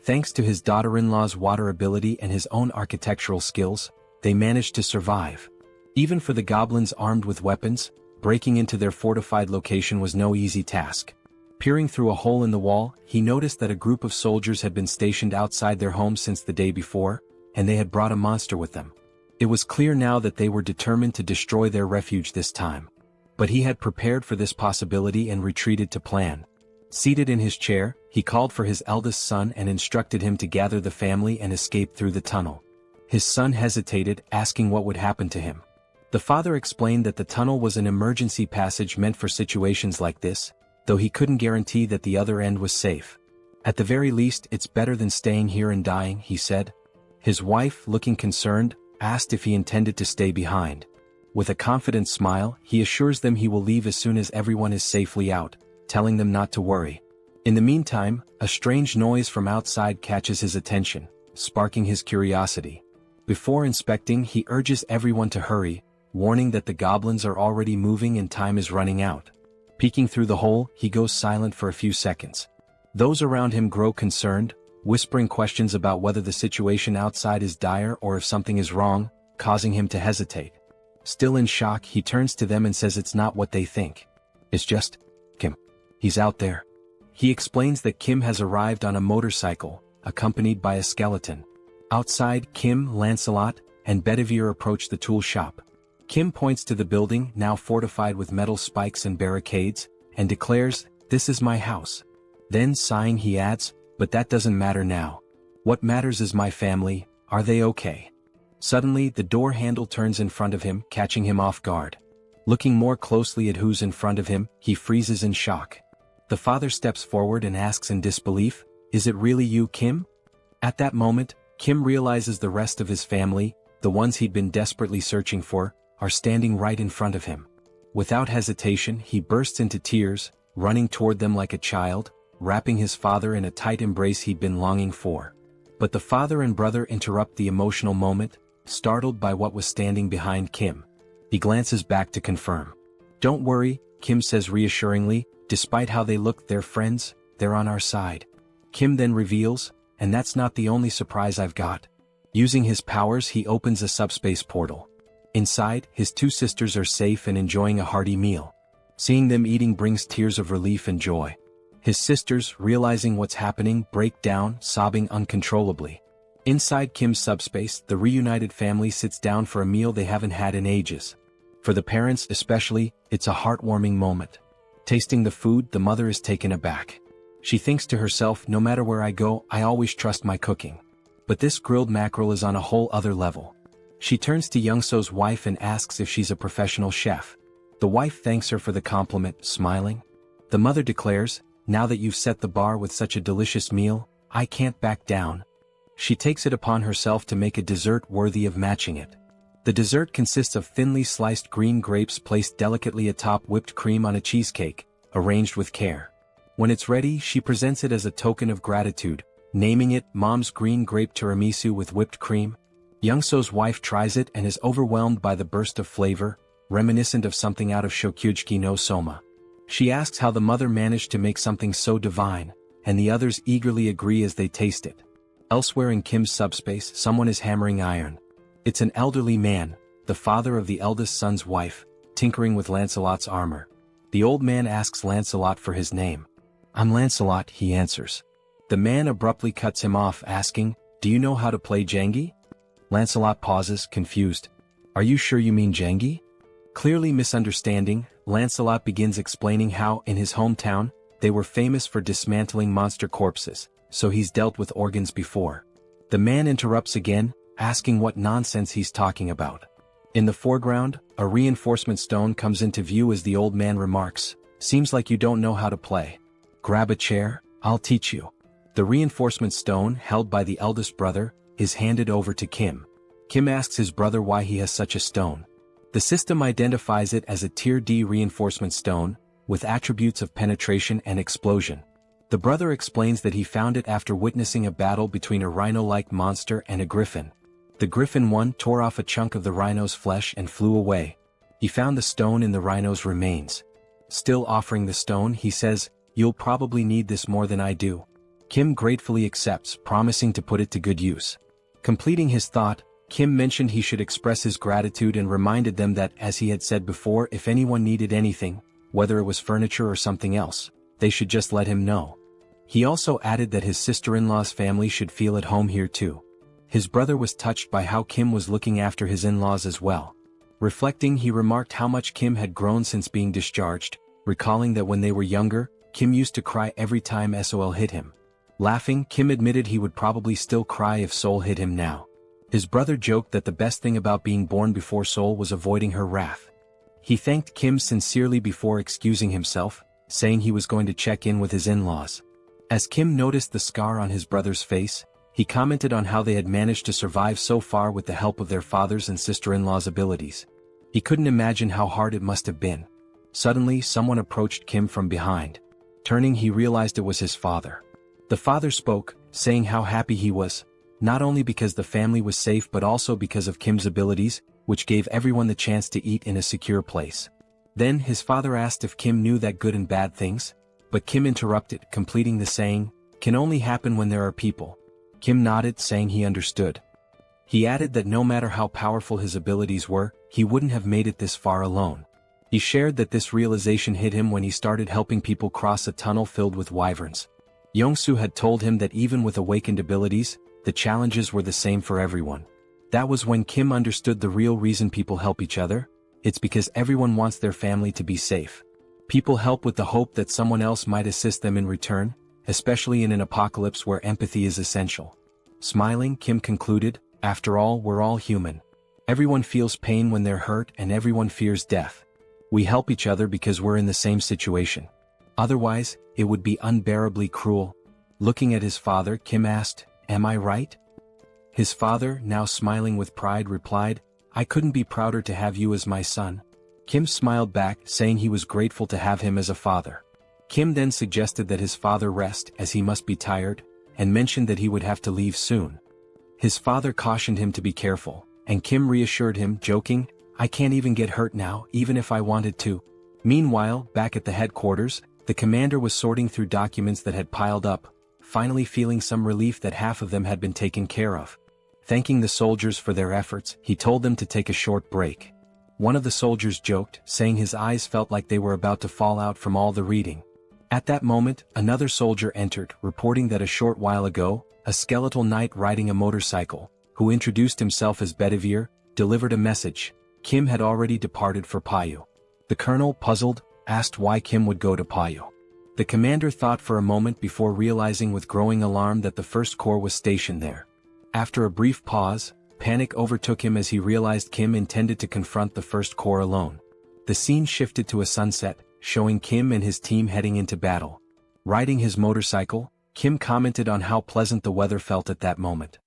Thanks to his daughter-in-law's water ability and his own architectural skills, they managed to survive. Even for the goblins armed with weapons, breaking into their fortified location was no easy task. Peering through a hole in the wall, he noticed that a group of soldiers had been stationed outside their home since the day before, and they had brought a monster with them. It was clear now that they were determined to destroy their refuge this time. But he had prepared for this possibility and retreated to plan. Seated in his chair, he called for his eldest son and instructed him to gather the family and escape through the tunnel. His son hesitated, asking what would happen to him. The father explained that the tunnel was an emergency passage meant for situations like this, though he couldn't guarantee that the other end was safe. At the very least, it's better than staying here and dying, he said. His wife, looking concerned, asked if he intended to stay behind. With a confident smile, he assures them he will leave as soon as everyone is safely out, telling them not to worry. In the meantime, a strange noise from outside catches his attention, sparking his curiosity. Before inspecting, he urges everyone to hurry, warning that the goblins are already moving and time is running out. Peeking through the hole, he goes silent for a few seconds. Those around him grow concerned, whispering questions about whether the situation outside is dire or if something is wrong, causing him to hesitate. Still in shock, he turns to them and says it's not what they think. It's just Kim. He's out there. He explains that Kim has arrived on a motorcycle, accompanied by a skeleton. Outside, Kim, Lancelot, and Bedivere approach the tool shop. Kim points to the building, now fortified with metal spikes and barricades, and declares, "This is my house." Then, sighing, he adds, "But that doesn't matter now. What matters is my family. Are they okay?" Suddenly, the door handle turns in front of him, catching him off guard. Looking more closely at who's in front of him, he freezes in shock. The father steps forward and asks in disbelief, "Is it really you, Kim?" At that moment, Kim realizes the rest of his family, the ones he'd been desperately searching for, are standing right in front of him. Without hesitation, he bursts into tears, running toward them like a child, wrapping his father in a tight embrace he'd been longing for. But the father and brother interrupt the emotional moment, startled by what was standing behind Kim. He glances back to confirm. "Don't worry," Kim says reassuringly, "despite how they look, they're friends, they're on our side." Kim then reveals, "And that's not the only surprise I've got." Using his powers, he opens a subspace portal. Inside, his two sisters are safe and enjoying a hearty meal. Seeing them eating brings tears of relief and joy. His sisters, realizing what's happening, break down, sobbing uncontrollably. Inside Kim's subspace, the reunited family sits down for a meal they haven't had in ages. For the parents especially, it's a heartwarming moment. Tasting the food, the mother is taken aback. She thinks to herself, "No matter where I go, I always trust my cooking. But this grilled mackerel is on a whole other level." She turns to Young-so's wife and asks if she's a professional chef. The wife thanks her for the compliment, smiling. The mother declares, "Now that you've set the bar with such a delicious meal, I can't back down." She takes it upon herself to make a dessert worthy of matching it. The dessert consists of thinly sliced green grapes placed delicately atop whipped cream on a cheesecake, arranged with care. When it's ready, she presents it as a token of gratitude, naming it Mom's Green Grape Tiramisu with whipped cream. Young-so's wife tries it and is overwhelmed by the burst of flavor, reminiscent of something out of Shokyuji no Soma. She asks how the mother managed to make something so divine, and the others eagerly agree as they taste it. Elsewhere in Kim's subspace, someone is hammering iron. It's an elderly man, the father of the eldest son's wife, tinkering with Lancelot's armor. The old man asks Lancelot for his name. "I'm Lancelot," he answers. The man abruptly cuts him off, asking, "Do you know how to play Jengi?" Lancelot pauses, confused. "Are you sure you mean Jengi?" Clearly misunderstanding, Lancelot begins explaining how, in his hometown, they were famous for dismantling monster corpses, so he's dealt with organs before. The man interrupts again, asking what nonsense he's talking about. In the foreground, a reinforcement stone comes into view as the old man remarks, "Seems like you don't know how to play. Grab a chair, I'll teach you." The reinforcement stone, held by the eldest brother, is handed over to Kim. Kim asks his brother why he has such a stone. The system identifies it as a Tier D reinforcement stone, with attributes of penetration and explosion. The brother explains that he found it after witnessing a battle between a rhino-like monster and a griffin. The griffin one tore off a chunk of the rhino's flesh and flew away. He found the stone in the rhino's remains. Still offering the stone, he says, "You'll probably need this more than I do." Kim gratefully accepts, promising to put it to good use. Completing his thought, Kim mentioned he should express his gratitude and reminded them that, as he had said before, if anyone needed anything, whether it was furniture or something else, they should just let him know. He also added that his sister-in-law's family should feel at home here too. His brother was touched by how Kim was looking after his in-laws as well. Reflecting, he remarked how much Kim had grown since being discharged, recalling that when they were younger, Kim used to cry every time Seoul hit him. Laughing, Kim admitted he would probably still cry if Seoul hit him now. His brother joked that the best thing about being born before Seoul was avoiding her wrath. He thanked Kim sincerely before excusing himself, saying he was going to check in with his in-laws. As Kim noticed the scar on his brother's face, he commented on how they had managed to survive so far with the help of their father's and sister-in-law's abilities. He couldn't imagine how hard it must have been. Suddenly, someone approached Kim from behind. Turning, he realized it was his father. The father spoke, saying how happy he was, not only because the family was safe but also because of Kim's abilities, which gave everyone the chance to eat in a secure place. Then his father asked if Kim knew that good and bad things, but Kim interrupted, completing the saying, "Can only happen when there are people." Kim nodded, saying he understood. He added that no matter how powerful his abilities were, he wouldn't have made it this far alone. He shared that this realization hit him when he started helping people cross a tunnel filled with wyverns. Young-soo had told him that even with awakened abilities, the challenges were the same for everyone. That was when Kim understood the real reason people help each other. It's because everyone wants their family to be safe. People help with the hope that someone else might assist them in return, especially in an apocalypse where empathy is essential. Smiling, Kim concluded, after all, we're all human. Everyone feels pain when they're hurt and everyone fears death. We help each other because we're in the same situation. Otherwise, it would be unbearably cruel. Looking at his father, Kim asked, "Am I right?" His father, now smiling with pride, replied, "I couldn't be prouder to have you as my son." Kim smiled back, saying he was grateful to have him as a father. Kim then suggested that his father rest as he must be tired, and mentioned that he would have to leave soon. His father cautioned him to be careful, and Kim reassured him, joking, "I can't even get hurt now, even if I wanted to." Meanwhile, back at the headquarters, the commander was sorting through documents that had piled up, finally feeling some relief that half of them had been taken care of. Thanking the soldiers for their efforts, he told them to take a short break. One of the soldiers joked, saying his eyes felt like they were about to fall out from all the reading. At that moment, another soldier entered, reporting that a short while ago, a skeletal knight riding a motorcycle, who introduced himself as Bedivere, delivered a message. Kim had already departed for Payu. The colonel, puzzled, asked why Kim would go to Payu. The commander thought for a moment before realizing with growing alarm that the First Corps was stationed there. After a brief pause, panic overtook him as he realized Kim intended to confront the First Corps alone. The scene shifted to a sunset, showing Kim and his team heading into battle. Riding his motorcycle, Kim commented on how pleasant the weather felt at that moment.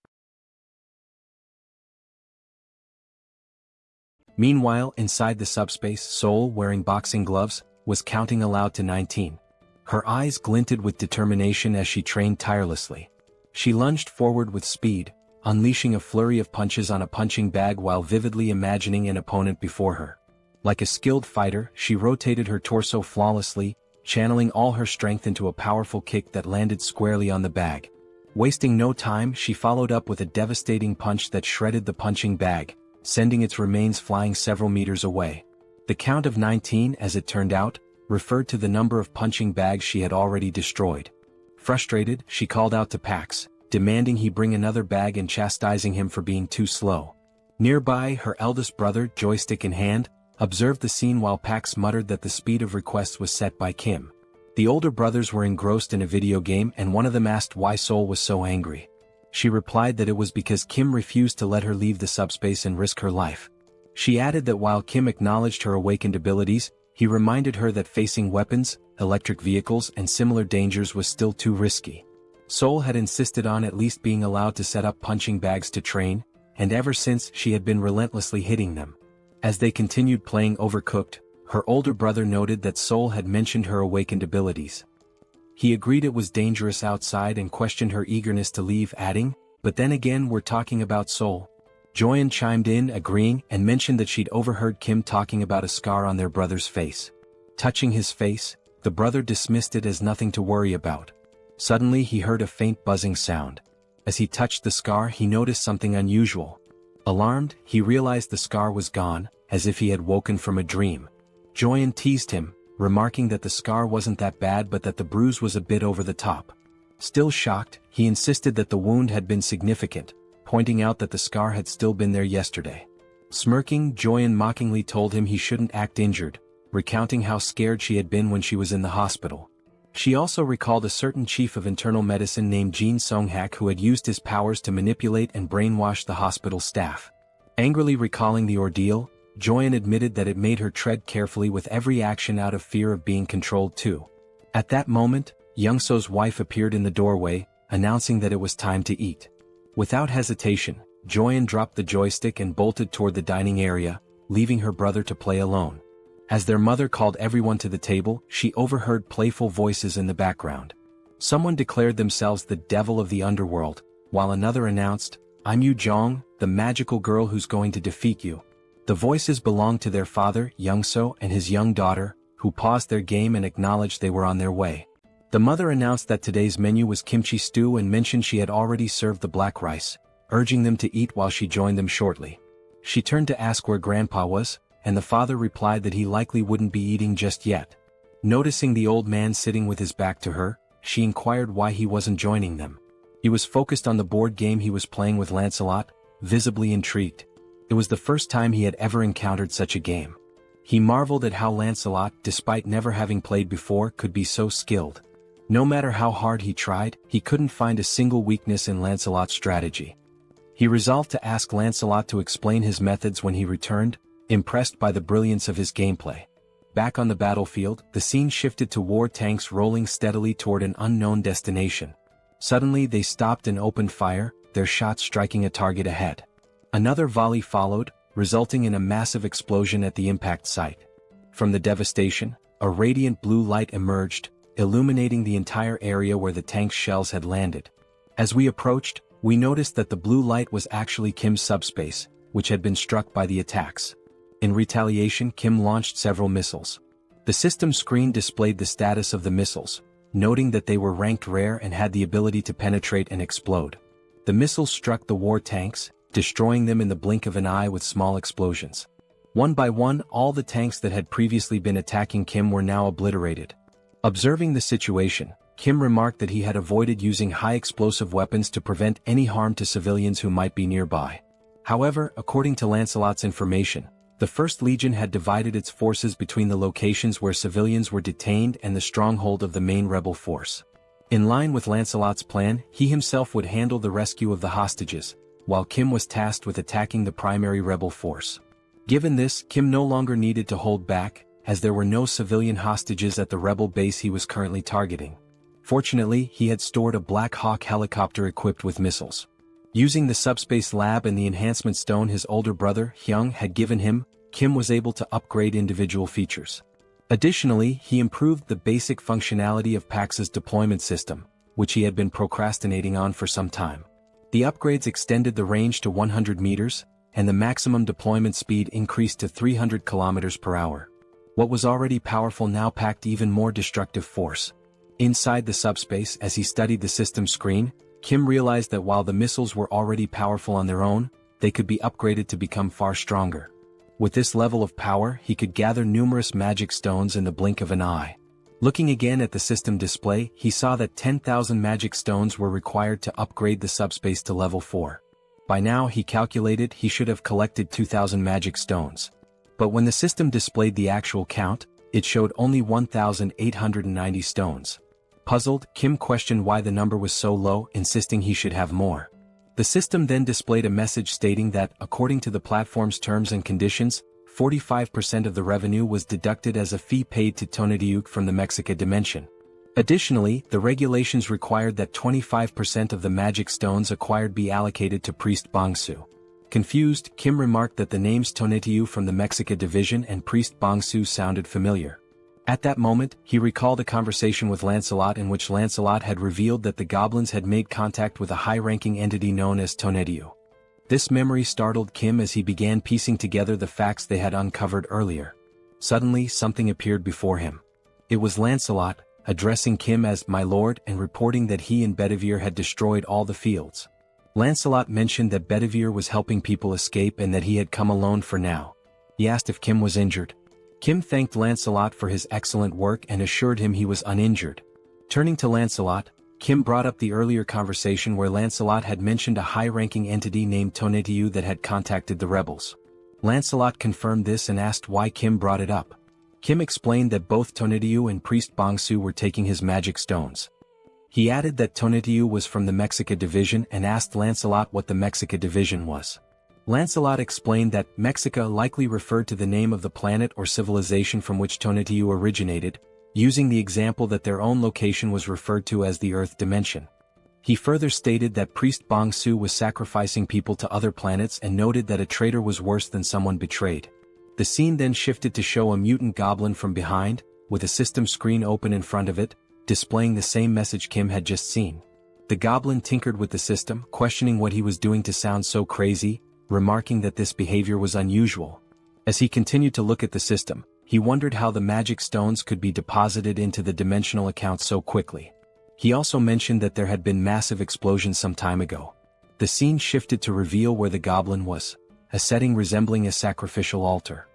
Meanwhile, inside the subspace, Seoul, wearing boxing gloves, was counting aloud to 19. Her eyes glinted with determination as she trained tirelessly. She lunged forward with speed, unleashing a flurry of punches on a punching bag while vividly imagining an opponent before her. Like a skilled fighter, she rotated her torso flawlessly, channeling all her strength into a powerful kick that landed squarely on the bag. Wasting no time, she followed up with a devastating punch that shredded the punching bag, sending its remains flying several meters away. The count of 19, as it turned out, referred to the number of punching bags she had already destroyed. Frustrated, she called out to Pax, demanding he bring another bag and chastising him for being too slow. Nearby, her eldest brother, joystick in hand, observed the scene while Pax muttered that the speed of requests was set by Kim. The older brothers were engrossed in a video game and one of them asked why Seoul was so angry. She replied that it was because Kim refused to let her leave the subspace and risk her life. She added that while Kim acknowledged her awakened abilities, he reminded her that facing weapons, electric vehicles and similar dangers was still too risky. Seoul had insisted on at least being allowed to set up punching bags to train, and ever since she had been relentlessly hitting them. As they continued playing Overcooked, her older brother noted that Seoul had mentioned her awakened abilities. He agreed it was dangerous outside and questioned her eagerness to leave, adding, "But then again, we're talking about Seoul." Joyeon chimed in, agreeing, and mentioned that she'd overheard Kim talking about a scar on their brother's face. Touching his face, the brother dismissed it as nothing to worry about. Suddenly he heard a faint buzzing sound. As he touched the scar, he noticed something unusual. Alarmed, he realized the scar was gone, as if he had woken from a dream. Joyeon teased him, remarking that the scar wasn't that bad but that the bruise was a bit over the top. Still shocked, he insisted that the wound had been significant, pointing out that the scar had still been there yesterday. Smirking, Joyeon mockingly told him he shouldn't act injured, recounting how scared she had been when she was in the hospital. She also recalled a certain chief of internal medicine named Jin Sung-hak who had used his powers to manipulate and brainwash the hospital staff. Angrily recalling the ordeal, Joyeon admitted that it made her tread carefully with every action out of fear of being controlled too. At that moment, Young-so's wife appeared in the doorway, announcing that it was time to eat. Without hesitation, Joyeon dropped the joystick and bolted toward the dining area, leaving her brother to play alone. As their mother called everyone to the table, she overheard playful voices in the background. Someone declared themselves the devil of the underworld, while another announced, "I'm Yu Jong, the magical girl who's going to defeat you." The voices belonged to their father, Young-so, and his young daughter, who paused their game and acknowledged they were on their way. The mother announced that today's menu was kimchi stew and mentioned she had already served the black rice, urging them to eat while she joined them shortly. She turned to ask where Grandpa was, and the father replied that he likely wouldn't be eating just yet. Noticing the old man sitting with his back to her, she inquired why he wasn't joining them. He was focused on the board game he was playing with Lancelot, visibly intrigued. It was the first time he had ever encountered such a game. He marveled at how Lancelot, despite never having played before, could be so skilled. No matter how hard he tried, he couldn't find a single weakness in Lancelot's strategy. He resolved to ask Lancelot to explain his methods when he returned, impressed by the brilliance of his gameplay. Back on the battlefield, the scene shifted to war tanks rolling steadily toward an unknown destination. Suddenly they stopped and opened fire, their shots striking a target ahead. Another volley followed, resulting in a massive explosion at the impact site. From the devastation, a radiant blue light emerged, illuminating the entire area where the tank's shells had landed. As we approached, we noticed that the blue light was actually Kim's subspace, which had been struck by the attacks. In retaliation, Kim launched several missiles. The system screen displayed the status of the missiles, noting that they were ranked rare and had the ability to penetrate and explode. The missiles struck the war tanks, destroying them in the blink of an eye with small explosions. One by one, all the tanks that had previously been attacking Kim were now obliterated. Observing the situation, Kim remarked that he had avoided using high-explosive weapons to prevent any harm to civilians who might be nearby. However, according to Lancelot's information, the First Legion had divided its forces between the locations where civilians were detained and the stronghold of the main rebel force. In line with Lancelot's plan, he himself would handle the rescue of the hostages, while Kim was tasked with attacking the primary rebel force. Given this, Kim no longer needed to hold back, as there were no civilian hostages at the rebel base he was currently targeting. Fortunately, he had stored a Black Hawk helicopter equipped with missiles. Using the subspace lab and the enhancement stone his older brother, Hyung, had given him, Kim was able to upgrade individual features. Additionally, he improved the basic functionality of Pax's deployment system, which he had been procrastinating on for some time. The upgrades extended the range to 100 meters, and the maximum deployment speed increased to 300 kilometers per hour. What was already powerful now packed even more destructive force. Inside the subspace, as he studied the system screen, Kim realized that while the missiles were already powerful on their own, they could be upgraded to become far stronger. With this level of power, he could gather numerous magic stones in the blink of an eye. Looking again at the system display, he saw that 10,000 magic stones were required to upgrade the subspace to level 4. By now, he calculated he should have collected 2,000 magic stones. But when the system displayed the actual count, it showed only 1,890 stones. Puzzled, Kim questioned why the number was so low, insisting he should have more. The system then displayed a message stating that, according to the platform's terms and conditions, 45% of the revenue was deducted as a fee paid to Tonatiuh from the Mexica dimension. Additionally, the regulations required that 25% of the magic stones acquired be allocated to Priest Bongsu. Confused, Kim remarked that the names Tonatiuh from the Mexica division and Priest Bongsu sounded familiar. At that moment, he recalled a conversation with Lancelot in which Lancelot had revealed that the goblins had made contact with a high-ranking entity known as Tonatiuh. This memory startled Kim as he began piecing together the facts they had uncovered earlier. Suddenly, something appeared before him. It was Lancelot, addressing Kim as "my lord" and reporting that he and Bedivere had destroyed all the fields. Lancelot mentioned that Bedivere was helping people escape and that he had come alone for now. He asked if Kim was injured. Kim thanked Lancelot for his excellent work and assured him he was uninjured. Turning to Lancelot, Kim brought up the earlier conversation where Lancelot had mentioned a high-ranking entity named Tonatiuh that had contacted the rebels. Lancelot confirmed this and asked why Kim brought it up. Kim explained that both Tonatiuh and Priest Bongsu were taking his magic stones. He added that Tonatiuh was from the Mexica division and asked Lancelot what the Mexica division was. Lancelot explained that Mexica likely referred to the name of the planet or civilization from which Tonatiuh originated, using the example that their own location was referred to as the Earth dimension. He further stated that Priest Bongsu was sacrificing people to other planets and noted that a traitor was worse than someone betrayed. The scene then shifted to show a mutant goblin from behind, with a system screen open in front of it, displaying the same message Kim had just seen. The goblin tinkered with the system, questioning what he was doing to sound so crazy, remarking that this behavior was unusual. As he continued to look at the system, he wondered how the magic stones could be deposited into the dimensional account so quickly. He also mentioned that there had been massive explosions some time ago. The scene shifted to reveal where the goblin was, a setting resembling a sacrificial altar.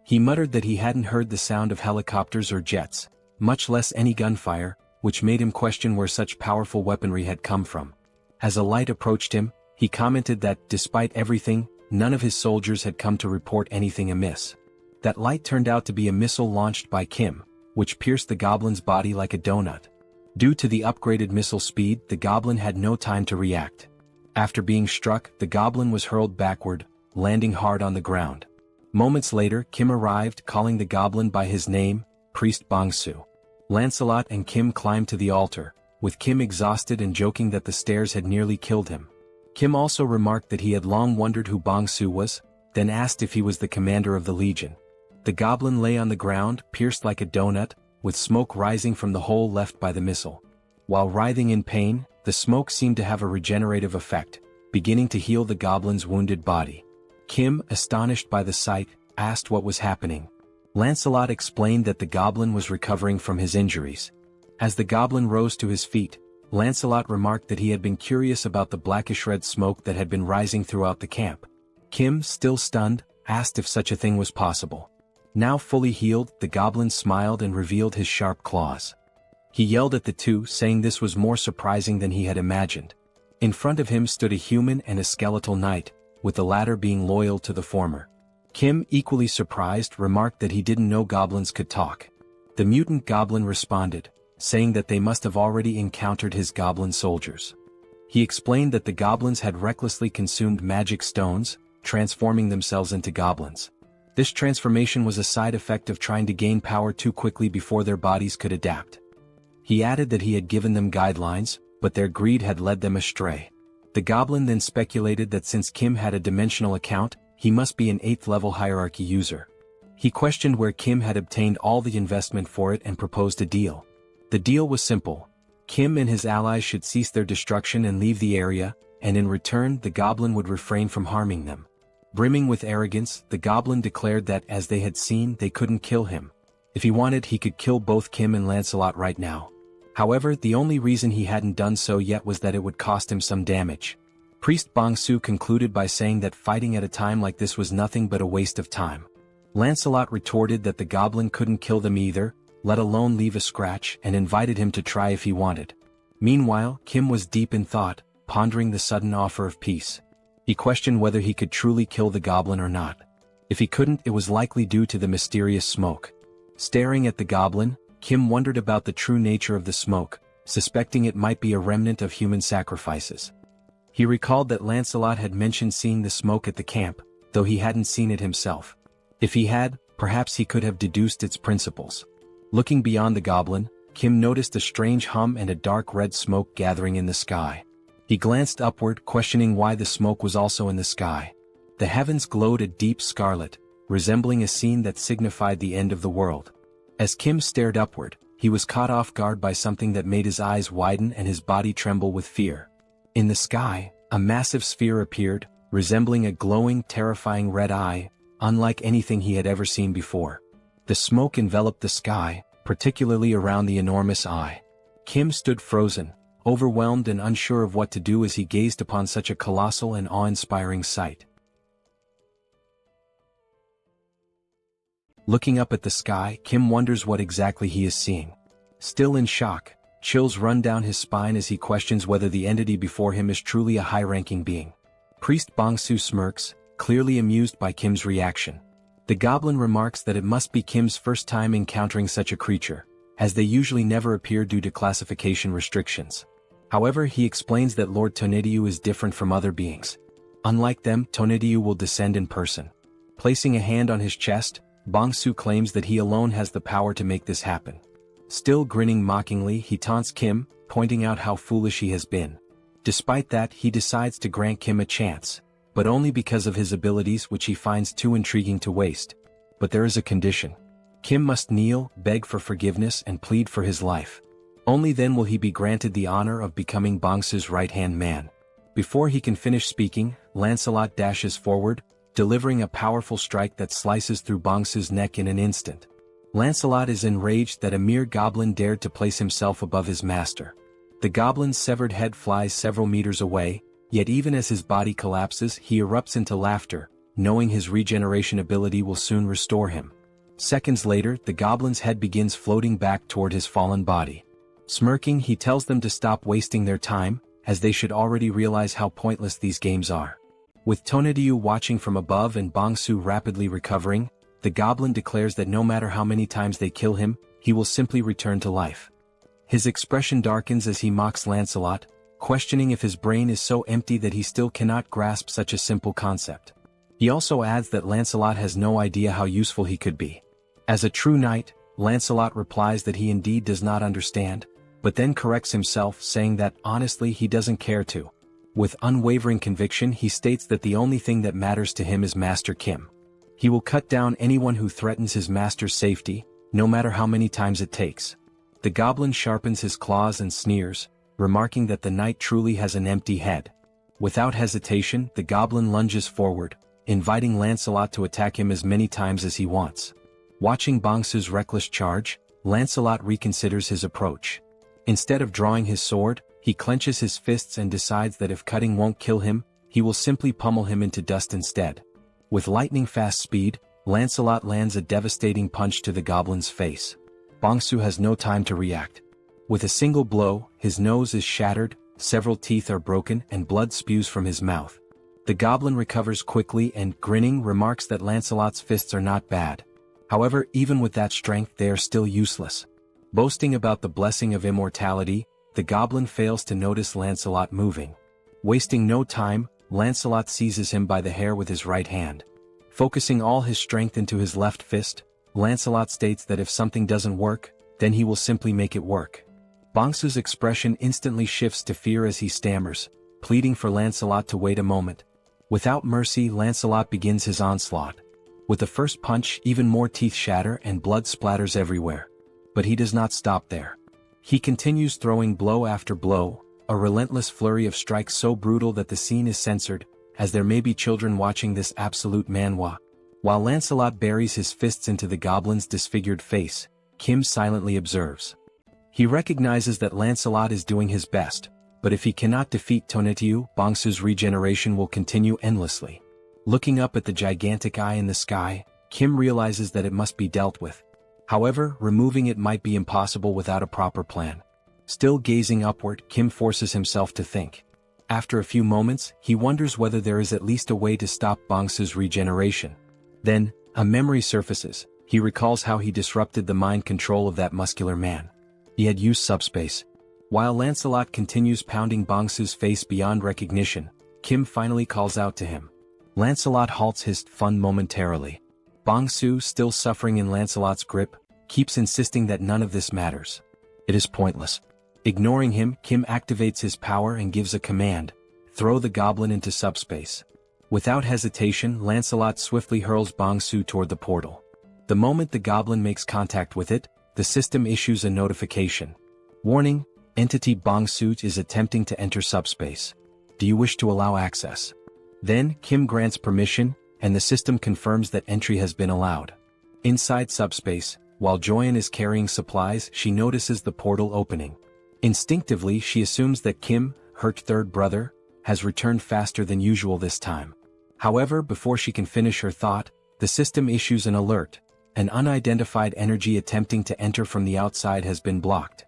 He muttered that he hadn't heard the sound of helicopters or jets, much less any gunfire, which made him question where such powerful weaponry had come from. As a light approached him, He commented that, despite everything, none of his soldiers had come to report anything amiss. That light turned out to be a missile launched by Kim, which pierced the goblin's body like a donut. Due to the upgraded missile speed, the goblin had no time to react. After being struck, the goblin was hurled backward, landing hard on the ground. Moments later, Kim arrived, calling the goblin by his name, Priest Bongsu. Lancelot and Kim climbed to the altar, with Kim exhausted and joking that the stairs had nearly killed him. Kim also remarked that he had long wondered who Bongsu was, then asked if he was the commander of the legion. The goblin lay on the ground, pierced like a donut, with smoke rising from the hole left by the missile. While writhing in pain, the smoke seemed to have a regenerative effect, beginning to heal the goblin's wounded body. Kim, astonished by the sight, asked what was happening. Lancelot explained that the goblin was recovering from his injuries. As the goblin rose to his feet, Lancelot remarked that he had been curious about the blackish red smoke that had been rising throughout the camp. Kim, still stunned, asked if such a thing was possible. Now fully healed, the goblin smiled and revealed his sharp claws. He yelled at the two, saying this was more surprising than he had imagined. In front of him stood a human and a skeletal knight, with the latter being loyal to the former. Kim, equally surprised, remarked that he didn't know goblins could talk. The mutant goblin responded, saying that they must have already encountered his goblin soldiers. He explained that the goblins had recklessly consumed magic stones, transforming themselves into goblins. This transformation was a side effect of trying to gain power too quickly before their bodies could adapt. He added that he had given them guidelines, but their greed had led them astray. The goblin then speculated that since Kim had a dimensional account, he must be an 8th level hierarchy user. He questioned where Kim had obtained all the investment for it and proposed a deal. The deal was simple. Kim and his allies should cease their destruction and leave the area, and in return the goblin would refrain from harming them. Brimming with arrogance, the goblin declared that, as they had seen, they couldn't kill him. If he wanted, he could kill both Kim and Lancelot right now. However, the only reason he hadn't done so yet was that it would cost him some damage. Priest Bongsu concluded by saying that fighting at a time like this was nothing but a waste of time. Lancelot retorted that the goblin couldn't kill them either, let alone leave a scratch, and invited him to try if he wanted. Meanwhile, Kim was deep in thought, pondering the sudden offer of peace. He questioned whether he could truly kill the goblin or not. If he couldn't, it was likely due to the mysterious smoke. Staring at the goblin, Kim wondered about the true nature of the smoke, suspecting it might be a remnant of human sacrifices. He recalled that Lancelot had mentioned seeing the smoke at the camp, though he hadn't seen it himself. If he had, perhaps he could have deduced its principles. Looking beyond the goblin, Kim noticed a strange hum and a dark red smoke gathering in the sky. He glanced upward, questioning why the smoke was also in the sky. The heavens glowed a deep scarlet, resembling a scene that signified the end of the world. As Kim stared upward, he was caught off guard by something that made his eyes widen and his body tremble with fear. In the sky, a massive sphere appeared, resembling a glowing, terrifying red eye, unlike anything he had ever seen before. The smoke enveloped the sky, particularly around the enormous eye. Kim stood frozen, overwhelmed and unsure of what to do as he gazed upon such a colossal and awe-inspiring sight. Looking up at the sky, Kim wonders what exactly he is seeing. Still in shock, chills run down his spine as he questions whether the entity before him is truly a high-ranking being. Priest Bongsu smirks, clearly amused by Kim's reaction. The goblin remarks that it must be Kim's first time encountering such a creature, as they usually never appear due to classification restrictions. However, he explains that Lord Tonediu is different from other beings. Unlike them, Tonediu will descend in person. Placing a hand on his chest, Bongsu claims that he alone has the power to make this happen. Still grinning mockingly, he taunts Kim, pointing out how foolish he has been. Despite that, he decides to grant Kim a chance, but only because of his abilities, which he finds too intriguing to waste. But there is a condition. Kim must kneel, beg for forgiveness and plead for his life. Only then will he be granted the honor of becoming Bongsu's right-hand man. Before he can finish speaking, Lancelot dashes forward, delivering a powerful strike that slices through Bongsu's neck in an instant. Lancelot is enraged that a mere goblin dared to place himself above his master. The goblin's severed head flies several meters away, yet even as his body collapses, he erupts into laughter, knowing his regeneration ability will soon restore him. Seconds later, the goblin's head begins floating back toward his fallen body. Smirking, he tells them to stop wasting their time, as they should already realize how pointless these games are. With Tonedyu watching from above and Bongsu rapidly recovering, the goblin declares that no matter how many times they kill him, he will simply return to life. His expression darkens as he mocks Lancelot, questioning if his brain is so empty that he still cannot grasp such a simple concept. He also adds that Lancelot has no idea how useful he could be. As a true knight, Lancelot replies that he indeed does not understand, but then corrects himself, saying that honestly he doesn't care to. With unwavering conviction, he states that the only thing that matters to him is Master Kim. He will cut down anyone who threatens his master's safety, no matter how many times it takes. The goblin sharpens his claws and sneers, remarking that the knight truly has an empty head. Without hesitation, the goblin lunges forward, inviting Lancelot to attack him as many times as he wants. Watching Bongsu's reckless charge, Lancelot reconsiders his approach. Instead of drawing his sword, he clenches his fists and decides that if cutting won't kill him, he will simply pummel him into dust instead. With lightning-fast speed, Lancelot lands a devastating punch to the goblin's face. Bongsu has no time to react. With a single blow, his nose is shattered, several teeth are broken, and blood spews from his mouth. The goblin recovers quickly and, grinning, remarks that Lancelot's fists are not bad. However, even with that strength, they are still useless. Boasting about the blessing of immortality, the goblin fails to notice Lancelot moving. Wasting no time, Lancelot seizes him by the hair with his right hand. Focusing all his strength into his left fist, Lancelot states that if something doesn't work, then he will simply make it work. Bongsu's expression instantly shifts to fear as he stammers, pleading for Lancelot to wait a moment. Without mercy, Lancelot begins his onslaught. With the first punch, even more teeth shatter and blood splatters everywhere. But he does not stop there. He continues throwing blow after blow, a relentless flurry of strikes so brutal that the scene is censored, as there may be children watching this absolute manhwa. While Lancelot buries his fists into the goblin's disfigured face, Kim silently observes. He recognizes that Lancelot is doing his best, but if he cannot defeat Tonedyu, Bongsu's regeneration will continue endlessly. Looking up at the gigantic eye in the sky, Kim realizes that it must be dealt with. However, removing it might be impossible without a proper plan. Still gazing upward, Kim forces himself to think. After a few moments, he wonders whether there is at least a way to stop Bongsu's regeneration. Then, a memory surfaces. He recalls how he disrupted the mind control of that muscular man. He had used SUBSPACE. While Lancelot continues pounding Bongsu's face beyond recognition, Kim finally calls out to him. Lancelot halts his fun momentarily. Bongsu, still suffering in Lancelot's grip, keeps insisting that none of this matters. It is pointless. Ignoring him, Kim activates his power and gives a command. Throw the goblin into SUBSPACE. Without hesitation, Lancelot swiftly hurls Bongsu toward the portal. The moment the goblin makes contact with it, the system issues a notification. Warning, entity Bongsu is attempting to enter SUBSPACE. Do you wish to allow access? Then, Kim grants permission, and the system confirms that entry has been allowed. Inside SUBSPACE, while Joyeon is carrying supplies, she notices the portal opening. Instinctively, she assumes that Kim, her third brother, has returned faster than usual this time. However, before she can finish her thought, the system issues an alert. An unidentified energy attempting to enter from the outside has been blocked.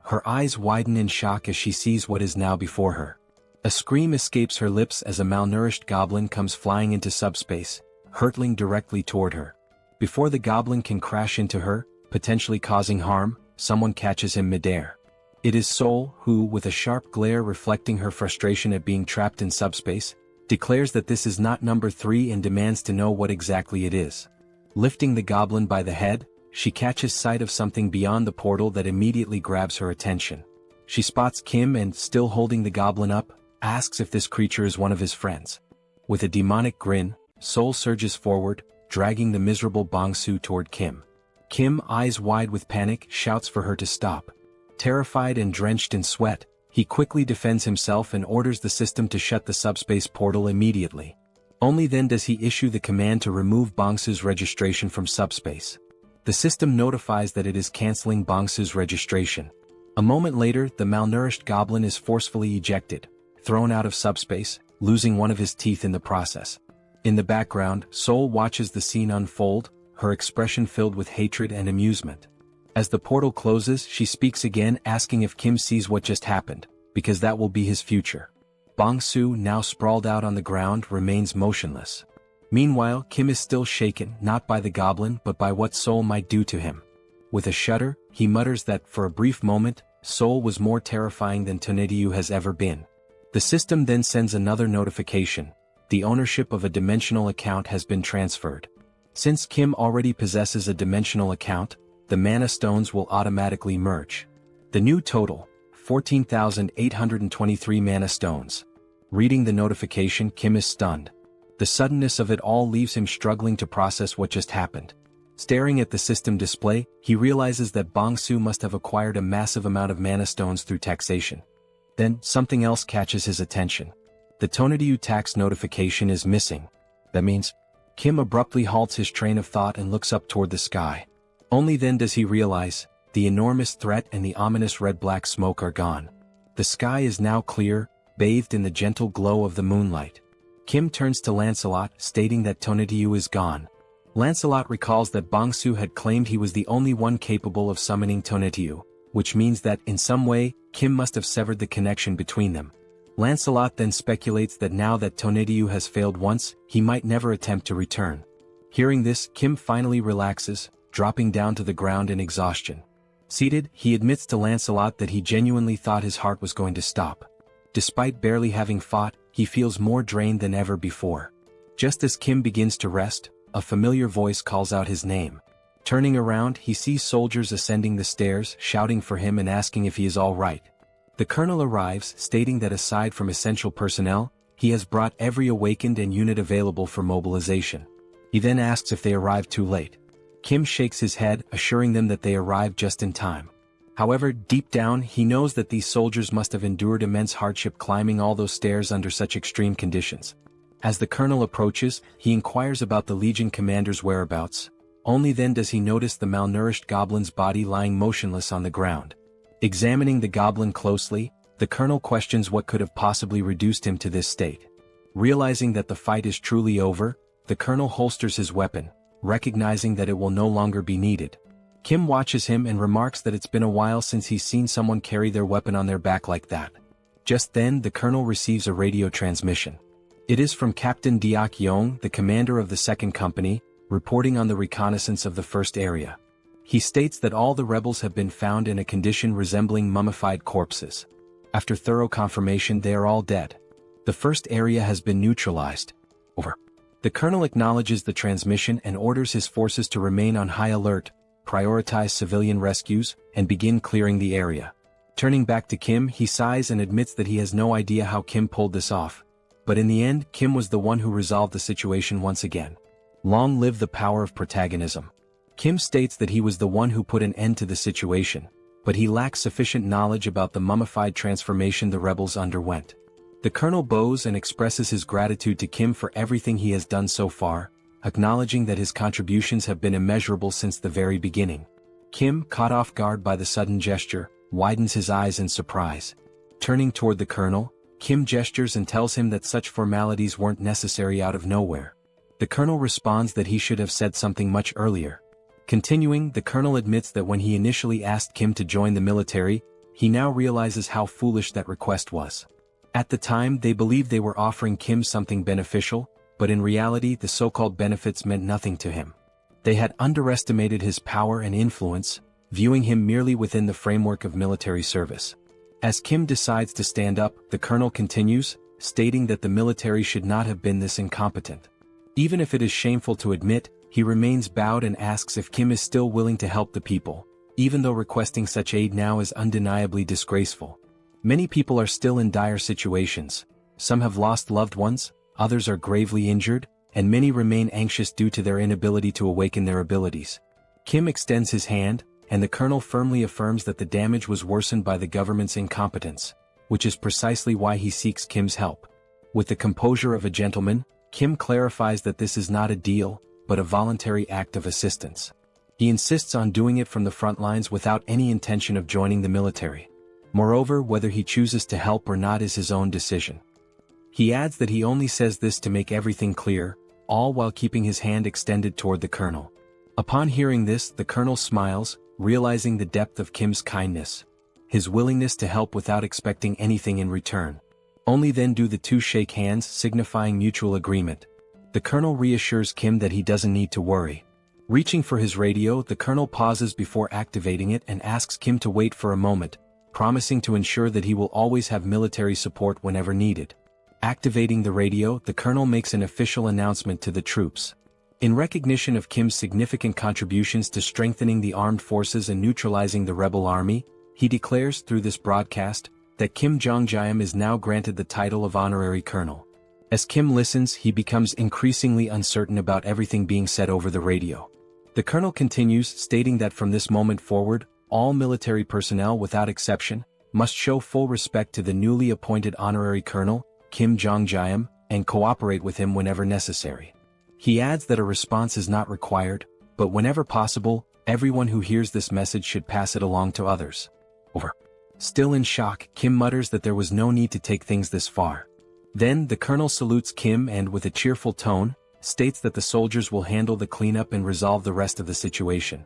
Her eyes widen in shock as she sees what is now before her. A scream escapes her lips as a malnourished goblin comes flying into SUBSPACE, hurtling directly toward her. Before the goblin can crash into her, potentially causing harm, someone catches him midair. It is Seoul who, with a sharp glare reflecting her frustration at being trapped in SUBSPACE, declares that this is not number 3 and demands to know what exactly it is. Lifting the goblin by the head, she catches sight of something beyond the portal that immediately grabs her attention. She spots Kim and, still holding the goblin up, asks if this creature is one of his friends. With a demonic grin, Seoul surges forward, dragging the miserable Bongsu toward Kim. Kim, eyes wide with panic, shouts for her to stop. Terrified and drenched in sweat, he quickly defends himself and orders the system to shut the SUBSPACE portal immediately. Only then does he issue the command to remove Bongsu's registration from SUBSPACE. The system notifies that it is canceling Bongsu's registration. A moment later, the malnourished goblin is forcefully ejected, thrown out of SUBSPACE, losing one of his teeth in the process. In the background, Seoul watches the scene unfold, her expression filled with hatred and amusement. As the portal closes, she speaks again, asking if Kim sees what just happened. because that will be his future. Bong-soo, now sprawled out on the ground, remains motionless. Meanwhile, Kim is still shaken, not by the goblin but by what Seoul might do to him. With a shudder, he mutters that, for a brief moment, Seoul was more terrifying than Tonetiyu has ever been. The system then sends another notification. The ownership of a dimensional account has been transferred. Since Kim already possesses a dimensional account, the mana stones will automatically merge. The new total, 14,823 mana stones. Reading the notification, Kim is stunned. The suddenness of it all leaves him struggling to process what just happened. Staring at the system display, he realizes that Bong-soo must have acquired a massive amount of mana stones through taxation. Then, something else catches his attention. The Tonetiyu tax notification is missing. That means, Kim abruptly halts his train of thought and looks up toward the sky. Only then does he realize, the enormous threat and the ominous red-black smoke are gone. The sky is now clear, bathed in the gentle glow of the moonlight. Kim turns to Lancelot, stating that Tonetiyu is gone. Lancelot recalls that Bong-soo had claimed he was the only one capable of summoning Tonetiyu, which means that, in some way, Kim must have severed the connection between them. Lancelot then speculates that now that Tonetiyu has failed once, he might never attempt to return. Hearing this, Kim finally relaxes, dropping down to the ground in exhaustion. Seated, he admits to Lancelot that he genuinely thought his heart was going to stop. Despite barely having fought, he feels more drained than ever before. Just as Kim begins to rest, a familiar voice calls out his name. Turning around, he sees soldiers ascending the stairs, shouting for him and asking if he is all right. The colonel arrives, stating that aside from essential personnel, he has brought every awakened and unit available for mobilization. He then asks if they arrived too late. Kim shakes his head, assuring them that they arrived just in time. However, deep down, he knows that these soldiers must have endured immense hardship climbing all those stairs under such extreme conditions. As the colonel approaches, he inquires about the Legion commander's whereabouts. Only then does he notice the malnourished goblin's body lying motionless on the ground. Examining the goblin closely, the colonel questions what could have possibly reduced him to this state. Realizing that the fight is truly over, the colonel holsters his weapon, recognizing that it will no longer be needed. Kim watches him and remarks that it's been a while since he's seen someone carry their weapon on their back like that. Just then, the colonel receives a radio transmission. It is from Captain Deok-yeong, the commander of the second company, reporting on the reconnaissance of the first area. He states that all the rebels have been found in a condition resembling mummified corpses. After thorough confirmation, they are all dead. The first area has been neutralized. Over. The colonel acknowledges the transmission and orders his forces to remain on high alert, prioritize civilian rescues, and begin clearing the area. Turning back to Kim, he sighs and admits that he has no idea how Kim pulled this off. But in the end, Kim was the one who resolved the situation once again. Long live the power of protagonism. Kim states that he was the one who put an end to the situation, but he lacks sufficient knowledge about the mummified transformation the rebels underwent. The colonel bows and expresses his gratitude to Kim for everything he has done so far, acknowledging that his contributions have been immeasurable since the very beginning. Kim, caught off guard by the sudden gesture, widens his eyes in surprise. Turning toward the colonel, Kim gestures and tells him that such formalities weren't necessary out of nowhere. The colonel responds that he should have said something much earlier. Continuing, the colonel admits that when he initially asked Kim to join the military, he now realizes how foolish that request was. At the time, they believed they were offering Kim something beneficial, but in reality the so-called benefits meant nothing to him. They had underestimated his power and influence, viewing him merely within the framework of military service. As Kim decides to stand up, the colonel continues, stating that the military should not have been this incompetent. Even if it is shameful to admit, he remains bowed and asks if Kim is still willing to help the people, even though requesting such aid now is undeniably disgraceful. Many people are still in dire situations. Some have lost loved ones, others are gravely injured, and many remain anxious due to their inability to awaken their abilities. Kim extends his hand, and the colonel firmly affirms that the damage was worsened by the government's incompetence, which is precisely why he seeks Kim's help. With the composure of a gentleman, Kim clarifies that this is not a deal, but a voluntary act of assistance. He insists on doing it from the front lines without any intention of joining the military. Moreover, whether he chooses to help or not is his own decision. He adds that he only says this to make everything clear, all while keeping his hand extended toward the colonel. Upon hearing this, the colonel smiles, realizing the depth of Kim's kindness. his willingness to help without expecting anything in return. Only then do the two shake hands, signifying mutual agreement. The colonel reassures Kim that he doesn't need to worry. Reaching for his radio, the colonel pauses before activating it and asks Kim to wait for a moment, promising to ensure that he will always have military support whenever needed. Activating the radio, the colonel makes an official announcement to the troops. In recognition of Kim's significant contributions to strengthening the armed forces and neutralizing the rebel army, he declares through this broadcast that Kim Jeong-gyeom is now granted the title of honorary colonel. As Kim listens, he becomes increasingly uncertain about everything being said over the radio. The colonel continues, stating that from this moment forward, all military personnel without exception must show full respect to the newly appointed honorary colonel, Kim Jeong-gyeom, and cooperate with him whenever necessary. He adds that a response is not required, but whenever possible, everyone who hears this message should pass it along to others. Over. Still in shock, Kim mutters that there was no need to take things this far. Then, the colonel salutes Kim and, with a cheerful tone, states that the soldiers will handle the cleanup and resolve the rest of the situation.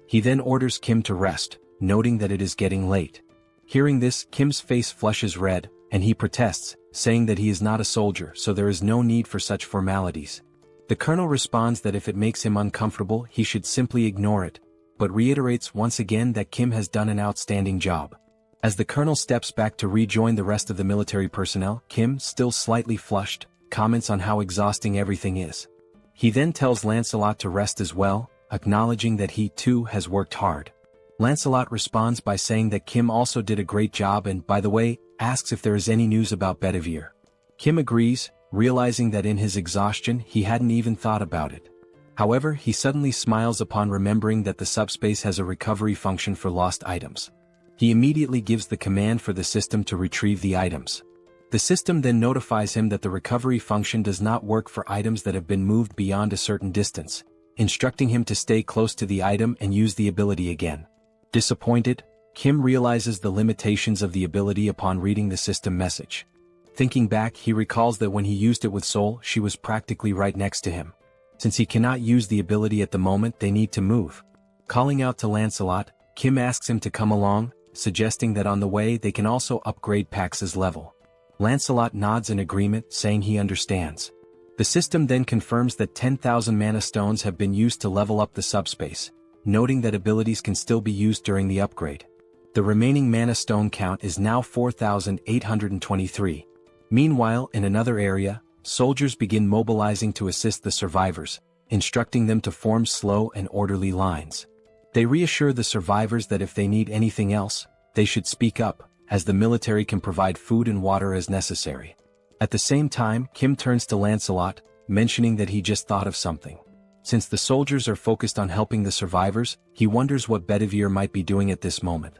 He then orders Kim to rest, noting that it is getting late. Hearing this, Kim's face flushes red, and he protests, saying that he is not a soldier, so there is no need for such formalities. The colonel responds that if it makes him uncomfortable, he should simply ignore it, but reiterates once again that Kim has done an outstanding job. As the colonel steps back to rejoin the rest of the military personnel, Kim, still slightly flushed, comments on how exhausting everything is. He then tells Lancelot to rest as well, acknowledging that he too has worked hard. Lancelot responds by saying that Kim also did a great job and, by the way, asks if there is any news about Bedivere. Kim agrees, realizing that in his exhaustion he hadn't even thought about it. However, he suddenly smiles upon remembering that the subspace has a recovery function for lost items. He immediately gives the command for the system to retrieve the items. The system then notifies him that the recovery function does not work for items that have been moved beyond a certain distance, instructing him to stay close to the item and use the ability again. Disappointed, Kim realizes the limitations of the ability upon reading the system message. Thinking back, he recalls that when he used it with Seoul, she was practically right next to him. Since he cannot use the ability at the moment, they need to move. Calling out to Lancelot, Kim asks him to come along, suggesting that on the way they can also upgrade Pax's level. Lancelot nods in agreement, saying he understands. The system then confirms that 10,000 mana stones have been used to level up the subspace, noting that abilities can still be used during the upgrade. The remaining mana stone count is now 4,823. Meanwhile, in another area, soldiers begin mobilizing to assist the survivors, instructing them to form slow and orderly lines. They reassure the survivors that if they need anything else, they should speak up, as the military can provide food and water as necessary. At the same time, Kim turns to Lancelot, mentioning that he just thought of something. Since the soldiers are focused on helping the survivors, he wonders what Bedivere might be doing at this moment.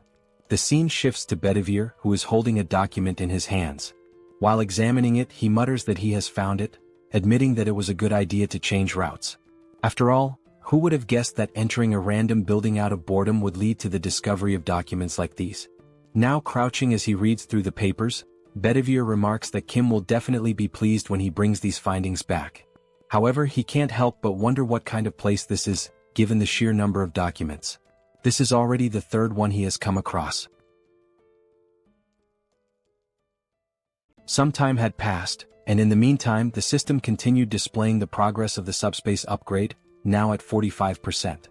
The scene shifts to Bedivere, who is holding a document in his hands. While examining it, he mutters that he has found it, admitting that it was a good idea to change routes. After all, who would have guessed that entering a random building out of boredom would lead to the discovery of documents like these? Now crouching as he reads through the papers, Bedivere remarks that Kim will definitely be pleased when he brings these findings back. However, he can't help but wonder what kind of place this is, given the sheer number of documents. This is already the third one he has come across. Some time had passed, and in the meantime the system continued displaying the progress of the subspace upgrade, now at 45%.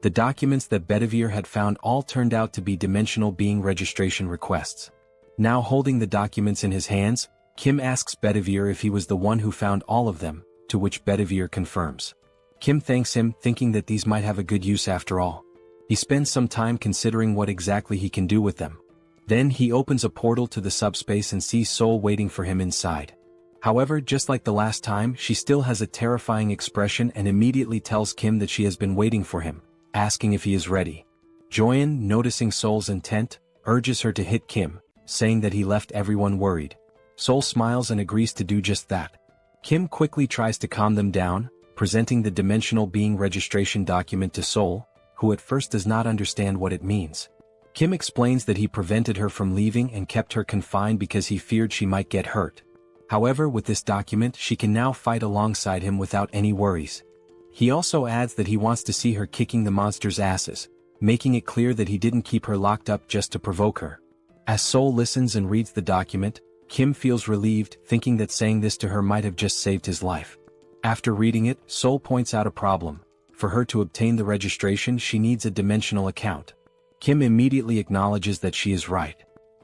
The documents that Bedivere had found all turned out to be dimensional being registration requests. Now holding the documents in his hands, Kim asks Bedivere if he was the one who found all of them, to which Bedivere confirms. Kim thanks him, thinking that these might have a good use after all. He spends some time considering what exactly he can do with them. Then he opens a portal to the subspace and sees Seoul waiting for him inside. However, just like the last time, she still has a terrifying expression and immediately tells Kim that she has been waiting for him, asking if he is ready. Joyeon, noticing Seoul's intent, urges her to hit Kim, saying that he left everyone worried. Seoul smiles and agrees to do just that. Kim quickly tries to calm them down, presenting the dimensional being registration document to Seoul, who at first does not understand what it means. Kim explains that he prevented her from leaving and kept her confined because he feared she might get hurt. However, with this document, she can now fight alongside him without any worries. He also adds that he wants to see her kicking the monster's asses, making it clear that he didn't keep her locked up just to provoke her. As Seoul listens and reads the document, Kim feels relieved, thinking that saying this to her might have just saved his life. After reading it, Seoul points out a problem. For her to obtain the registration, she needs a dimensional account. Kim immediately acknowledges that she is right.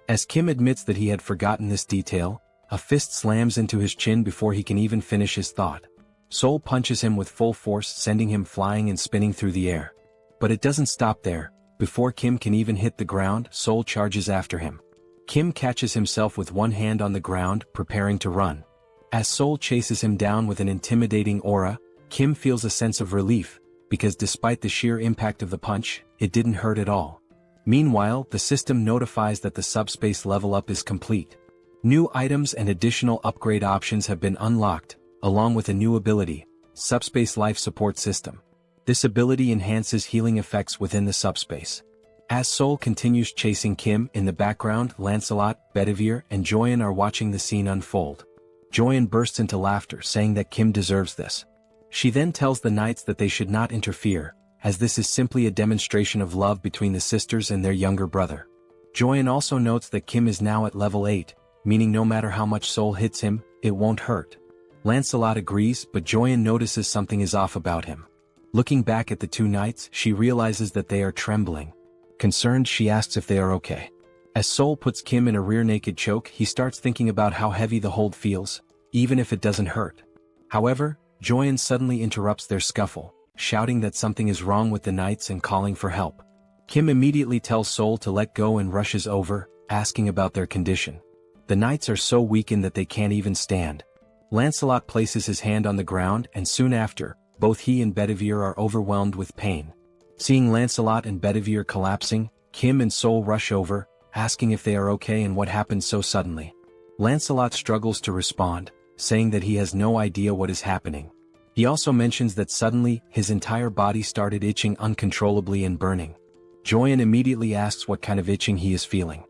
As Kim admits that he had forgotten this detail, a fist slams into his chin before he can even finish his thought. Seoul punches him with full force, sending him flying and spinning through the air. But it doesn't stop there. Before Kim can even hit the ground, Seoul charges after him. Kim catches himself with one hand on the ground, preparing to run. As Seoul chases him down with an intimidating aura, Kim feels a sense of relief, because despite the sheer impact of the punch, it didn't hurt at all. Meanwhile, the system notifies that the subspace level up is complete. New items and additional upgrade options have been unlocked, along with a new ability, Subspace Life Support System. This ability enhances healing effects within the subspace. As Seoul continues chasing Kim, in the background, Lancelot, Bedivere, and Joyeon are watching the scene unfold. Joyeon bursts into laughter, saying that Kim deserves this. She then tells the knights that they should not interfere, as this is simply a demonstration of love between the sisters and their younger brother. Joyeon also notes that Kim is now at level 8, meaning no matter how much Seoul hits him, it won't hurt. Lancelot agrees, but Joyeon notices something is off about him. Looking back at the two knights, she realizes that they are trembling. Concerned, she asks if they are okay. As Seoul puts Kim in a rear naked choke, he starts thinking about how heavy the hold feels, even if it doesn't hurt. However, Joyeon suddenly interrupts their scuffle, shouting that something is wrong with the knights and calling for help. Kim immediately tells Seoul to let go and rushes over, asking about their condition. The knights are so weakened that they can't even stand. Lancelot places his hand on the ground, and soon after, both he and Bedivere are overwhelmed with pain. Seeing Lancelot and Bedivere collapsing, Kim and Seoul rush over, asking if they are okay and what happened so suddenly. Lancelot struggles to respond, saying that he has no idea what is happening. He also mentions that suddenly, his entire body started itching uncontrollably and burning. Joyeon immediately asks what kind of itching he is feeling.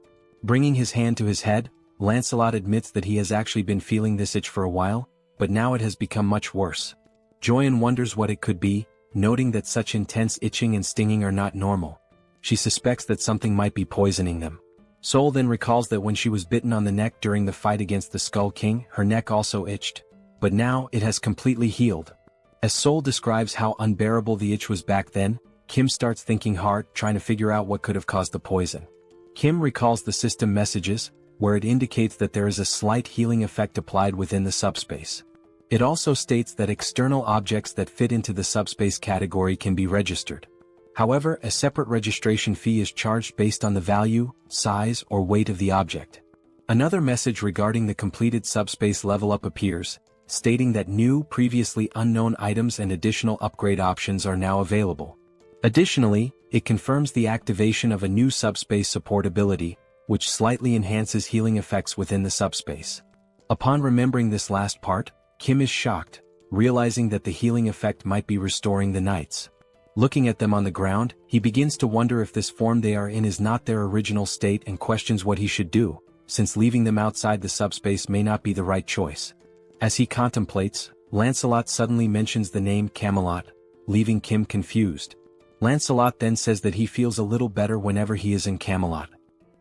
Bringing his hand to his head, Lancelot admits that he has actually been feeling this itch for a while, but now it has become much worse. Joyeon wonders what it could be, noting that such intense itching and stinging are not normal. She suspects that something might be poisoning them. Seoul then recalls that when she was bitten on the neck during the fight against the Skull King, her neck also itched. But now, it has completely healed. As Seoul describes how unbearable the itch was back then, Kim starts thinking hard, trying to figure out what could have caused the poison. Kim recalls the system messages, where it indicates that there is a slight healing effect applied within the subspace. It also states that external objects that fit into the subspace category can be registered. However, a separate registration fee is charged based on the value, size, or weight of the object. Another message regarding the completed subspace level up appears, stating that new, previously unknown items and additional upgrade options are now available. Additionally, it confirms the activation of a new subspace support ability, which slightly enhances healing effects within the subspace. Upon remembering this last part, Kim is shocked, realizing that the healing effect might be restoring the knights. Looking at them on the ground, he begins to wonder if this form they are in is not their original state and questions what he should do, since leaving them outside the subspace may not be the right choice. As he contemplates, Lancelot suddenly mentions the name Camelot, leaving Kim confused. Lancelot then says that he feels a little better whenever he is in Camelot.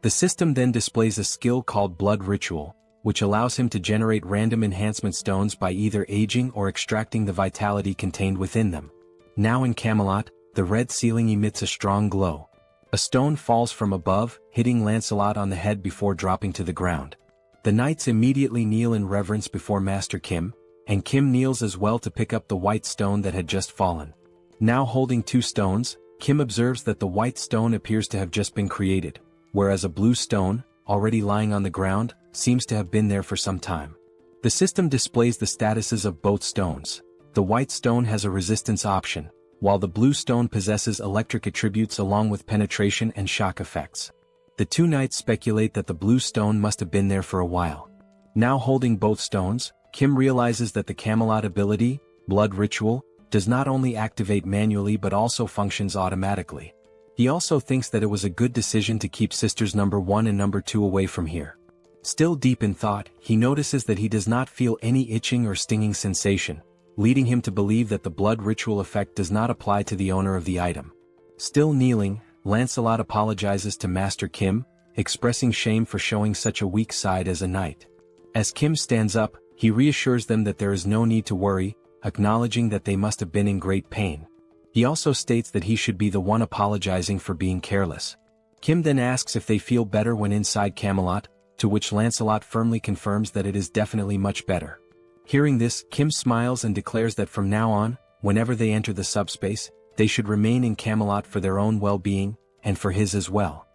The system then displays a skill called Blood Ritual, which allows him to generate random enhancement stones by either aging or extracting the vitality contained within them. Now in Camelot, the red ceiling emits a strong glow. A stone falls from above, hitting Lancelot on the head before dropping to the ground. The knights immediately kneel in reverence before Master Kim, and Kim kneels as well to pick up the white stone that had just fallen. Now holding two stones, Kim observes that the white stone appears to have just been created, whereas a blue stone, already lying on the ground, seems to have been there for some time. The system displays the statuses of both stones. The white stone has a resistance option, while the blue stone possesses electric attributes along with penetration and shock effects. The two knights speculate that the blue stone must have been there for a while. Now holding both stones, Kim realizes that the Camelot ability, Blood Ritual, does not only activate manually but also functions automatically. He also thinks that it was a good decision to keep sisters number 1 and number 2 away from here. Still deep in thought, he notices that he does not feel any itching or stinging sensation, leading him to believe that the blood ritual effect does not apply to the owner of the item. Still kneeling, Lancelot apologizes to Master Kim, expressing shame for showing such a weak side as a knight. As Kim stands up, he reassures them that there is no need to worry, acknowledging that they must have been in great pain. He also states that he should be the one apologizing for being careless. Kim then asks if they feel better when inside Camelot, to which Lancelot firmly confirms that it is definitely much better. Hearing this, Kim smiles and declares that from now on, whenever they enter the subspace, they should remain in Camelot for their own well-being, and for his as well.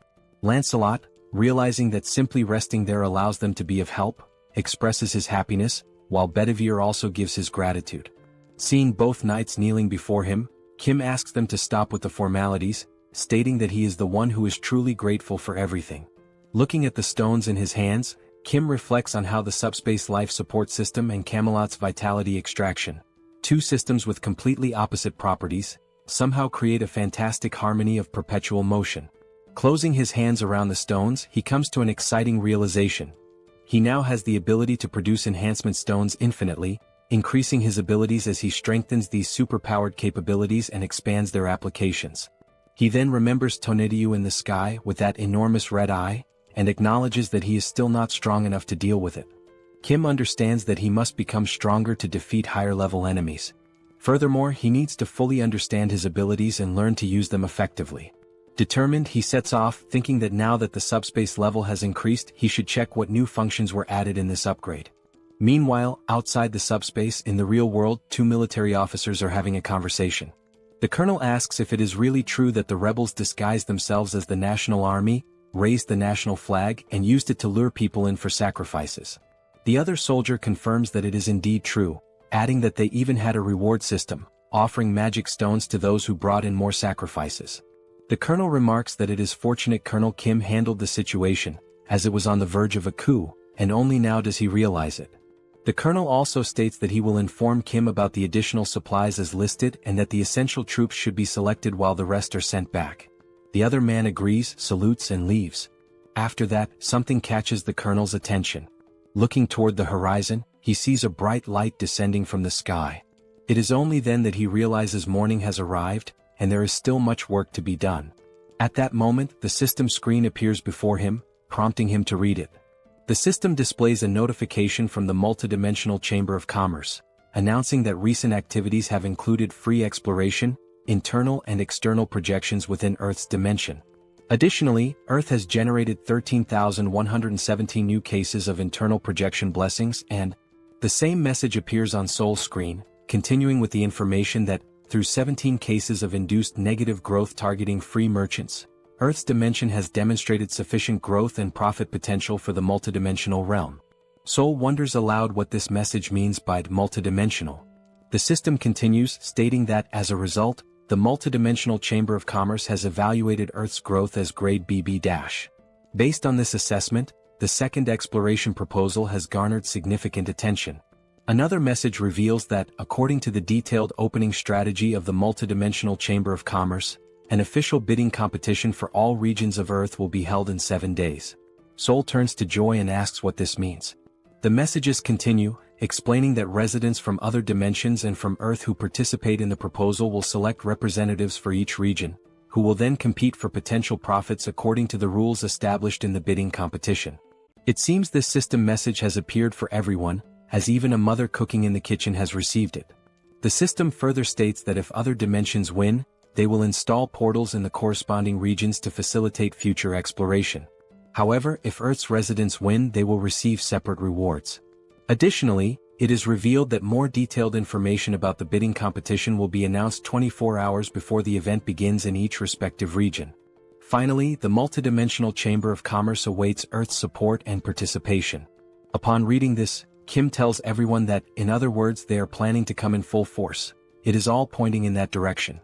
Lancelot, realizing that simply resting there allows them to be of help, expresses his happiness, while Bedivere also gives his gratitude. Seeing both knights kneeling before him, Kim asks them to stop with the formalities, stating that he is the one who is truly grateful for everything. Looking at the stones in his hands, Kim reflects on how the subspace life support system and Camelot's vitality extraction, two systems with completely opposite properties, somehow create a fantastic harmony of perpetual motion. Closing his hands around the stones, he comes to an exciting realization. He now has the ability to produce enhancement stones infinitely, increasing his abilities as he strengthens these superpowered capabilities and expands their applications. He then remembers Tonediu in the sky with that enormous red eye, and acknowledges that he is still not strong enough to deal with it. Kim understands that he must become stronger to defeat higher-level enemies. Furthermore, he needs to fully understand his abilities and learn to use them effectively. Determined, he sets off, thinking that now that the subspace level has increased, he should check what new functions were added in this upgrade. Meanwhile, outside the subspace, in the real world, two military officers are having a conversation. The colonel asks if it is really true that the rebels disguised themselves as the national army, raised the national flag, and used it to lure people in for sacrifices. The other soldier confirms that it is indeed true, adding that they even had a reward system, offering magic stones to those who brought in more sacrifices. The colonel remarks that it is fortunate Colonel Kim handled the situation, as it was on the verge of a coup, and only now does he realize it. The colonel also states that he will inform Kim about the additional supplies as listed and that the essential troops should be selected while the rest are sent back. The other man agrees, salutes and leaves. After that, something catches the colonel's attention. Looking toward the horizon, he sees a bright light descending from the sky. It is only then that he realizes morning has arrived, and there is still much work to be done. At that moment, the system screen appears before him, prompting him to read it. The system displays a notification from the multidimensional Chamber of Commerce, announcing that recent activities have included free exploration, internal and external projections within Earth's dimension. Additionally, Earth has generated 13,117 new cases of internal projection blessings, and the same message appears on Seoul's screen, continuing with the information that, through 17 cases of induced negative growth targeting free merchants, Earth's dimension has demonstrated sufficient growth and profit potential for the multidimensional realm. Seoul wonders aloud what this message means by multidimensional. The system continues, stating that, as a result, the multidimensional Chamber of Commerce has evaluated Earth's growth as grade BB-. Based on this assessment, the second exploration proposal has garnered significant attention. Another message reveals that, according to the detailed opening strategy of the multidimensional Chamber of Commerce, an official bidding competition for all regions of Earth will be held in 7 days. Seoul turns to Joy and asks what this means. The messages continue, explaining that residents from other dimensions and from Earth who participate in the proposal will select representatives for each region, who will then compete for potential profits according to the rules established in the bidding competition. It seems this system message has appeared for everyone, as even a mother cooking in the kitchen has received it. The system further states that if other dimensions win, they will install portals in the corresponding regions to facilitate future exploration. However, if Earth's residents win, they will receive separate rewards. Additionally, it is revealed that more detailed information about the bidding competition will be announced 24 hours before the event begins in each respective region. Finally, the multidimensional Chamber of Commerce awaits Earth's support and participation. Upon reading this, Kim tells everyone that, in other words, they are planning to come in full force. It is all pointing in that direction.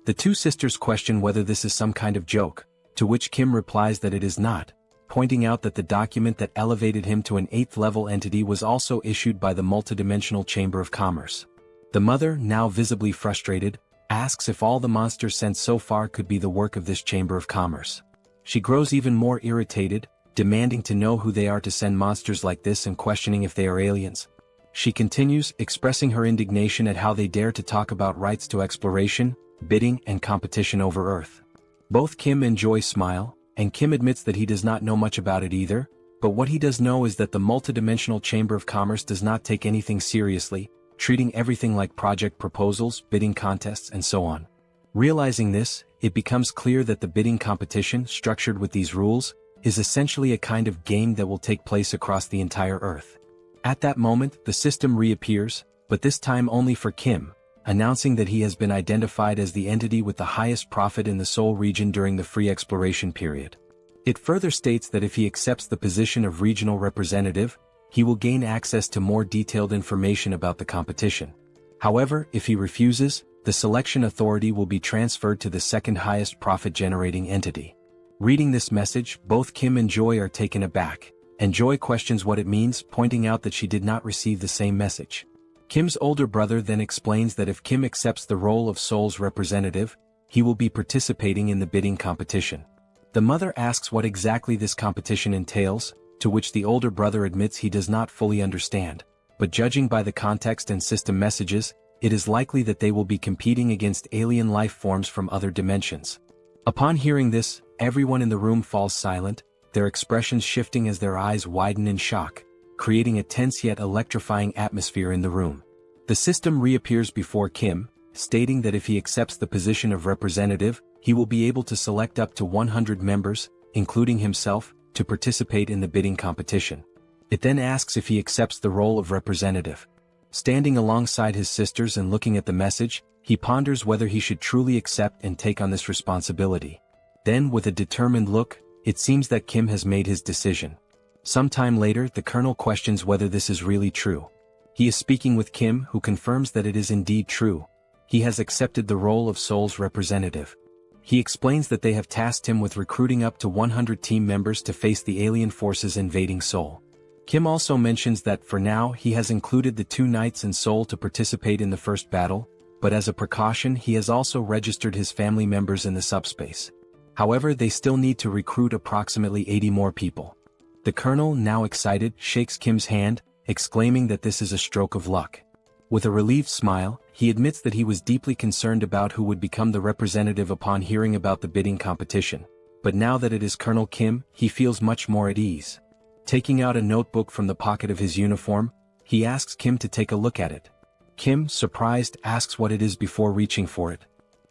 The two sisters question whether this is some kind of joke, to which Kim replies that it is not, pointing out that the document that elevated him to an 8th-level entity was also issued by the multidimensional Chamber of Commerce. The mother, now visibly frustrated, asks if all the monsters sent so far could be the work of this Chamber of Commerce. She grows even more irritated, demanding to know who they are to send monsters like this and questioning if they are aliens. She continues, expressing her indignation at how they dare to talk about rights to exploration, bidding, and competition over Earth. Both Kim and Joy smile, and Kim admits that he does not know much about it either, but what he does know is that the multidimensional Chamber of Commerce does not take anything seriously, treating everything like project proposals, bidding contests, and so on. Realizing this, it becomes clear that the bidding competition, structured with these rules, is essentially a kind of game that will take place across the entire Earth. At that moment, the system reappears, but this time only for Kim, announcing that he has been identified as the entity with the highest profit in the Seoul region during the free exploration period. It further states that if he accepts the position of regional representative, he will gain access to more detailed information about the competition. However, if he refuses, the selection authority will be transferred to the second highest profit-generating entity. Reading this message, both Kim and Joy are taken aback, and Joy questions what it means, pointing out that she did not receive the same message. Kim's older brother then explains that if Kim accepts the role of Seoul's representative, he will be participating in the bidding competition. The mother asks what exactly this competition entails, to which the older brother admits he does not fully understand, but judging by the context and system messages, it is likely that they will be competing against alien life forms from other dimensions. Upon hearing this, everyone in the room falls silent, their expressions shifting as their eyes widen in shock, creating a tense yet electrifying atmosphere in the room. The system reappears before Kim, stating that if he accepts the position of representative, he will be able to select up to 100 members, including himself, to participate in the bidding competition. It then asks if he accepts the role of representative. Standing alongside his sisters and looking at the message, he ponders whether he should truly accept and take on this responsibility. Then, with a determined look, it seems that Kim has made his decision. Sometime later, the colonel questions whether this is really true. He is speaking with Kim, who confirms that it is indeed true. He has accepted the role of Seoul's representative. He explains that they have tasked him with recruiting up to 100 team members to face the alien forces invading Seoul. Kim also mentions that for now he has included the 2 knights in Seoul to participate in the first battle, but as a precaution he has also registered his family members in the SUBSPACE. However, they still need to recruit approximately 80 more people. The colonel, now excited, shakes Kim's hand, exclaiming that this is a stroke of luck. With a relieved smile, he admits that he was deeply concerned about who would become the representative upon hearing about the bidding competition, but now that it is Colonel Kim, he feels much more at ease. Taking out a notebook from the pocket of his uniform, he asks Kim to take a look at it. Kim, surprised, asks what it is before reaching for it.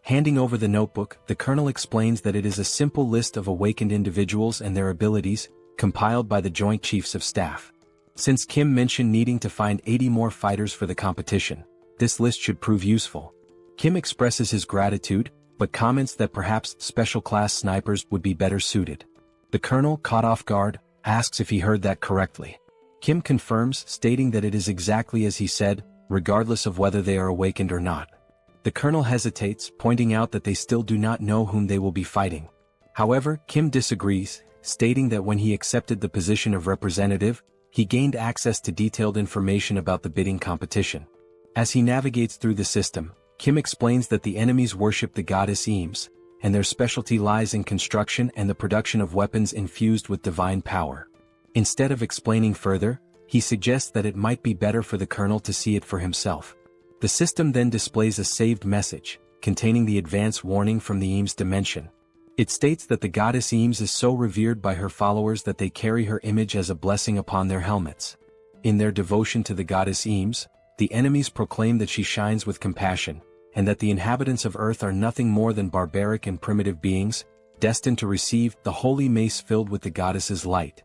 Handing over the notebook, the colonel explains that it is a simple list of awakened individuals and their abilities, compiled by the Joint Chiefs of Staff. Since Kim mentioned needing to find 80 more fighters for the competition, this list should prove useful. Kim expresses his gratitude, but comments that perhaps special-class snipers would be better suited. The colonel, caught off guard, asks if he heard that correctly. Kim confirms, stating that it is exactly as he said, regardless of whether they are awakened or not. The colonel hesitates, pointing out that they still do not know whom they will be fighting. However, Kim disagrees, stating that when he accepted the position of representative, he gained access to detailed information about the bidding competition. As he navigates through the system, Kim explains that the enemies worship the goddess Eames, and their specialty lies in construction and the production of weapons infused with divine power. Instead of explaining further, he suggests that it might be better for the colonel to see it for himself. The system then displays a saved message, containing the advance warning from the Eames dimension. It states that the goddess Eames is so revered by her followers that they carry her image as a blessing upon their helmets. In their devotion to the goddess Eames, the enemies proclaim that she shines with compassion, and that the inhabitants of Earth are nothing more than barbaric and primitive beings, destined to receive the holy mace filled with the goddess's light.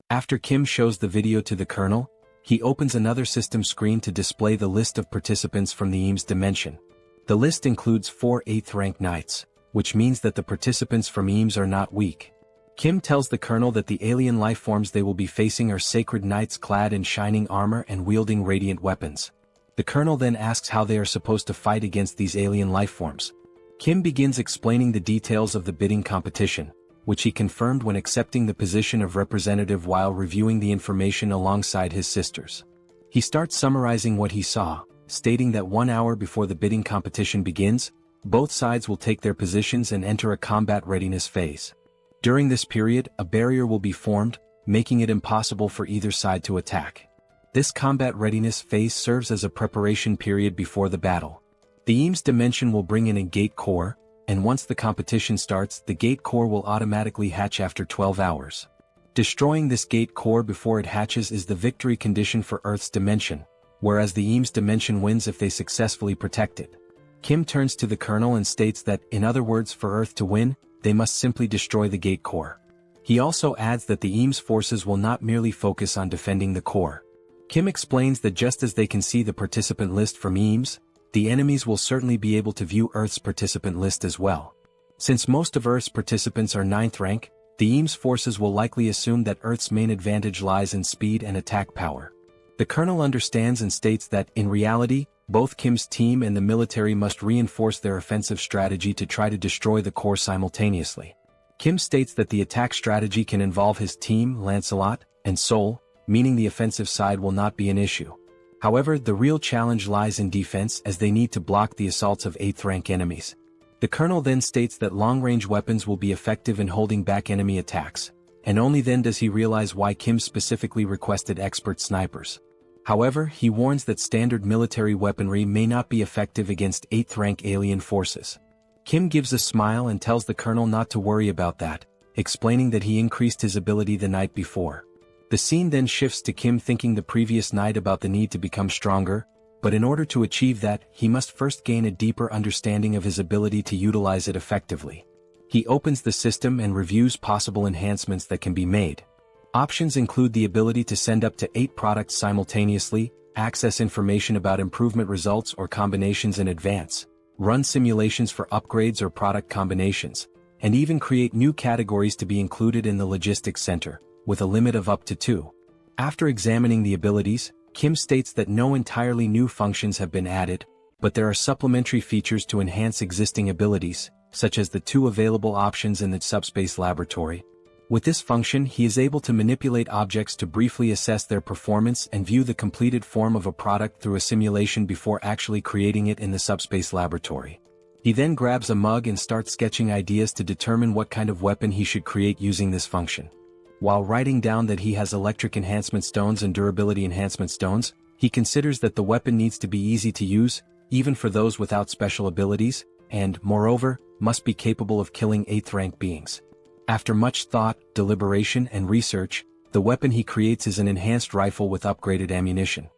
After Kim shows the video to the colonel, he opens another system screen to display the list of participants from the Eames dimension. The list includes 4 8th-rank knights, which means that the participants from Eames are not weak. Kim tells the colonel that the alien lifeforms they will be facing are sacred knights clad in shining armor and wielding radiant weapons. The colonel then asks how they are supposed to fight against these alien lifeforms. Kim begins explaining the details of the bidding competition, which he confirmed when accepting the position of representative while reviewing the information alongside his sisters. He starts summarizing what he saw, stating that 1 hour before the bidding competition begins, both sides will take their positions and enter a combat readiness phase. During this period, a barrier will be formed, making it impossible for either side to attack. This combat readiness phase serves as a preparation period before the battle. The Eames dimension will bring in a gate core, and once the competition starts, the gate core will automatically hatch after 12 hours. Destroying this gate core before it hatches is the victory condition for Earth's dimension, whereas the Eames dimension wins if they successfully protect it. Kim turns to the Colonel and states that, in other words, for Earth to win, they must simply destroy the gate core. He also adds that the Eames forces will not merely focus on defending the core. Kim explains that just as they can see the participant list from Eames, the enemies will certainly be able to view Earth's participant list as well. Since most of Earth's participants are 9th rank, the Eames forces will likely assume that Earth's main advantage lies in speed and attack power. The Colonel understands and states that, in reality, both Kim's team and the military must reinforce their offensive strategy to try to destroy the core simultaneously. Kim states that the attack strategy can involve his team, Lancelot, and Seoul, meaning the offensive side will not be an issue. However, the real challenge lies in defense as they need to block the assaults of 8th rank enemies. The Colonel then states that long-range weapons will be effective in holding back enemy attacks, and only then does he realize why Kim specifically requested expert snipers. However, he warns that standard military weaponry may not be effective against 8th rank alien forces. Kim gives a smile and tells the Colonel not to worry about that, explaining that he increased his ability the night before. The scene then shifts to Kim thinking the previous night about the need to become stronger, but in order to achieve that, he must first gain a deeper understanding of his ability to utilize it effectively. He opens the system and reviews possible enhancements that can be made. Options include the ability to send up to 8 products simultaneously, access information about improvement results or combinations in advance, run simulations for upgrades or product combinations, and even create new categories to be included in the logistics center, with a limit of up to 2. After examining the abilities, Kim states that no entirely new functions have been added, but there are supplementary features to enhance existing abilities, such as the 2 available options in the SUBSPACE laboratory. With this function, he is able to manipulate objects to briefly assess their performance and view the completed form of a product through a simulation before actually creating it in the SUBSPACE laboratory. He then grabs a mug and starts sketching ideas to determine what kind of weapon he should create using this function. While writing down that he has electric enhancement stones and durability enhancement stones, he considers that the weapon needs to be easy to use, even for those without special abilities, and, moreover, must be capable of killing 8th rank beings. After much thought, deliberation, and research, the weapon he creates is an enhanced rifle with upgraded ammunition.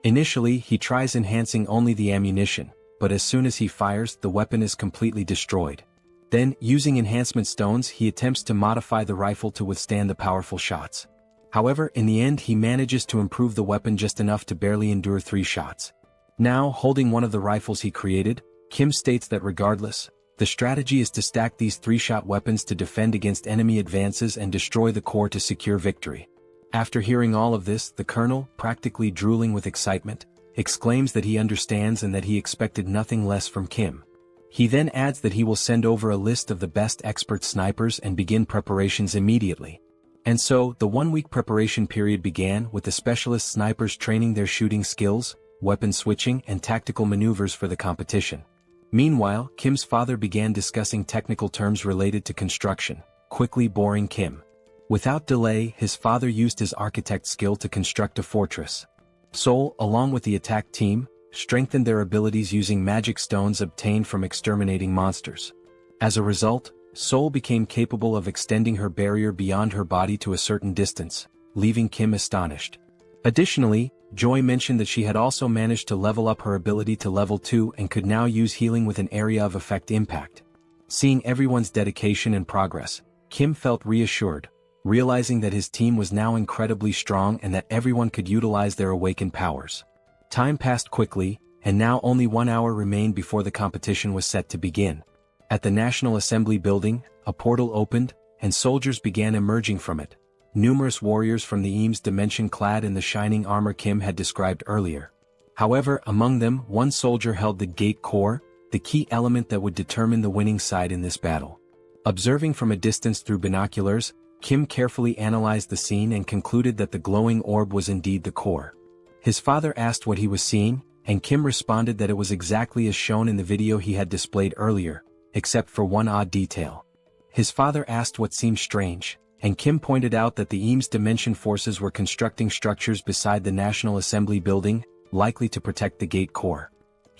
Initially, he tries enhancing only the ammunition, but as soon as he fires, the weapon is completely destroyed. Then, using enhancement stones, he attempts to modify the rifle to withstand the powerful shots. However, in the end he manages to improve the weapon just enough to barely endure 3 shots. Now, holding one of the rifles he created, Kim states that regardless, the strategy is to stack these 3-shot weapons to defend against enemy advances and destroy the core to secure victory. After hearing all of this, the Colonel, practically drooling with excitement, exclaims that he understands and that he expected nothing less from Kim. He then adds that he will send over a list of the best expert snipers and begin preparations immediately. And so, the 1-week preparation period began with the specialist snipers training their shooting skills, weapon switching, and tactical maneuvers for the competition. Meanwhile, Kim's father began discussing technical terms related to construction, quickly boring Kim. Without delay, his father used his architect skill to construct a fortress. Seoul, along with the attack team, strengthened their abilities using magic stones obtained from exterminating monsters. As a result, Seoul became capable of extending her barrier beyond her body to a certain distance, leaving Kim astonished. Additionally, Joy mentioned that she had also managed to level up her ability to level 2 and could now use healing with an area of effect impact. Seeing everyone's dedication and progress, Kim felt reassured, realizing that his team was now incredibly strong and that everyone could utilize their awakened powers. Time passed quickly, and now only 1 hour remained before the competition was set to begin. At the National Assembly building, a portal opened, and soldiers began emerging from it. Numerous warriors from the Eames dimension clad in the shining armor Kim had described earlier. However, among them, one soldier held the gate core, the key element that would determine the winning side in this battle. Observing from a distance through binoculars, Kim carefully analyzed the scene and concluded that the glowing orb was indeed the core. His father asked what he was seeing, and Kim responded that it was exactly as shown in the video he had displayed earlier, except for one odd detail. His father asked what seemed strange, and Kim pointed out that the Eames dimension forces were constructing structures beside the National Assembly building, likely to protect the gate core.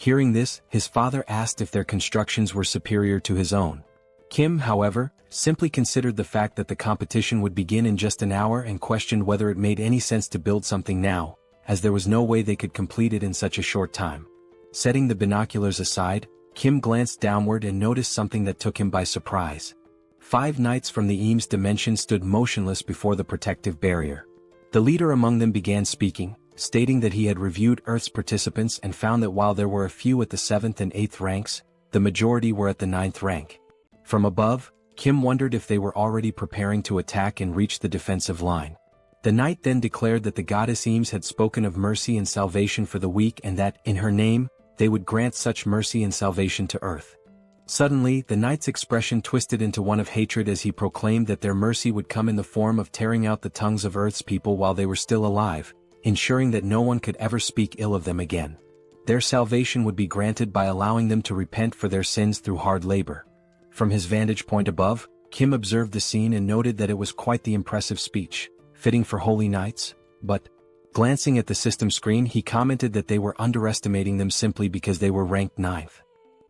Hearing this, his father asked if their constructions were superior to his own. Kim, however, simply considered the fact that the competition would begin in just an hour and questioned whether it made any sense to build something now, as there was no way they could complete it in such a short time. Setting the binoculars aside, Kim glanced downward and noticed something that took him by surprise. 5 knights from the Eames dimension stood motionless before the protective barrier. The leader among them began speaking, stating that he had reviewed Earth's participants and found that while there were a few at the 7th and 8th ranks, the majority were at the 9th rank. From above, Kim wondered if they were already preparing to attack and reach the defensive line. The knight then declared that the goddess Eames had spoken of mercy and salvation for the weak and that, in her name, they would grant such mercy and salvation to Earth. Suddenly, the knight's expression twisted into one of hatred as he proclaimed that their mercy would come in the form of tearing out the tongues of Earth's people while they were still alive, ensuring that no one could ever speak ill of them again. Their salvation would be granted by allowing them to repent for their sins through hard labor. From his vantage point above, Kim observed the scene and noted that it was quite the impressive speech, fitting for holy knights, but, glancing at the system screen, he commented that they were underestimating them simply because they were ranked 9th.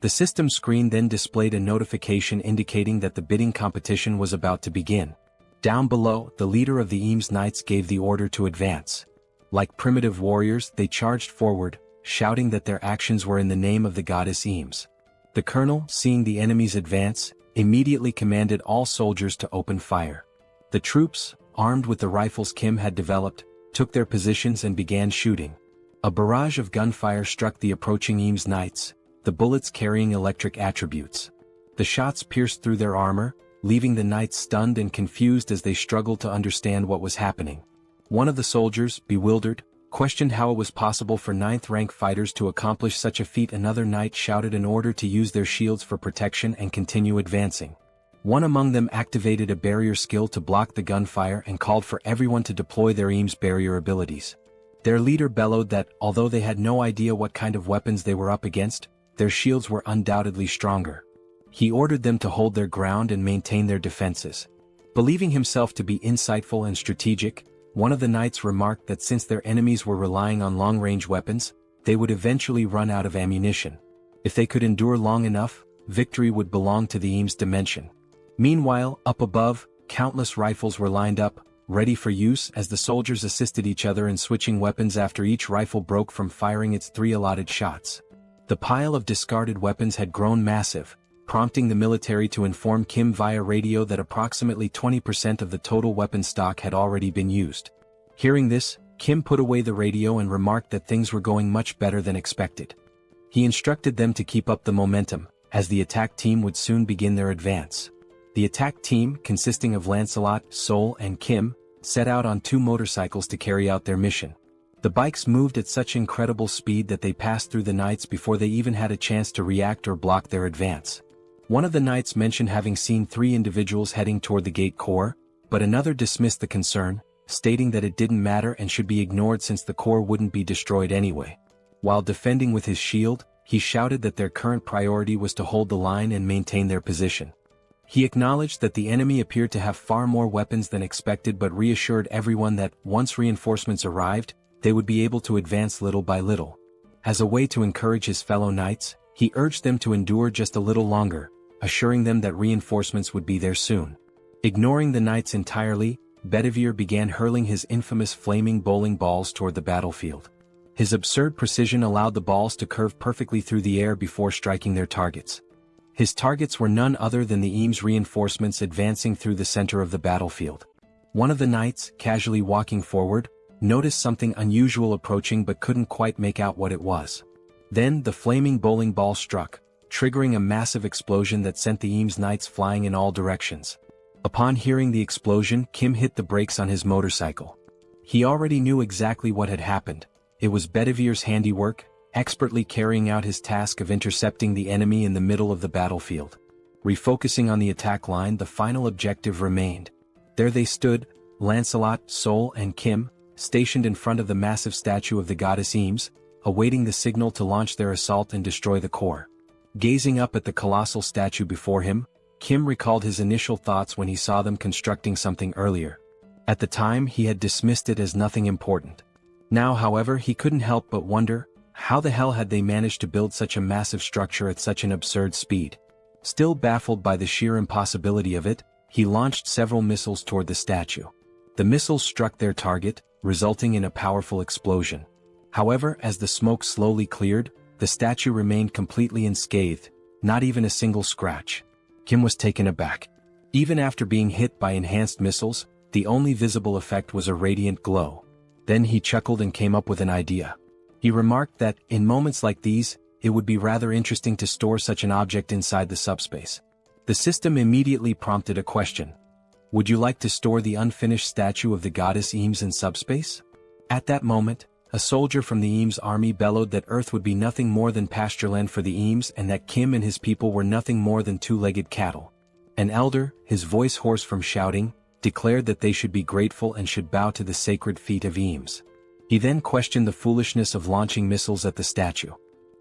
The system screen then displayed a notification indicating that the bidding competition was about to begin. Down below, the leader of the Eames Knights gave the order to advance. Like primitive warriors, they charged forward, shouting that their actions were in the name of the goddess Eames. The colonel, seeing the enemies advance, immediately commanded all soldiers to open fire. The troops, armed with the rifles Kim had developed, took their positions and began shooting. A barrage of gunfire struck the approaching Eames Knights, the bullets carrying electric attributes. The shots pierced through their armor, leaving the knights stunned and confused as they struggled to understand what was happening. One of the soldiers, bewildered, questioned how it was possible for 9th-rank fighters to accomplish such a feat. Another knight shouted an order to use their shields for protection and continue advancing. One among them activated a barrier skill to block the gunfire and called for everyone to deploy their Eames barrier abilities. Their leader bellowed that, although they had no idea what kind of weapons they were up against, their shields were undoubtedly stronger. He ordered them to hold their ground and maintain their defenses. Believing himself to be insightful and strategic, one of the knights remarked that since their enemies were relying on long-range weapons, they would eventually run out of ammunition. If they could endure long enough, victory would belong to the Eames dimension. Meanwhile, up above, countless rifles were lined up, ready for use as the soldiers assisted each other in switching weapons after each rifle broke from firing its 3 allotted shots. The pile of discarded weapons had grown massive, prompting the military to inform Kim via radio that approximately 20% of the total weapon stock had already been used. Hearing this, Kim put away the radio and remarked that things were going much better than expected. He instructed them to keep up the momentum, as the attack team would soon begin their advance. The attack team, consisting of Lancelot, Seoul, and Kim, set out on 2 motorcycles to carry out their mission. The bikes moved at such incredible speed that they passed through the knights before they even had a chance to react or block their advance. One of the knights mentioned having seen 3 individuals heading toward the gate core, but another dismissed the concern, stating that it didn't matter and should be ignored since the core wouldn't be destroyed anyway. While defending with his shield, he shouted that their current priority was to hold the line and maintain their position. He acknowledged that the enemy appeared to have far more weapons than expected but reassured everyone that, once reinforcements arrived, they would be able to advance little by little. As a way to encourage his fellow knights, he urged them to endure just a little longer, assuring them that reinforcements would be there soon. Ignoring the knights entirely, Bedivere began hurling his infamous flaming bowling balls toward the battlefield. His absurd precision allowed the balls to curve perfectly through the air before striking their targets. His targets were none other than the Eames reinforcements advancing through the center of the battlefield. One of the knights, casually walking forward, noticed something unusual approaching but couldn't quite make out what it was. Then the flaming bowling ball struck, triggering a massive explosion that sent the Eames Knights flying in all directions. Upon hearing the explosion, Kim hit the brakes on his motorcycle. He already knew exactly what had happened. It was Bedivere's handiwork, expertly carrying out his task of intercepting the enemy in the middle of the battlefield. Refocusing on the attack line, the final objective remained. There they stood, Lancelot, Seoul, and Kim, stationed in front of the massive statue of the goddess Eames, awaiting the signal to launch their assault and destroy the core. Gazing up at the colossal statue before him, Kim recalled his initial thoughts when he saw them constructing something earlier. At the time, he had dismissed it as nothing important. Now, however, he couldn't help but wonder, How the hell had they managed to build such a massive structure at such an absurd speed? Still baffled by the sheer impossibility of it, he launched several missiles toward the statue. The missiles struck their target, resulting in a powerful explosion. However, as the smoke slowly cleared, the statue remained completely unscathed, not even a single scratch. Kim was taken aback. Even after being hit by enhanced missiles, the only visible effect was a radiant glow. Then he chuckled and came up with an idea. He remarked that, in moments like these, it would be rather interesting to store such an object inside the subspace. The system immediately prompted a question. Would you like to store the unfinished statue of the goddess Eames in subspace? At that moment, a soldier from the Eames army bellowed that Earth would be nothing more than pastureland for the Eames and that Kim and his people were nothing more than two-legged cattle. An elder, his voice hoarse from shouting, declared that they should be grateful and should bow to the sacred feet of Eames. He then questioned the foolishness of launching missiles at the statue.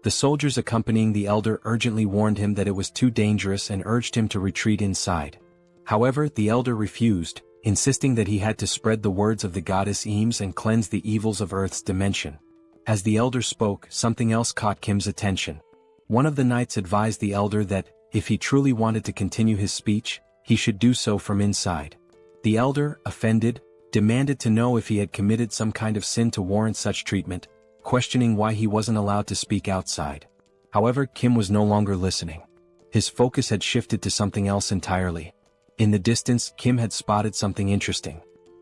The soldiers accompanying the elder urgently warned him that it was too dangerous and urged him to retreat inside. However, the elder refused, insisting that he had to spread the words of the goddess Eames and cleanse the evils of Earth's dimension. As the elder spoke, something else caught Kim's attention. One of the knights advised the elder that, if he truly wanted to continue his speech, he should do so from inside. The elder, offended, demanded to know if he had committed some kind of sin to warrant such treatment, questioning why he wasn't allowed to speak outside. However, Kim was no longer listening. His focus had shifted to something else entirely. In the distance, Kim had spotted something interesting.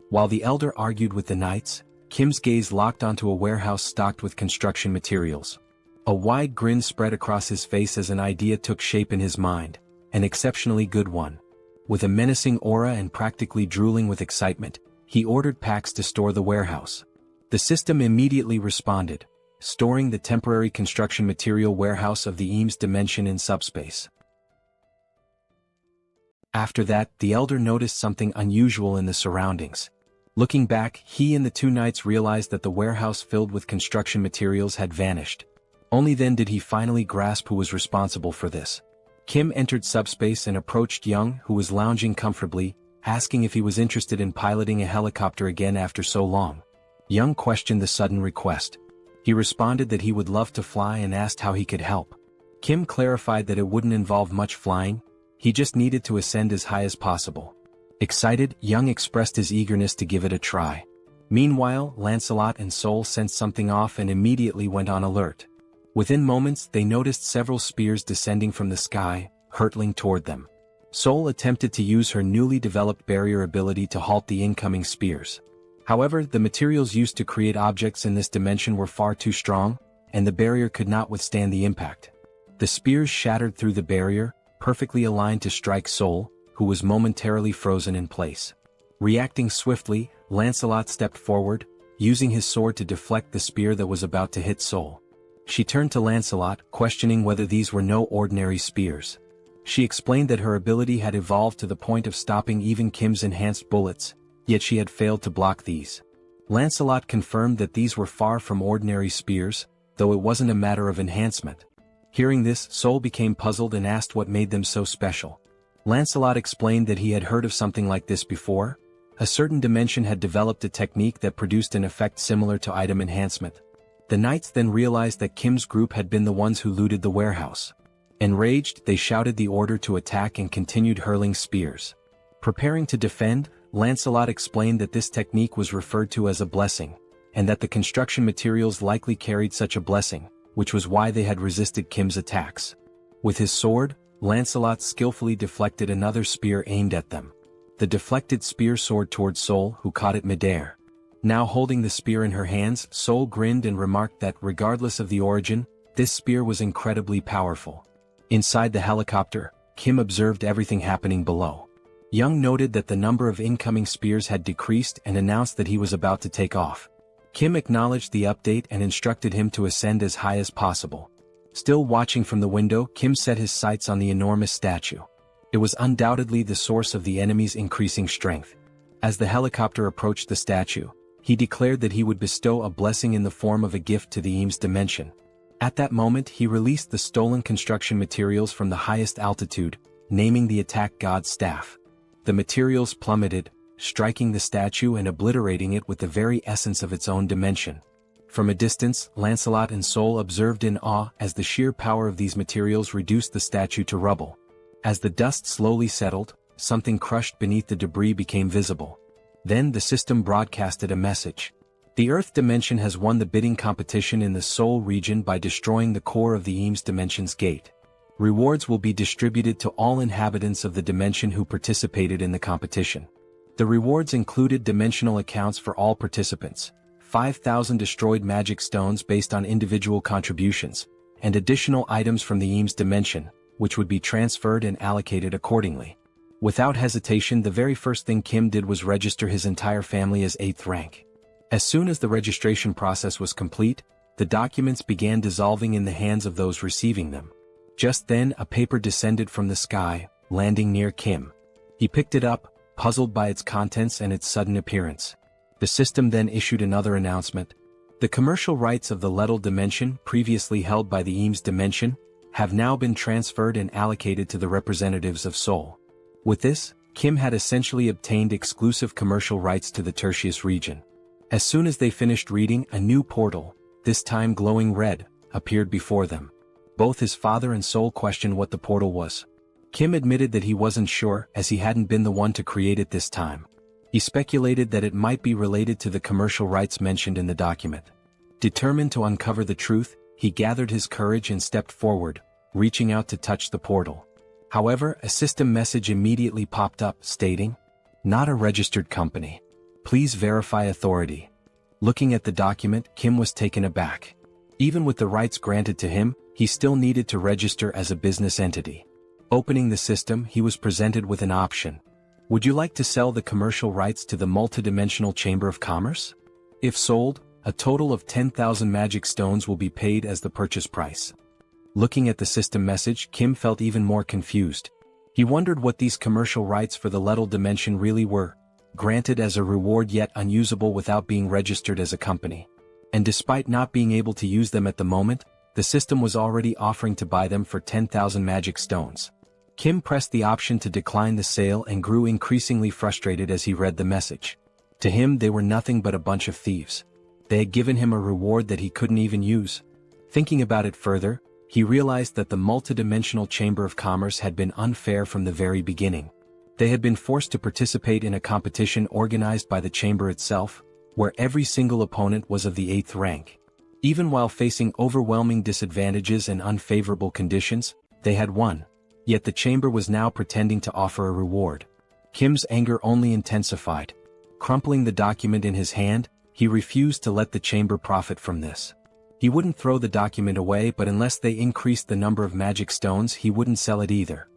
While the elder argued with the knights, Kim's gaze locked onto a warehouse stocked with construction materials. A wide grin spread across his face as an idea took shape in his mind, an exceptionally good one. With a menacing aura and practically drooling with excitement, he ordered packs to store the warehouse. The system immediately responded, storing the temporary construction material warehouse of the Eames dimension in subspace. After that, the elder noticed something unusual in the surroundings. Looking back, he and the two knights realized that the warehouse filled with construction materials had vanished. Only then did he finally grasp who was responsible for this. Kim entered subspace and approached Young, who was lounging comfortably, asking if he was interested in piloting a helicopter again after so long. Young questioned the sudden request. He responded that he would love to fly and asked how he could help. Kim clarified that it wouldn't involve much flying, he just needed to ascend as high as possible. Excited, Young expressed his eagerness to give it a try. Meanwhile, Lancelot and Seoul sensed something off and immediately went on alert. Within moments, they noticed several spears descending from the sky, hurtling toward them. Seoul attempted to use her newly developed barrier ability to halt the incoming spears. However, the materials used to create objects in this dimension were far too strong, and the barrier could not withstand the impact. The spears shattered through the barrier, perfectly aligned to strike Seoul, who was momentarily frozen in place. Reacting swiftly, Lancelot stepped forward, using his sword to deflect the spear that was about to hit Seoul. She turned to Lancelot, questioning whether these were no ordinary spears. She explained that her ability had evolved to the point of stopping even Kim's enhanced bullets, yet she had failed to block these. Lancelot confirmed that these were far from ordinary spears, though it wasn't a matter of enhancement. Hearing this, Seoul became puzzled and asked what made them so special. Lancelot explained that he had heard of something like this before. A certain dimension had developed a technique that produced an effect similar to item enhancement. The knights then realized that Kim's group had been the ones who looted the warehouse. Enraged, they shouted the order to attack and continued hurling spears. Preparing to defend, Lancelot explained that this technique was referred to as a blessing, and that the construction materials likely carried such a blessing, which was why they had resisted Kim's attacks. With his sword, Lancelot skillfully deflected another spear aimed at them. The deflected spear soared toward Seoul, who caught it midair. Now holding the spear in her hands, Seoul grinned and remarked that, regardless of the origin, this spear was incredibly powerful. Inside the helicopter, Kim observed everything happening below. Young noted that the number of incoming spears had decreased and announced that he was about to take off. Kim acknowledged the update and instructed him to ascend as high as possible. Still watching from the window, Kim set his sights on the enormous statue. It was undoubtedly the source of the enemy's increasing strength. As the helicopter approached the statue, he declared that he would bestow a blessing in the form of a gift to the Eames dimension. At that moment, he released the stolen construction materials from the highest altitude, naming the attack god's staff. The materials plummeted, striking the statue and obliterating it with the very essence of its own dimension. From a distance, Lancelot and Seoul observed in awe as the sheer power of these materials reduced the statue to rubble. As the dust slowly settled, something crushed beneath the debris became visible. Then the system broadcasted a message. The Earth dimension has won the bidding competition in the Seoul region by destroying the core of the Eames dimension's gate. Rewards will be distributed to all inhabitants of the dimension who participated in the competition. The rewards included dimensional accounts for all participants, 5,000 destroyed magic stones based on individual contributions, and additional items from the Eames dimension, which would be transferred and allocated accordingly. Without hesitation, the very first thing Kim did was register his entire family as 8th rank. As soon as the registration process was complete, the documents began dissolving in the hands of those receiving them. Just then, a paper descended from the sky, landing near Kim. He picked it up, puzzled by its contents and its sudden appearance. The system then issued another announcement. The commercial rights of the Lettal dimension, previously held by the Eames dimension, have now been transferred and allocated to the representatives of Seoul. With this, Kim had essentially obtained exclusive commercial rights to the Tertius region. As soon as they finished reading, a new portal, this time glowing red, appeared before them. Both his father and Seoul questioned what the portal was. Kim admitted that he wasn't sure, as he hadn't been the one to create it this time. He speculated that it might be related to the commercial rights mentioned in the document. Determined to uncover the truth, he gathered his courage and stepped forward, reaching out to touch the portal. However, a system message immediately popped up, stating, "Not a registered company. Please verify authority." Looking at the document, Kim was taken aback. Even with the rights granted to him, he still needed to register as a business entity. Opening the system, he was presented with an option. Would you like to sell the commercial rights to the multidimensional Chamber of Commerce? If sold, a total of 10,000 magic stones will be paid as the purchase price. Looking at the system message, Kim felt even more confused. He wondered what these commercial rights for the Lettal dimension really were, granted as a reward yet unusable without being registered as a company. And despite not being able to use them at the moment, the system was already offering to buy them for 10,000 magic stones. Kim pressed the option to decline the sale and grew increasingly frustrated as he read the message. To him, they were nothing but a bunch of thieves. They had given him a reward that he couldn't even use. Thinking about it further, he realized that the multidimensional Chamber of Commerce had been unfair from the very beginning. They had been forced to participate in a competition organized by the chamber itself, where every single opponent was of the 8th rank. Even while facing overwhelming disadvantages and unfavorable conditions, they had won. Yet the chamber was now pretending to offer a reward. Kim's anger only intensified. Crumpling the document in his hand, he refused to let the chamber profit from this. He wouldn't throw the document away, but unless they increased the number of magic stones, he wouldn't sell it either.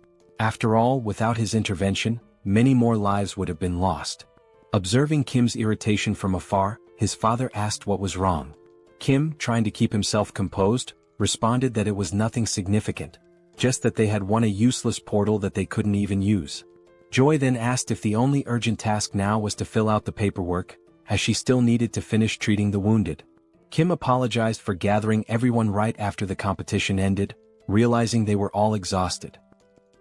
After all, without his intervention, many more lives would have been lost. Observing Kim's irritation from afar, his father asked what was wrong. Kim, trying to keep himself composed, responded that it was nothing significant, just that they had won a useless portal that they couldn't even use. Joy then asked if the only urgent task now was to fill out the paperwork, as she still needed to finish treating the wounded. Kim apologized for gathering everyone right after the competition ended, realizing they were all exhausted.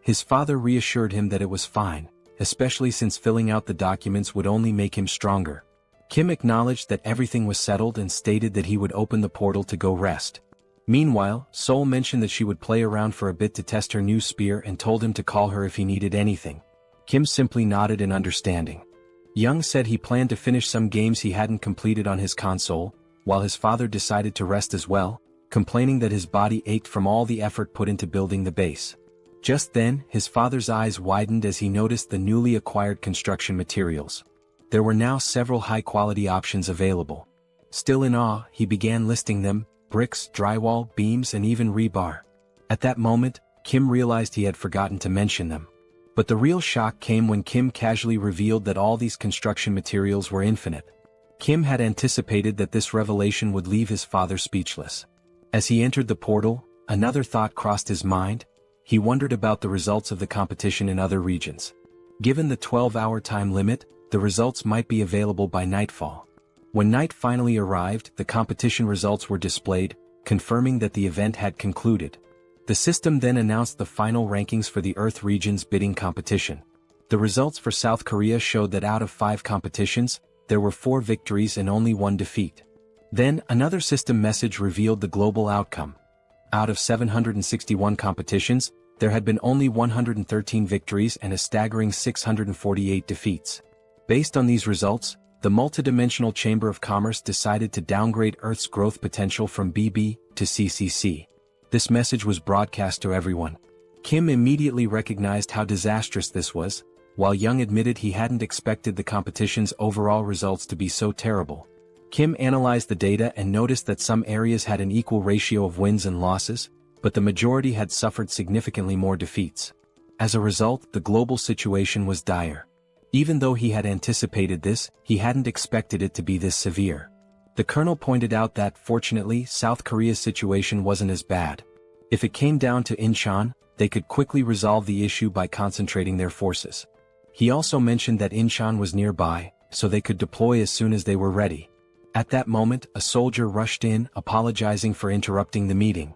His father reassured him that it was fine, especially since filling out the documents would only make him stronger. Kim acknowledged that everything was settled and stated that he would open the portal to go rest. Meanwhile, Seoul mentioned that she would play around for a bit to test her new spear and told him to call her if he needed anything. Kim simply nodded in understanding. Young said he planned to finish some games he hadn't completed on his console, while his father decided to rest as well, complaining that his body ached from all the effort put into building the base. Just then, his father's eyes widened as he noticed the newly acquired construction materials. There were now several high-quality options available. Still in awe, he began listing them: bricks, drywall, beams, and even rebar. At that moment, Kim realized he had forgotten to mention them. But the real shock came when Kim casually revealed that all these construction materials were infinite. Kim had anticipated that this revelation would leave his father speechless. As he entered the portal, another thought crossed his mind. He wondered about the results of the competition in other regions. Given the 12-hour time limit, the results might be available by nightfall. When night finally arrived, the competition results were displayed, confirming that the event had concluded. The system then announced the final rankings for the Earth region's bidding competition. The results for South Korea showed that out of 5 competitions, there were 4 victories and only 1 defeat. Then, another system message revealed the global outcome. Out of 761 competitions, there had been only 113 victories and a staggering 648 defeats. Based on these results, the multidimensional Chamber of Commerce decided to downgrade Earth's growth potential from BB to CCC. This message was broadcast to everyone. Kim immediately recognized how disastrous this was, while Young admitted he hadn't expected the competition's overall results to be so terrible. Kim analyzed the data and noticed that some areas had an equal ratio of wins and losses, but the majority had suffered significantly more defeats. As a result, the global situation was dire. Even though he had anticipated this, he hadn't expected it to be this severe. The colonel pointed out that, fortunately, South Korea's situation wasn't as bad. If it came down to Incheon, they could quickly resolve the issue by concentrating their forces. He also mentioned that Incheon was nearby, so they could deploy as soon as they were ready. At that moment, a soldier rushed in, apologizing for interrupting the meeting.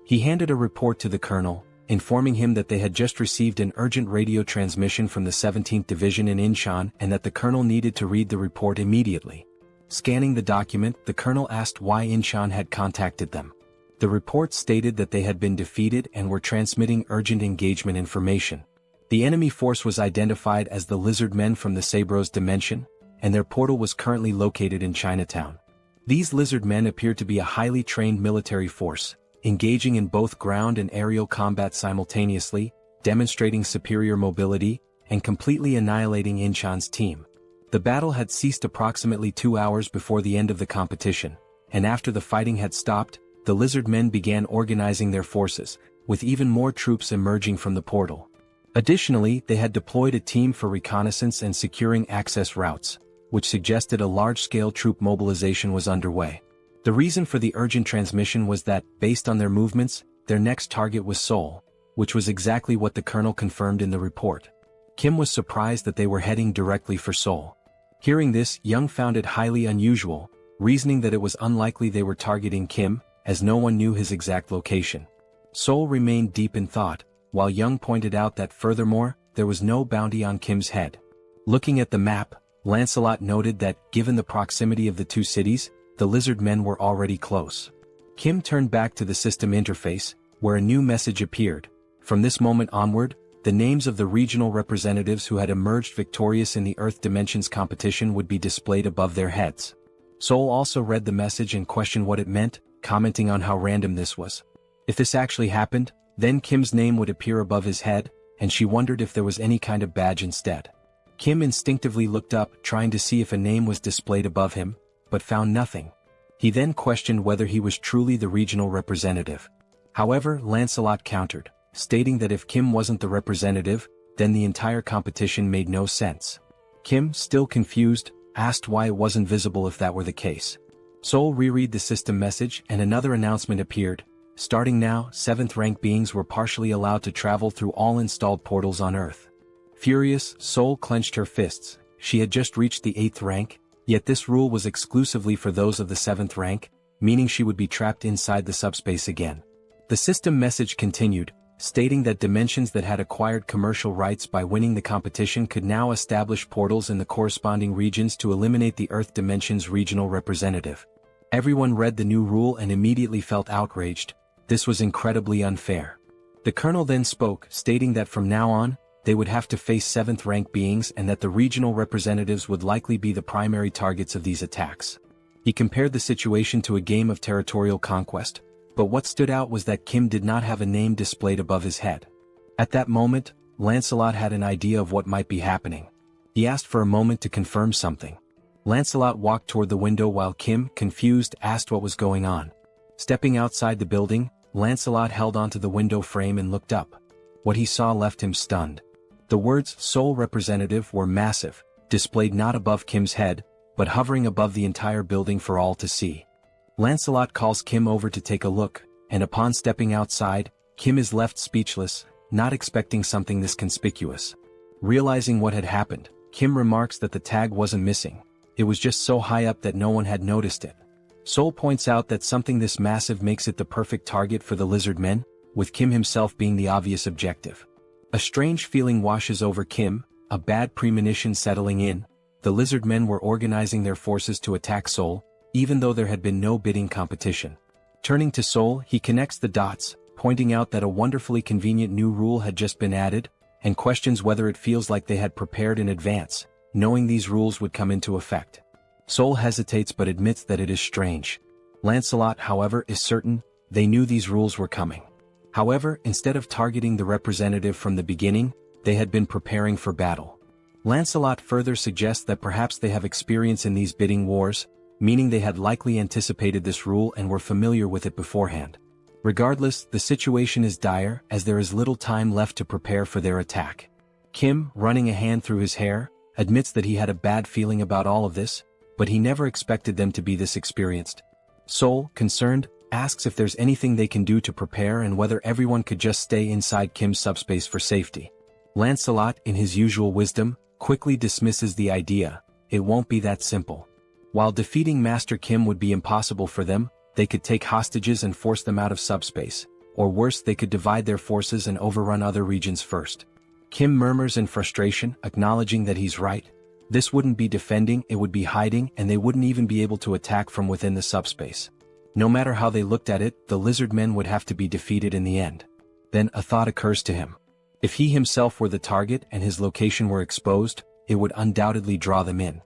He handed a report to the colonel, informing him that they had just received an urgent radio transmission from the 17th Division in Incheon and that the colonel needed to read the report immediately. Scanning the document, the colonel asked why Incheon had contacted them. The report stated that they had been defeated and were transmitting urgent engagement information. The enemy force was identified as the Lizard Men from the Sabros dimension, and their portal was currently located in Chinatown. These Lizard Men appeared to be a highly trained military force, engaging in both ground and aerial combat simultaneously, demonstrating superior mobility, and completely annihilating Incheon's team. The battle had ceased approximately 2 hours before the end of the competition, and after the fighting had stopped, the Lizard Men began organizing their forces, with even more troops emerging from the portal. Additionally, they had deployed a team for reconnaissance and securing access routes, which suggested a large-scale troop mobilization was underway. The reason for the urgent transmission was that, based on their movements, their next target was Seoul, which was exactly what the colonel confirmed in the report. Kim was surprised that they were heading directly for Seoul. Hearing this, Young found it highly unusual, reasoning that it was unlikely they were targeting Kim, as no one knew his exact location. Seoul remained deep in thought, while Young pointed out that furthermore, there was no bounty on Kim's head. Looking at the map, Lancelot noted that, given the proximity of the two cities, the Lizard Men were already close. Kim turned back to the system interface, where a new message appeared. From this moment onward, the names of the regional representatives who had emerged victorious in the Earth Dimensions competition would be displayed above their heads. Seoul also read the message and questioned what it meant, commenting on how random this was. If this actually happened, then Kim's name would appear above his head, and she wondered if there was any kind of badge instead. Kim instinctively looked up, trying to see if a name was displayed above him, but found nothing. He then questioned whether he was truly the regional representative. However, Lancelot countered, stating that if Kim wasn't the representative, then the entire competition made no sense. Kim, still confused, asked why it wasn't visible if that were the case. Seoul reread the system message and another announcement appeared. Starting now, 7th rank beings were partially allowed to travel through all installed portals on Earth. Furious, Seoul clenched her fists. She had just reached the 8th rank, yet this rule was exclusively for those of the 7th rank, meaning she would be trapped inside the subspace again. The system message continued, stating that dimensions that had acquired commercial rights by winning the competition could now establish portals in the corresponding regions to eliminate the Earth Dimension's regional representative. Everyone read the new rule and immediately felt outraged. This was incredibly unfair. The colonel then spoke, stating that from now on, they would have to face 7th rank beings and that the regional representatives would likely be the primary targets of these attacks. He compared the situation to a game of territorial conquest, but what stood out was that Kim did not have a name displayed above his head. At that moment, Lancelot had an idea of what might be happening. He asked for a moment to confirm something. Lancelot walked toward the window while Kim, confused, asked what was going on. Stepping outside the building, Lancelot held onto the window frame and looked up. What he saw left him stunned. The words "Seoul Representative" were massive, displayed not above Kim's head, but hovering above the entire building for all to see. Lancelot calls Kim over to take a look, and upon stepping outside, Kim is left speechless, not expecting something this conspicuous. Realizing what had happened, Kim remarks that the tag wasn't missing. It was just so high up that no one had noticed it. Seoul points out that something this massive makes it the perfect target for the Lizard Men, with Kim himself being the obvious objective. A strange feeling washes over Kim, a bad premonition settling in. The Lizard Men were organizing their forces to attack Seoul, even though there had been no bidding competition. Turning to Seoul, he connects the dots, pointing out that a wonderfully convenient new rule had just been added, and questions whether it feels like they had prepared in advance, knowing these rules would come into effect. Seoul hesitates but admits that it is strange. Lancelot, however, is certain they knew these rules were coming. However, instead of targeting the representative from the beginning, they had been preparing for battle. Lancelot further suggests that perhaps they have experience in these bidding wars, meaning they had likely anticipated this rule and were familiar with it beforehand. Regardless, the situation is dire as there is little time left to prepare for their attack. Kim, running a hand through his hair, admits that he had a bad feeling about all of this, but he never expected them to be this experienced. Seoul, concerned, asks if there's anything they can do to prepare and whether everyone could just stay inside Kim's subspace for safety. Lancelot, in his usual wisdom, quickly dismisses the idea. It won't be that simple. While defeating Master Kim would be impossible for them, they could take hostages and force them out of subspace, or worse, they could divide their forces and overrun other regions first. Kim murmurs in frustration, acknowledging that he's right. This wouldn't be defending, it would be hiding, and they wouldn't even be able to attack from within the subspace. No matter how they looked at it, the lizard men would have to be defeated in the end. Then a thought occurs to him. If he himself were the target and his location were exposed, it would undoubtedly draw them in.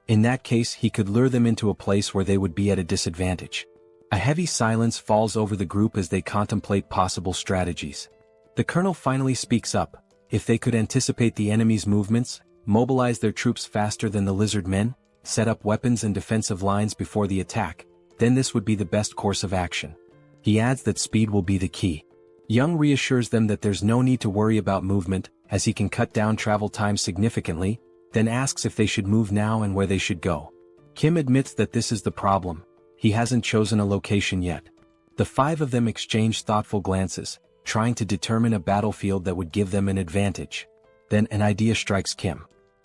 In that case, he could lure them into a place where they would be at a disadvantage. A heavy silence falls over the group as they contemplate possible strategies. The colonel finally speaks up. If they could anticipate the enemy's movements, mobilize their troops faster than the lizard men, set up weapons and defensive lines before the attack, then this would be the best course of action. He adds that speed will be the key. Young reassures them that there's no need to worry about movement, as he can cut down travel time significantly, then asks if they should move now and where they should go. Kim admits that this is the problem. He hasn't chosen a location yet. The five of them exchange thoughtful glances, trying to determine a battlefield that would give them an advantage. Then an idea strikes Kim.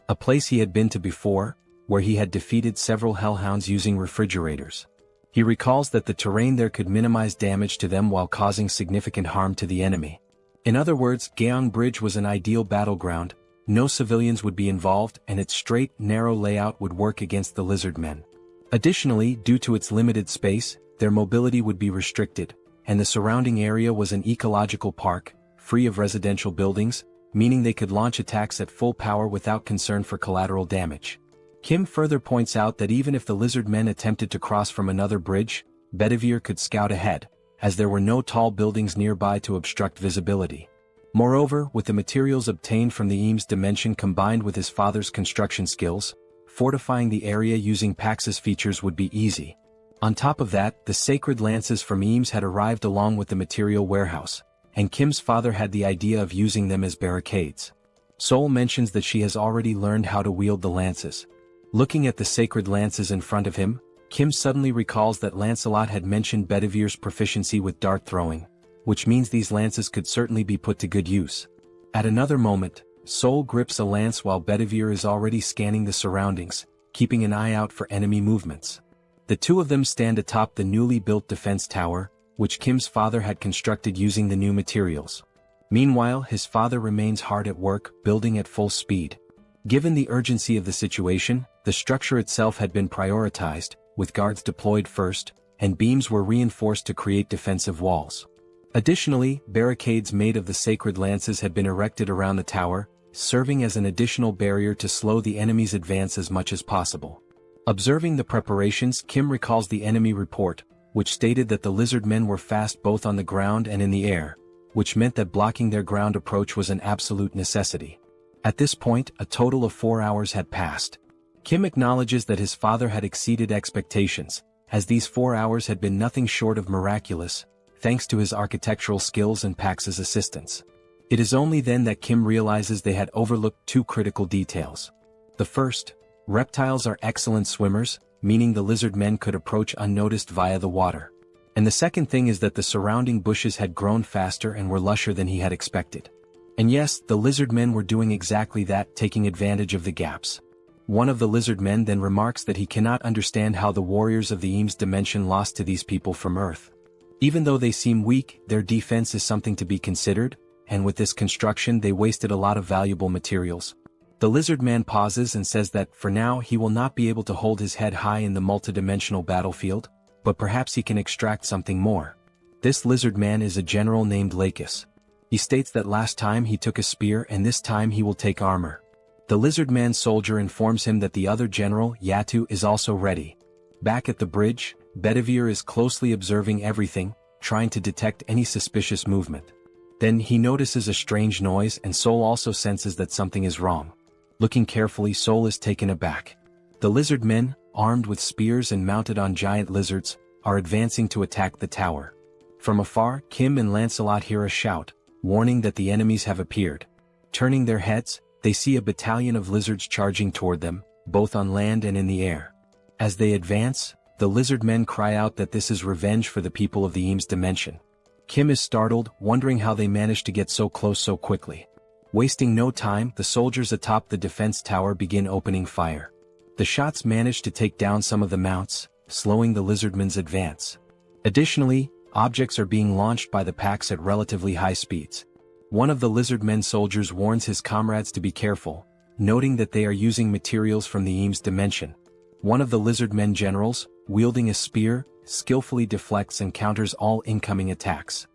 A place he had been to before, where he had defeated several hellhounds using refrigerators. He recalls that the terrain there could minimize damage to them while causing significant harm to the enemy. In other words, Gyeong Bridge was an ideal battleground, no civilians would be involved and its straight, narrow layout would work against the lizard men. Additionally, due to its limited space, their mobility would be restricted, and the surrounding area was an ecological park, free of residential buildings, meaning they could launch attacks at full power without concern for collateral damage. Kim further points out that even if the lizard men attempted to cross from another bridge, Bedivere could scout ahead, as there were no tall buildings nearby to obstruct visibility. Moreover, with the materials obtained from the Eames dimension combined with his father's construction skills, fortifying the area using Pax's features would be easy. On top of that, the sacred lances from Eames had arrived along with the material warehouse, and Kim's father had the idea of using them as barricades. Seoul mentions that she has already learned how to wield the lances. Looking at the sacred lances in front of him, Kim suddenly recalls that Lancelot had mentioned Bedivere's proficiency with dart throwing, which means these lances could certainly be put to good use. At another moment, Seoul grips a lance while Bedivere is already scanning the surroundings, keeping an eye out for enemy movements. The two of them stand atop the newly built defense tower, which Kim's father had constructed using the new materials. Meanwhile, his father remains hard at work, building at full speed. Given the urgency of the situation, the structure itself had been prioritized, with guards deployed first, and beams were reinforced to create defensive walls. Additionally, barricades made of the sacred lances had been erected around the tower, serving as an additional barrier to slow the enemy's advance as much as possible. Observing the preparations, Kim recalls the enemy report, which stated that the lizard men were fast both on the ground and in the air, which meant that blocking their ground approach was an absolute necessity. At this point, a total of 4 hours had passed. Kim acknowledges that his father had exceeded expectations, as these 4 hours had been nothing short of miraculous, thanks to his architectural skills and Pax's assistance. It is only then that Kim realizes they had overlooked two critical details. The first, reptiles are excellent swimmers, meaning the lizard men could approach unnoticed via the water. And the second thing is that the surrounding bushes had grown faster and were lusher than he had expected. And yes, the lizard men were doing exactly that, taking advantage of the gaps. One of the lizard men then remarks that he cannot understand how the warriors of the Eames dimension lost to these people from Earth. Even though they seem weak, their defense is something to be considered, and with this construction they wasted a lot of valuable materials. The lizard man pauses and says that, for now, he will not be able to hold his head high in the multidimensional battlefield, but perhaps he can extract something more. This lizard man is a general named Lakis. He states that last time he took a spear and this time he will take armor. The lizard man soldier informs him that the other general, Yatu, is also ready. Back at the bridge, Bedivere is closely observing everything, trying to detect any suspicious movement. Then he notices a strange noise and Seoul also senses that something is wrong. Looking carefully, Seoul is taken aback. The lizard men, armed with spears and mounted on giant lizards, are advancing to attack the tower. From afar, Kim and Lancelot hear a shout, warning that the enemies have appeared. Turning their heads, they see a battalion of lizards charging toward them, both on land and in the air. As they advance, the lizard men cry out that this is revenge for the people of the Eames dimension. Kim is startled, wondering how they managed to get so close so quickly. Wasting no time, the soldiers atop the defense tower begin opening fire. The shots manage to take down some of the mounts, slowing the lizardmen's advance. Additionally, objects are being launched by the packs at relatively high speeds. One of the lizardmen soldiers warns his comrades to be careful, noting that they are using materials from the Eames dimension. One of the lizardmen generals, wielding a spear, skillfully deflects and counters all incoming attacks.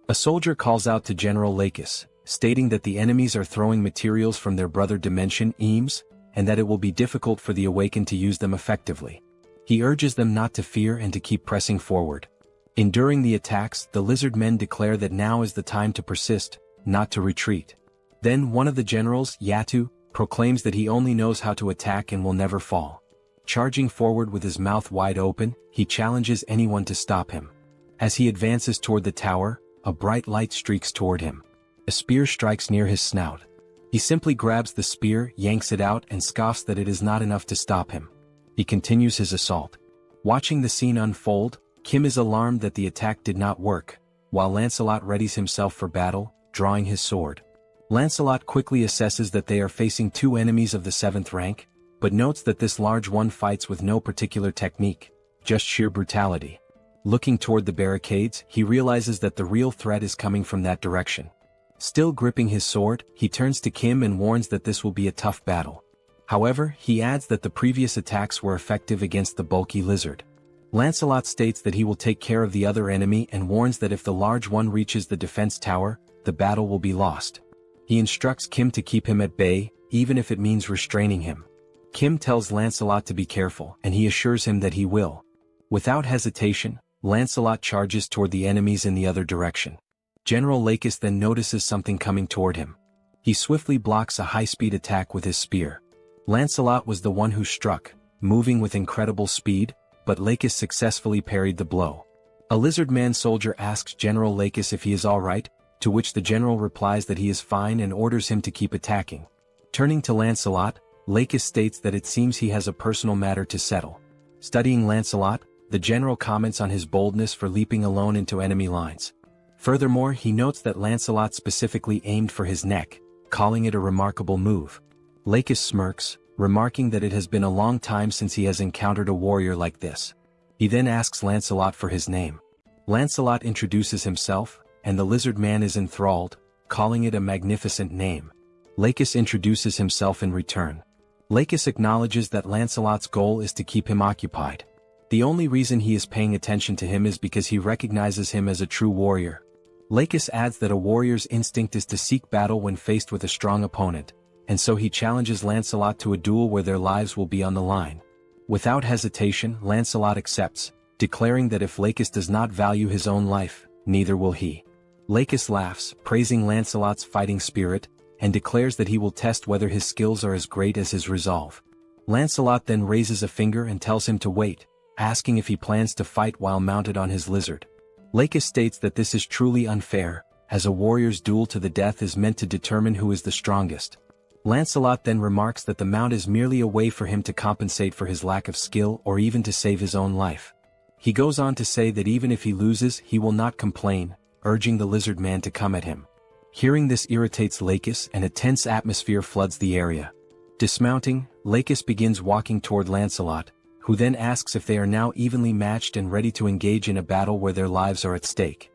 A soldier calls out to General Lakis, stating that the enemies are throwing materials from their brother dimension, Eames, and that it will be difficult for the awakened to use them effectively. He urges them not to fear and to keep pressing forward. Enduring the attacks, the lizard men declare that now is the time to persist, not to retreat. Then one of the generals, Yatu, proclaims that he only knows how to attack and will never fall. Charging forward with his mouth wide open, he challenges anyone to stop him. As he advances toward the tower, a bright light streaks toward him. A spear strikes near his snout. He simply grabs the spear, yanks it out, and scoffs that it is not enough to stop him. He continues his assault. Watching the scene unfold, Kim is alarmed that the attack did not work, while Lancelot readies himself for battle, drawing his sword. Lancelot quickly assesses that they are facing two enemies of the 7th rank, but notes that this large one fights with no particular technique, just sheer brutality. Looking toward the barricades, he realizes that the real threat is coming from that direction. Still gripping his sword, he turns to Kim and warns that this will be a tough battle. However, he adds that the previous attacks were effective against the bulky lizard. Lancelot states that he will take care of the other enemy and warns that if the large one reaches the defense tower, the battle will be lost. He instructs Kim to keep him at bay, even if it means restraining him. Kim tells Lancelot to be careful, and he assures him that he will. Without hesitation, Lancelot charges toward the enemies in the other direction. General Lakis then notices something coming toward him. He swiftly blocks a high-speed attack with his spear. Lancelot was the one who struck, moving with incredible speed, but Lakis successfully parried the blow. A lizard man soldier asks General Lakis if he is alright, to which the general replies that he is fine and orders him to keep attacking. Turning to Lancelot, Lakis states that it seems he has a personal matter to settle. Studying Lancelot, the general comments on his boldness for leaping alone into enemy lines. Furthermore, he notes that Lancelot specifically aimed for his neck, calling it a remarkable move. Lakis smirks, remarking that it has been a long time since he has encountered a warrior like this. He then asks Lancelot for his name. Lancelot introduces himself, and the lizard man is enthralled, calling it a magnificent name. Lakis introduces himself in return. Lakis acknowledges that Lancelot's goal is to keep him occupied. The only reason he is paying attention to him is because he recognizes him as a true warrior. Lakis adds that a warrior's instinct is to seek battle when faced with a strong opponent, and so he challenges Lancelot to a duel where their lives will be on the line. Without hesitation, Lancelot accepts, declaring that if Lakis does not value his own life, neither will he. Lakis laughs, praising Lancelot's fighting spirit, and declares that he will test whether his skills are as great as his resolve. Lancelot then raises a finger and tells him to wait, asking if he plans to fight while mounted on his lizard. Lakis states that this is truly unfair, as a warrior's duel to the death is meant to determine who is the strongest. Lancelot then remarks that the mount is merely a way for him to compensate for his lack of skill or even to save his own life. He goes on to say that even if he loses, he will not complain, urging the lizard man to come at him. Hearing this irritates Lakis and a tense atmosphere floods the area. Dismounting, Lakis begins walking toward Lancelot, who then asks if they are now evenly matched and ready to engage in a battle where their lives are at stake.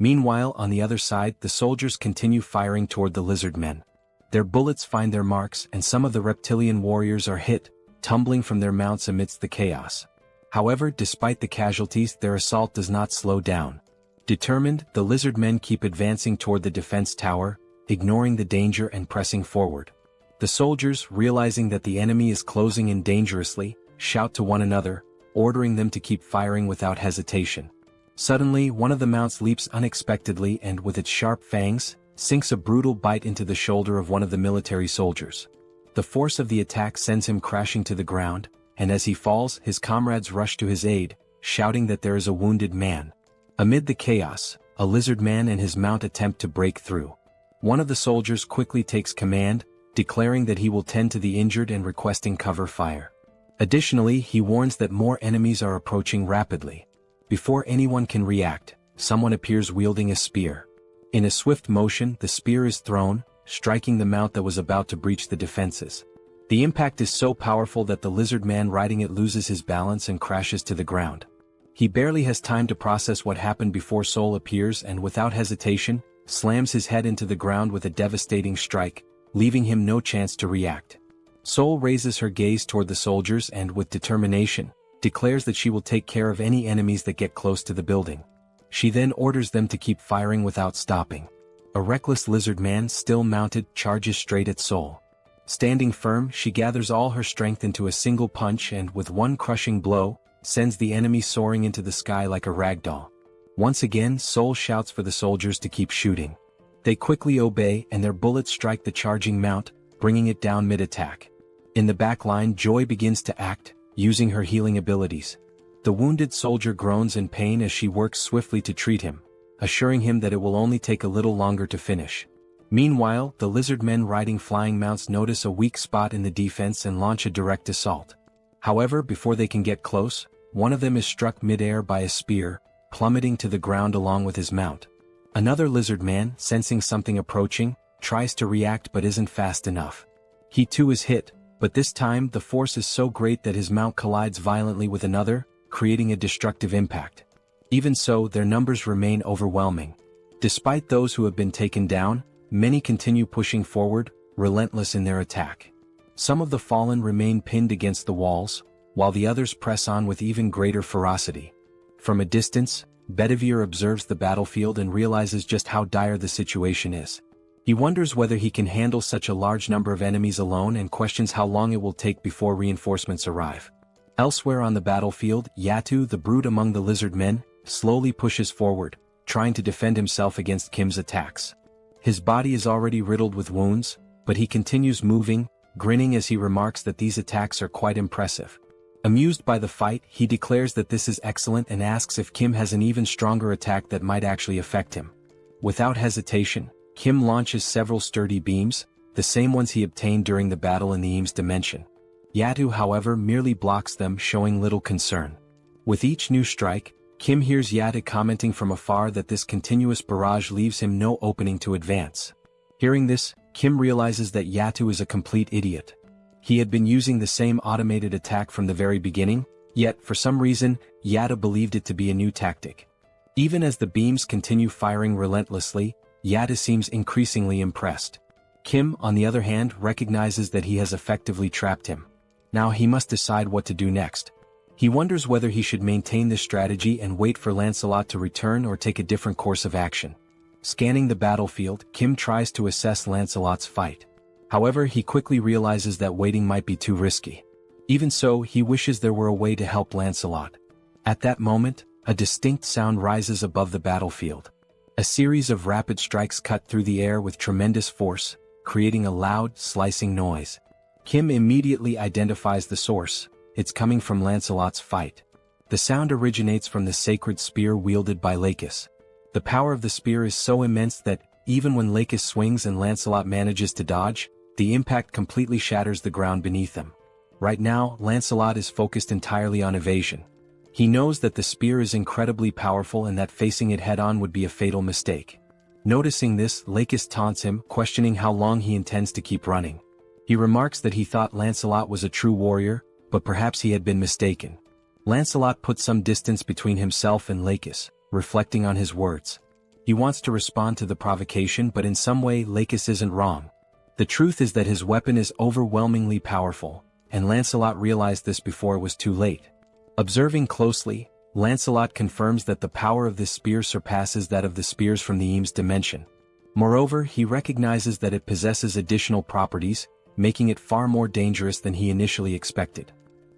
Meanwhile, on the other side, the soldiers continue firing toward the lizard men. Their bullets find their marks, and some of the reptilian warriors are hit, tumbling from their mounts amidst the chaos. However, despite the casualties, their assault does not slow down. Determined, the lizard men keep advancing toward the defense tower, ignoring the danger and pressing forward. The soldiers, realizing that the enemy is closing in dangerously, shout to one another, ordering them to keep firing without hesitation. Suddenly, one of the mounts leaps unexpectedly and, with its sharp fangs, sinks a brutal bite into the shoulder of one of the military soldiers. The force of the attack sends him crashing to the ground, and as he falls, his comrades rush to his aid, shouting that there is a wounded man. Amid the chaos, a lizard man and his mount attempt to break through. One of the soldiers quickly takes command, declaring that he will tend to the injured and requesting cover fire. Additionally, he warns that more enemies are approaching rapidly. Before anyone can react, someone appears wielding a spear. In a swift motion, the spear is thrown, striking the mount that was about to breach the defenses. The impact is so powerful that the lizard man riding it loses his balance and crashes to the ground. He barely has time to process what happened before Seoul appears and, without hesitation, slams his head into the ground with a devastating strike, leaving him no chance to react. Seoul raises her gaze toward the soldiers and, with determination, declares that she will take care of any enemies that get close to the building. She then orders them to keep firing without stopping. A reckless lizard man, still mounted, charges straight at Seoul. Standing firm, she gathers all her strength into a single punch and, with one crushing blow, sends the enemy soaring into the sky like a ragdoll. Once again, Seoul shouts for the soldiers to keep shooting. They quickly obey, and their bullets strike the charging mount, bringing it down mid-attack. In the back line, Joy begins to act, using her healing abilities. The wounded soldier groans in pain as she works swiftly to treat him, assuring him that it will only take a little longer to finish. Meanwhile, the lizard men riding flying mounts notice a weak spot in the defense and launch a direct assault. However, before they can get close, one of them is struck mid-air by a spear, plummeting to the ground along with his mount. Another lizard man, sensing something approaching, tries to react but isn't fast enough. He too is hit, but this time the force is so great that his mount collides violently with another, creating a destructive impact. Even so, their numbers remain overwhelming. Despite those who have been taken down, many continue pushing forward, relentless in their attack. Some of the fallen remain pinned against the walls, while the others press on with even greater ferocity. From a distance, Bedivere observes the battlefield and realizes just how dire the situation is. He wonders whether he can handle such a large number of enemies alone and questions how long it will take before reinforcements arrive. Elsewhere on the battlefield, Yatu, the brute among the lizard men, slowly pushes forward, trying to defend himself against Kim's attacks. His body is already riddled with wounds, but he continues moving, grinning as he remarks that these attacks are quite impressive. Amused by the fight, he declares that this is excellent and asks if Kim has an even stronger attack that might actually affect him. Without hesitation, Kim launches several sturdy beams, the same ones he obtained during the battle in the Eames dimension. Yatu, however, merely blocks them, showing little concern. With each new strike, Kim hears Yatu commenting from afar that this continuous barrage leaves him no opening to advance. Hearing this, Kim realizes that Yatu is a complete idiot. He had been using the same automated attack from the very beginning, yet, for some reason, Yatu believed it to be a new tactic. Even as the beams continue firing relentlessly, Yatu seems increasingly impressed. Kim, on the other hand, recognizes that he has effectively trapped him. Now he must decide what to do next. He wonders whether he should maintain this strategy and wait for Lancelot to return or take a different course of action. Scanning the battlefield, Kim tries to assess Lancelot's fight. However, he quickly realizes that waiting might be too risky. Even so, he wishes there were a way to help Lancelot. At that moment, a distinct sound rises above the battlefield. A series of rapid strikes cut through the air with tremendous force, creating a loud, slicing noise. Kim immediately identifies the source. It's coming from Lancelot's fight. The sound originates from the sacred spear wielded by Lakis. The power of the spear is so immense that, even when Lakis swings and Lancelot manages to dodge, the impact completely shatters the ground beneath them. Right now, Lancelot is focused entirely on evasion. He knows that the spear is incredibly powerful and that facing it head-on would be a fatal mistake. Noticing this, Lakis taunts him, questioning how long he intends to keep running. He remarks that he thought Lancelot was a true warrior, but perhaps he had been mistaken. Lancelot puts some distance between himself and Lakis, reflecting on his words. He wants to respond to the provocation, but in some way Lakis isn't wrong. The truth is that his weapon is overwhelmingly powerful, and Lancelot realized this before it was too late. Observing closely, Lancelot confirms that the power of this spear surpasses that of the spears from the Eames dimension. Moreover, he recognizes that it possesses additional properties, making it far more dangerous than he initially expected.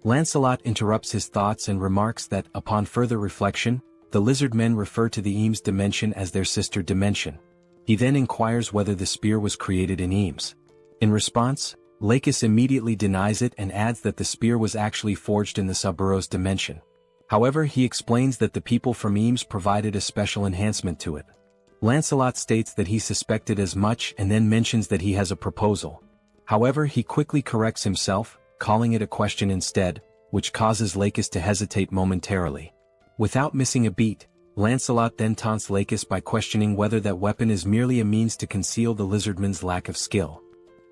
Lancelot interrupts his thoughts and remarks that, upon further reflection, the lizard men refer to the Eames dimension as their sister dimension. He then inquires whether the spear was created in Eames. In response, Lakis immediately denies it and adds that the spear was actually forged in the SUBSPACE dimension. However, he explains that the people from Eames provided a special enhancement to it. Lancelot states that he suspected as much and then mentions that he has a proposal. However, he quickly corrects himself, calling it a question instead, which causes Lakis to hesitate momentarily. Without missing a beat, Lancelot then taunts Lakis by questioning whether that weapon is merely a means to conceal the lizardman's lack of skill.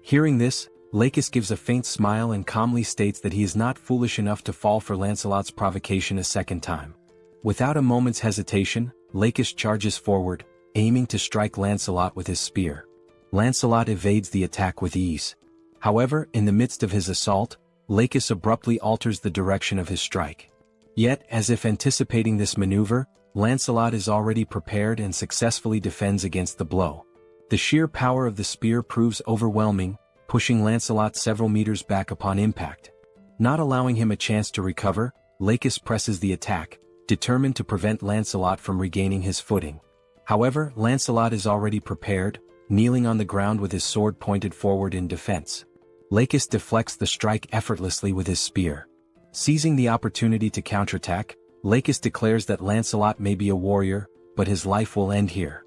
Hearing this, Lakis gives a faint smile and calmly states that he is not foolish enough to fall for Lancelot's provocation a second time. Without a moment's hesitation, Lakis charges forward, aiming to strike Lancelot with his spear. Lancelot evades the attack with ease. However, in the midst of his assault, Lakis abruptly alters the direction of his strike. Yet, as if anticipating this maneuver, Lancelot is already prepared and successfully defends against the blow. The sheer power of the spear proves overwhelming, pushing Lancelot several meters back upon impact. Not allowing him a chance to recover, Lakis presses the attack, determined to prevent Lancelot from regaining his footing. However, Lancelot is already prepared, kneeling on the ground with his sword pointed forward in defense. Lakis deflects the strike effortlessly with his spear. Seizing the opportunity to counterattack, Lakis declares that Lancelot may be a warrior, but his life will end here.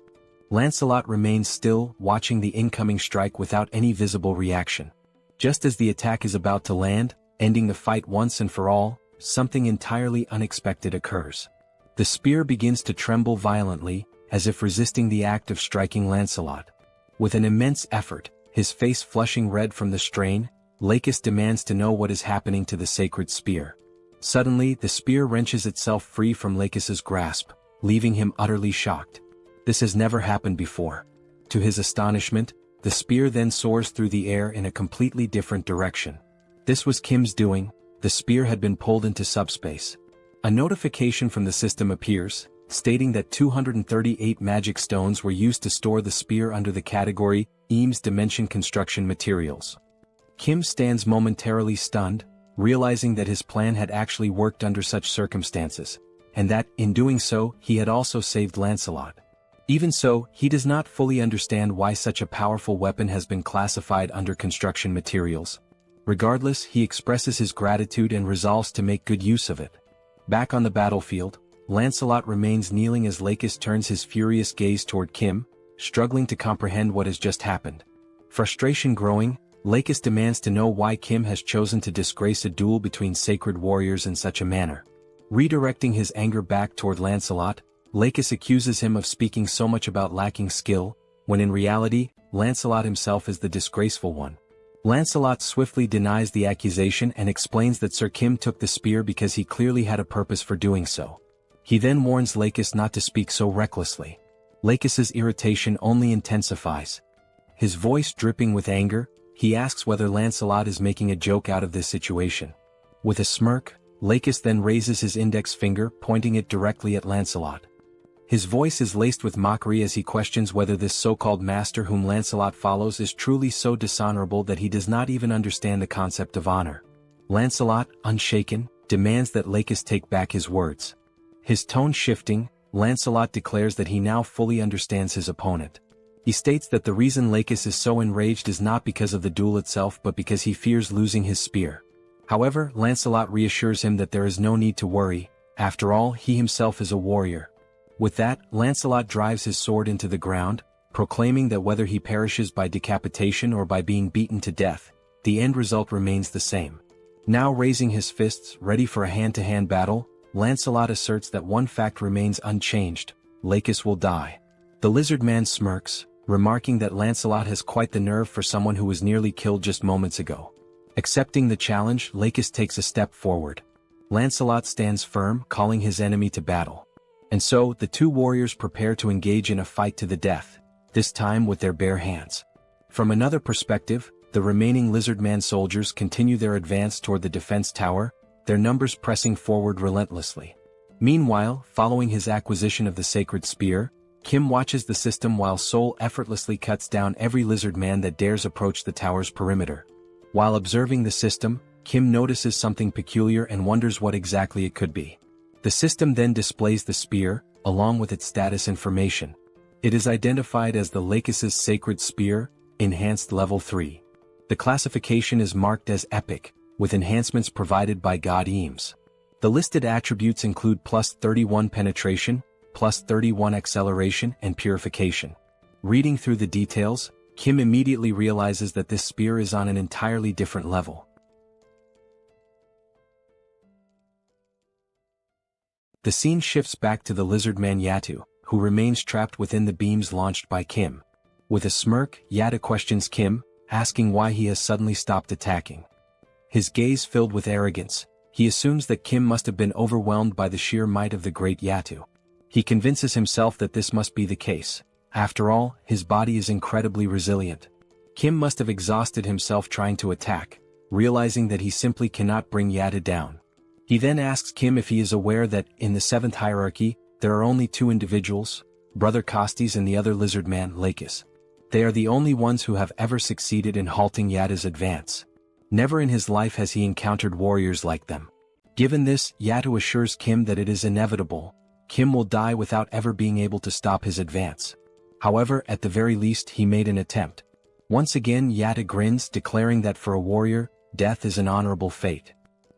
Lancelot remains still, watching the incoming strike without any visible reaction. Just as the attack is about to land, ending the fight once and for all, something entirely unexpected occurs. The spear begins to tremble violently, as if resisting the act of striking Lancelot. With an immense effort, his face flushing red from the strain, Lakis demands to know what is happening to the sacred spear. Suddenly, the spear wrenches itself free from Lakis's grasp, leaving him utterly shocked. This has never happened before. To his astonishment, the spear then soars through the air in a completely different direction. This was Kim's doing. The spear had been pulled into subspace. A notification from the system appears, stating that 238 magic stones were used to store the spear under the category Eames Dimension Construction Materials. Kim stands momentarily stunned, realizing that his plan had actually worked under such circumstances, and that, in doing so, he had also saved Lancelot. Even so, he does not fully understand why such a powerful weapon has been classified under construction materials. Regardless, he expresses his gratitude and resolves to make good use of it. Back on the battlefield, Lancelot remains kneeling as Lakis turns his furious gaze toward Kim, struggling to comprehend what has just happened. Frustration growing, Lakis demands to know why Kim has chosen to disgrace a duel between sacred warriors in such a manner. Redirecting his anger back toward Lancelot, Lakis accuses him of speaking so much about lacking skill, when in reality, Lancelot himself is the disgraceful one. Lancelot swiftly denies the accusation and explains that Sir Kim took the spear because he clearly had a purpose for doing so. He then warns Lakis not to speak so recklessly. Lakis's irritation only intensifies. His voice dripping with anger, he asks whether Lancelot is making a joke out of this situation. With a smirk, Lakis then raises his index finger, pointing it directly at Lancelot. His voice is laced with mockery as he questions whether this so-called master whom Lancelot follows is truly so dishonorable that he does not even understand the concept of honor. Lancelot, unshaken, demands that Lakis take back his words. His tone shifting, Lancelot declares that he now fully understands his opponent. He states that the reason Lakis is so enraged is not because of the duel itself but because he fears losing his spear. However, Lancelot reassures him that there is no need to worry, after all he himself is a warrior. With that, Lancelot drives his sword into the ground, proclaiming that whether he perishes by decapitation or by being beaten to death, the end result remains the same. Now raising his fists, ready for a hand-to-hand battle, Lancelot asserts that one fact remains unchanged: Lakis will die. The lizard man smirks, remarking that Lancelot has quite the nerve for someone who was nearly killed just moments ago. Accepting the challenge, Lakis takes a step forward. Lancelot stands firm, calling his enemy to battle. And so, the two warriors prepare to engage in a fight to the death, this time with their bare hands. From another perspective, the remaining lizardman soldiers continue their advance toward the defense tower, their numbers pressing forward relentlessly. Meanwhile, following his acquisition of the sacred spear, Kim watches the system while Seoul effortlessly cuts down every lizardman that dares approach the tower's perimeter. While observing the system, Kim notices something peculiar and wonders what exactly it could be. The system then displays the spear, along with its status information. It is identified as the Lakis' Sacred Spear, Enhanced Level 3. The classification is marked as Epic, with enhancements provided by God Eames. The listed attributes include plus 31 penetration, plus 31 acceleration and purification. Reading through the details, Kim immediately realizes that this spear is on an entirely different level. The scene shifts back to the lizardman Yatu, who remains trapped within the beams launched by Kim. With a smirk, Yatu questions Kim, asking why he has suddenly stopped attacking. His gaze filled with arrogance, he assumes that Kim must have been overwhelmed by the sheer might of the great Yatu. He convinces himself that this must be the case. After all, his body is incredibly resilient. Kim must have exhausted himself trying to attack, realizing that he simply cannot bring Yatu down. He then asks Kim if he is aware that, in the 7th hierarchy, there are only two individuals, Brother Kostes and the other lizardman, Lakis. They are the only ones who have ever succeeded in halting Yatu's advance. Never in his life has he encountered warriors like them. Given this, Yatu assures Kim that it is inevitable. Kim will die without ever being able to stop his advance. However, at the very least he made an attempt. Once again Yatu grins, declaring that for a warrior, death is an honorable fate.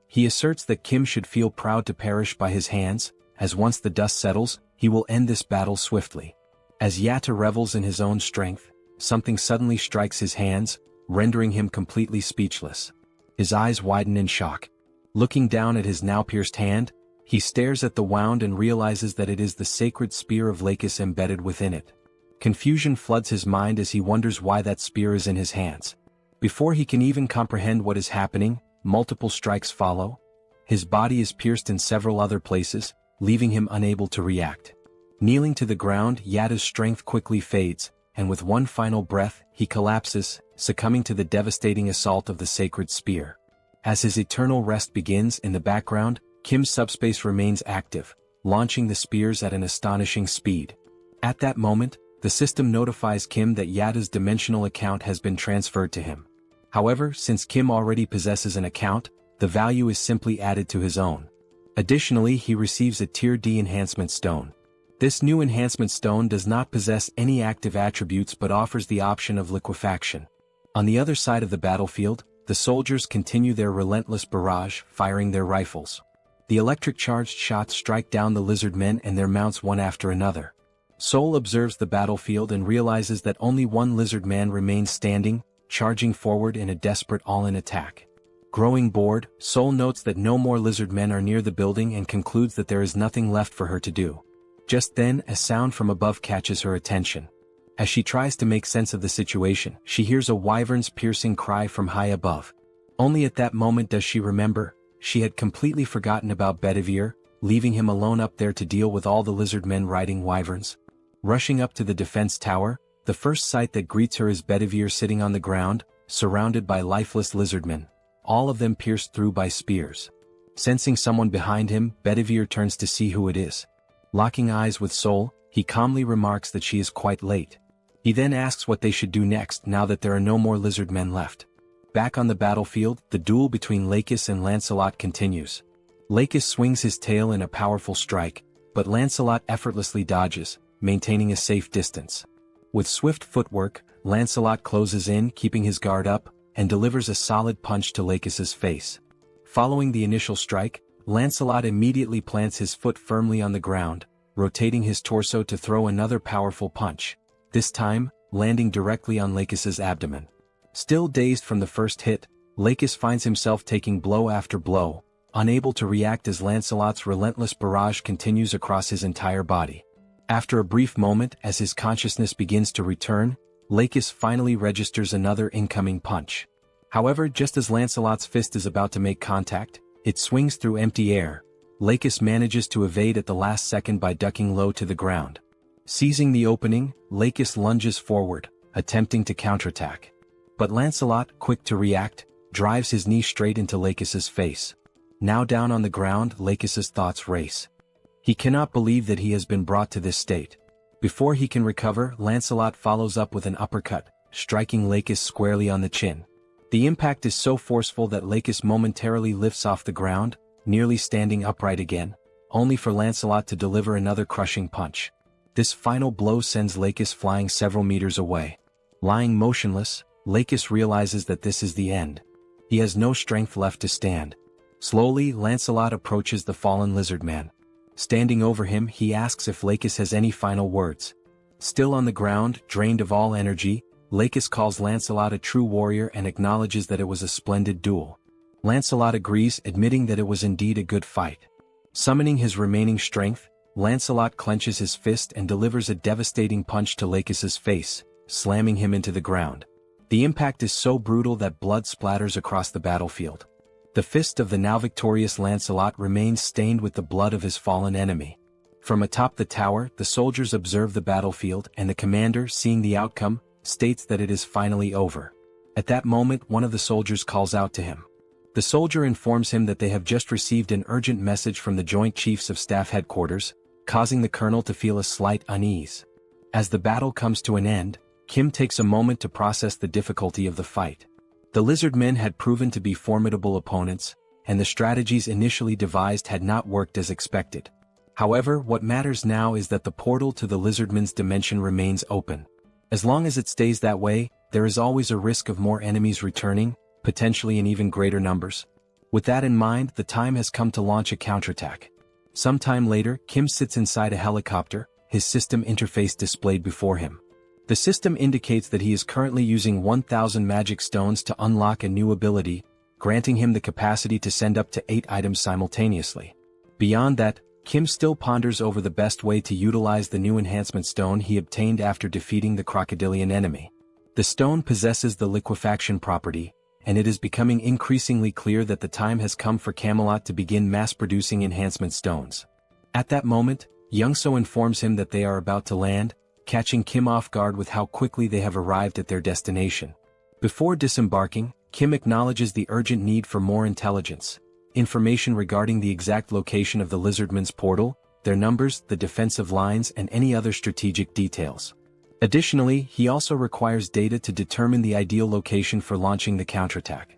He asserts that Kim should feel proud to perish by his hands, as once the dust settles, he will end this battle swiftly. As Yatu revels in his own strength, something suddenly strikes his hands, rendering him completely speechless. His eyes widen in shock. Looking down at his now pierced hand, he stares at the wound and realizes that it is the sacred spear of Lakis embedded within it. Confusion floods his mind as he wonders why that spear is in his hands. Before he can even comprehend what is happening, multiple strikes follow. His body is pierced in several other places, leaving him unable to react. Kneeling to the ground, Yatu's strength quickly fades, and with one final breath, he collapses, succumbing to the devastating assault of the sacred spear. As his eternal rest begins in the background, Kim's subspace remains active, launching the spears at an astonishing speed. At that moment, the system notifies Kim that Yatu's dimensional account has been transferred to him. However, since Kim already possesses an account, the value is simply added to his own. Additionally, he receives a Tier D enhancement stone. This new enhancement stone does not possess any active attributes but offers the option of liquefaction. On the other side of the battlefield, the soldiers continue their relentless barrage, firing their rifles. The electric-charged shots strike down the lizardmen and their mounts one after another. Seoul observes the battlefield and realizes that only one lizardman remains standing, charging forward in a desperate all-in attack. Growing bored, Seoul notes that no more lizardmen are near the building and concludes that there is nothing left for her to do. Just then, a sound from above catches her attention. As she tries to make sense of the situation, she hears a wyvern's piercing cry from high above. Only at that moment does she remember, she had completely forgotten about Bedivere, leaving him alone up there to deal with all the lizardmen riding wyverns. Rushing up to the defense tower, the first sight that greets her is Bedivere sitting on the ground, surrounded by lifeless lizardmen, all of them pierced through by spears. Sensing someone behind him, Bedivere turns to see who it is. Locking eyes with Seoul, he calmly remarks that she is quite late. He then asks what they should do next now that there are no more lizardmen left. Back on the battlefield, the duel between Lakis and Lancelot continues. Lakis swings his tail in a powerful strike, but Lancelot effortlessly dodges, maintaining a safe distance. With swift footwork, Lancelot closes in, keeping his guard up, and delivers a solid punch to Lakis's face. Following the initial strike, Lancelot immediately plants his foot firmly on the ground, rotating his torso to throw another powerful punch, this time, landing directly on Lakis's abdomen. Still dazed from the first hit, Lakis finds himself taking blow after blow, unable to react as Lancelot's relentless barrage continues across his entire body. After a brief moment as his consciousness begins to return, Lakis finally registers another incoming punch. However, just as Lancelot's fist is about to make contact, it swings through empty air, Lakis manages to evade at the last second by ducking low to the ground. Seizing the opening, Lakis lunges forward, attempting to counterattack. But Lancelot, quick to react, drives his knee straight into Lakis's face. Now down on the ground, Lakis's thoughts race. He cannot believe that he has been brought to this state. Before he can recover, Lancelot follows up with an uppercut, striking Lakis squarely on the chin. The impact is so forceful that Lakis momentarily lifts off the ground, nearly standing upright again, only for Lancelot to deliver another crushing punch. This final blow sends Lakis flying several meters away. Lying motionless, Lakis realizes that this is the end. He has no strength left to stand. Slowly, Lancelot approaches the fallen lizard man. Standing over him, he asks if Lakis has any final words. Still on the ground, drained of all energy, Lakis calls Lancelot a true warrior and acknowledges that it was a splendid duel. Lancelot agrees, admitting that it was indeed a good fight. Summoning his remaining strength, Lancelot clenches his fist and delivers a devastating punch to Lakis's face, slamming him into the ground. The impact is so brutal that blood splatters across the battlefield. The fist of the now victorious Lancelot remains stained with the blood of his fallen enemy. From atop the tower, the soldiers observe the battlefield, and the commander, seeing the outcome, states that it is finally over. At that moment, one of the soldiers calls out to him. The soldier informs him that they have just received an urgent message from the Joint Chiefs of Staff headquarters, causing the colonel to feel a slight unease. As the battle comes to an end, Kim takes a moment to process the difficulty of the fight. The lizard men had proven to be formidable opponents, and the strategies initially devised had not worked as expected. However, what matters now is that the portal to the lizardmen's dimension remains open. As long as it stays that way, there is always a risk of more enemies returning, potentially in even greater numbers. With that in mind, the time has come to launch a counterattack. Sometime later, Kim sits inside a helicopter, his system interface displayed before him. The system indicates that he is currently using 1,000 magic stones to unlock a new ability, granting him the capacity to send up to 8 items simultaneously. Beyond that, Kim still ponders over the best way to utilize the new enhancement stone he obtained after defeating the crocodilian enemy. The stone possesses the liquefaction property, and it is becoming increasingly clear that the time has come for Camelot to begin mass-producing enhancement stones. At that moment, Youngso informs him that they are about to land, catching Kim off guard with how quickly they have arrived at their destination. Before disembarking, Kim acknowledges the urgent need for more intelligence, information regarding the exact location of the lizardmen's portal, their numbers, the defensive lines, and any other strategic details. Additionally, he also requires data to determine the ideal location for launching the counterattack.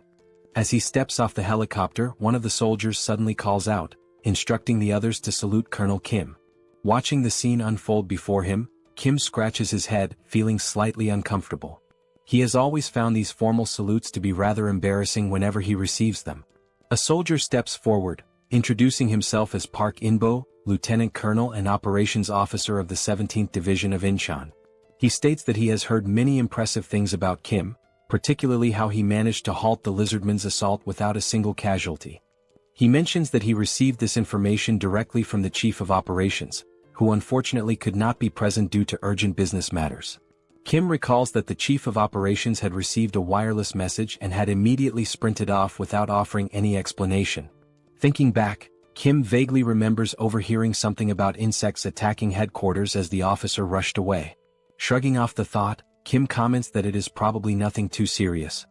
As he steps off the helicopter, one of the soldiers suddenly calls out, instructing the others to salute Colonel Kim. Watching the scene unfold before him, Kim scratches his head, feeling slightly uncomfortable. He has always found these formal salutes to be rather embarrassing whenever he receives them. A soldier steps forward, introducing himself as Park Inbo, Lieutenant Colonel and Operations Officer of the 17th Division of Incheon. He states that he has heard many impressive things about Kim, particularly how he managed to halt the lizardmen's assault without a single casualty. He mentions that he received this information directly from the Chief of Operations, who unfortunately could not be present due to urgent business matters. Kim recalls that the Chief of Operations had received a wireless message and had immediately sprinted off without offering any explanation. Thinking back, Kim vaguely remembers overhearing something about insects attacking headquarters as the officer rushed away. Shrugging off the thought, Kim comments that it is probably nothing too serious.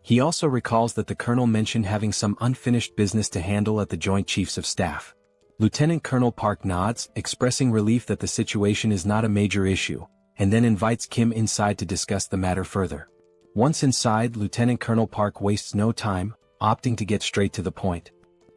He also recalls that the colonel mentioned having some unfinished business to handle at the Joint Chiefs of Staff. Lieutenant Colonel Park nods, expressing relief that the situation is not a major issue, and then invites Kim inside to discuss the matter further. Once inside, Lieutenant Colonel Park wastes no time, opting to get straight to the point.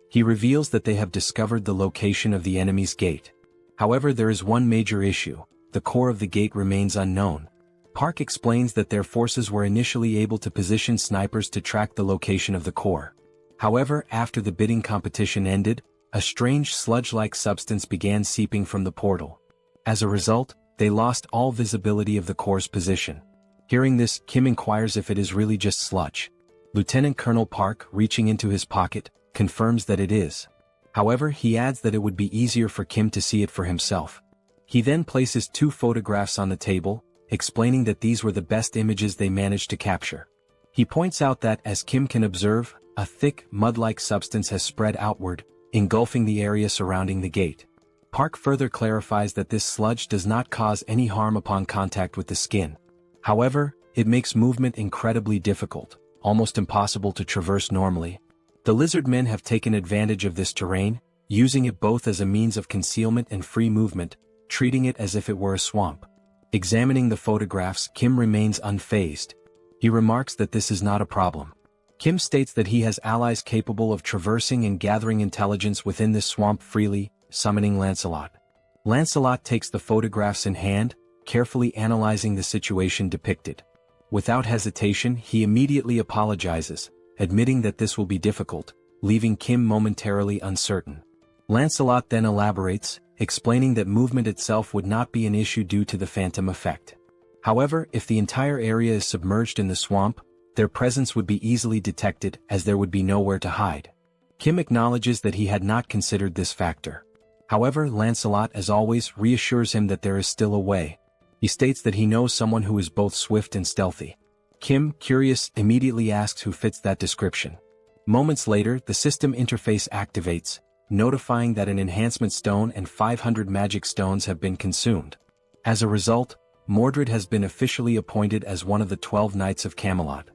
He reveals that they have discovered the location of the enemy's gate. However, there is one major issue: the core of the gate remains unknown. Park explains that their forces were initially able to position snipers to track the location of the core. However, after the bidding competition ended, a strange sludge-like substance began seeping from the portal. As a result, they lost all visibility of the core's position. Hearing this, Kim inquires if it is really just sludge. Lieutenant Colonel Park, reaching into his pocket, confirms that it is. However, he adds that it would be easier for Kim to see it for himself. He then places 2 photographs on the table, explaining that these were the best images they managed to capture. He points out that, as Kim can observe, a thick, mud-like substance has spread outward, engulfing the area surrounding the gate. Park further clarifies that this sludge does not cause any harm upon contact with the skin. However, it makes movement incredibly difficult, almost impossible to traverse normally. The lizard men have taken advantage of this terrain, using it both as a means of concealment and free movement, treating it as if it were a swamp. Examining the photographs, Kim remains unfazed. He remarks that this is not a problem. Kim states that he has allies capable of traversing and gathering intelligence within this swamp freely, summoning Lancelot. Lancelot takes the photographs in hand, carefully analyzing the situation depicted. Without hesitation, he immediately apologizes, admitting that this will be difficult, leaving Kim momentarily uncertain. Lancelot then elaborates, explaining that movement itself would not be an issue due to the phantom effect. However, if the entire area is submerged in the swamp, their presence would be easily detected as there would be nowhere to hide. Kim acknowledges that he had not considered this factor. However, Lancelot, as always, reassures him that there is still a way. He states that he knows someone who is both swift and stealthy. Kim, curious, immediately asks who fits that description. Moments later, the system interface activates, notifying that an enhancement stone and 500 magic stones have been consumed. As a result, Mordred has been officially appointed as one of the 12 Knights of Camelot.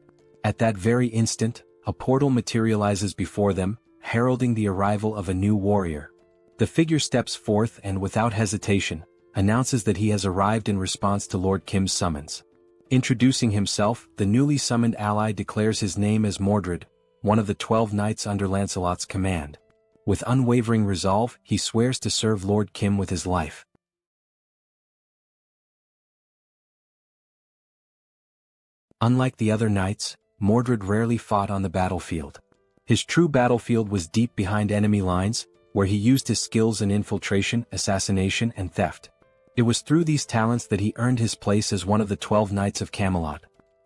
At that very instant, a portal materializes before them, heralding the arrival of a new warrior. The figure steps forth and, without hesitation, announces that he has arrived in response to Lord Kim's summons. Introducing himself, the newly summoned ally declares his name as Mordred, one of the 12 knights under Lancelot's command. With unwavering resolve, he swears to serve Lord Kim with his life. Unlike the other knights, Mordred rarely fought on the battlefield. His true battlefield was deep behind enemy lines, where he used his skills in infiltration, assassination, and theft. It was through these talents that he earned his place as one of the 12 Knights of Camelot.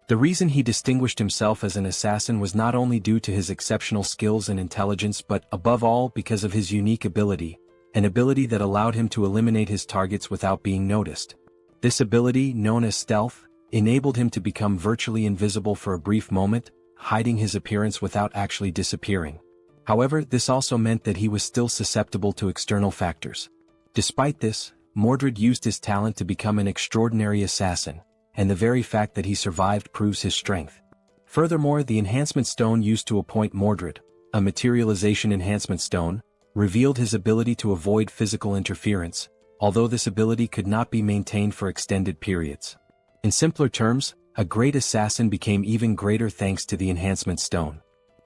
The reason he distinguished himself as an assassin was not only due to his exceptional skills and intelligence but, above all, because of his unique ability, an ability that allowed him to eliminate his targets without being noticed. This ability, known as stealth, enabled him to become virtually invisible for a brief moment, hiding his appearance without actually disappearing. However, this also meant that he was still susceptible to external factors. Despite this, Mordred used his talent to become an extraordinary assassin, and the very fact that he survived proves his strength. Furthermore, the enhancement stone used to appoint Mordred, a materialization enhancement stone, revealed his ability to avoid physical interference, although this ability could not be maintained for extended periods. In simpler terms, a great assassin became even greater thanks to the enhancement stone.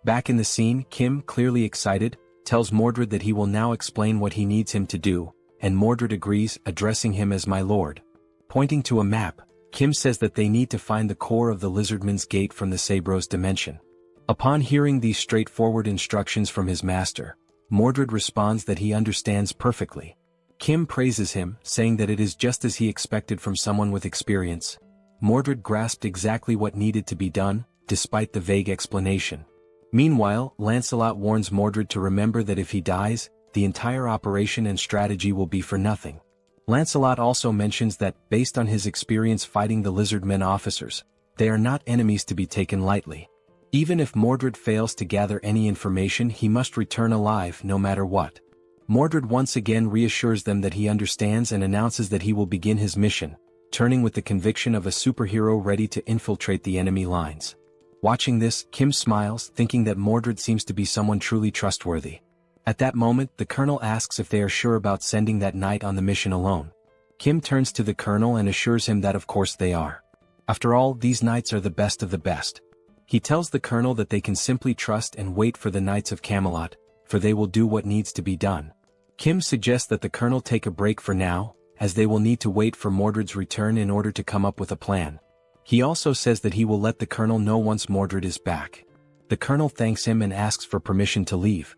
Back in the scene, Kim, clearly excited, tells Mordred that he will now explain what he needs him to do, and Mordred agrees, addressing him as my lord. Pointing to a map, Kim says that they need to find the core of the Lizardman's Gate from the Sabros dimension. Upon hearing these straightforward instructions from his master, Mordred responds that he understands perfectly. Kim praises him, saying that it is just as he expected from someone with experience. Mordred grasped exactly what needed to be done, despite the vague explanation. Meanwhile, Lancelot warns Mordred to remember that if he dies, the entire operation and strategy will be for nothing. Lancelot also mentions that, based on his experience fighting the Lizardmen officers, they are not enemies to be taken lightly. Even if Mordred fails to gather any information, he must return alive no matter what. Mordred once again reassures them that he understands and announces that he will begin his mission, turning with the conviction of a superhero ready to infiltrate the enemy lines. Watching this, Kim smiles, thinking that Mordred seems to be someone truly trustworthy. At that moment, the colonel asks if they are sure about sending that knight on the mission alone. Kim turns to the colonel and assures him that of course they are. After all, these knights are the best of the best. He tells the colonel that they can simply trust and wait for the Knights of Camelot, for they will do what needs to be done. Kim suggests that the colonel take a break for now, as they will need to wait for Mordred's return in order to come up with a plan. He also says that he will let the colonel know once Mordred is back. The colonel thanks him and asks for permission to leave.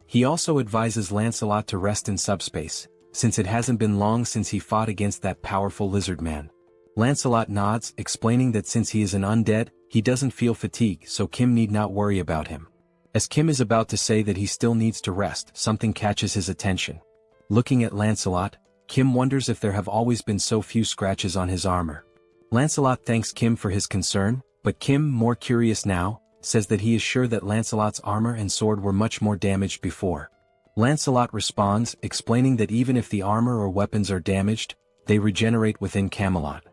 He also advises Lancelot to rest in SUBSPACE, since it hasn't been long since he fought against that powerful lizard man. Lancelot nods, explaining that since he is an undead, he doesn't feel fatigue, so Kim need not worry about him. As Kim is about to say that he still needs to rest, something catches his attention. Looking at Lancelot, Kim wonders if there have always been so few scratches on his armor. Lancelot thanks Kim for his concern, but Kim, more curious now, says that he is sure that Lancelot's armor and sword were much more damaged before. Lancelot responds, explaining that even if the armor or weapons are damaged, they regenerate within Camelot.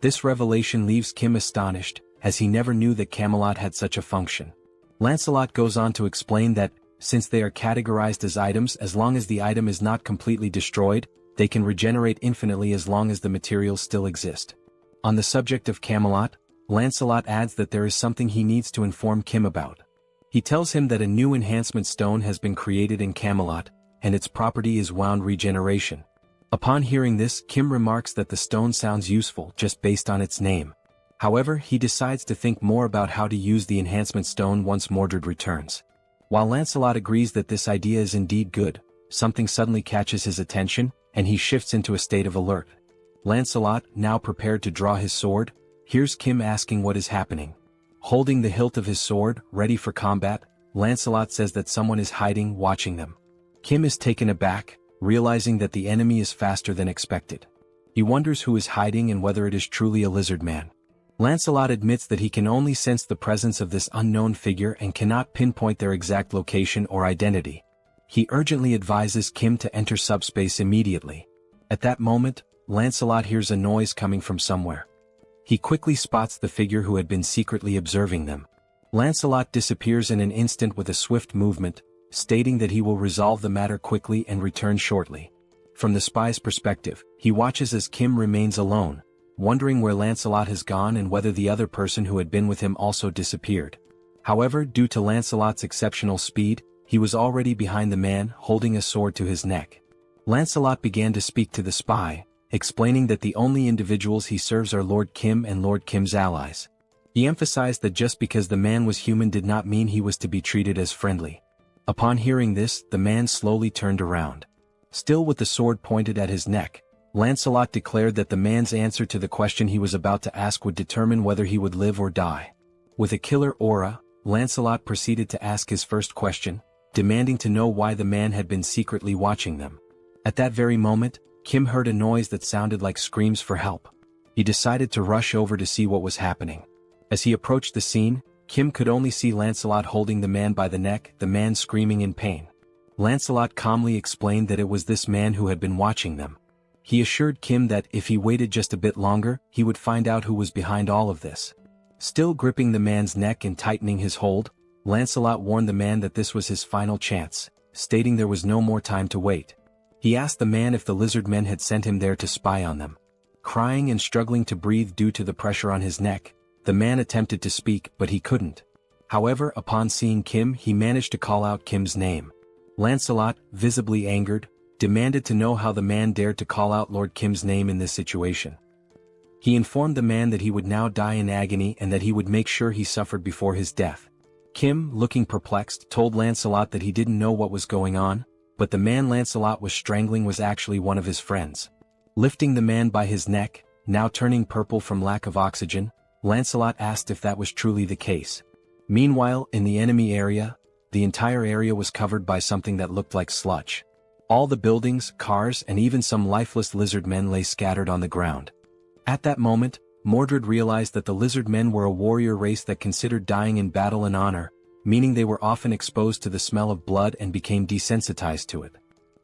This revelation leaves Kim astonished, as he never knew that Camelot had such a function. Lancelot goes on to explain that, since they are categorized as items, as long as the item is not completely destroyed, they can regenerate infinitely as long as the materials still exist. On the subject of Camelot, Lancelot adds that there is something he needs to inform Kim about. He tells him that a new enhancement stone has been created in Camelot, and its property is wound regeneration. Upon hearing this, Kim remarks that the stone sounds useful just based on its name. However, he decides to think more about how to use the enhancement stone once Mordred returns. While Lancelot agrees that this idea is indeed good, something suddenly catches his attention, and he shifts into a state of alert. Lancelot, now prepared to draw his sword, hears Kim asking what is happening. Holding the hilt of his sword, ready for combat, Lancelot says that someone is hiding, watching them. Kim is taken aback, realizing that the enemy is faster than expected. He wonders who is hiding and whether it is truly a lizard man. Lancelot admits that he can only sense the presence of this unknown figure and cannot pinpoint their exact location or identity. He urgently advises Kim to enter SUBSPACE immediately. At that moment, Lancelot hears a noise coming from somewhere. He quickly spots the figure who had been secretly observing them. Lancelot disappears in an instant with a swift movement, stating that he will resolve the matter quickly and return shortly. From the spy's perspective, he watches as Kim remains alone, wondering where Lancelot has gone and whether the other person who had been with him also disappeared. However, due to Lancelot's exceptional speed, he was already behind the man, holding a sword to his neck. Lancelot began to speak to the spy, explaining that the only individuals he serves are Lord Kim and Lord Kim's allies. He emphasized that just because the man was human did not mean he was to be treated as friendly. Upon hearing this, the man slowly turned around. Still with the sword pointed at his neck, Lancelot declared that the man's answer to the question he was about to ask would determine whether he would live or die. With a killer aura, Lancelot proceeded to ask his first question, demanding to know why the man had been secretly watching them. At that very moment, Kim heard a noise that sounded like screams for help. He decided to rush over to see what was happening. As he approached the scene, Kim could only see Lancelot holding the man by the neck, the man screaming in pain. Lancelot calmly explained that it was this man who had been watching them. He assured Kim that if he waited just a bit longer, he would find out who was behind all of this. Still gripping the man's neck and tightening his hold, Lancelot warned the man that this was his final chance, stating there was no more time to wait. He asked the man if the lizard men had sent him there to spy on them. Crying and struggling to breathe due to the pressure on his neck, the man attempted to speak but he couldn't. However, upon seeing Kim, he managed to call out Kim's name. Lancelot, visibly angered, demanded to know how the man dared to call out Lord Kim's name in this situation. He informed the man that he would now die in agony and that he would make sure he suffered before his death. Kim, looking perplexed, told Lancelot that he didn't know what was going on, but the man Lancelot was strangling was actually one of his friends. Lifting the man by his neck, now turning purple from lack of oxygen, Lancelot asked if that was truly the case. Meanwhile, in the enemy area, the entire area was covered by something that looked like sludge. All the buildings, cars, and even some lifeless lizard men lay scattered on the ground. At that moment, Mordred realized that the lizard men were a warrior race that considered dying in battle an honor, meaning they were often exposed to the smell of blood and became desensitized to it.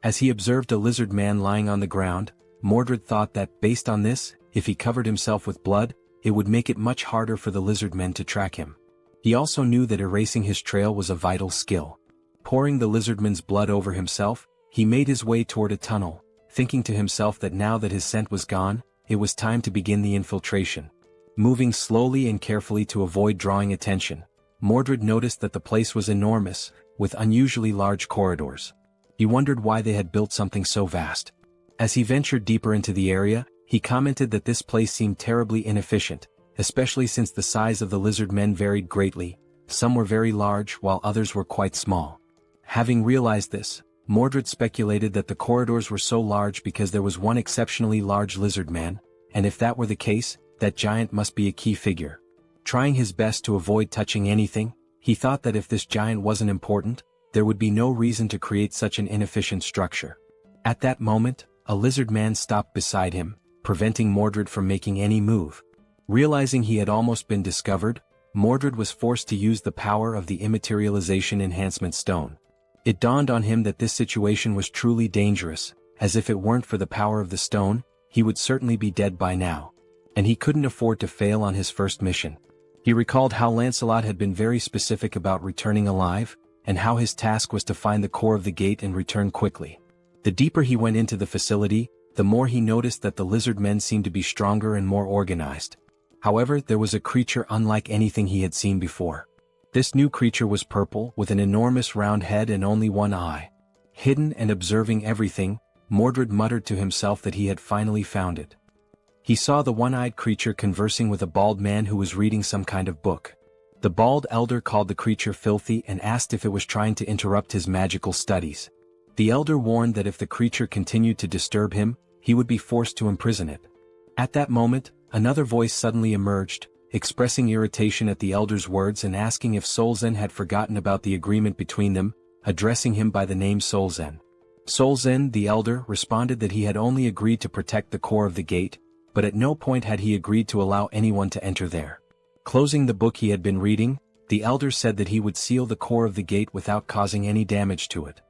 As he observed a lizard man lying on the ground, Mordred thought that, based on this, if he covered himself with blood, it would make it much harder for the lizard men to track him. He also knew that erasing his trail was a vital skill. Pouring the lizardman's blood over himself, he made his way toward a tunnel, thinking to himself that now that his scent was gone, it was time to begin the infiltration. Moving slowly and carefully to avoid drawing attention, Mordred noticed that the place was enormous, with unusually large corridors. He wondered why they had built something so vast. As he ventured deeper into the area, he commented that this place seemed terribly inefficient, especially since the size of the lizard men varied greatly. Some were very large while others were quite small. Having realized this, Mordred speculated that the corridors were so large because there was one exceptionally large lizard man, and if that were the case, that giant must be a key figure. Trying his best to avoid touching anything, he thought that if this giant wasn't important, there would be no reason to create such an inefficient structure. At that moment, a lizard man stopped beside him, preventing Mordred from making any move. Realizing he had almost been discovered, Mordred was forced to use the power of the immaterialization enhancement stone. It dawned on him that this situation was truly dangerous, as if it weren't for the power of the stone, he would certainly be dead by now. And he couldn't afford to fail on his first mission. He recalled how Lancelot had been very specific about returning alive, and how his task was to find the core of the gate and return quickly. The deeper he went into the facility, the more he noticed that the lizard men seemed to be stronger and more organized. However, there was a creature unlike anything he had seen before. This new creature was purple, with an enormous round head and only one eye. Hidden and observing everything, Mordred muttered to himself that he had finally found it. He saw the one-eyed creature conversing with a bald man who was reading some kind of book. The bald elder called the creature filthy and asked if it was trying to interrupt his magical studies. The elder warned that if the creature continued to disturb him, he would be forced to imprison it. At that moment, another voice suddenly emerged, expressing irritation at the elder's words and asking if Solzen had forgotten about the agreement between them, addressing him by the name Solzen. Solzen, the elder, responded that he had only agreed to protect the core of the gate, but at no point had he agreed to allow anyone to enter there. Closing the book he had been reading, the elder said that he would seal the core of the gate without causing any damage to it.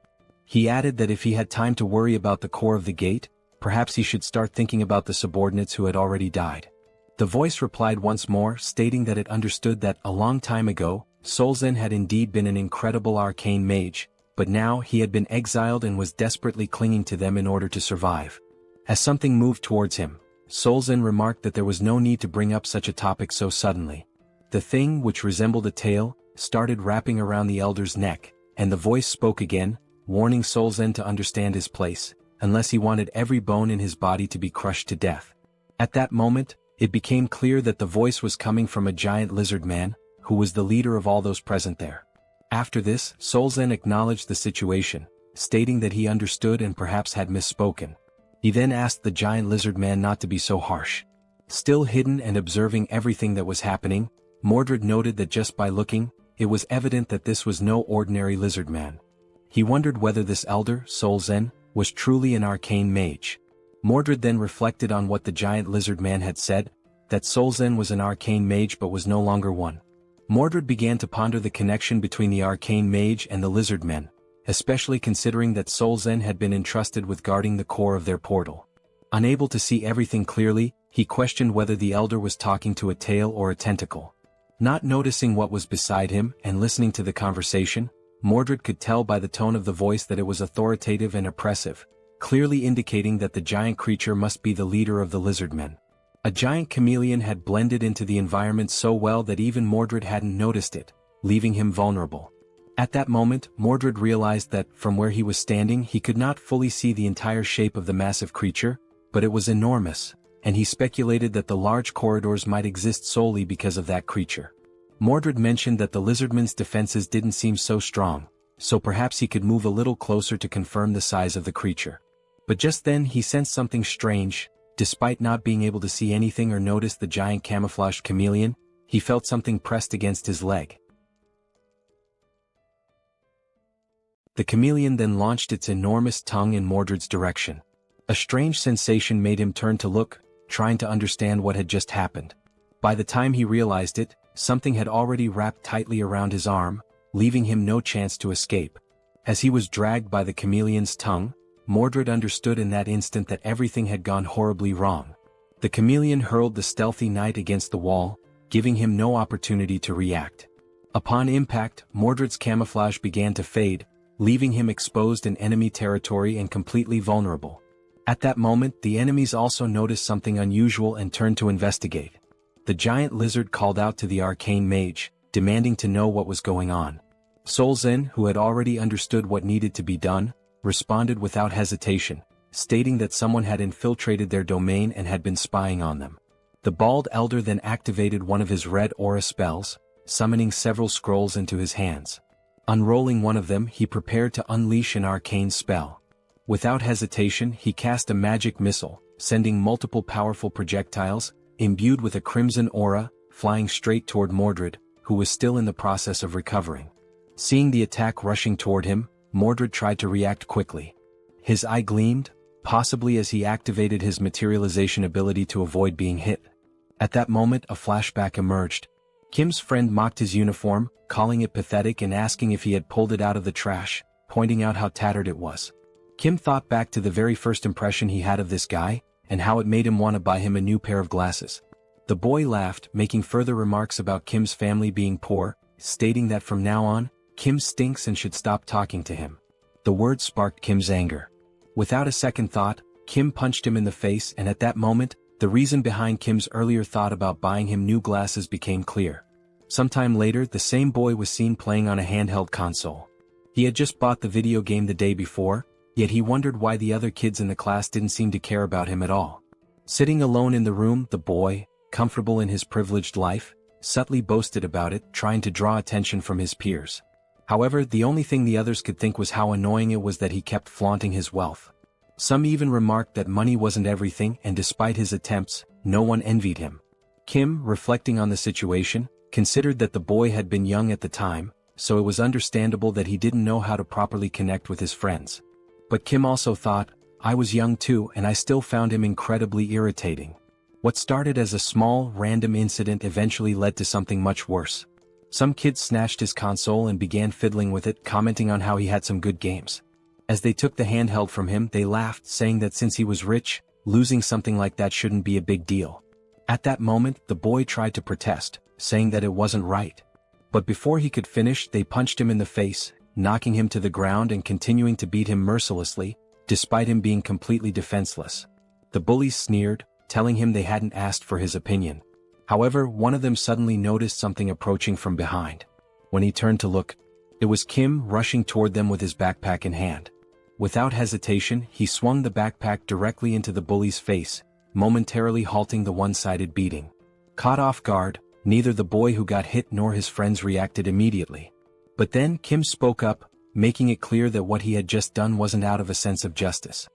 He added that if he had time to worry about the core of the gate, perhaps he should start thinking about the subordinates who had already died. The voice replied once more, stating that it understood that, a long time ago, Solzen had indeed been an incredible arcane mage, but now he had been exiled and was desperately clinging to them in order to survive. As something moved towards him, Solzen remarked that there was no need to bring up such a topic so suddenly. The thing, which resembled a tail, started wrapping around the elder's neck, and the voice spoke again, warning Solzen to understand his place, unless he wanted every bone in his body to be crushed to death. At that moment, it became clear that the voice was coming from a giant lizard man, who was the leader of all those present there. After this, Solzen acknowledged the situation, stating that he understood and perhaps had misspoken. He then asked the giant lizard man not to be so harsh. Still hidden and observing everything that was happening, Mordred noted that just by looking, it was evident that this was no ordinary lizard man. He wondered whether this elder, Solzen, was truly an arcane mage. Mordred then reflected on what the giant lizard man had said, that Solzen was an arcane mage but was no longer one. Mordred began to ponder the connection between the arcane mage and the lizard men, especially considering that Solzen had been entrusted with guarding the core of their portal. Unable to see everything clearly, he questioned whether the elder was talking to a tail or a tentacle. Not noticing what was beside him and listening to the conversation, Mordred could tell by the tone of the voice that it was authoritative and oppressive, clearly indicating that the giant creature must be the leader of the lizardmen. A giant chameleon had blended into the environment so well that even Mordred hadn't noticed it, leaving him vulnerable. At that moment, Mordred realized that, from where he was standing, he could not fully see the entire shape of the massive creature, but it was enormous, and he speculated that the large corridors might exist solely because of that creature. Mordred mentioned that the lizardman's defenses didn't seem so strong, so perhaps he could move a little closer to confirm the size of the creature. But just then he sensed something strange. Despite not being able to see anything or notice the giant camouflaged chameleon, he felt something pressed against his leg. The chameleon then launched its enormous tongue in Mordred's direction. A strange sensation made him turn to look, trying to understand what had just happened. By the time he realized it, something had already wrapped tightly around his arm, leaving him no chance to escape. As he was dragged by the chameleon's tongue, Mordred understood in that instant that everything had gone horribly wrong. The chameleon hurled the stealthy knight against the wall, giving him no opportunity to react. Upon impact, Mordred's camouflage began to fade, leaving him exposed in enemy territory and completely vulnerable. At that moment, the enemies also noticed something unusual and turned to investigate. The giant lizard called out to the arcane mage, demanding to know what was going on. Solzen, who had already understood what needed to be done, responded without hesitation, stating that someone had infiltrated their domain and had been spying on them. The bald elder then activated one of his red aura spells, summoning several scrolls into his hands. Unrolling one of them, he prepared to unleash an arcane spell. Without hesitation, he cast a magic missile, sending multiple powerful projectiles, imbued with a crimson aura, flying straight toward Mordred, who was still in the process of recovering. Seeing the attack rushing toward him, Mordred tried to react quickly. His eye gleamed, possibly as he activated his materialization ability to avoid being hit. At that moment, a flashback emerged. Kim's friend mocked his uniform, calling it pathetic and asking if he had pulled it out of the trash, pointing out how tattered it was. Kim thought back to the very first impression he had of this guy, and how it made him want to buy him a new pair of glasses. The boy laughed, making further remarks about Kim's family being poor, stating that from now on, Kim stinks and should stop talking to him. The words sparked Kim's anger. Without a second thought, Kim punched him in the face, and at that moment, the reason behind Kim's earlier thought about buying him new glasses became clear. Sometime later, the same boy was seen playing on a handheld console. He had just bought the video game the day before, yet he wondered why the other kids in the class didn't seem to care about him at all. Sitting alone in the room, the boy, comfortable in his privileged life, subtly boasted about it, trying to draw attention from his peers. However, the only thing the others could think was how annoying it was that he kept flaunting his wealth. Some even remarked that money wasn't everything, and despite his attempts, no one envied him. Kim, reflecting on the situation, considered that the boy had been young at the time, so it was understandable that he didn't know how to properly connect with his friends. But Kim also thought, I was young too, and I still found him incredibly irritating. What started as a small, random incident eventually led to something much worse. Some kids snatched his console and began fiddling with it, commenting on how he had some good games. As they took the handheld from him, they laughed, saying that since he was rich, losing something like that shouldn't be a big deal. At that moment, the boy tried to protest, saying that it wasn't right. But before he could finish, they punched him in the face, knocking him to the ground and continuing to beat him mercilessly, despite him being completely defenseless. The bullies sneered, telling him they hadn't asked for his opinion. However, one of them suddenly noticed something approaching from behind. When he turned to look, it was Kim rushing toward them with his backpack in hand. Without hesitation, he swung the backpack directly into the bully's face, momentarily halting the one-sided beating. Caught off guard, neither the boy who got hit nor his friends reacted immediately. But then Kim spoke up, making it clear that what he had just done wasn't out of a sense of justice.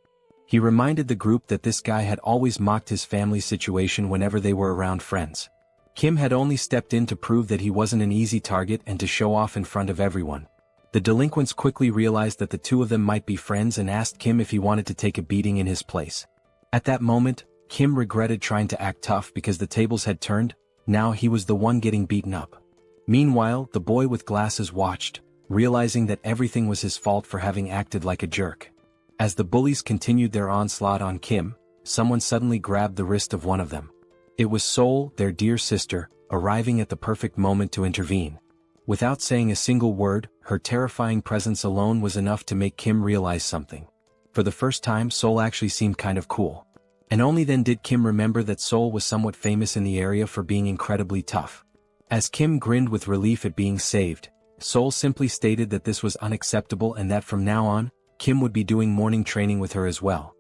He reminded the group that this guy had always mocked his family's situation whenever they were around friends. Kim had only stepped in to prove that he wasn't an easy target and to show off in front of everyone. The delinquents quickly realized that the two of them might be friends and asked Kim if he wanted to take a beating in his place. At that moment, Kim regretted trying to act tough because the tables had turned. Now he was the one getting beaten up. Meanwhile, the boy with glasses watched, realizing that everything was his fault for having acted like a jerk. As the bullies continued their onslaught on Kim, someone suddenly grabbed the wrist of one of them. It was Seoul, their dear sister, arriving at the perfect moment to intervene. Without saying a single word, her terrifying presence alone was enough to make Kim realize something. For the first time, Seoul actually seemed kind of cool. And only then did Kim remember that Seoul was somewhat famous in the area for being incredibly tough. As Kim grinned with relief at being saved, Seoul simply stated that this was unacceptable and that from now on, Kim would be doing morning training with her as well.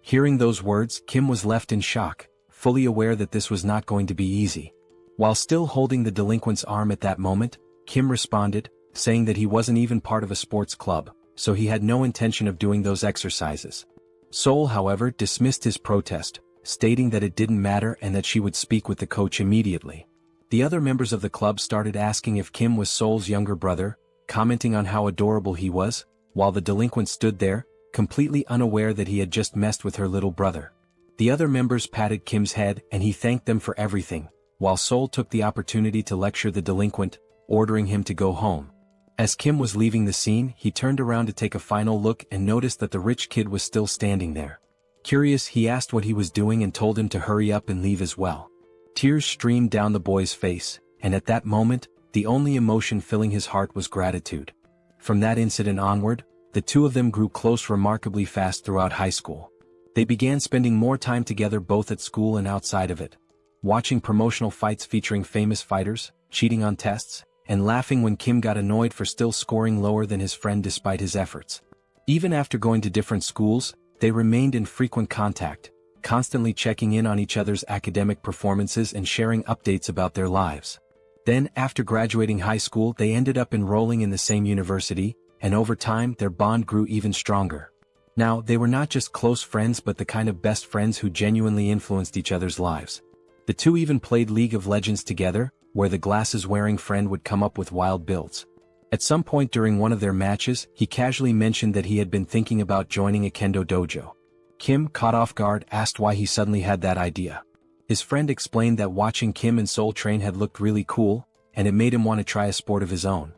Hearing those words, Kim was left in shock, fully aware that this was not going to be easy. While still holding the delinquent's arm at that moment, Kim responded, saying that he wasn't even part of a sports club, so he had no intention of doing those exercises. Seoul, however, dismissed his protest, stating that it didn't matter and that she would speak with the coach immediately. The other members of the club started asking if Kim was Seoul's younger brother, commenting on how adorable he was, while the delinquent stood there, completely unaware that he had just messed with her little brother. The other members patted Kim's head and he thanked them for everything, while Seoul took the opportunity to lecture the delinquent, ordering him to go home. As Kim was leaving the scene, he turned around to take a final look and noticed that the rich kid was still standing there. Curious, he asked what he was doing and told him to hurry up and leave as well. Tears streamed down the boy's face, and at that moment, the only emotion filling his heart was gratitude. From that incident onward, the two of them grew close remarkably fast throughout high school. They began spending more time together both at school and outside of it, watching promotional fights featuring famous fighters, cheating on tests, and laughing when Kim got annoyed for still scoring lower than his friend despite his efforts. Even after going to different schools, they remained in frequent contact, constantly checking in on each other's academic performances and sharing updates about their lives. Then, after graduating high school, they ended up enrolling in the same university, and over time their bond grew even stronger. Now, they were not just close friends but the kind of best friends who genuinely influenced each other's lives. The two even played League of Legends together, where the glasses-wearing friend would come up with wild builds. At some point during one of their matches, he casually mentioned that he had been thinking about joining a kendo dojo. Kim, caught off guard, asked why he suddenly had that idea. His friend explained that watching Kim and Seoul train had looked really cool, and it made him want to try a sport of his own.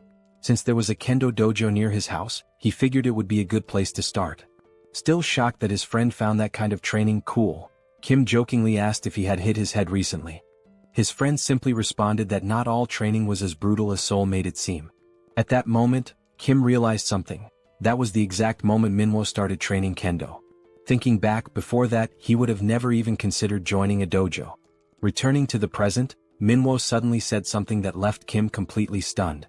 Since there was a kendo dojo near his house, he figured it would be a good place to start. Still shocked that his friend found that kind of training cool, Kim jokingly asked if he had hit his head recently. His friend simply responded that not all training was as brutal as Seoul made it seem. At that moment, Kim realized something. That was the exact moment Manhwa started training kendo. Thinking back, before that, he would have never even considered joining a dojo. Returning to the present, Manhwa suddenly said something that left Kim completely stunned.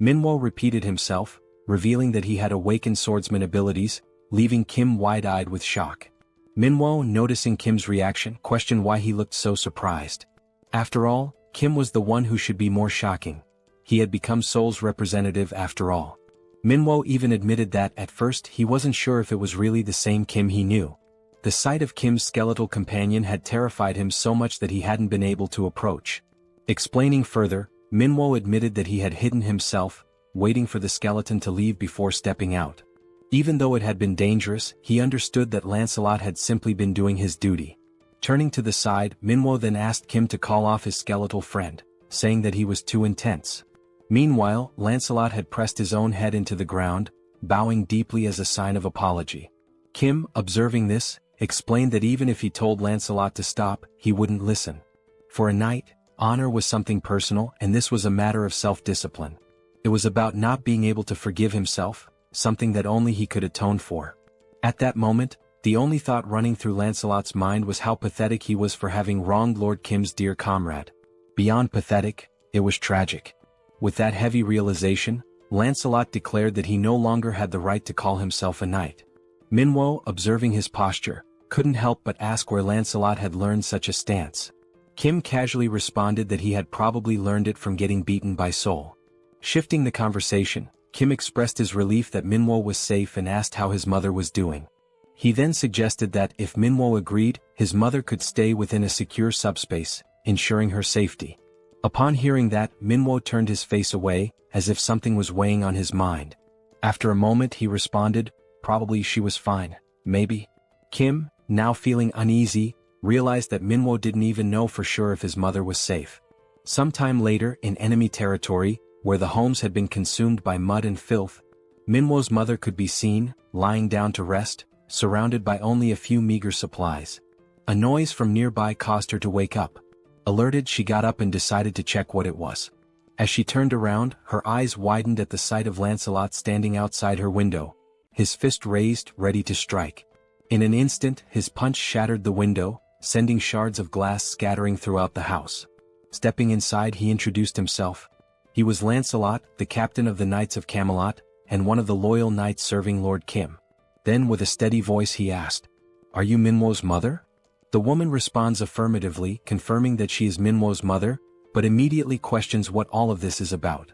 Manhwa repeated himself, revealing that he had awakened swordsman abilities, leaving Kim wide-eyed with shock. Manhwa, noticing Kim's reaction, questioned why he looked so surprised. After all, Kim was the one who should be more shocking. He had become Seoul's representative after all. Manhwa even admitted that, at first, he wasn't sure if it was really the same Kim he knew. The sight of Kim's skeletal companion had terrified him so much that he hadn't been able to approach. Explaining further, Manhwa admitted that he had hidden himself, waiting for the skeleton to leave before stepping out. Even though it had been dangerous, he understood that Lancelot had simply been doing his duty. Turning to the side, Manhwa then asked Kim to call off his skeletal friend, saying that he was too intense. Meanwhile, Lancelot had pressed his own head into the ground, bowing deeply as a sign of apology. Kim, observing this, explained that even if he told Lancelot to stop, he wouldn't listen. For a knight, honor was something personal, and this was a matter of self-discipline. It was about not being able to forgive himself, something that only he could atone for. At that moment, the only thought running through Lancelot's mind was how pathetic he was for having wronged Lord Kim's dear comrade. Beyond pathetic, it was tragic. With that heavy realization, Lancelot declared that he no longer had the right to call himself a knight. Manhwa, observing his posture, couldn't help but ask where Lancelot had learned such a stance. Kim casually responded that he had probably learned it from getting beaten by Seoul. Shifting the conversation, Kim expressed his relief that Manhwa was safe and asked how his mother was doing. He then suggested that if Manhwa agreed, his mother could stay within a secure subspace, ensuring her safety. Upon hearing that, Manhwa turned his face away, as if something was weighing on his mind. After a moment he responded, probably she was fine, maybe. Kim, now feeling uneasy, realized that Manhwa didn't even know for sure if his mother was safe. Sometime later, in enemy territory, where the homes had been consumed by mud and filth, Manhwa's mother could be seen, lying down to rest, surrounded by only a few meager supplies. A noise from nearby caused her to wake up. Alerted, she got up and decided to check what it was. As she turned around, her eyes widened at the sight of Lancelot standing outside her window, his fist raised, ready to strike. In an instant, his punch shattered the window, sending shards of glass scattering throughout the house. Stepping inside, he introduced himself. He was Lancelot, the captain of the Knights of Camelot, and one of the loyal knights serving Lord Kim. Then with a steady voice he asked, "Are you Manhwa's mother?" The woman responds affirmatively, confirming that she is Manhwa's mother, but immediately questions what all of this is about.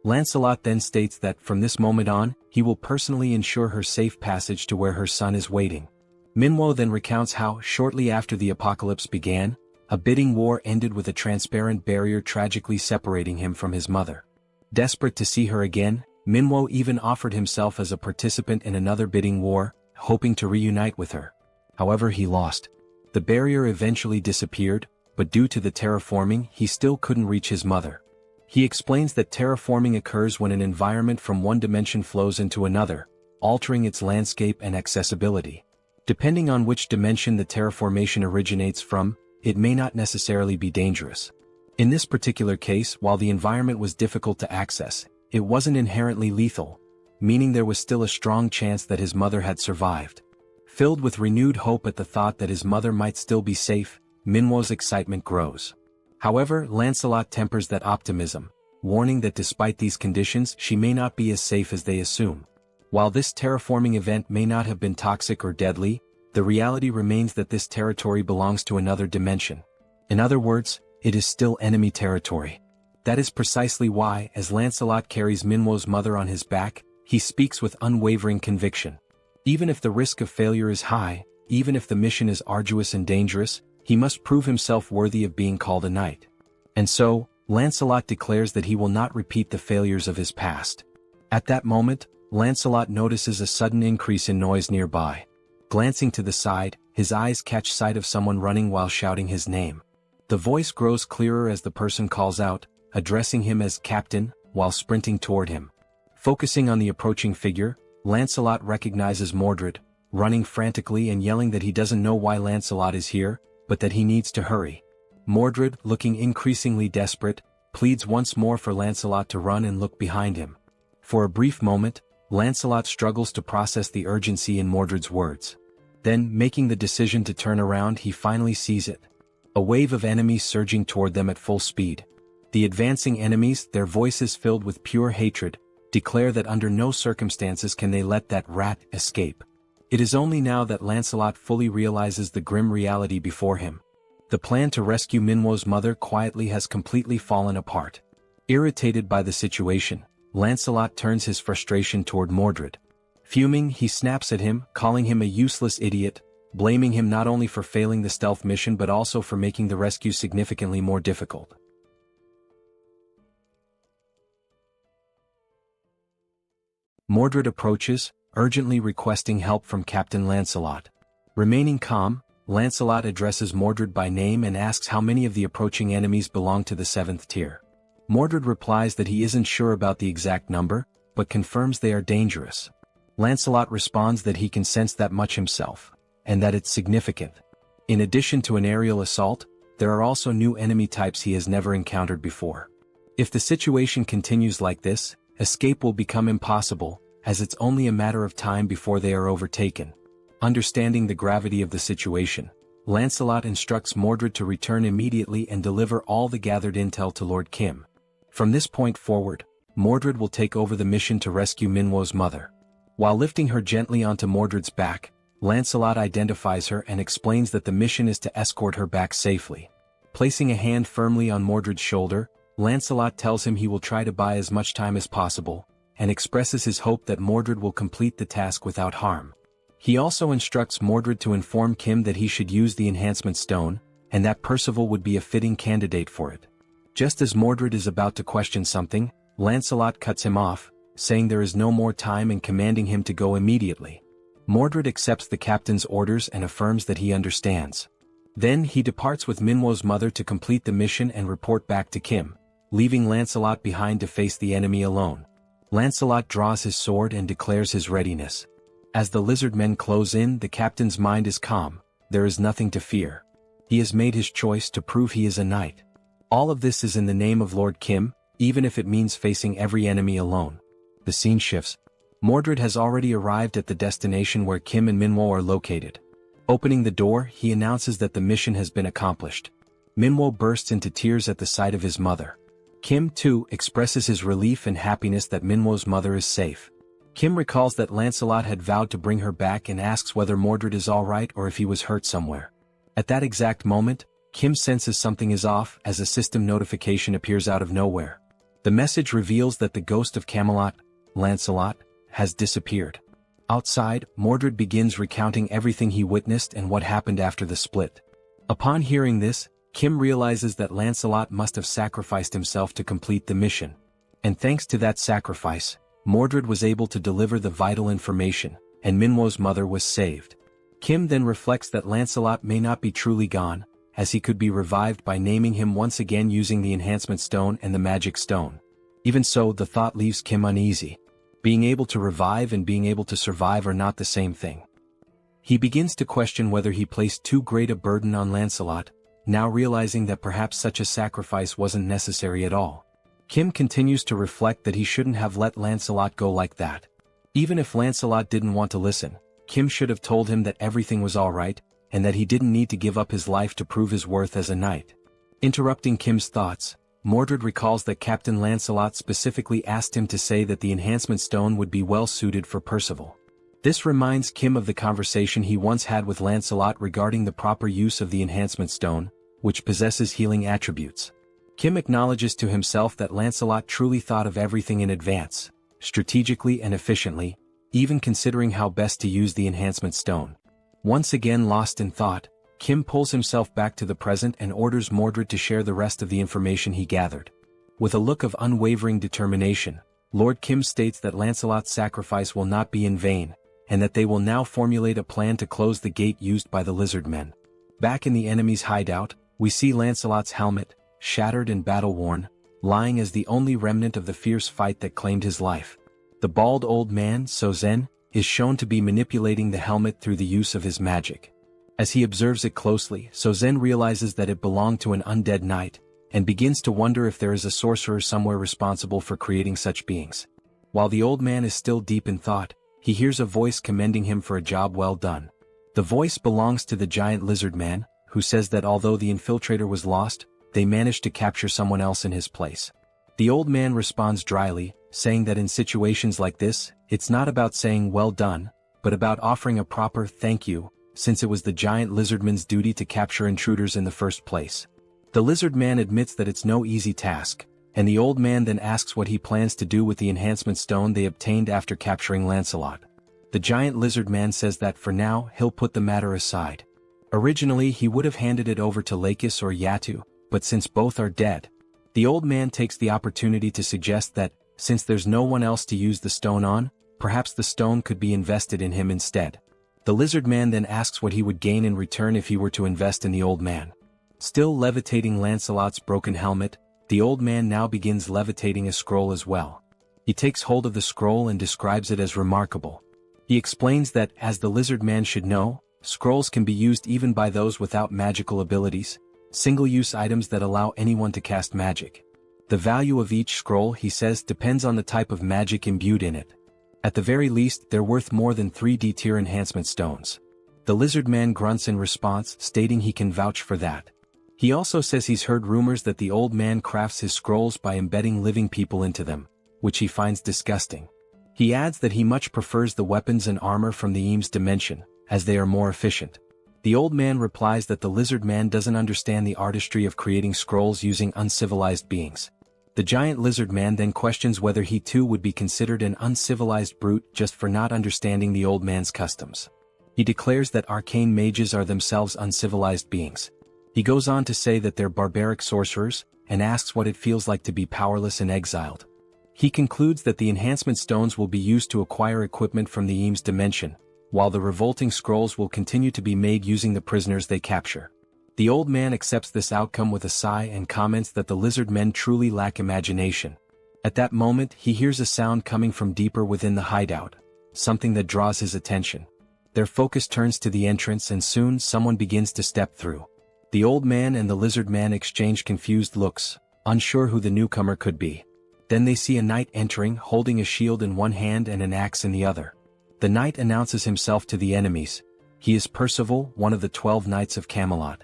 Lancelot then states that from this moment on, he will personally ensure her safe passage to where her son is waiting. Manhwa then recounts how, shortly after the apocalypse began, a bidding war ended with a transparent barrier tragically separating him from his mother. Desperate to see her again, Manhwa even offered himself as a participant in another bidding war, hoping to reunite with her. However, he lost. The barrier eventually disappeared, but due to the terraforming, he still couldn't reach his mother. He explains that terraforming occurs when an environment from one dimension flows into another, altering its landscape and accessibility. Depending on which dimension the terraformation originates from, it may not necessarily be dangerous. In this particular case, while the environment was difficult to access, it wasn't inherently lethal, meaning there was still a strong chance that his mother had survived. Filled with renewed hope at the thought that his mother might still be safe, Manhwa's excitement grows. However, Lancelot tempers that optimism, warning that despite these conditions she may not be as safe as they assume. While this terraforming event may not have been toxic or deadly, the reality remains that this territory belongs to another dimension. In other words, it is still enemy territory. That is precisely why, as Lancelot carries Manhwa's mother on his back, he speaks with unwavering conviction. Even if the risk of failure is high, even if the mission is arduous and dangerous, he must prove himself worthy of being called a knight. And so, Lancelot declares that he will not repeat the failures of his past. At that moment, Lancelot notices a sudden increase in noise nearby. Glancing to the side, his eyes catch sight of someone running while shouting his name. The voice grows clearer as the person calls out, addressing him as Captain, while sprinting toward him. Focusing on the approaching figure, Lancelot recognizes Mordred, running frantically and yelling that he doesn't know why Lancelot is here, but that he needs to hurry. Mordred, looking increasingly desperate, pleads once more for Lancelot to run and look behind him. For a brief moment, Lancelot struggles to process the urgency in Mordred's words. Then, making the decision to turn around, he finally sees it. A wave of enemies surging toward them at full speed. The advancing enemies, their voices filled with pure hatred, declare that under no circumstances can they let that rat escape. It is only now that Lancelot fully realizes the grim reality before him. The plan to rescue Manhwa's mother quietly has completely fallen apart. Irritated by the situation, Lancelot turns his frustration toward Mordred. Fuming, he snaps at him, calling him a useless idiot, blaming him not only for failing the stealth mission but also for making the rescue significantly more difficult. Mordred approaches, urgently requesting help from Captain Lancelot. Remaining calm, Lancelot addresses Mordred by name and asks how many of the approaching enemies belong to the 7th tier. Mordred replies that he isn't sure about the exact number, but confirms they are dangerous. Lancelot responds that he can sense that much himself, and that it's significant. In addition to an aerial assault, there are also new enemy types he has never encountered before. If the situation continues like this, escape will become impossible, as it's only a matter of time before they are overtaken. Understanding the gravity of the situation, Lancelot instructs Mordred to return immediately and deliver all the gathered intel to Lord Kim. From this point forward, Mordred will take over the mission to rescue Manhwa's mother. While lifting her gently onto Mordred's back, Lancelot identifies her and explains that the mission is to escort her back safely. Placing a hand firmly on Mordred's shoulder, Lancelot tells him he will try to buy as much time as possible, and expresses his hope that Mordred will complete the task without harm. He also instructs Mordred to inform Kim that he should use the enhancement stone, and that Percival would be a fitting candidate for it. Just as Mordred is about to question something, Lancelot cuts him off, saying there is no more time and commanding him to go immediately. Mordred accepts the captain's orders and affirms that he understands. Then he departs with Manhwa's mother to complete the mission and report back to Kim, leaving Lancelot behind to face the enemy alone. Lancelot draws his sword and declares his readiness. As the lizard men close in, the captain's mind is calm. There is nothing to fear. He has made his choice to prove he is a knight. All of this is in the name of Lord Kim, even if it means facing every enemy alone. The scene shifts. Mordred has already arrived at the destination where Kim and Manhwa are located. Opening the door, he announces that the mission has been accomplished. Manhwa bursts into tears at the sight of his mother. Kim, too, expresses his relief and happiness that Manhwa's mother is safe. Kim recalls that Lancelot had vowed to bring her back and asks whether Mordred is alright or if he was hurt somewhere. At that exact moment, Kim senses something is off as a system notification appears out of nowhere. The message reveals that the ghost of Camelot, Lancelot, has disappeared. Outside, Mordred begins recounting everything he witnessed and what happened after the split. Upon hearing this, Kim realizes that Lancelot must have sacrificed himself to complete the mission. And thanks to that sacrifice, Mordred was able to deliver the vital information, and Manhwa's mother was saved. Kim then reflects that Lancelot may not be truly gone, as he could be revived by naming him once again using the enhancement stone and the magic stone. Even so, the thought leaves Kim uneasy. Being able to revive and being able to survive are not the same thing. He begins to question whether he placed too great a burden on Lancelot, now realizing that perhaps such a sacrifice wasn't necessary at all. Kim continues to reflect that he shouldn't have let Lancelot go like that. Even if Lancelot didn't want to listen, Kim should have told him that everything was alright, and that he didn't need to give up his life to prove his worth as a knight. Interrupting Kim's thoughts, Mordred recalls that Captain Lancelot specifically asked him to say that the enhancement stone would be well suited for Percival. This reminds Kim of the conversation he once had with Lancelot regarding the proper use of the enhancement stone, which possesses healing attributes. Kim acknowledges to himself that Lancelot truly thought of everything in advance, strategically and efficiently, even considering how best to use the enhancement stone. Once again lost in thought, Kim pulls himself back to the present and orders Mordred to share the rest of the information he gathered. With a look of unwavering determination, Lord Kim states that Lancelot's sacrifice will not be in vain, and that they will now formulate a plan to close the gate used by the lizard men. Back in the enemy's hideout, we see Lancelot's helmet, shattered and battle-worn, lying as the only remnant of the fierce fight that claimed his life. The bald old man, Sozen, is shown to be manipulating the helmet through the use of his magic. As he observes it closely, Sozen realizes that it belonged to an undead knight, and begins to wonder if there is a sorcerer somewhere responsible for creating such beings. While the old man is still deep in thought, he hears a voice commending him for a job well done. The voice belongs to the giant lizard man, who says that although the infiltrator was lost, they managed to capture someone else in his place. The old man responds dryly, saying that in situations like this, it's not about saying well done, but about offering a proper thank you, since it was the giant lizardman's duty to capture intruders in the first place. The lizard man admits that it's no easy task, and the old man then asks what he plans to do with the enhancement stone they obtained after capturing Lancelot. The giant lizard man says that for now he'll put the matter aside. Originally he would have handed it over to Lakis or Yatu, but since both are dead, the old man takes the opportunity to suggest that, since there's no one else to use the stone on, perhaps the stone could be invested in him instead. The lizard man then asks what he would gain in return if he were to invest in the old man. Still levitating Lancelot's broken helmet, the old man now begins levitating a scroll as well. He takes hold of the scroll and describes it as remarkable. He explains that, as the lizard man should know, scrolls can be used even by those without magical abilities, single-use items that allow anyone to cast magic. The value of each scroll, he says, depends on the type of magic imbued in it. At the very least, they're worth more than 3D tier enhancement stones. The lizard man grunts in response, stating he can vouch for that. He also says he's heard rumors that the old man crafts his scrolls by embedding living people into them, which he finds disgusting. He adds that he much prefers the weapons and armor from the Eames dimension, as they are more efficient. The old man replies that the lizard man doesn't understand the artistry of creating scrolls using uncivilized beings. The giant lizard man then questions whether he too would be considered an uncivilized brute just for not understanding the old man's customs. He declares that arcane mages are themselves uncivilized beings. He goes on to say that they're barbaric sorcerers, and asks what it feels like to be powerless and exiled. He concludes that the enhancement stones will be used to acquire equipment from the Eames dimension, while the revolting scrolls will continue to be made using the prisoners they capture. The old man accepts this outcome with a sigh and comments that the lizard men truly lack imagination. At that moment, he hears a sound coming from deeper within the hideout, something that draws his attention. Their focus turns to the entrance and soon someone begins to step through. The old man and the lizard man exchange confused looks, unsure who the newcomer could be. Then they see a knight entering, holding a shield in one hand and an axe in the other. The knight announces himself to the enemies. He is Percival, one of the 12 knights of Camelot.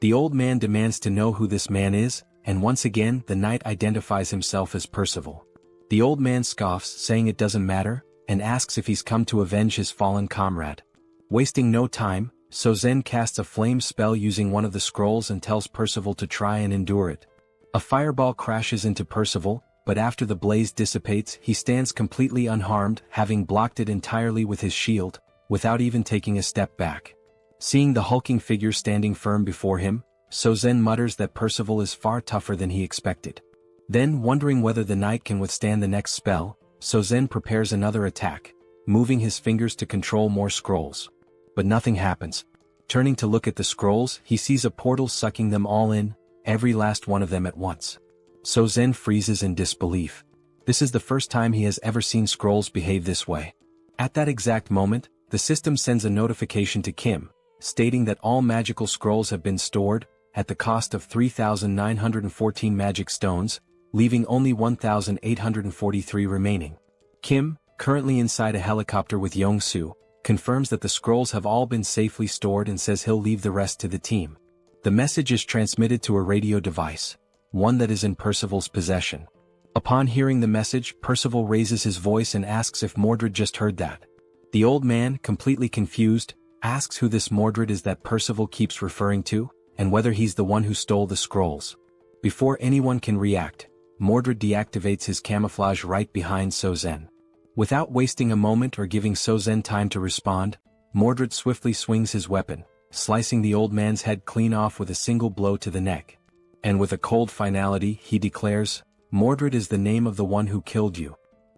The old man demands to know who this man is, and once again the knight identifies himself as Percival. The old man scoffs, saying it doesn't matter, and asks if he's come to avenge his fallen comrade. Wasting no time, Sozen casts a flame spell using one of the scrolls and tells Percival to try and endure it. A fireball crashes into Percival, but after the blaze dissipates he stands completely unharmed, having blocked it entirely with his shield, without even taking a step back. Seeing the hulking figure standing firm before him, Sozen mutters that Percival is far tougher than he expected. Then, wondering whether the knight can withstand the next spell, Sozen prepares another attack, moving his fingers to control more scrolls. But nothing happens. Turning to look at the scrolls, he sees a portal sucking them all in, every last one of them at once. Sozen freezes in disbelief. This is the first time he has ever seen scrolls behave this way. At that exact moment, the system sends a notification to Kim, stating that all magical scrolls have been stored, at the cost of 3,914 magic stones, leaving only 1,843 remaining. Kim, currently inside a helicopter with Yong-soo, confirms that the scrolls have all been safely stored and says he'll leave the rest to the team. The message is transmitted to a radio device, one that is in Percival's possession. Upon hearing the message, Percival raises his voice and asks if Mordred just heard that. The old man, completely confused, asks who this Mordred is that Percival keeps referring to, and whether he's the one who stole the scrolls. Before anyone can react, Mordred deactivates his camouflage right behind Sozen. Without wasting a moment or giving Sozen time to respond, Mordred swiftly swings his weapon, slicing the old man's head clean off with a single blow to the neck. And with a cold finality, he declares, "Mordred is the name of the one who killed you."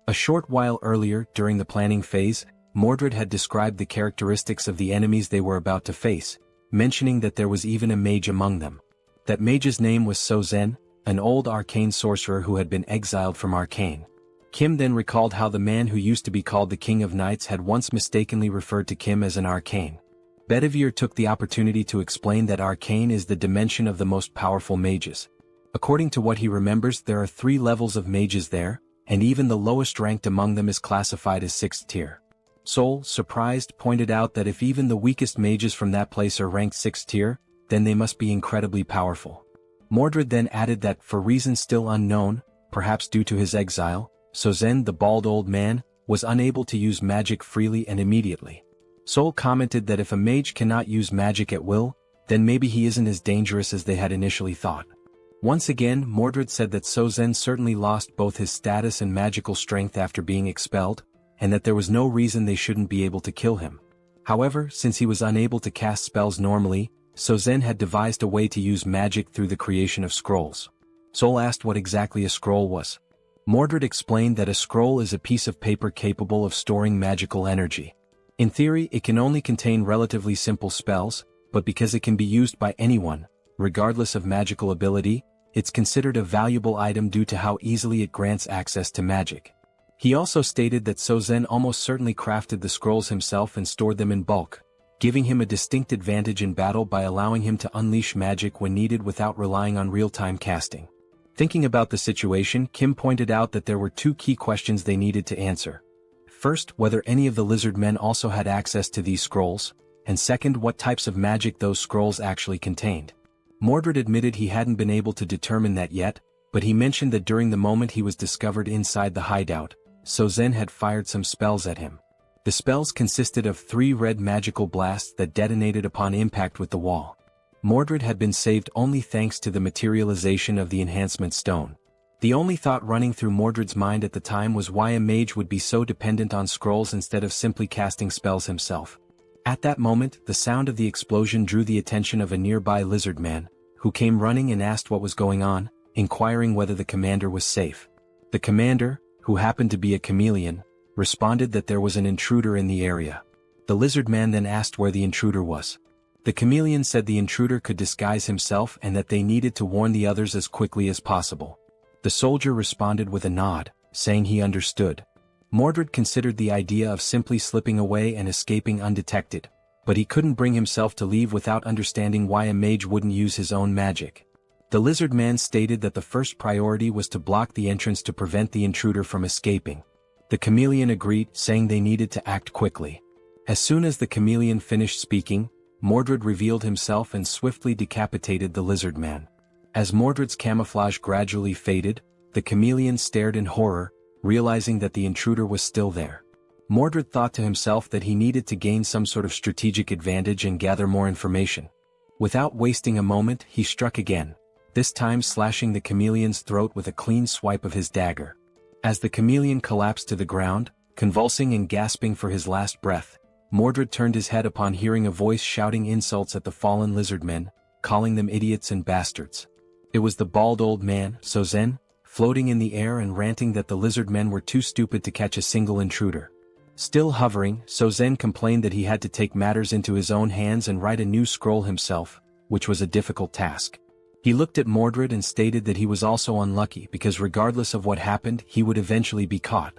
A short while earlier, during the planning phase, Mordred had described the characteristics of the enemies they were about to face, mentioning that there was even a mage among them. That mage's name was Sozen, an old arcane sorcerer who had been exiled from Arcane. Kim then recalled how the man who used to be called the King of Knights had once mistakenly referred to Kim as an arcane. Bedivere took the opportunity to explain that arcane is the dimension of the most powerful mages. According to what he remembers, there are 3 levels of mages there, and even the lowest ranked among them is classified as 6th tier. Seoul, surprised, pointed out that if even the weakest mages from that place are ranked 6th tier, then they must be incredibly powerful. Mordred then added that, for reasons still unknown, perhaps due to his exile, Sozen, the bald old man, was unable to use magic freely and immediately. Seoul commented that if a mage cannot use magic at will, then maybe he isn't as dangerous as they had initially thought. Once again, Mordred said that Sozen certainly lost both his status and magical strength after being expelled, and that there was no reason they shouldn't be able to kill him. However, since he was unable to cast spells normally, Sozen had devised a way to use magic through the creation of scrolls. Seoul asked what exactly a scroll was. Mordred explained that a scroll is a piece of paper capable of storing magical energy. In theory, it can only contain relatively simple spells, but because it can be used by anyone, regardless of magical ability, it's considered a valuable item due to how easily it grants access to magic. He also stated that Sozen almost certainly crafted the scrolls himself and stored them in bulk, giving him a distinct advantage in battle by allowing him to unleash magic when needed without relying on real-time casting. Thinking about the situation, Kim pointed out that there were 2 key questions they needed to answer. First, whether any of the lizard men also had access to these scrolls, and second, what types of magic those scrolls actually contained. Mordred admitted he hadn't been able to determine that yet, but he mentioned that during the moment he was discovered inside the hideout, Sozen had fired some spells at him. The spells consisted of 3 red magical blasts that detonated upon impact with the wall. Mordred had been saved only thanks to the materialization of the enhancement stone. The only thought running through Mordred's mind at the time was why a mage would be so dependent on scrolls instead of simply casting spells himself. At that moment, the sound of the explosion drew the attention of a nearby lizard man, who came running and asked what was going on, inquiring whether the commander was safe. The commander, who happened to be a chameleon, responded that there was an intruder in the area. The lizard man then asked where the intruder was. The chameleon said the intruder could disguise himself and that they needed to warn the others as quickly as possible. The soldier responded with a nod, saying he understood. Mordred considered the idea of simply slipping away and escaping undetected, but he couldn't bring himself to leave without understanding why a mage wouldn't use his own magic. The lizard man stated that the first priority was to block the entrance to prevent the intruder from escaping. The chameleon agreed, saying they needed to act quickly. As soon as the chameleon finished speaking, Mordred revealed himself and swiftly decapitated the lizard man. As Mordred's camouflage gradually faded, the chameleon stared in horror, realizing that the intruder was still there. Mordred thought to himself that he needed to gain some sort of strategic advantage and gather more information. Without wasting a moment, he struck again, this time slashing the chameleon's throat with a clean swipe of his dagger. As the chameleon collapsed to the ground, convulsing and gasping for his last breath, Mordred turned his head upon hearing a voice shouting insults at the fallen lizardmen, calling them idiots and bastards. It was the bald old man, Sozen, floating in the air and ranting that the lizardmen were too stupid to catch a single intruder. Still hovering, Sozen complained that he had to take matters into his own hands and write a new scroll himself, which was a difficult task. He looked at Mordred and stated that he was also unlucky because regardless of what happened, he would eventually be caught.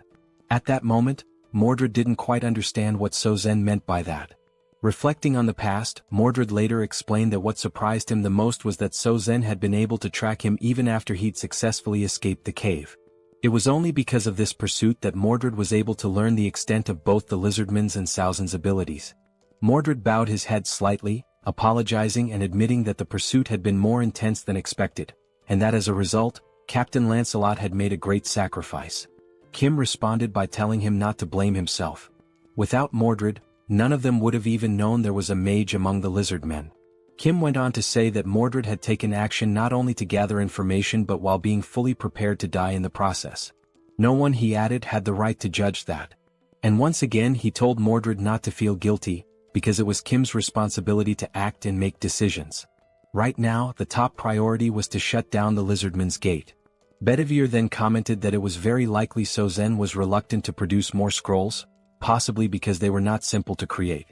At that moment, Mordred didn't quite understand what Sozen meant by that. Reflecting on the past, Mordred later explained that what surprised him the most was that Sozen had been able to track him even after he'd successfully escaped the cave. It was only because of this pursuit that Mordred was able to learn the extent of both the lizardman's and Sauzen's abilities. Mordred bowed his head slightly, apologizing and admitting that the pursuit had been more intense than expected, and that as a result, Captain Lancelot had made a great sacrifice. Kim responded by telling him not to blame himself. Without Mordred, none of them would have even known there was a mage among the lizard men. Kim went on to say that Mordred had taken action not only to gather information but while being fully prepared to die in the process. No one, he added, had the right to judge that. And once again he told Mordred not to feel guilty, because it was Kim's responsibility to act and make decisions. Right now, the top priority was to shut down the lizardman's gate. Bedivere then commented that it was very likely Sozen was reluctant to produce more scrolls, possibly because they were not simple to create.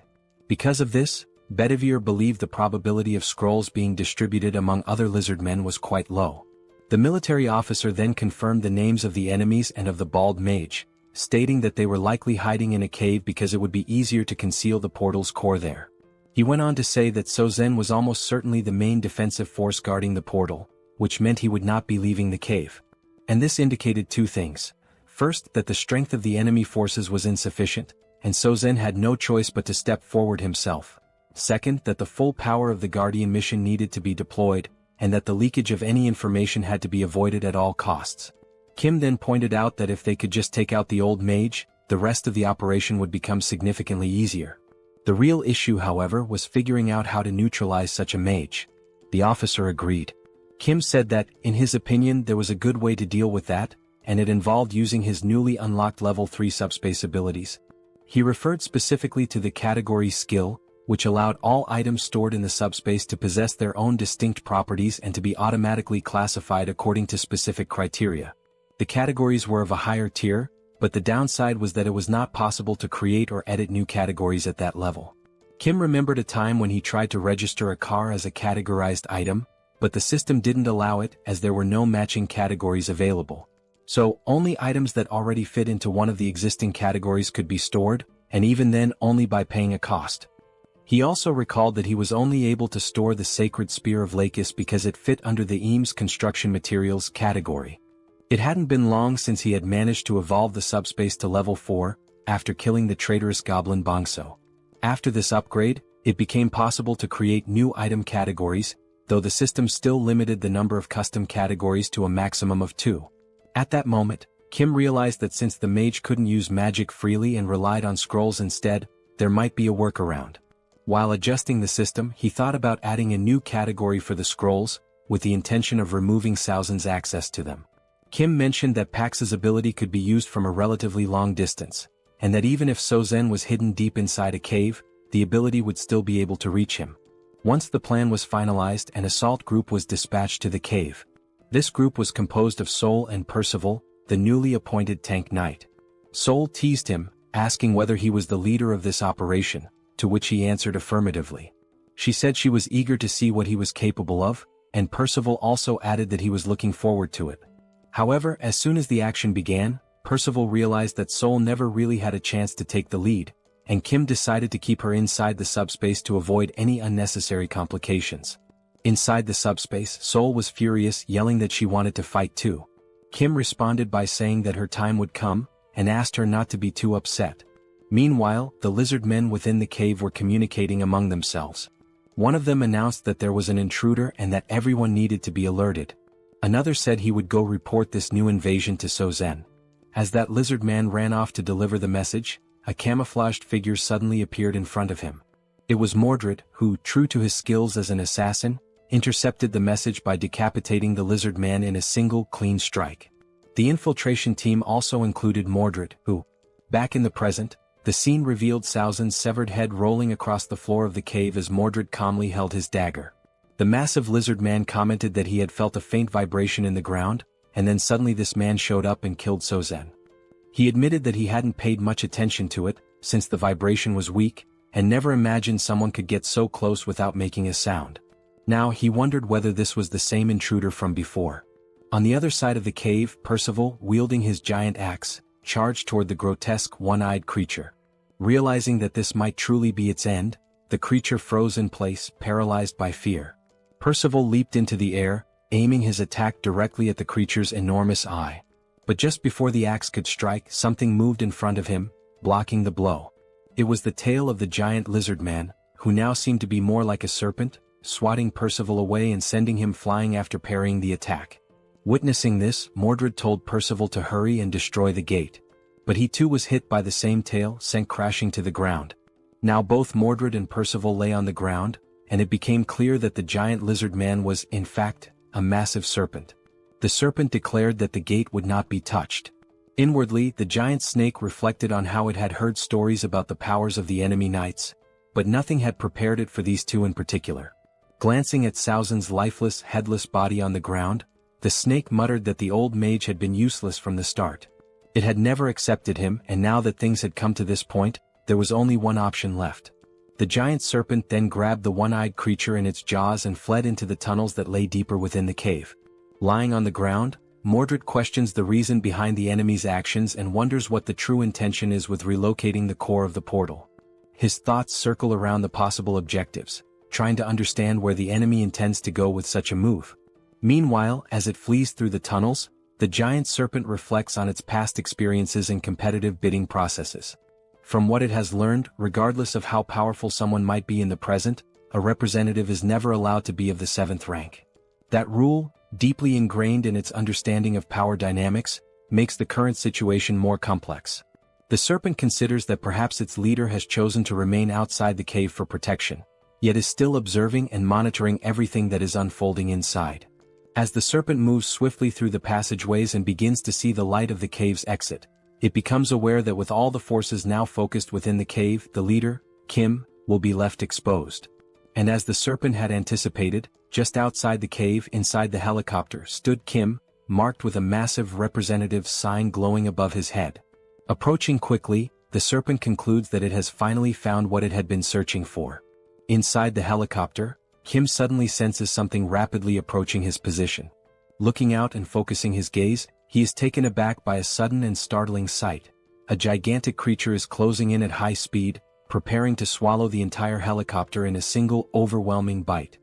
Because of this, Bedivere believed the probability of scrolls being distributed among other lizardmen was quite low. The military officer then confirmed the names of the enemies and of the bald mage, stating that they were likely hiding in a cave because it would be easier to conceal the portal's core there. He went on to say that Sozen was almost certainly the main defensive force guarding the portal, which meant he would not be leaving the cave. And this indicated two things. First, that the strength of the enemy forces was insufficient, and Sozen had no choice but to step forward himself. Second, that the full power of the Guardian mission needed to be deployed, and that the leakage of any information had to be avoided at all costs. Kim then pointed out that if they could just take out the old mage, the rest of the operation would become significantly easier. The real issue, however, was figuring out how to neutralize such a mage. The officer agreed. Kim said that, in his opinion, there was a good way to deal with that, and it involved using his newly unlocked level 3 subspace abilities. He referred specifically to the category skill, which allowed all items stored in the subspace to possess their own distinct properties and to be automatically classified according to specific criteria. The categories were of a higher tier, but the downside was that it was not possible to create or edit new categories at that level. Kim remembered a time when he tried to register a car as a categorized item, but the system didn't allow it as there were no matching categories available. So, only items that already fit into one of the existing categories could be stored, and even then only by paying a cost. He also recalled that he was only able to store the Sacred Spear of Lakis because it fit under the Eames construction materials category. It hadn't been long since he had managed to evolve the subspace to level 4, after killing the traitorous goblin Bongso. After this upgrade, it became possible to create new item categories, though the system still limited the number of custom categories to a maximum of 2. At that moment, Kim realized that since the mage couldn't use magic freely and relied on scrolls instead, there might be a workaround. While adjusting the system, he thought about adding a new category for the scrolls, with the intention of removing Saozen's access to them. Kim mentioned that Pax's ability could be used from a relatively long distance, and that even if Sozen was hidden deep inside a cave, the ability would still be able to reach him. Once the plan was finalized, an assault group was dispatched to the cave. This group was composed of Seoul and Percival, the newly appointed tank knight. Seoul teased him, asking whether he was the leader of this operation, to which he answered affirmatively. She said she was eager to see what he was capable of, and Percival also added that he was looking forward to it. However, as soon as the action began, Percival realized that Seoul never really had a chance to take the lead, and Kim decided to keep her inside the subspace to avoid any unnecessary complications. Inside the subspace, Seoul was furious, yelling that she wanted to fight too. Kim responded by saying that her time would come, and asked her not to be too upset. Meanwhile, the lizard men within the cave were communicating among themselves. One of them announced that there was an intruder and that everyone needed to be alerted. Another said he would go report this new invasion to Sozen. As that lizard man ran off to deliver the message, a camouflaged figure suddenly appeared in front of him. It was Mordred, who, true to his skills as an assassin, intercepted the message by decapitating the lizard man in a single clean strike. The infiltration team also included Mordred, who, back in the present, the scene revealed Saozen's severed head rolling across the floor of the cave as Mordred calmly held his dagger. The massive lizard man commented that he had felt a faint vibration in the ground, and then suddenly this man showed up and killed Sozen. He admitted that he hadn't paid much attention to it, since the vibration was weak, and never imagined someone could get so close without making a sound. Now he wondered whether this was the same intruder from before. On the other side of the cave, Percival, wielding his giant axe, charged toward the grotesque one-eyed creature. Realizing that this might truly be its end, the creature froze in place, paralyzed by fear. Percival leaped into the air, aiming his attack directly at the creature's enormous eye. But just before the axe could strike, something moved in front of him, blocking the blow. It was the tail of the giant lizard man, who now seemed to be more like a serpent, swatting Percival away and sending him flying after parrying the attack. Witnessing this, Mordred told Percival to hurry and destroy the gate. But he too was hit by the same tail, sent crashing to the ground. Now both Mordred and Percival lay on the ground, and it became clear that the giant lizard man was, in fact, a massive serpent. The serpent declared that the gate would not be touched. Inwardly, the giant snake reflected on how it had heard stories about the powers of the enemy knights, but nothing had prepared it for these two in particular. Glancing at Saozen's lifeless, headless body on the ground, the snake muttered that the old mage had been useless from the start. It had never accepted him, and now that things had come to this point, there was only one option left. The giant serpent then grabbed the one-eyed creature in its jaws and fled into the tunnels that lay deeper within the cave. Lying on the ground, Mordred questions the reason behind the enemy's actions and wonders what the true intention is with relocating the core of the portal. His thoughts circle around the possible objectives, trying to understand where the enemy intends to go with such a move. Meanwhile, as it flees through the tunnels, the giant serpent reflects on its past experiences and competitive bidding processes. From what it has learned, regardless of how powerful someone might be in the present, a representative is never allowed to be of the 7th rank. That rule, deeply ingrained in its understanding of power dynamics, makes the current situation more complex. The serpent considers that perhaps its leader has chosen to remain outside the cave for protection, yet is still observing and monitoring everything that is unfolding inside. As the serpent moves swiftly through the passageways and begins to see the light of the cave's exit, it becomes aware that with all the forces now focused within the cave, the leader, Kim, will be left exposed. And as the serpent had anticipated, just outside the cave inside the helicopter stood Kim, marked with a massive representative sign glowing above his head. Approaching quickly, the serpent concludes that it has finally found what it had been searching for. Inside the helicopter, Kim suddenly senses something rapidly approaching his position. Looking out and focusing his gaze, he is taken aback by a sudden and startling sight. A gigantic creature is closing in at high speed, preparing to swallow the entire helicopter in a single, overwhelming bite.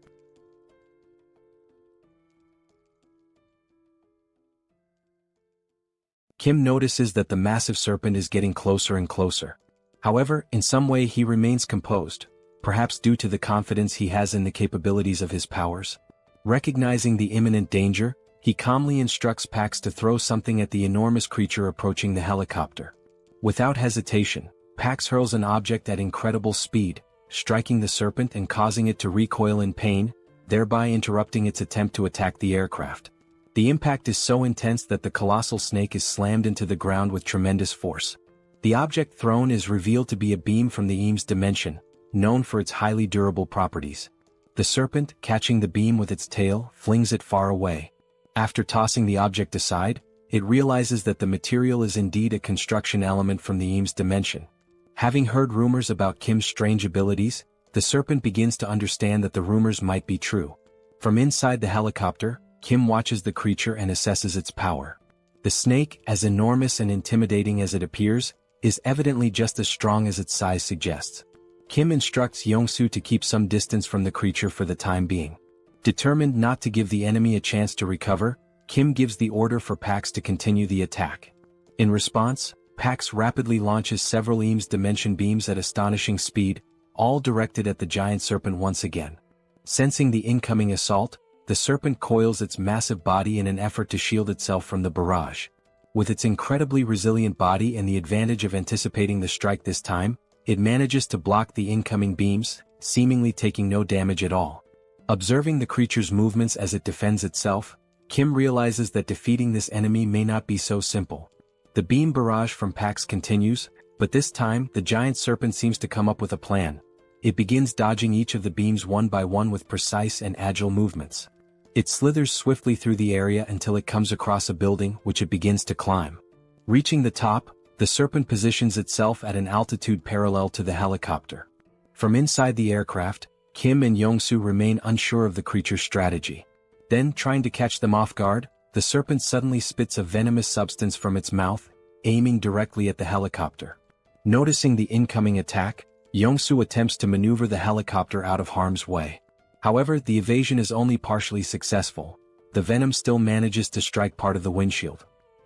Kim notices that the massive serpent is getting closer and closer. However, in some way he remains composed, perhaps due to the confidence he has in the capabilities of his powers. Recognizing the imminent danger, he calmly instructs Pax to throw something at the enormous creature approaching the helicopter. Without hesitation, Pax hurls an object at incredible speed, striking the serpent and causing it to recoil in pain, thereby interrupting its attempt to attack the aircraft. The impact is so intense that the colossal snake is slammed into the ground with tremendous force. The object thrown is revealed to be a beam from the Eames dimension, known for its highly durable properties. The serpent, catching the beam with its tail, flings it far away. After tossing the object aside, it realizes that the material is indeed a construction element from the Eames dimension. Having heard rumors about Kim's strange abilities, the serpent begins to understand that the rumors might be true. From inside the helicopter, Kim watches the creature and assesses its power. The snake, as enormous and intimidating as it appears, is evidently just as strong as its size suggests. Kim instructs Young-soo to keep some distance from the creature for the time being. Determined not to give the enemy a chance to recover, Kim gives the order for Pax to continue the attack. In response, Pax rapidly launches several Eames dimension beams at astonishing speed, all directed at the giant serpent once again. Sensing the incoming assault, the serpent coils its massive body in an effort to shield itself from the barrage. With its incredibly resilient body and the advantage of anticipating the strike this time, it manages to block the incoming beams, seemingly taking no damage at all. Observing the creature's movements as it defends itself, Kim realizes that defeating this enemy may not be so simple. The beam barrage from Pax continues, but this time the giant serpent seems to come up with a plan. It begins dodging each of the beams one by one with precise and agile movements. It slithers swiftly through the area until it comes across a building which it begins to climb. Reaching the top, the serpent positions itself at an altitude parallel to the helicopter. From inside the aircraft, Kim and Young-soo remain unsure of the creature's strategy. Then, trying to catch them off guard, the serpent suddenly spits a venomous substance from its mouth, aiming directly at the helicopter. Noticing the incoming attack, Young-soo attempts to maneuver the helicopter out of harm's way. However, the evasion is only partially successful. The venom still manages to strike part of the windshield.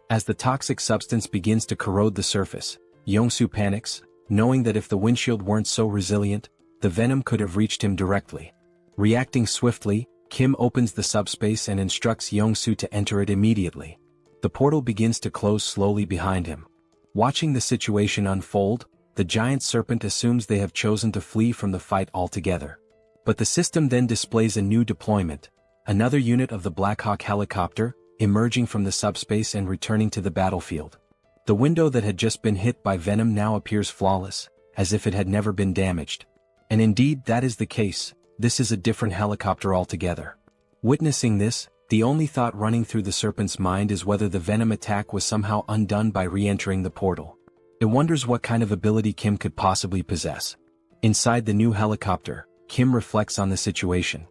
As the toxic substance begins to corrode the surface, Young-soo panics, knowing that if the windshield weren't so resilient, the venom could have reached him directly. Reacting swiftly, Kim opens the subspace and instructs Young-soo to enter it immediately. The portal begins to close slowly behind him. Watching the situation unfold, the giant serpent assumes they have chosen to flee from the fight altogether. But the system then displays a new deployment, another unit of the Black Hawk helicopter, emerging from the subspace and returning to the battlefield. The window that had just been hit by venom now appears flawless, as if it had never been damaged. And indeed that is the case, this is a different helicopter altogether. Witnessing this, the only thought running through the serpent's mind is whether the venom attack was somehow undone by re-entering the portal. It wonders what kind of ability Kim could possibly possess. Inside the new helicopter, Kim reflects on the situation.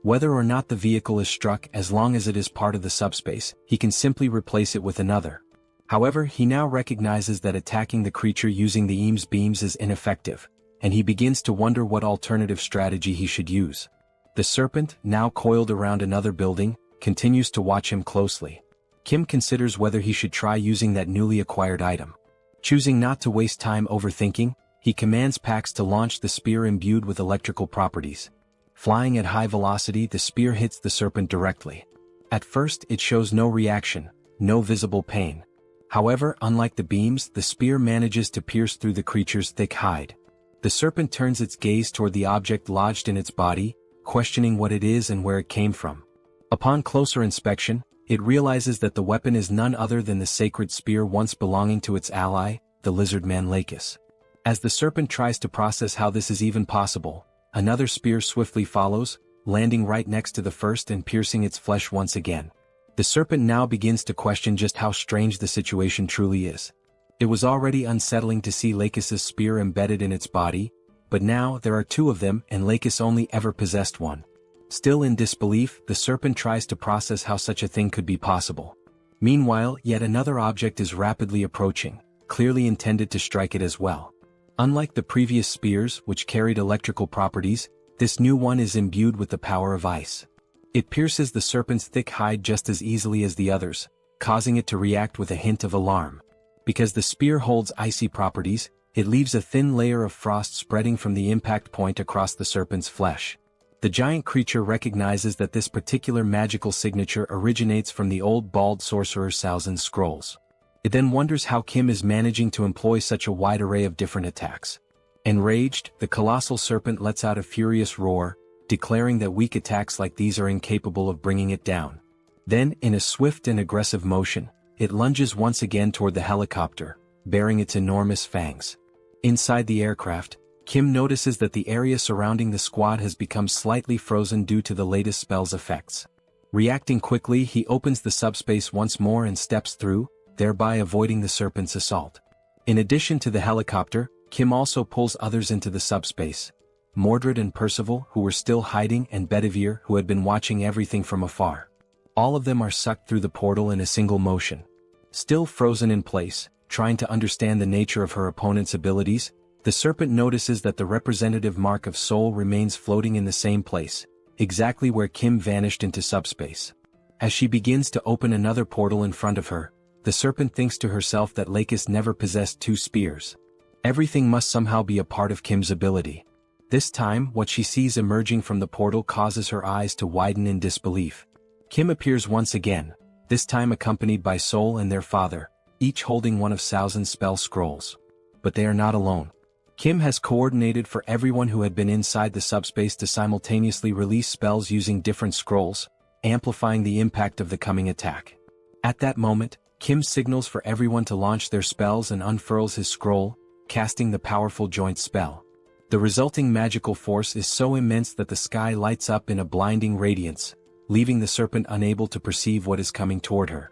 Whether or not the vehicle is struck, as long as it is part of the subspace, he can simply replace it with another. However, he now recognizes that attacking the creature using the EAM's beams is ineffective, and he begins to wonder what alternative strategy he should use. The serpent, now coiled around another building, continues to watch him closely. Kim considers whether he should try using that newly acquired item. Choosing not to waste time overthinking, he commands Pax to launch the spear imbued with electrical properties. Flying at high velocity, the spear hits the serpent directly. At first, it shows no reaction, no visible pain. However, unlike the beams, the spear manages to pierce through the creature's thick hide. The serpent turns its gaze toward the object lodged in its body, questioning what it is and where it came from. Upon closer inspection, it realizes that the weapon is none other than the sacred spear once belonging to its ally, the lizard man Lakis. As the serpent tries to process how this is even possible, another spear swiftly follows, landing right next to the first and piercing its flesh once again. The serpent now begins to question just how strange the situation truly is. It was already unsettling to see Lakis's spear embedded in its body, but now there are two of them and Lakis only ever possessed one. Still in disbelief, the serpent tries to process how such a thing could be possible. Meanwhile, yet another object is rapidly approaching, clearly intended to strike it as well. Unlike the previous spears, which carried electrical properties, this new one is imbued with the power of ice. It pierces the serpent's thick hide just as easily as the others, causing it to react with a hint of alarm. Because the spear holds icy properties, it leaves a thin layer of frost spreading from the impact point across the serpent's flesh. The giant creature recognizes that this particular magical signature originates from the old bald sorcerer Saozin's scrolls. It then wonders how Kim is managing to employ such a wide array of different attacks. Enraged, the colossal serpent lets out a furious roar, declaring that weak attacks like these are incapable of bringing it down. Then, in a swift and aggressive motion, it lunges once again toward the helicopter, bearing its enormous fangs. Inside the aircraft, Kim notices that the area surrounding the squad has become slightly frozen due to the latest spell's effects. Reacting quickly, he opens the subspace once more and steps through, thereby avoiding the serpent's assault. In addition to the helicopter, Kim also pulls others into the subspace. Mordred and Percival, who were still hiding, and Bedivere, who had been watching everything from afar. All of them are sucked through the portal in a single motion. Still frozen in place, trying to understand the nature of her opponent's abilities, the serpent notices that the representative mark of Seoul remains floating in the same place, exactly where Kim vanished into subspace. As she begins to open another portal in front of her, the serpent thinks to herself that Lakis never possessed two spears. Everything must somehow be a part of Kim's ability. This time, what she sees emerging from the portal causes her eyes to widen in disbelief. Kim appears once again, this time accompanied by Seoul and their father, each holding one of Saozin's spell scrolls. But they are not alone. Kim has coordinated for everyone who had been inside the subspace to simultaneously release spells using different scrolls, amplifying the impact of the coming attack. At that moment, Kim signals for everyone to launch their spells and unfurls his scroll, casting the powerful joint spell. The resulting magical force is so immense that the sky lights up in a blinding radiance, leaving the serpent unable to perceive what is coming toward her.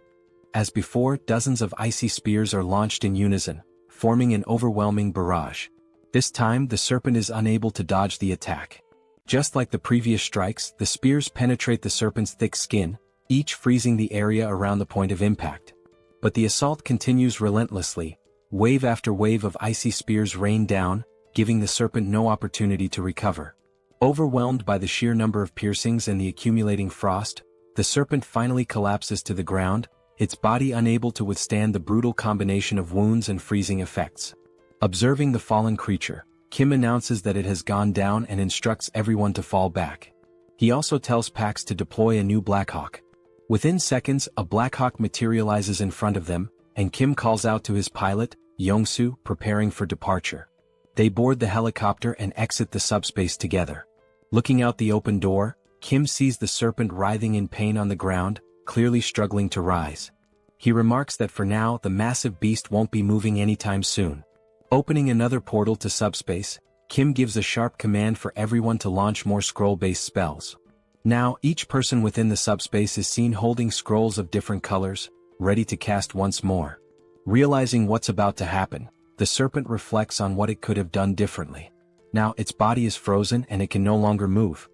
As before, dozens of icy spears are launched in unison, forming an overwhelming barrage. This time, the serpent is unable to dodge the attack. Just like the previous strikes, the spears penetrate the serpent's thick skin, each freezing the area around the point of impact. But the assault continues relentlessly. Wave after wave of icy spears rain down, giving the serpent no opportunity to recover. Overwhelmed by the sheer number of piercings and the accumulating frost, the serpent finally collapses to the ground, its body unable to withstand the brutal combination of wounds and freezing effects. Observing the fallen creature, Kim announces that it has gone down and instructs everyone to fall back. He also tells Pax to deploy a new Blackhawk. Within seconds, a Blackhawk materializes in front of them, and Kim calls out to his pilot, Yongsu, preparing for departure. They board the helicopter and exit the subspace together. Looking out the open door, Kim sees the serpent writhing in pain on the ground, clearly struggling to rise. He remarks that for now the massive beast won't be moving anytime soon. Opening another portal to subspace, Kim gives a sharp command for everyone to launch more scroll-based spells. Now each person within the subspace is seen holding scrolls of different colors, ready to cast once more. Realizing what's about to happen, the serpent reflects on what it could have done differently. Now its body is frozen and it can no longer move.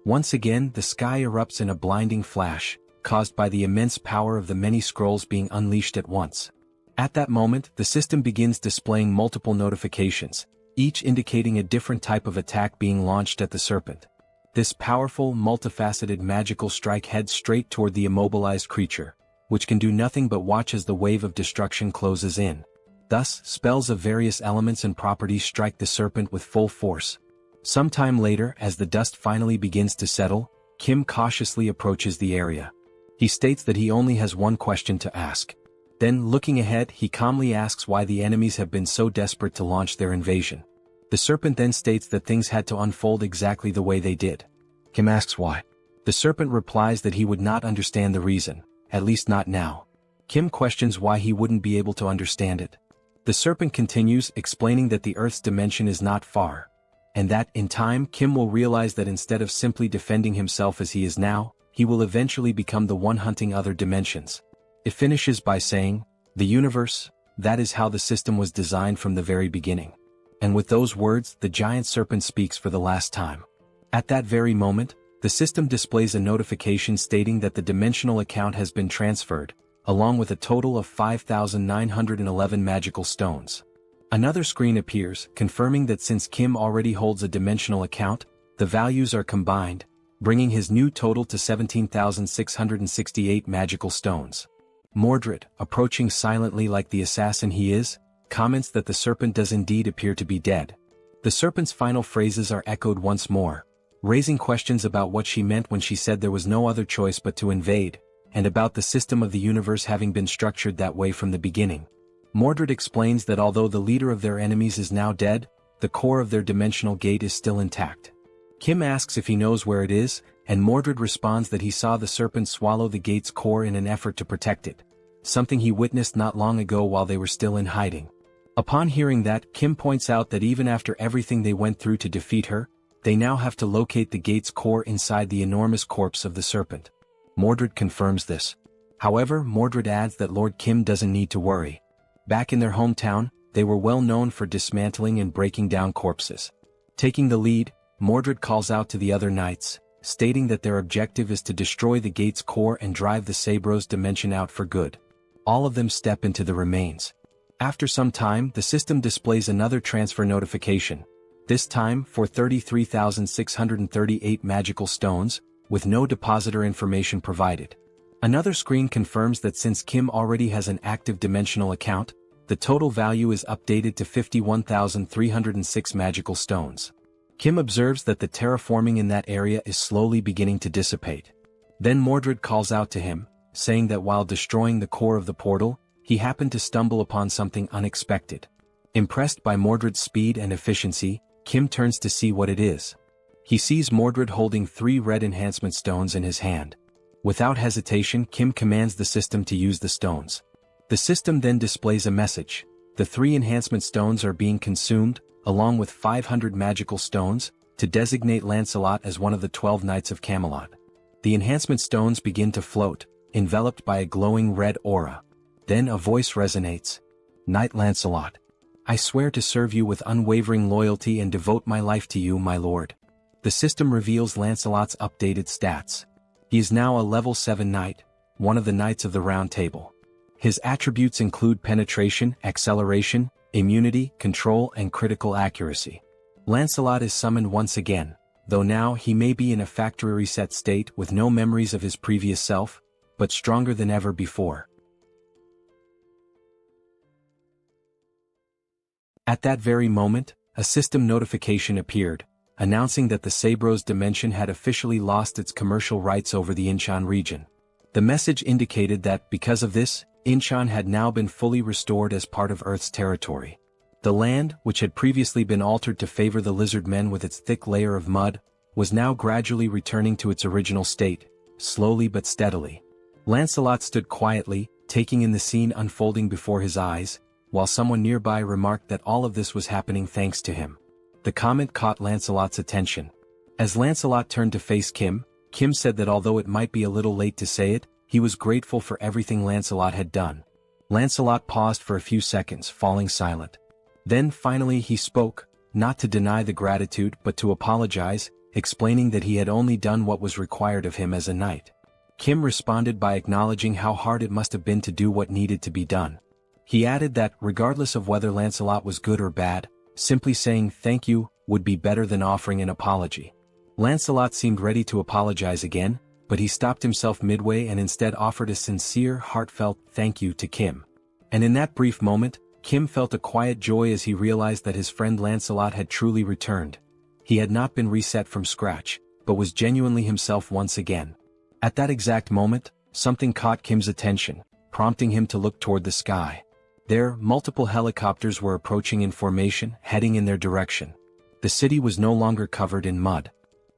Once again, the sky erupts in a blinding flash, caused by the immense power of the many scrolls being unleashed at once. At that moment, the system begins displaying multiple notifications, each indicating a different type of attack being launched at the serpent. This powerful, multifaceted magical strike heads straight toward the immobilized creature, which can do nothing but watch as the wave of destruction closes in. Thus, spells of various elements and properties strike the serpent with full force. Sometime later, as the dust finally begins to settle, Kim cautiously approaches the area. He states that he only has one question to ask. Then, looking ahead, he calmly asks why the enemies have been so desperate to launch their invasion. The serpent then states that things had to unfold exactly the way they did. Kim asks why. The serpent replies that he would not understand the reason, at least not now. Kim questions why he wouldn't be able to understand it. The serpent continues, explaining that the Earth's dimension is not far, and that, in time, Kim will realize that instead of simply defending himself as he is now, he will eventually become the one hunting other dimensions. It finishes by saying, "The universe, that is how the system was designed from the very beginning." And with those words, the giant serpent speaks for the last time. At that very moment, the system displays a notification stating that the dimensional account has been transferred, along with a total of 5,911 magical stones. Another screen appears, confirming that since Kim already holds a dimensional account, the values are combined, bringing his new total to 17,668 magical stones. Mordred, approaching silently like the assassin he is, comments that the serpent does indeed appear to be dead. The serpent's final phrases are echoed once more, raising questions about what she meant when she said there was no other choice but to invade, and about the system of the universe having been structured that way from the beginning. Mordred explains that although the leader of their enemies is now dead, the core of their dimensional gate is still intact. Kim asks if he knows where it is, and Mordred responds that he saw the serpent swallow the gate's core in an effort to protect it, something he witnessed not long ago while they were still in hiding. Upon hearing that, Kim points out that even after everything they went through to defeat her, they now have to locate the gate's core inside the enormous corpse of the serpent. Mordred confirms this. However, Mordred adds that Lord Kim doesn't need to worry. Back in their hometown, they were well known for dismantling and breaking down corpses. Taking the lead, Mordred calls out to the other knights, stating that their objective is to destroy the gate's core and drive the Sabros dimension out for good. All of them step into the remains. After some time, the system displays another transfer notification, this time for 33,638 magical stones, with no depositor information provided. Another screen confirms that since Kim already has an active dimensional account, the total value is updated to 51,306 magical stones. Kim observes that the terraforming in that area is slowly beginning to dissipate. Then Mordred calls out to him, saying that while destroying the core of the portal, he happened to stumble upon something unexpected. Impressed by Mordred's speed and efficiency, Kim turns to see what it is. He sees Mordred holding 3 red enhancement stones in his hand. Without hesitation, Kim commands the system to use the stones. The system then displays a message. The 3 enhancement stones are being consumed, along with 500 magical stones, to designate Lancelot as one of the 12 Knights of Camelot. The enhancement stones begin to float, enveloped by a glowing red aura. Then a voice resonates. "Knight Lancelot, I swear to serve you with unwavering loyalty and devote my life to you, my lord." The system reveals Lancelot's updated stats. He is now a level 7 knight, one of the Knights of the Round Table. His attributes include penetration, acceleration, immunity, control, and critical accuracy. Lancelot is summoned once again, though now he may be in a factory reset state with no memories of his previous self, but stronger than ever before. At that very moment, a system notification appeared, announcing that the Sabros dimension had officially lost its commercial rights over the Incheon region. The message indicated that, because of this, Incheon had now been fully restored as part of Earth's territory. The land, which had previously been altered to favor the lizard men with its thick layer of mud, was now gradually returning to its original state, slowly but steadily. Lancelot stood quietly, taking in the scene unfolding before his eyes, while someone nearby remarked that all of this was happening thanks to him. The comment caught Lancelot's attention. As Lancelot turned to face Kim, Kim said that although it might be a little late to say it, he was grateful for everything Lancelot had done. Lancelot paused for a few seconds, falling silent. Then finally he spoke, not to deny the gratitude but to apologize, explaining that he had only done what was required of him as a knight. Kim responded by acknowledging how hard it must have been to do what needed to be done. He added that, regardless of whether Lancelot was good or bad, simply saying thank you would be better than offering an apology. Lancelot seemed ready to apologize again, but he stopped himself midway and instead offered a sincere, heartfelt thank you to Kim. And in that brief moment, Kim felt a quiet joy as he realized that his friend Lancelot had truly returned. He had not been reset from scratch, but was genuinely himself once again. At that exact moment, something caught Kim's attention, prompting him to look toward the sky. There, multiple helicopters were approaching in formation, heading in their direction. The city was no longer covered in mud.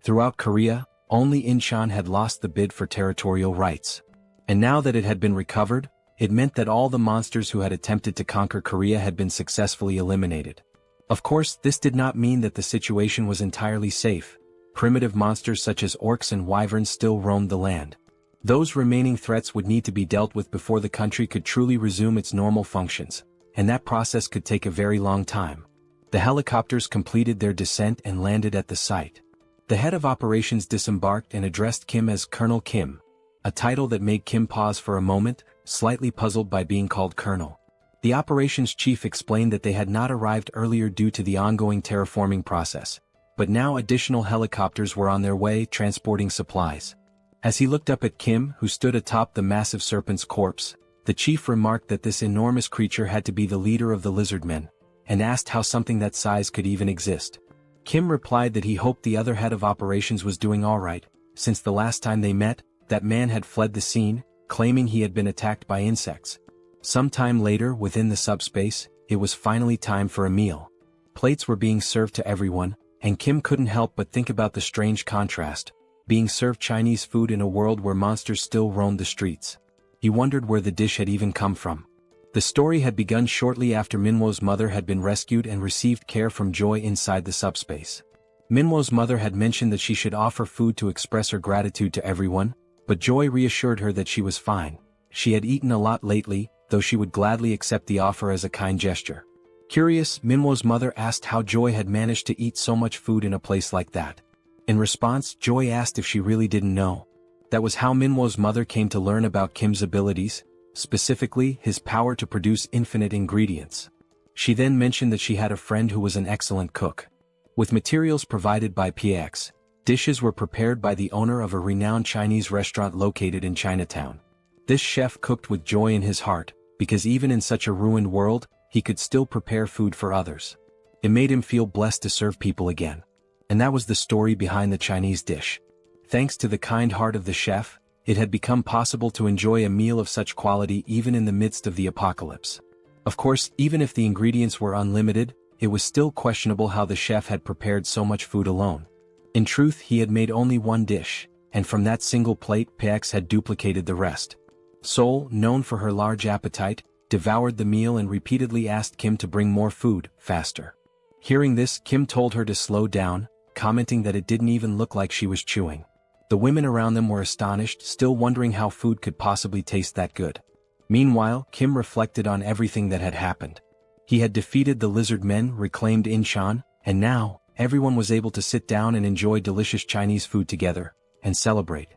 Throughout Korea, only Incheon had lost the bid for territorial rights. And now that it had been recovered, it meant that all the monsters who had attempted to conquer Korea had been successfully eliminated. Of course, this did not mean that the situation was entirely safe. Primitive monsters such as orcs and wyverns still roamed the land. Those remaining threats would need to be dealt with before the country could truly resume its normal functions, and that process could take a very long time. The helicopters completed their descent and landed at the site. The head of operations disembarked and addressed Kim as Colonel Kim, a title that made Kim pause for a moment, slightly puzzled by being called Colonel. The operations chief explained that they had not arrived earlier due to the ongoing terraforming process, but now additional helicopters were on their way transporting supplies. As he looked up at Kim, who stood atop the massive serpent's corpse, the chief remarked that this enormous creature had to be the leader of the lizardmen, and asked how something that size could even exist. Kim replied that he hoped the other head of operations was doing alright, since the last time they met, that man had fled the scene, claiming he had been attacked by insects. Sometime later, within the subspace, it was finally time for a meal. Plates were being served to everyone, and Kim couldn't help but think about the strange contrast, being served Chinese food in a world where monsters still roamed the streets. He wondered where the dish had even come from. The story had begun shortly after Minwo's mother had been rescued and received care from Joy inside the subspace. Minwo's mother had mentioned that she should offer food to express her gratitude to everyone, but Joy reassured her that she was fine. She had eaten a lot lately, though she would gladly accept the offer as a kind gesture. Curious, Minwo's mother asked how Joy had managed to eat so much food in a place like that. In response, Joy asked if she really didn't know. That was how Minwo's mother came to learn about Kim's abilities, specifically his power to produce infinite ingredients. She then mentioned that she had a friend who was an excellent cook. With materials provided by PX, dishes were prepared by the owner of a renowned Chinese restaurant located in Chinatown. This chef cooked with joy in his heart, because even in such a ruined world, he could still prepare food for others. It made him feel blessed to serve people again. And that was the story behind the Chinese dish. Thanks to the kind heart of the chef, it had become possible to enjoy a meal of such quality even in the midst of the apocalypse. Of course, even if the ingredients were unlimited, it was still questionable how the chef had prepared so much food alone. In truth, he had made only one dish, and from that single plate PX had duplicated the rest. Seoul, known for her large appetite, devoured the meal and repeatedly asked Kim to bring more food, faster. Hearing this, Kim told her to slow down, commenting that it didn't even look like she was chewing. The women around them were astonished, still wondering how food could possibly taste that good. Meanwhile, Kim reflected on everything that had happened. He had defeated the lizard men, reclaimed Incheon, and now, everyone was able to sit down and enjoy delicious Chinese food together, and celebrate.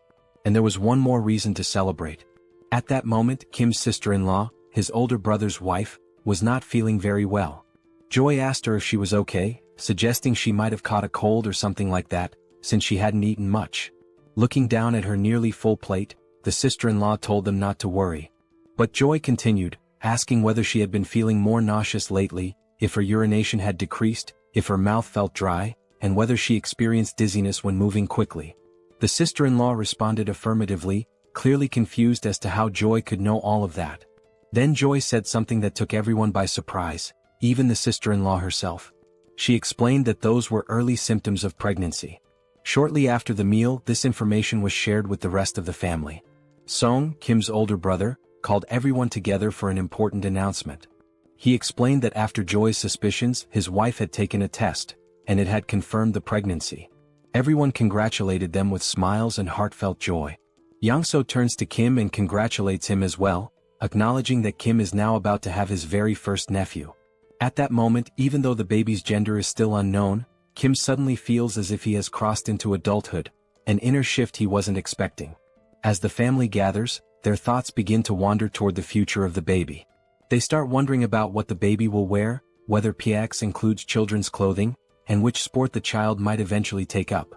And there was one more reason to celebrate. At that moment, Kim's sister-in-law, his older brother's wife, was not feeling very well. Joy asked her if she was okay, suggesting she might have caught a cold or something like that, since she hadn't eaten much. Looking down at her nearly full plate, the sister-in-law told them not to worry. But Joy continued, asking whether she had been feeling more nauseous lately, if her urination had decreased, if her mouth felt dry, and whether she experienced dizziness when moving quickly. The sister-in-law responded affirmatively, clearly confused as to how Joy could know all of that. Then Joy said something that took everyone by surprise, even the sister-in-law herself. She explained that those were early symptoms of pregnancy. Shortly after the meal, this information was shared with the rest of the family. Song, Kim's older brother, called everyone together for an important announcement. He explained that after Joy's suspicions, his wife had taken a test, and it had confirmed the pregnancy. Everyone congratulated them with smiles and heartfelt joy. Yangso turns to Kim and congratulates him as well, acknowledging that Kim is now about to have his very first nephew. At that moment, even though the baby's gender is still unknown, Kim suddenly feels as if he has crossed into adulthood, an inner shift he wasn't expecting. As the family gathers, their thoughts begin to wander toward the future of the baby. They start wondering about what the baby will wear, whether PX includes children's clothing, and which sport the child might eventually take up.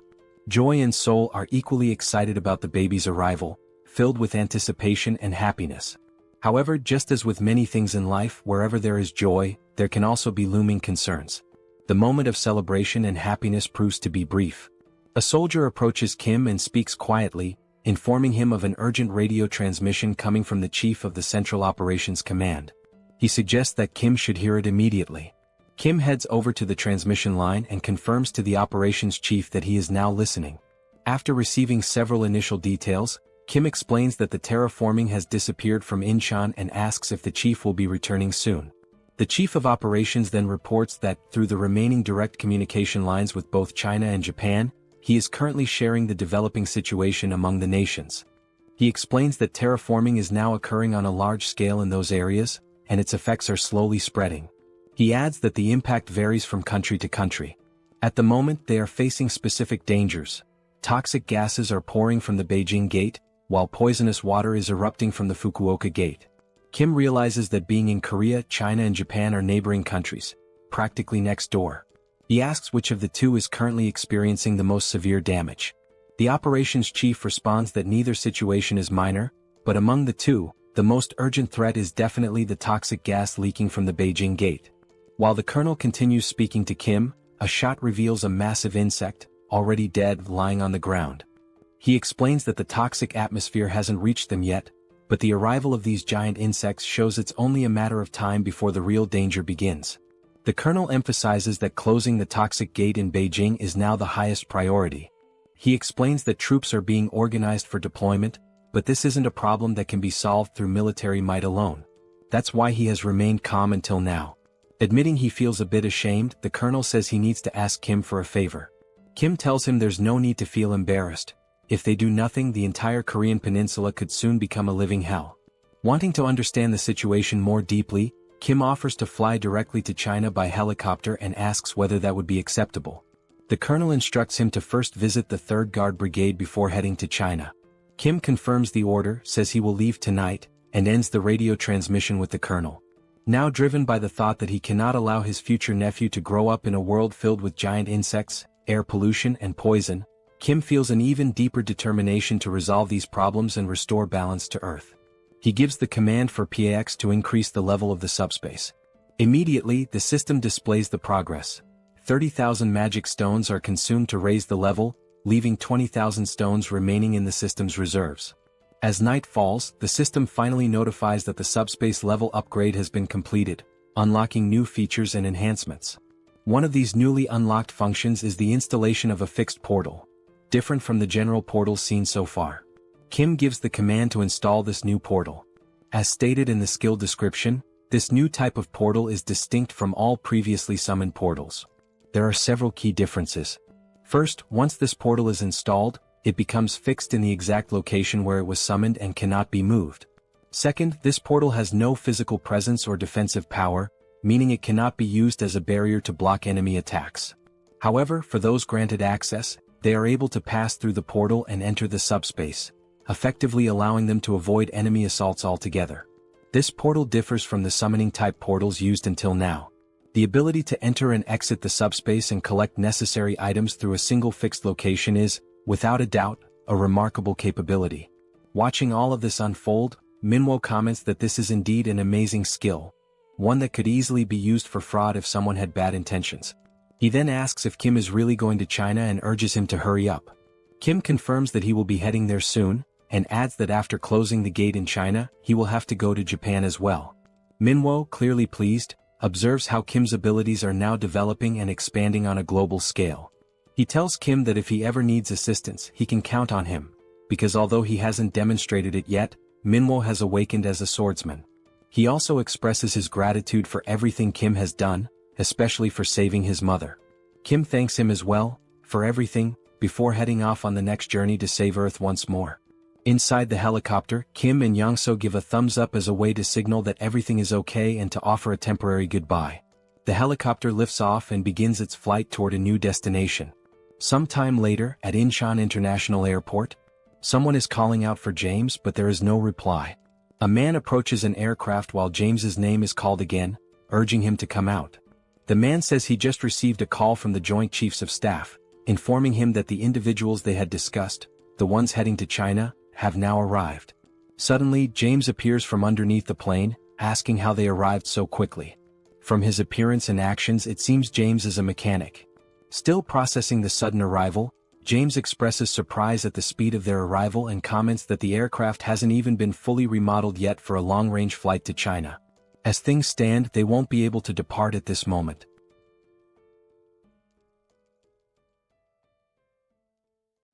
Joy and Seoul are equally excited about the baby's arrival, filled with anticipation and happiness. However, just as with many things in life, wherever there is joy, there can also be looming concerns. The moment of celebration and happiness proves to be brief. A soldier approaches Kim and speaks quietly, informing him of an urgent radio transmission coming from the chief of the Central Operations Command. He suggests that Kim should hear it immediately. Kim heads over to the transmission line and confirms to the operations chief that he is now listening. After receiving several initial details, Kim explains that the terraforming has disappeared from Incheon and asks if the chief will be returning soon. The chief of operations then reports that, through the remaining direct communication lines with both China and Japan, he is currently sharing the developing situation among the nations. He explains that terraforming is now occurring on a large scale in those areas, and its effects are slowly spreading. He adds that the impact varies from country to country. At the moment, they are facing specific dangers. Toxic gases are pouring from the Beijing Gate, while poisonous water is erupting from the Fukuoka Gate. Kim realizes that being in Korea, China and Japan are neighboring countries, practically next door. He asks which of the two is currently experiencing the most severe damage. The operations chief responds that neither situation is minor, but among the two, the most urgent threat is definitely the toxic gas leaking from the Beijing Gate. While the colonel continues speaking to Kim, a shot reveals a massive insect, already dead, lying on the ground. He explains that the toxic atmosphere hasn't reached them yet, but the arrival of these giant insects shows it's only a matter of time before the real danger begins. The colonel emphasizes that closing the toxic gate in Beijing is now the highest priority. He explains that troops are being organized for deployment, but this isn't a problem that can be solved through military might alone. That's why he has remained calm until now. Admitting he feels a bit ashamed, the colonel says he needs to ask Kim for a favor. Kim tells him there's no need to feel embarrassed. If they do nothing, the entire Korean peninsula could soon become a living hell. Wanting to understand the situation more deeply, Kim offers to fly directly to China by helicopter and asks whether that would be acceptable. The colonel instructs him to first visit the 3rd Guard Brigade before heading to China. Kim confirms the order, says he will leave tonight, and ends the radio transmission with the colonel. Now driven by the thought that he cannot allow his future nephew to grow up in a world filled with giant insects, air pollution and poison, Kim feels an even deeper determination to resolve these problems and restore balance to Earth. He gives the command for PAX to increase the level of the subspace. Immediately, the system displays the progress. 30,000 magic stones are consumed to raise the level, leaving 20,000 stones remaining in the system's reserves. As night falls, the system finally notifies that the subspace level upgrade has been completed, unlocking new features and enhancements. One of these newly unlocked functions is the installation of a fixed portal, different from the general portals seen so far. Kim gives the command to install this new portal. As stated in the skill description, this new type of portal is distinct from all previously summoned portals. There are several key differences. First, once this portal is installed, it becomes fixed in the exact location where it was summoned and cannot be moved. Second, this portal has no physical presence or defensive power, meaning it cannot be used as a barrier to block enemy attacks. However, for those granted access, they are able to pass through the portal and enter the subspace, effectively allowing them to avoid enemy assaults altogether. This portal differs from the summoning-type portals used until now. The ability to enter and exit the subspace and collect necessary items through a single fixed location is, without a doubt, a remarkable capability. Watching all of this unfold, Manhwa comments that this is indeed an amazing skill, one that could easily be used for fraud if someone had bad intentions. He then asks if Kim is really going to China and urges him to hurry up. Kim confirms that he will be heading there soon, and adds that after closing the gate in China, he will have to go to Japan as well. Manhwa, clearly pleased, observes how Kim's abilities are now developing and expanding on a global scale. He tells Kim that if he ever needs assistance, he can count on him, because although he hasn't demonstrated it yet, Manhwa has awakened as a swordsman. He also expresses his gratitude for everything Kim has done, especially for saving his mother. Kim thanks him as well, for everything, before heading off on the next journey to save Earth once more. Inside the helicopter, Kim and Yongso give a thumbs up as a way to signal that everything is okay and to offer a temporary goodbye. The helicopter lifts off and begins its flight toward a new destination. Sometime later, at Incheon International Airport, someone is calling out for James, but there is no reply. A man approaches an aircraft while James's name is called again, urging him to come out. The man says he just received a call from the Joint Chiefs of Staff, informing him that the individuals they had discussed, the ones heading to China, have now arrived. Suddenly, James appears from underneath the plane, asking how they arrived so quickly. From his appearance and actions, it seems James is a mechanic. Still processing the sudden arrival, James expresses surprise at the speed of their arrival and comments that the aircraft hasn't even been fully remodeled yet for a long-range flight to China. As things stand, they won't be able to depart at this moment.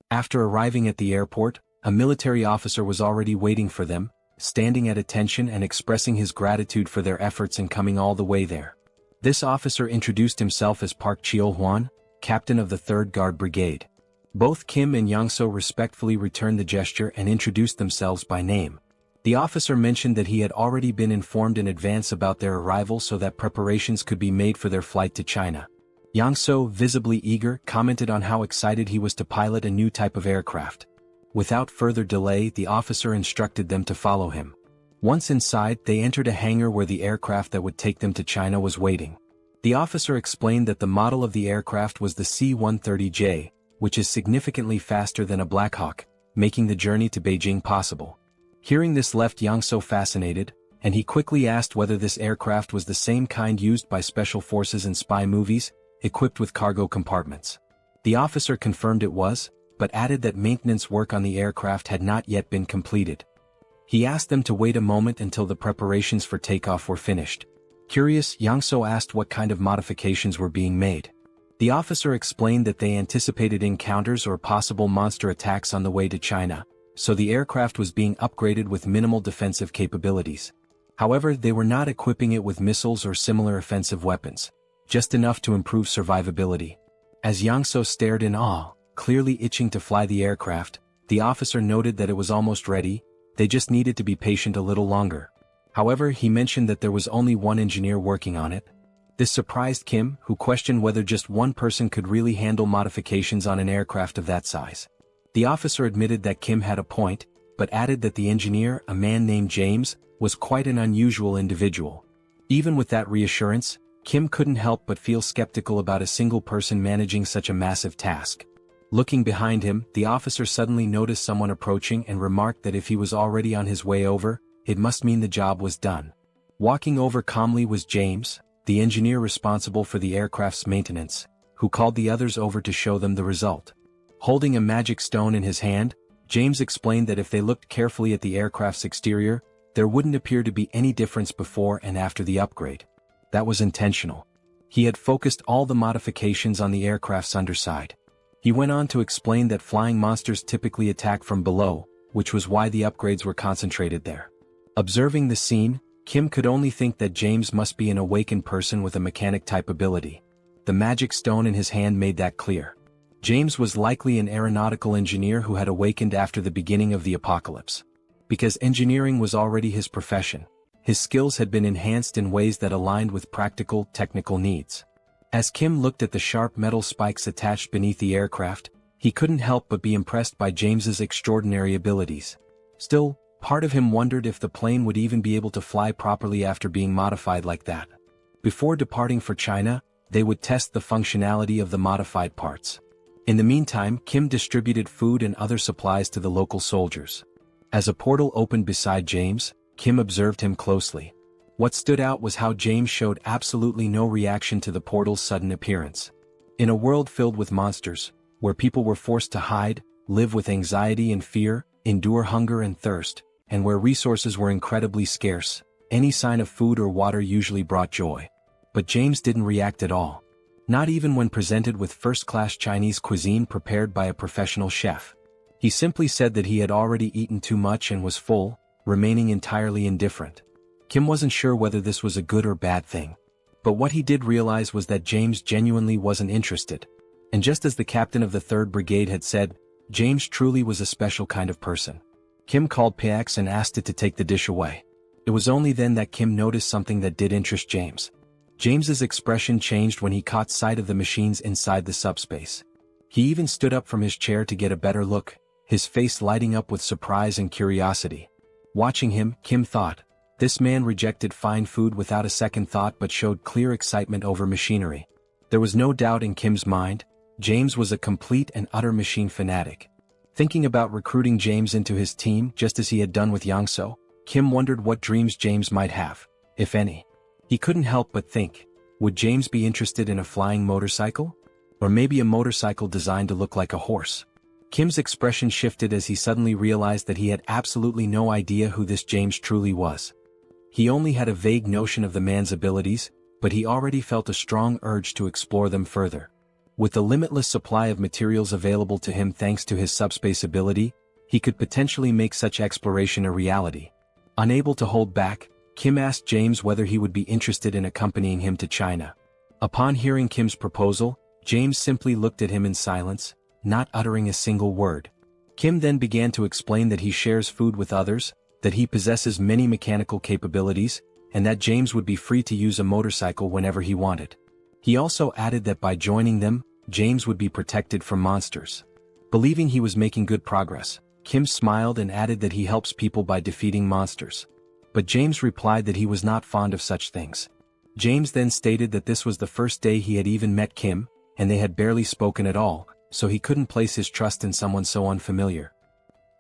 After arriving at the airport, a military officer was already waiting for them, standing at attention and expressing his gratitude for their efforts in coming all the way there. This officer introduced himself as Park Cheo-hwan, captain of the 3rd Guard Brigade. Both Kim and Young-so respectfully returned the gesture and introduced themselves by name. The officer mentioned that he had already been informed in advance about their arrival so that preparations could be made for their flight to China. Young-so, visibly eager, commented on how excited he was to pilot a new type of aircraft. Without further delay, the officer instructed them to follow him. Once inside, they entered a hangar where the aircraft that would take them to China was waiting. The officer explained that the model of the aircraft was the C-130J, which is significantly faster than a Black Hawk, making the journey to Beijing possible. Hearing this left Young-so fascinated, and he quickly asked whether this aircraft was the same kind used by special forces in spy movies, equipped with cargo compartments. The officer confirmed it was, but added that maintenance work on the aircraft had not yet been completed. He asked them to wait a moment until the preparations for takeoff were finished. Curious, Young-so asked what kind of modifications were being made. The officer explained that they anticipated encounters or possible monster attacks on the way to China, so the aircraft was being upgraded with minimal defensive capabilities. However, they were not equipping it with missiles or similar offensive weapons, just enough to improve survivability. As Young-so stared in awe, clearly itching to fly the aircraft, the officer noted that it was almost ready, they just needed to be patient a little longer. However, he mentioned that there was only one engineer working on it. This surprised Kim, who questioned whether just one person could really handle modifications on an aircraft of that size. The officer admitted that Kim had a point, but added that the engineer, a man named James, was quite an unusual individual. Even with that reassurance, Kim couldn't help but feel skeptical about a single person managing such a massive task. Looking behind him, the officer suddenly noticed someone approaching and remarked that if he was already on his way over, it must mean the job was done. Walking over calmly was James, the engineer responsible for the aircraft's maintenance, who called the others over to show them the result. Holding a magic stone in his hand, James explained that if they looked carefully at the aircraft's exterior, there wouldn't appear to be any difference before and after the upgrade. That was intentional. He had focused all the modifications on the aircraft's underside. He went on to explain that flying monsters typically attack from below, which was why the upgrades were concentrated there. Observing the scene, Kim could only think that James must be an awakened person with a mechanic-type ability. The magic stone in his hand made that clear. James was likely an aeronautical engineer who had awakened after the beginning of the apocalypse. Because engineering was already his profession, his skills had been enhanced in ways that aligned with practical, technical needs. As Kim looked at the sharp metal spikes attached beneath the aircraft, he couldn't help but be impressed by James's extraordinary abilities. Still, part of him wondered if the plane would even be able to fly properly after being modified like that. Before departing for China, they would test the functionality of the modified parts. In the meantime, Kim distributed food and other supplies to the local soldiers. As a portal opened beside James, Kim observed him closely. What stood out was how James showed absolutely no reaction to the portal's sudden appearance. In a world filled with monsters, where people were forced to hide, live with anxiety and fear, endure hunger and thirst, and where resources were incredibly scarce, any sign of food or water usually brought joy. But James didn't react at all. Not even when presented with first-class Chinese cuisine prepared by a professional chef. He simply said that he had already eaten too much and was full, remaining entirely indifferent. Kim wasn't sure whether this was a good or bad thing. But what he did realize was that James genuinely wasn't interested. And just as the captain of the 3rd Brigade had said, James truly was a special kind of person. Kim called Pax and asked it to take the dish away. It was only then that Kim noticed something that did interest James. James's expression changed when he caught sight of the machines inside the subspace. He even stood up from his chair to get a better look, his face lighting up with surprise and curiosity. Watching him, Kim thought, this man rejected fine food without a second thought but showed clear excitement over machinery. There was no doubt in Kim's mind, James was a complete and utter machine fanatic. Thinking about recruiting James into his team just as he had done with Yangso, Kim wondered what dreams James might have, if any. He couldn't help but think, would James be interested in a flying motorcycle? Or maybe a motorcycle designed to look like a horse? Kim's expression shifted as he suddenly realized that he had absolutely no idea who this James truly was. He only had a vague notion of the man's abilities, but he already felt a strong urge to explore them further. With the limitless supply of materials available to him thanks to his subspace ability, he could potentially make such exploration a reality. Unable to hold back, Kim asked James whether he would be interested in accompanying him to China. Upon hearing Kim's proposal, James simply looked at him in silence, not uttering a single word. Kim then began to explain that he shares food with others, that he possesses many mechanical capabilities, and that James would be free to use a motorcycle whenever he wanted. He also added that by joining them, James would be protected from monsters. Believing he was making good progress, Kim smiled and added that he helps people by defeating monsters. But James replied that he was not fond of such things. James then stated that this was the first day he had even met Kim, and they had barely spoken at all, so he couldn't place his trust in someone so unfamiliar.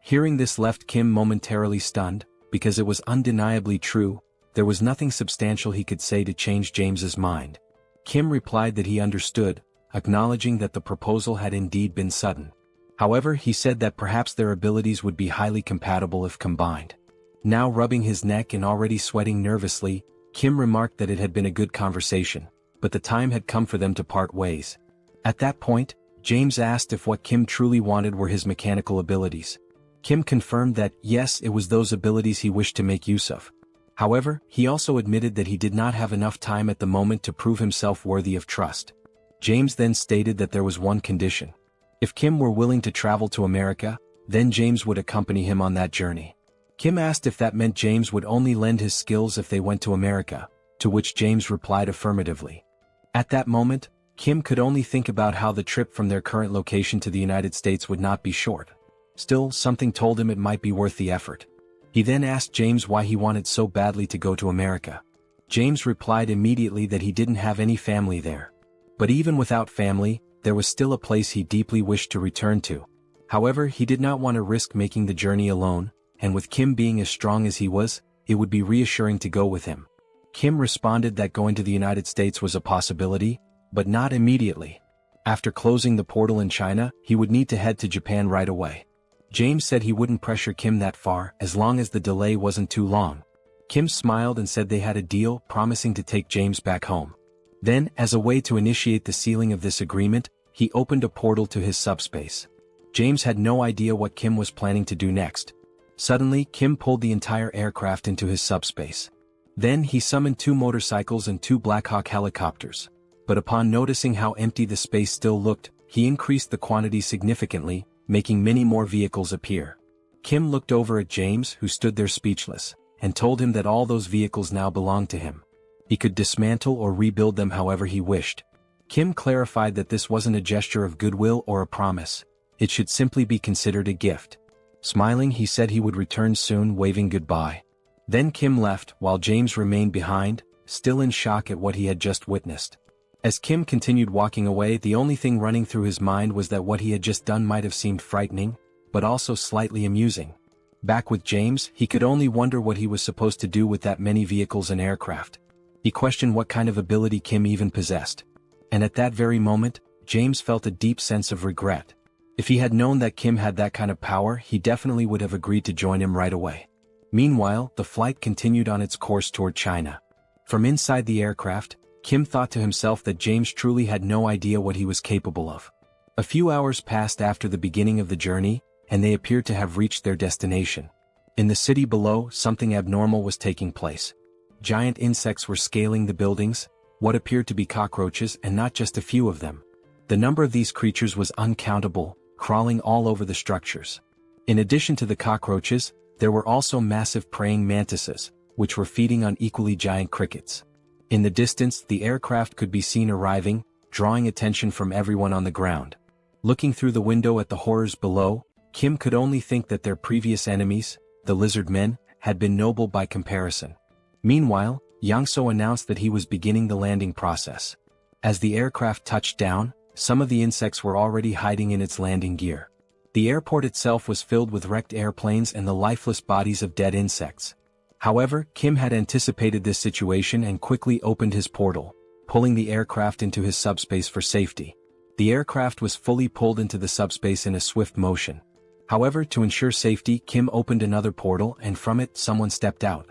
Hearing this left Kim momentarily stunned, because it was undeniably true, there was nothing substantial he could say to change James's mind. Kim replied that he understood, acknowledging that the proposal had indeed been sudden. However, he said that perhaps their abilities would be highly compatible if combined. Now rubbing his neck and already sweating nervously, Kim remarked that it had been a good conversation, but the time had come for them to part ways. At that point, James asked if what Kim truly wanted were his mechanical abilities. Kim confirmed that, yes, it was those abilities he wished to make use of. However, he also admitted that he did not have enough time at the moment to prove himself worthy of trust. James then stated that there was one condition. If Kim were willing to travel to America, then James would accompany him on that journey. Kim asked if that meant James would only lend his skills if they went to America, to which James replied affirmatively. At that moment, Kim could only think about how the trip from their current location to the United States would not be short. Still, something told him it might be worth the effort. He then asked James why he wanted so badly to go to America. James replied immediately that he didn't have any family there. But even without family, there was still a place he deeply wished to return to. However, he did not want to risk making the journey alone, and with Kim being as strong as he was, it would be reassuring to go with him. Kim responded that going to the United States was a possibility, but not immediately. After closing the portal in China, he would need to head to Japan right away. James said he wouldn't pressure Kim that far as long as the delay wasn't too long. Kim smiled and said they had a deal, promising to take James back home. Then, as a way to initiate the sealing of this agreement, he opened a portal to his subspace. James had no idea what Kim was planning to do next. Suddenly, Kim pulled the entire aircraft into his subspace. Then he summoned 2 motorcycles and 2 Black Hawk helicopters. But upon noticing how empty the space still looked, he increased the quantity significantly, making many more vehicles appear. Kim looked over at James, who stood there speechless, and told him that all those vehicles now belonged to him. He could dismantle or rebuild them however he wished. Kim clarified that this wasn't a gesture of goodwill or a promise. It should simply be considered a gift. Smiling, he said he would return soon, waving goodbye. Then Kim left, while James remained behind, still in shock at what he had just witnessed. As Kim continued walking away, the only thing running through his mind was that what he had just done might have seemed frightening, but also slightly amusing. Back with James, he could only wonder what he was supposed to do with that many vehicles and aircraft. He questioned what kind of ability Kim even possessed. And at that very moment, James felt a deep sense of regret. If he had known that Kim had that kind of power, he definitely would have agreed to join him right away. Meanwhile, the flight continued on its course toward China. From inside the aircraft, Kim thought to himself that James truly had no idea what he was capable of. A few hours passed after the beginning of the journey, and they appeared to have reached their destination. In the city below, something abnormal was taking place. Giant insects were scaling the buildings, what appeared to be cockroaches, and not just a few of them. The number of these creatures was uncountable, crawling all over the structures. In addition to the cockroaches, there were also massive praying mantises, which were feeding on equally giant crickets. In the distance, the aircraft could be seen arriving, drawing attention from everyone on the ground. Looking through the window at the horrors below, Kim could only think that their previous enemies, the lizard men, had been noble by comparison. Meanwhile, Yang-so announced that he was beginning the landing process. As the aircraft touched down, some of the insects were already hiding in its landing gear. The airport itself was filled with wrecked airplanes and the lifeless bodies of dead insects. However, Kim had anticipated this situation and quickly opened his portal, pulling the aircraft into his subspace for safety. The aircraft was fully pulled into the subspace in a swift motion. However, to ensure safety, Kim opened another portal and from it someone stepped out.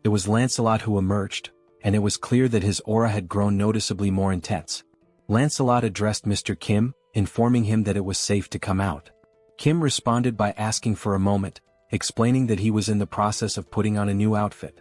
It was Lancelot who emerged, and it was clear that his aura had grown noticeably more intense. Lancelot addressed Mr. Kim, informing him that it was safe to come out. Kim responded by asking for a moment, explaining that he was in the process of putting on a new outfit.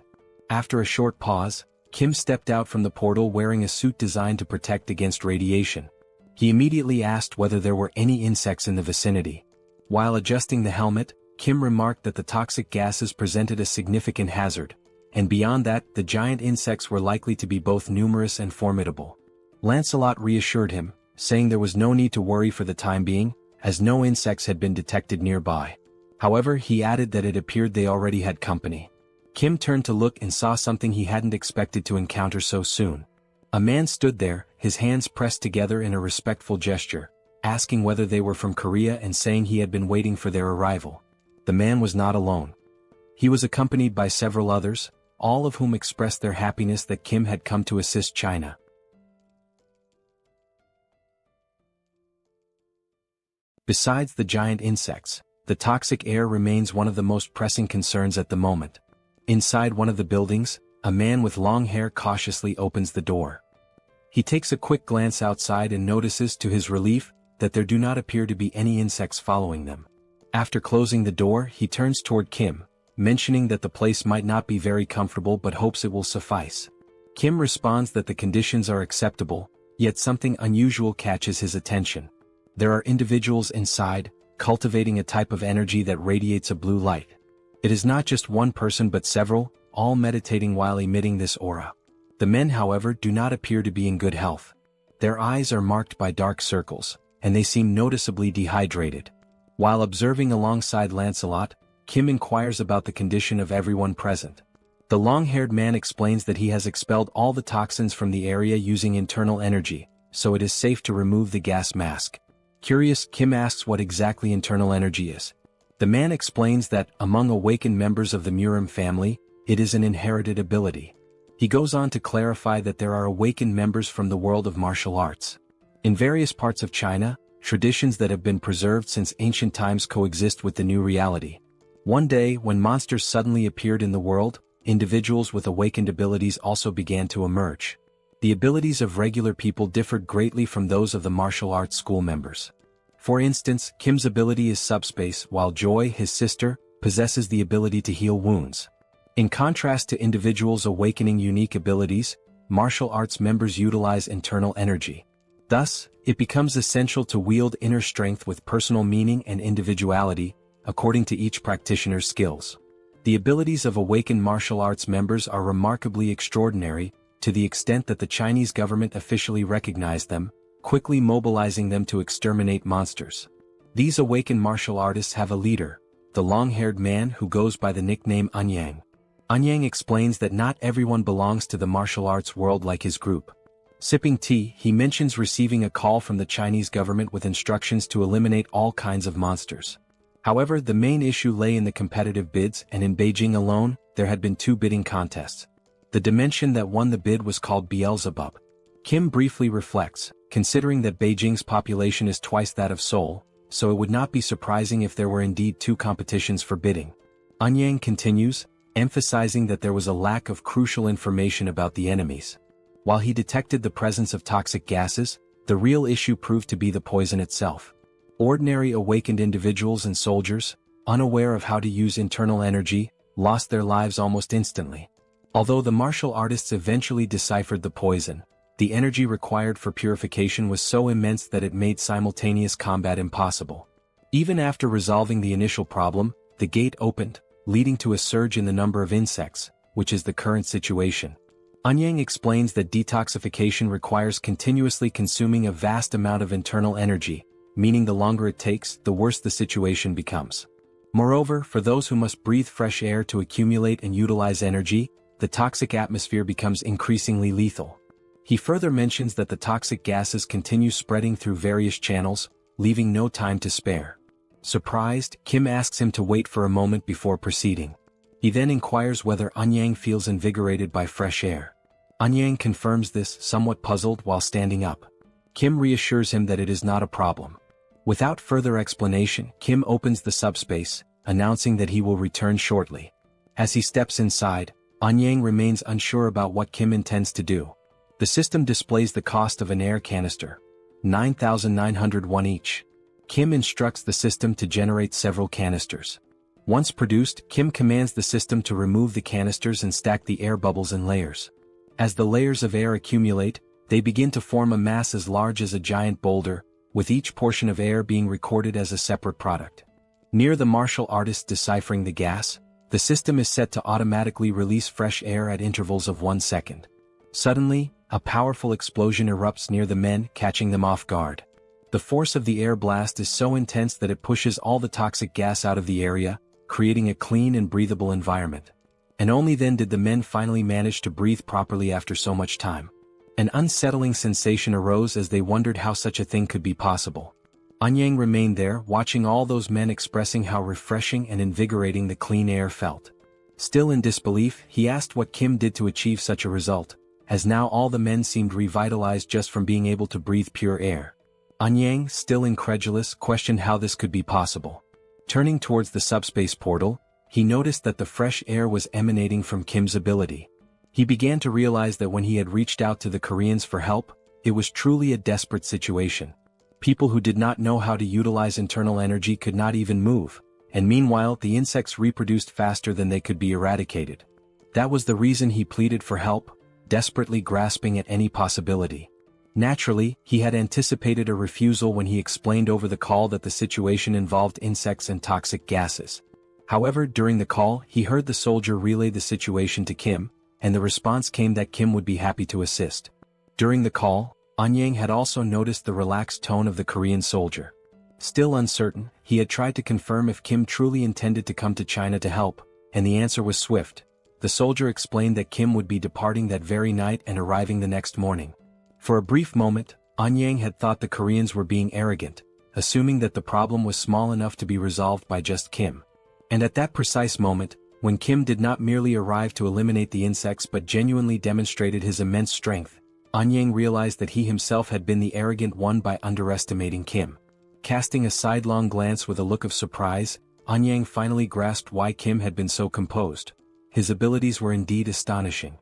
After a short pause, Kim stepped out from the portal wearing a suit designed to protect against radiation. He immediately asked whether there were any insects in the vicinity. While adjusting the helmet, Kim remarked that the toxic gases presented a significant hazard, and beyond that, the giant insects were likely to be both numerous and formidable. Lancelot reassured him, saying there was no need to worry for the time being, as no insects had been detected nearby. However, he added that it appeared they already had company. Kim turned to look and saw something he hadn't expected to encounter so soon. A man stood there, his hands pressed together in a respectful gesture, asking whether they were from Korea and saying he had been waiting for their arrival. The man was not alone. He was accompanied by several others, all of whom expressed their happiness that Kim had come to assist China. Besides the giant insects, the toxic air remains one of the most pressing concerns at the moment. Inside one of the buildings, a man with long hair cautiously opens the door. He takes a quick glance outside and notices to his relief that there do not appear to be any insects following them. After closing the door, he turns toward Kim, mentioning that the place might not be very comfortable but hopes it will suffice. Kim responds that the conditions are acceptable, yet something unusual catches his attention. There are individuals inside, cultivating a type of energy that radiates a blue light. It is not just one person but several, all meditating while emitting this aura. The men, however, do not appear to be in good health. Their eyes are marked by dark circles, and they seem noticeably dehydrated. While observing alongside Lancelot, Kim inquires about the condition of everyone present. The long-haired man explains that he has expelled all the toxins from the area using internal energy, so it is safe to remove the gas mask. Curious, Kim asks what exactly internal energy is. The man explains that, among awakened members of the Murim family, it is an inherited ability. He goes on to clarify that there are awakened members from the world of martial arts. In various parts of China, traditions that have been preserved since ancient times coexist with the new reality. One day, when monsters suddenly appeared in the world, individuals with awakened abilities also began to emerge. The abilities of regular people differed greatly from those of the martial arts school members. For instance, Kim's ability is SUBSPACE, while Joy, his sister, possesses the ability to heal wounds. In contrast to individuals awakening unique abilities, martial arts members utilize internal energy. Thus, it becomes essential to wield inner strength with personal meaning and individuality, according to each practitioner's skills. The abilities of awakened martial arts members are remarkably extraordinary, to the extent that the Chinese government officially recognized them, quickly mobilizing them to exterminate monsters. These awakened martial artists have a leader, the long-haired man who goes by the nickname Anyang. Anyang explains that not everyone belongs to the martial arts world like his group. Sipping tea, he mentions receiving a call from the Chinese government with instructions to eliminate all kinds of monsters. However, the main issue lay in the competitive bids, and in Beijing alone, there had been 2 bidding contests. The dimension that won the bid was called Beelzebub. Kim briefly reflects, considering that Beijing's population is twice that of Seoul, so it would not be surprising if there were indeed 2 competitions for bidding. Anyang continues, emphasizing that there was a lack of crucial information about the enemies. While he detected the presence of toxic gases, the real issue proved to be the poison itself. Ordinary awakened individuals and soldiers, unaware of how to use internal energy, lost their lives almost instantly. Although the martial artists eventually deciphered the poison, the energy required for purification was so immense that it made simultaneous combat impossible. Even after resolving the initial problem, the gate opened, leading to a surge in the number of insects, which is the current situation. Anyang explains that detoxification requires continuously consuming a vast amount of internal energy, meaning the longer it takes, the worse the situation becomes. Moreover, for those who must breathe fresh air to accumulate and utilize energy, the toxic atmosphere becomes increasingly lethal. He further mentions that the toxic gases continue spreading through various channels, leaving no time to spare. Surprised, Kim asks him to wait for a moment before proceeding. He then inquires whether Anyang feels invigorated by fresh air. Anyang confirms this, somewhat puzzled while standing up. Kim reassures him that it is not a problem. Without further explanation, Kim opens the subspace, announcing that he will return shortly. As he steps inside, Anyang remains unsure about what Kim intends to do. The system displays the cost of an air canister, 9,901 each. Kim instructs the system to generate several canisters. Once produced, Kim commands the system to remove the canisters and stack the air bubbles in layers. As the layers of air accumulate, they begin to form a mass as large as a giant boulder, with each portion of air being recorded as a separate product. Near the martial artist deciphering the gas, the system is set to automatically release fresh air at intervals of 1 second. Suddenly, a powerful explosion erupts near the men, catching them off guard. The force of the air blast is so intense that it pushes all the toxic gas out of the area, creating a clean and breathable environment. And only then did the men finally manage to breathe properly after so much time. An unsettling sensation arose as they wondered how such a thing could be possible. Anyang remained there, watching all those men, expressing how refreshing and invigorating the clean air felt. Still in disbelief, he asked what Kim did to achieve such a result, as now all the men seemed revitalized just from being able to breathe pure air. Anyang, still incredulous, questioned how this could be possible. Turning towards the subspace portal, he noticed that the fresh air was emanating from Kim's ability. He began to realize that when he had reached out to the Koreans for help, it was truly a desperate situation. People who did not know how to utilize internal energy could not even move, and meanwhile the insects reproduced faster than they could be eradicated. That was the reason he pleaded for help, desperately grasping at any possibility. Naturally, he had anticipated a refusal when he explained over the call that the situation involved insects and toxic gases. However, during the call, he heard the soldier relay the situation to Kim, and the response came that Kim would be happy to assist. During the call, Anyang had also noticed the relaxed tone of the Korean soldier. Still uncertain, he had tried to confirm if Kim truly intended to come to China to help, and the answer was swift. The soldier explained that Kim would be departing that very night and arriving the next morning. For a brief moment, Anyang had thought the Koreans were being arrogant, assuming that the problem was small enough to be resolved by just Kim. And at that precise moment, when Kim did not merely arrive to eliminate the insects but genuinely demonstrated his immense strength, Anyang realized that he himself had been the arrogant one by underestimating Kim. Casting a sidelong glance with a look of surprise, Anyang finally grasped why Kim had been so composed. His abilities were indeed astonishing.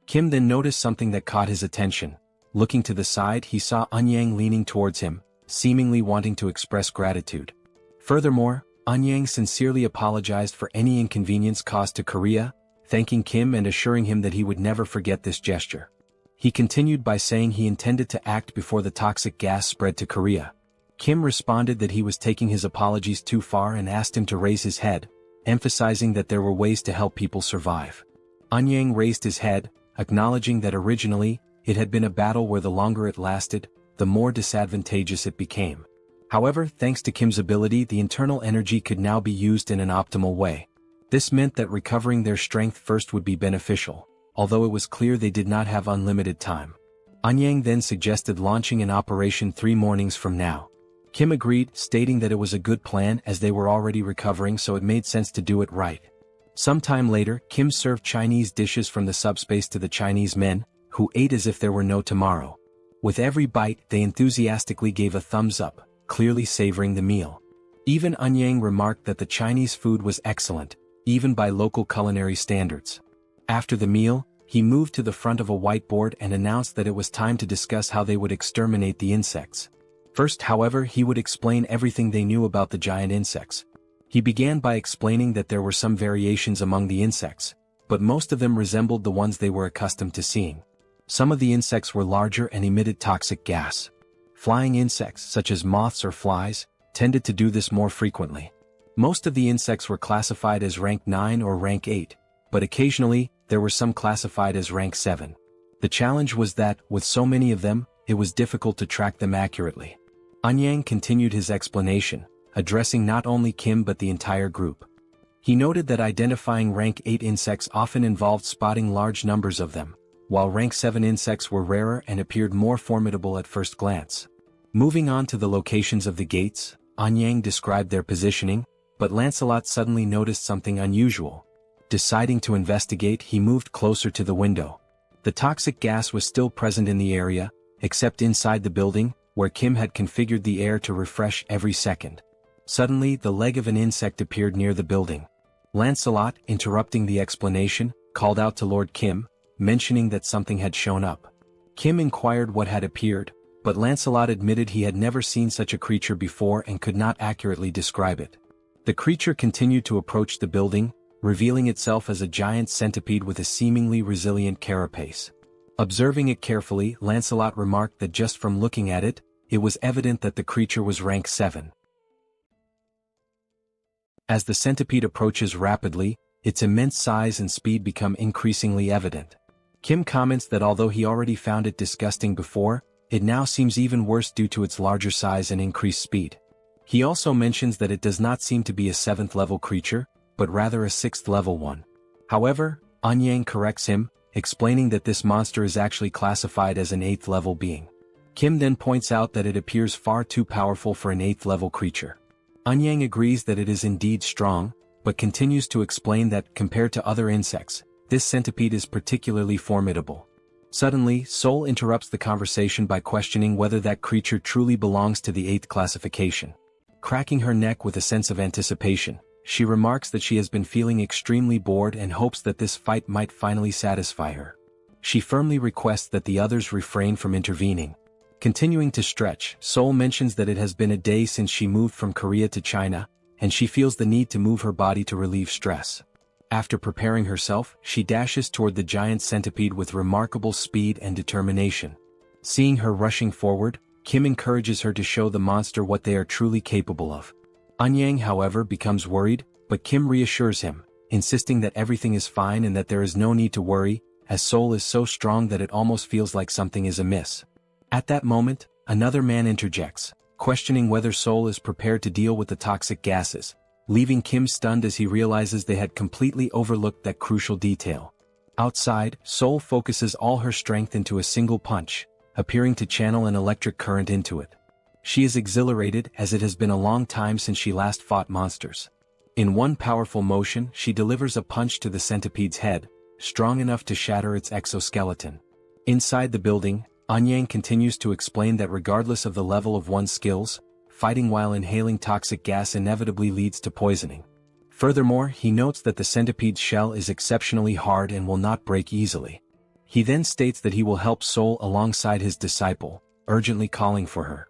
Kim then noticed something that caught his attention. Looking to the side, he saw Anyang leaning towards him, seemingly wanting to express gratitude. Furthermore, Anyang sincerely apologized for any inconvenience caused to Korea, thanking Kim and assuring him that he would never forget this gesture. He continued by saying he intended to act before the toxic gas spread to Korea. Kim responded that he was taking his apologies too far and asked him to raise his head, emphasizing that there were ways to help people survive. Anyang raised his head, acknowledging that originally, it had been a battle where the longer it lasted, the more disadvantageous it became. However, thanks to Kim's ability, the internal energy could now be used in an optimal way. This meant that recovering their strength first would be beneficial, although it was clear they did not have unlimited time. Anyang then suggested launching an operation 3 mornings from now. Kim agreed, stating that it was a good plan as they were already recovering, so it made sense to do it right. Sometime later, Kim served Chinese dishes from the subspace to the Chinese men, who ate as if there were no tomorrow. With every bite, they enthusiastically gave a thumbs up, clearly savoring the meal. Even Anyang remarked that the Chinese food was excellent, even by local culinary standards. After the meal, he moved to the front of a whiteboard and announced that it was time to discuss how they would exterminate the insects. First, however, he would explain everything they knew about the giant insects. He began by explaining that there were some variations among the insects, but most of them resembled the ones they were accustomed to seeing. Some of the insects were larger and emitted toxic gas. Flying insects, such as moths or flies, tended to do this more frequently. Most of the insects were classified as rank 9 or rank 8, but occasionally, there were some classified as rank 7. The challenge was that, with so many of them, it was difficult to track them accurately. Anyang continued his explanation, addressing not only Kim but the entire group. He noted that identifying rank 8 insects often involved spotting large numbers of them, while rank 7 insects were rarer and appeared more formidable at first glance. Moving on to the locations of the gates, Anyang described their positioning, but Lancelot suddenly noticed something unusual. Deciding to investigate, he moved closer to the window. The toxic gas was still present in the area, except inside the building, where Kim had configured the air to refresh every second. Suddenly, the leg of an insect appeared near the building. Lancelot, interrupting the explanation, called out to Lord Kim, mentioning that something had shown up. Kim inquired what had appeared, but Lancelot admitted he had never seen such a creature before and could not accurately describe it. The creature continued to approach the building, revealing itself as a giant centipede with a seemingly resilient carapace. Observing it carefully, Lancelot remarked that just from looking at it, it was evident that the creature was rank 7. As the centipede approaches rapidly, its immense size and speed become increasingly evident. Kim comments that although he already found it disgusting before, it now seems even worse due to its larger size and increased speed. He also mentions that it does not seem to be a 7th level creature, but rather a 6th level one. However, Anyang corrects him, explaining that this monster is actually classified as an 8th level being. Kim then points out that it appears far too powerful for an 8th level creature. Anyang agrees that it is indeed strong, but continues to explain that, compared to other insects, this centipede is particularly formidable. Suddenly, Seoul interrupts the conversation by questioning whether that creature truly belongs to the 8th classification. Cracking her neck with a sense of anticipation, she remarks that she has been feeling extremely bored and hopes that this fight might finally satisfy her. She firmly requests that the others refrain from intervening. Continuing to stretch, Seoul mentions that it has been a day since she moved from Korea to China, and she feels the need to move her body to relieve stress. After preparing herself, she dashes toward the giant centipede with remarkable speed and determination. Seeing her rushing forward, Kim encourages her to show the monster what they are truly capable of. Anyang, however, becomes worried, but Kim reassures him, insisting that everything is fine and that there is no need to worry, as Seoul is so strong that it almost feels like something is amiss. At that moment, another man interjects, questioning whether Seoul is prepared to deal with the toxic gases, leaving Kim stunned as he realizes they had completely overlooked that crucial detail. Outside, Seoul focuses all her strength into a single punch, appearing to channel an electric current into it. She is exhilarated as it has been a long time since she last fought monsters. In one powerful motion, she delivers a punch to the centipede's head, strong enough to shatter its exoskeleton. Inside the building, Anyang continues to explain that regardless of the level of one's skills, fighting while inhaling toxic gas inevitably leads to poisoning. Furthermore, he notes that the centipede's shell is exceptionally hard and will not break easily. He then states that he will help Seoul alongside his disciple, urgently calling for her.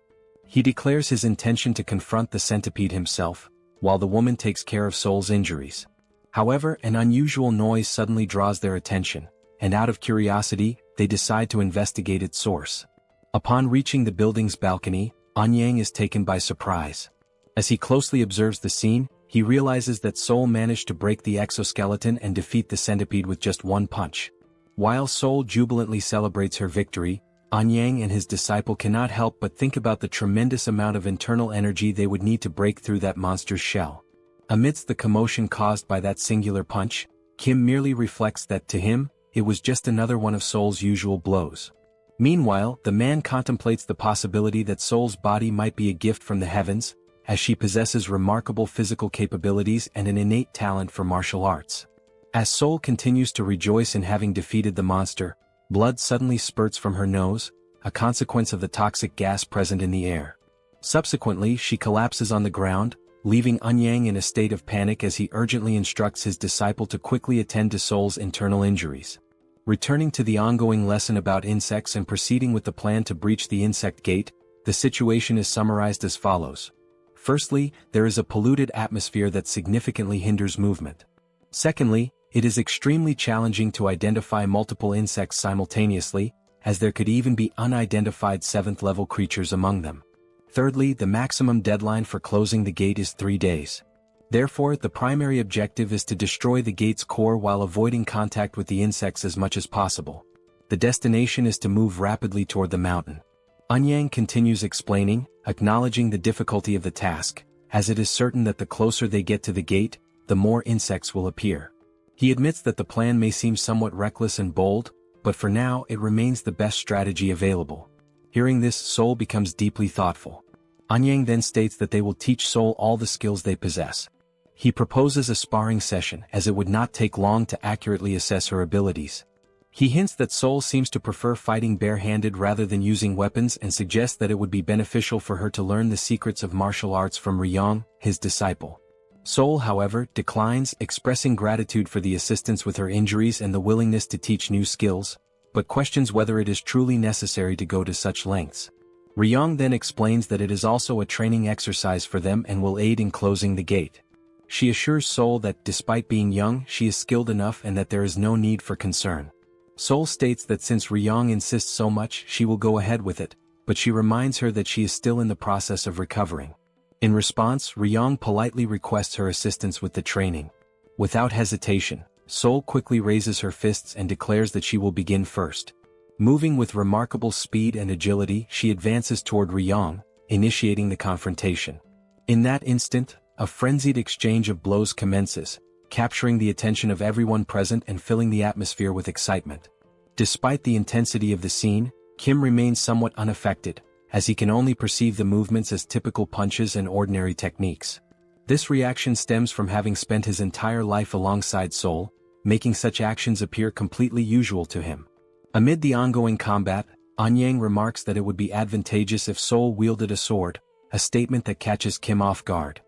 He declares his intention to confront the centipede himself, while the woman takes care of Seoul's injuries. However, an unusual noise suddenly draws their attention, and out of curiosity, they decide to investigate its source. Upon reaching the building's balcony, Anyang is taken by surprise. As he closely observes the scene, he realizes that Seoul managed to break the exoskeleton and defeat the centipede with just one punch. While Seoul jubilantly celebrates her victory, Anyang and his disciple cannot help but think about the tremendous amount of internal energy they would need to break through that monster's shell. Amidst the commotion caused by that singular punch, Kim merely reflects that, to him, it was just another one of Seoul's usual blows. Meanwhile, the man contemplates the possibility that Seoul's body might be a gift from the heavens, as she possesses remarkable physical capabilities and an innate talent for martial arts. As Seoul continues to rejoice in having defeated the monster, blood suddenly spurts from her nose, a consequence of the toxic gas present in the air. Subsequently, she collapses on the ground, leaving Anyang in a state of panic as he urgently instructs his disciple to quickly attend to Seoul's internal injuries. Returning to the ongoing lesson about insects and proceeding with the plan to breach the insect gate, the situation is summarized as follows. Firstly, there is a polluted atmosphere that significantly hinders movement. Secondly, it is extremely challenging to identify multiple insects simultaneously, as there could even be unidentified 7th level creatures among them. Thirdly, the maximum deadline for closing the gate is 3 days. Therefore, the primary objective is to destroy the gate's core while avoiding contact with the insects as much as possible. The destination is to move rapidly toward the mountain. Eun-yang continues explaining, acknowledging the difficulty of the task, as it is certain that the closer they get to the gate, the more insects will appear. He admits that the plan may seem somewhat reckless and bold, but for now it remains the best strategy available. Hearing this, Seoul becomes deeply thoughtful. Eun-yang then states that they will teach Seoul all the skills they possess. He proposes a sparring session as it would not take long to accurately assess her abilities. He hints that Seoul seems to prefer fighting bare-handed rather than using weapons and suggests that it would be beneficial for her to learn the secrets of martial arts from Ryong, his disciple. Seoul, however, declines, expressing gratitude for the assistance with her injuries and the willingness to teach new skills, but questions whether it is truly necessary to go to such lengths. Ryong then explains that it is also a training exercise for them and will aid in closing the gate. She assures Seoul that despite being young, she is skilled enough and that there is no need for concern. Seoul states that since Ryong insists so much, she will go ahead with it, but she reminds her that she is still in the process of recovering. In response, Ryong politely requests her assistance with the training. Without hesitation, Seoul quickly raises her fists and declares that she will begin first. Moving with remarkable speed and agility, she advances toward Ryong, initiating the confrontation. In that instant, a frenzied exchange of blows commences, capturing the attention of everyone present and filling the atmosphere with excitement. Despite the intensity of the scene, Kim remains somewhat unaffected, as he can only perceive the movements as typical punches and ordinary techniques. This reaction stems from having spent his entire life alongside Seoul, making such actions appear completely usual to him. Amid the ongoing combat, Eun-yang remarks that it would be advantageous if Seoul wielded a sword, a statement that catches Kim off guard.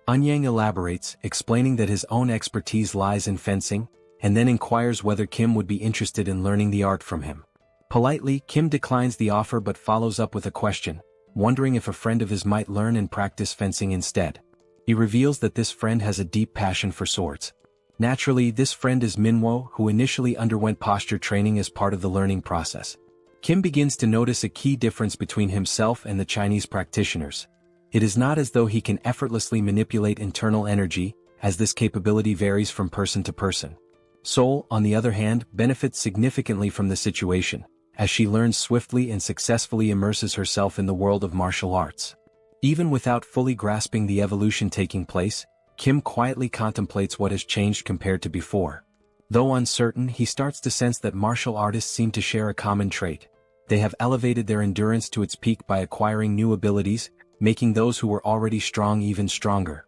Eun-yang elaborates, explaining that his own expertise lies in fencing, and then inquires whether Kim would be interested in learning the art from him. Politely, Kim declines the offer but follows up with a question, wondering if a friend of his might learn and practice fencing instead. He reveals that this friend has a deep passion for swords. Naturally, this friend is Manhwa, who initially underwent posture training as part of the learning process. Kim begins to notice a key difference between himself and the Chinese practitioners. It is not as though he can effortlessly manipulate internal energy, as this capability varies from person to person. Seoul, on the other hand, benefits significantly from the situation, as she learns swiftly and successfully immerses herself in the world of martial arts. Even without fully grasping the evolution taking place, Kim quietly contemplates what has changed compared to before. Though uncertain, he starts to sense that martial artists seem to share a common trait. They have elevated their endurance to its peak by acquiring new abilities, making those who were already strong even stronger.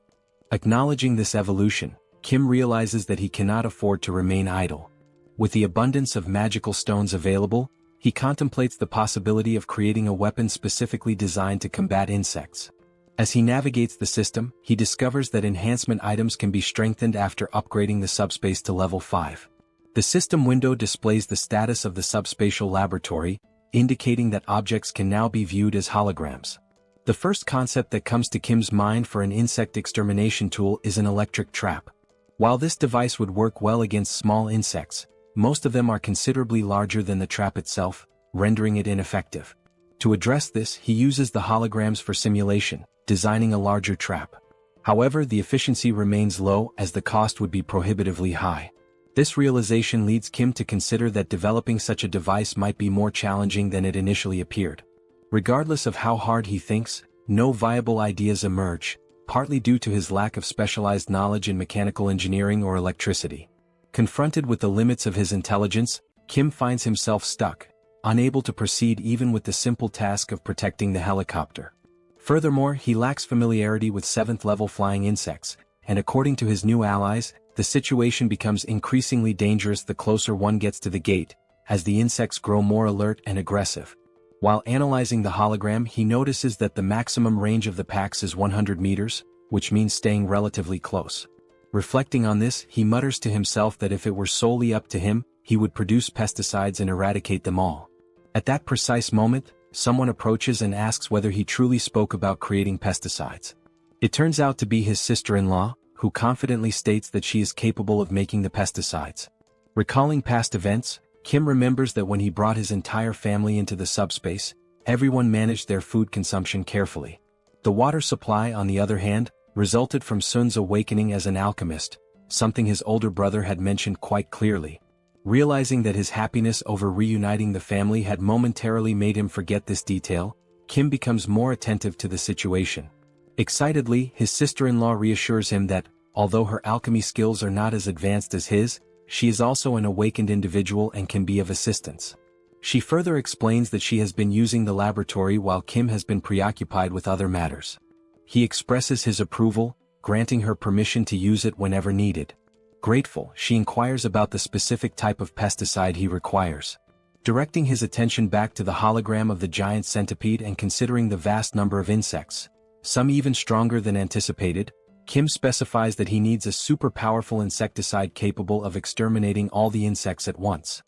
Acknowledging this evolution, Kim realizes that he cannot afford to remain idle. With the abundance of magical stones available, he contemplates the possibility of creating a weapon specifically designed to combat insects. As he navigates the system, he discovers that enhancement items can be strengthened after upgrading the subspace to level 5. The system window displays the status of the subspatial laboratory, indicating that objects can now be viewed as holograms. The first concept that comes to Kim's mind for an insect extermination tool is an electric trap. While this device would work well against small insects, most of them are considerably larger than the trap itself, rendering it ineffective. To address this, he uses the holograms for simulation, designing a larger trap. However, the efficiency remains low as the cost would be prohibitively high. This realization leads Kim to consider that developing such a device might be more challenging than it initially appeared. Regardless of how hard he thinks, no viable ideas emerge, partly due to his lack of specialized knowledge in mechanical engineering or electricity. Confronted with the limits of his intelligence, Kim finds himself stuck, unable to proceed even with the simple task of protecting the helicopter. Furthermore, he lacks familiarity with 7th-level flying insects, and according to his new allies, the situation becomes increasingly dangerous the closer one gets to the gate, as the insects grow more alert and aggressive. While analyzing the hologram, he notices that the maximum range of the packs is 100 meters, which means staying relatively close. Reflecting on this, he mutters to himself that if it were solely up to him, he would produce pesticides and eradicate them all. At that precise moment, someone approaches and asks whether he truly spoke about creating pesticides. It turns out to be his sister-in-law, who confidently states that she is capable of making the pesticides. Recalling past events, Kim remembers that when he brought his entire family into the subspace, everyone managed their food consumption carefully. The water supply, on the other hand, resulted from Sun's awakening as an alchemist, something his older brother had mentioned quite clearly. Realizing that his happiness over reuniting the family had momentarily made him forget this detail, Kim becomes more attentive to the situation. Excitedly, his sister-in-law reassures him that, although her alchemy skills are not as advanced as his, she is also an awakened individual and can be of assistance. She further explains that she has been using the laboratory while Kim has been preoccupied with other matters. He expresses his approval, granting her permission to use it whenever needed. Grateful, she inquires about the specific type of pesticide he requires. Directing his attention back to the hologram of the giant centipede and considering the vast number of insects, some even stronger than anticipated, Kim specifies that he needs a super powerful insecticide capable of exterminating all the insects at once.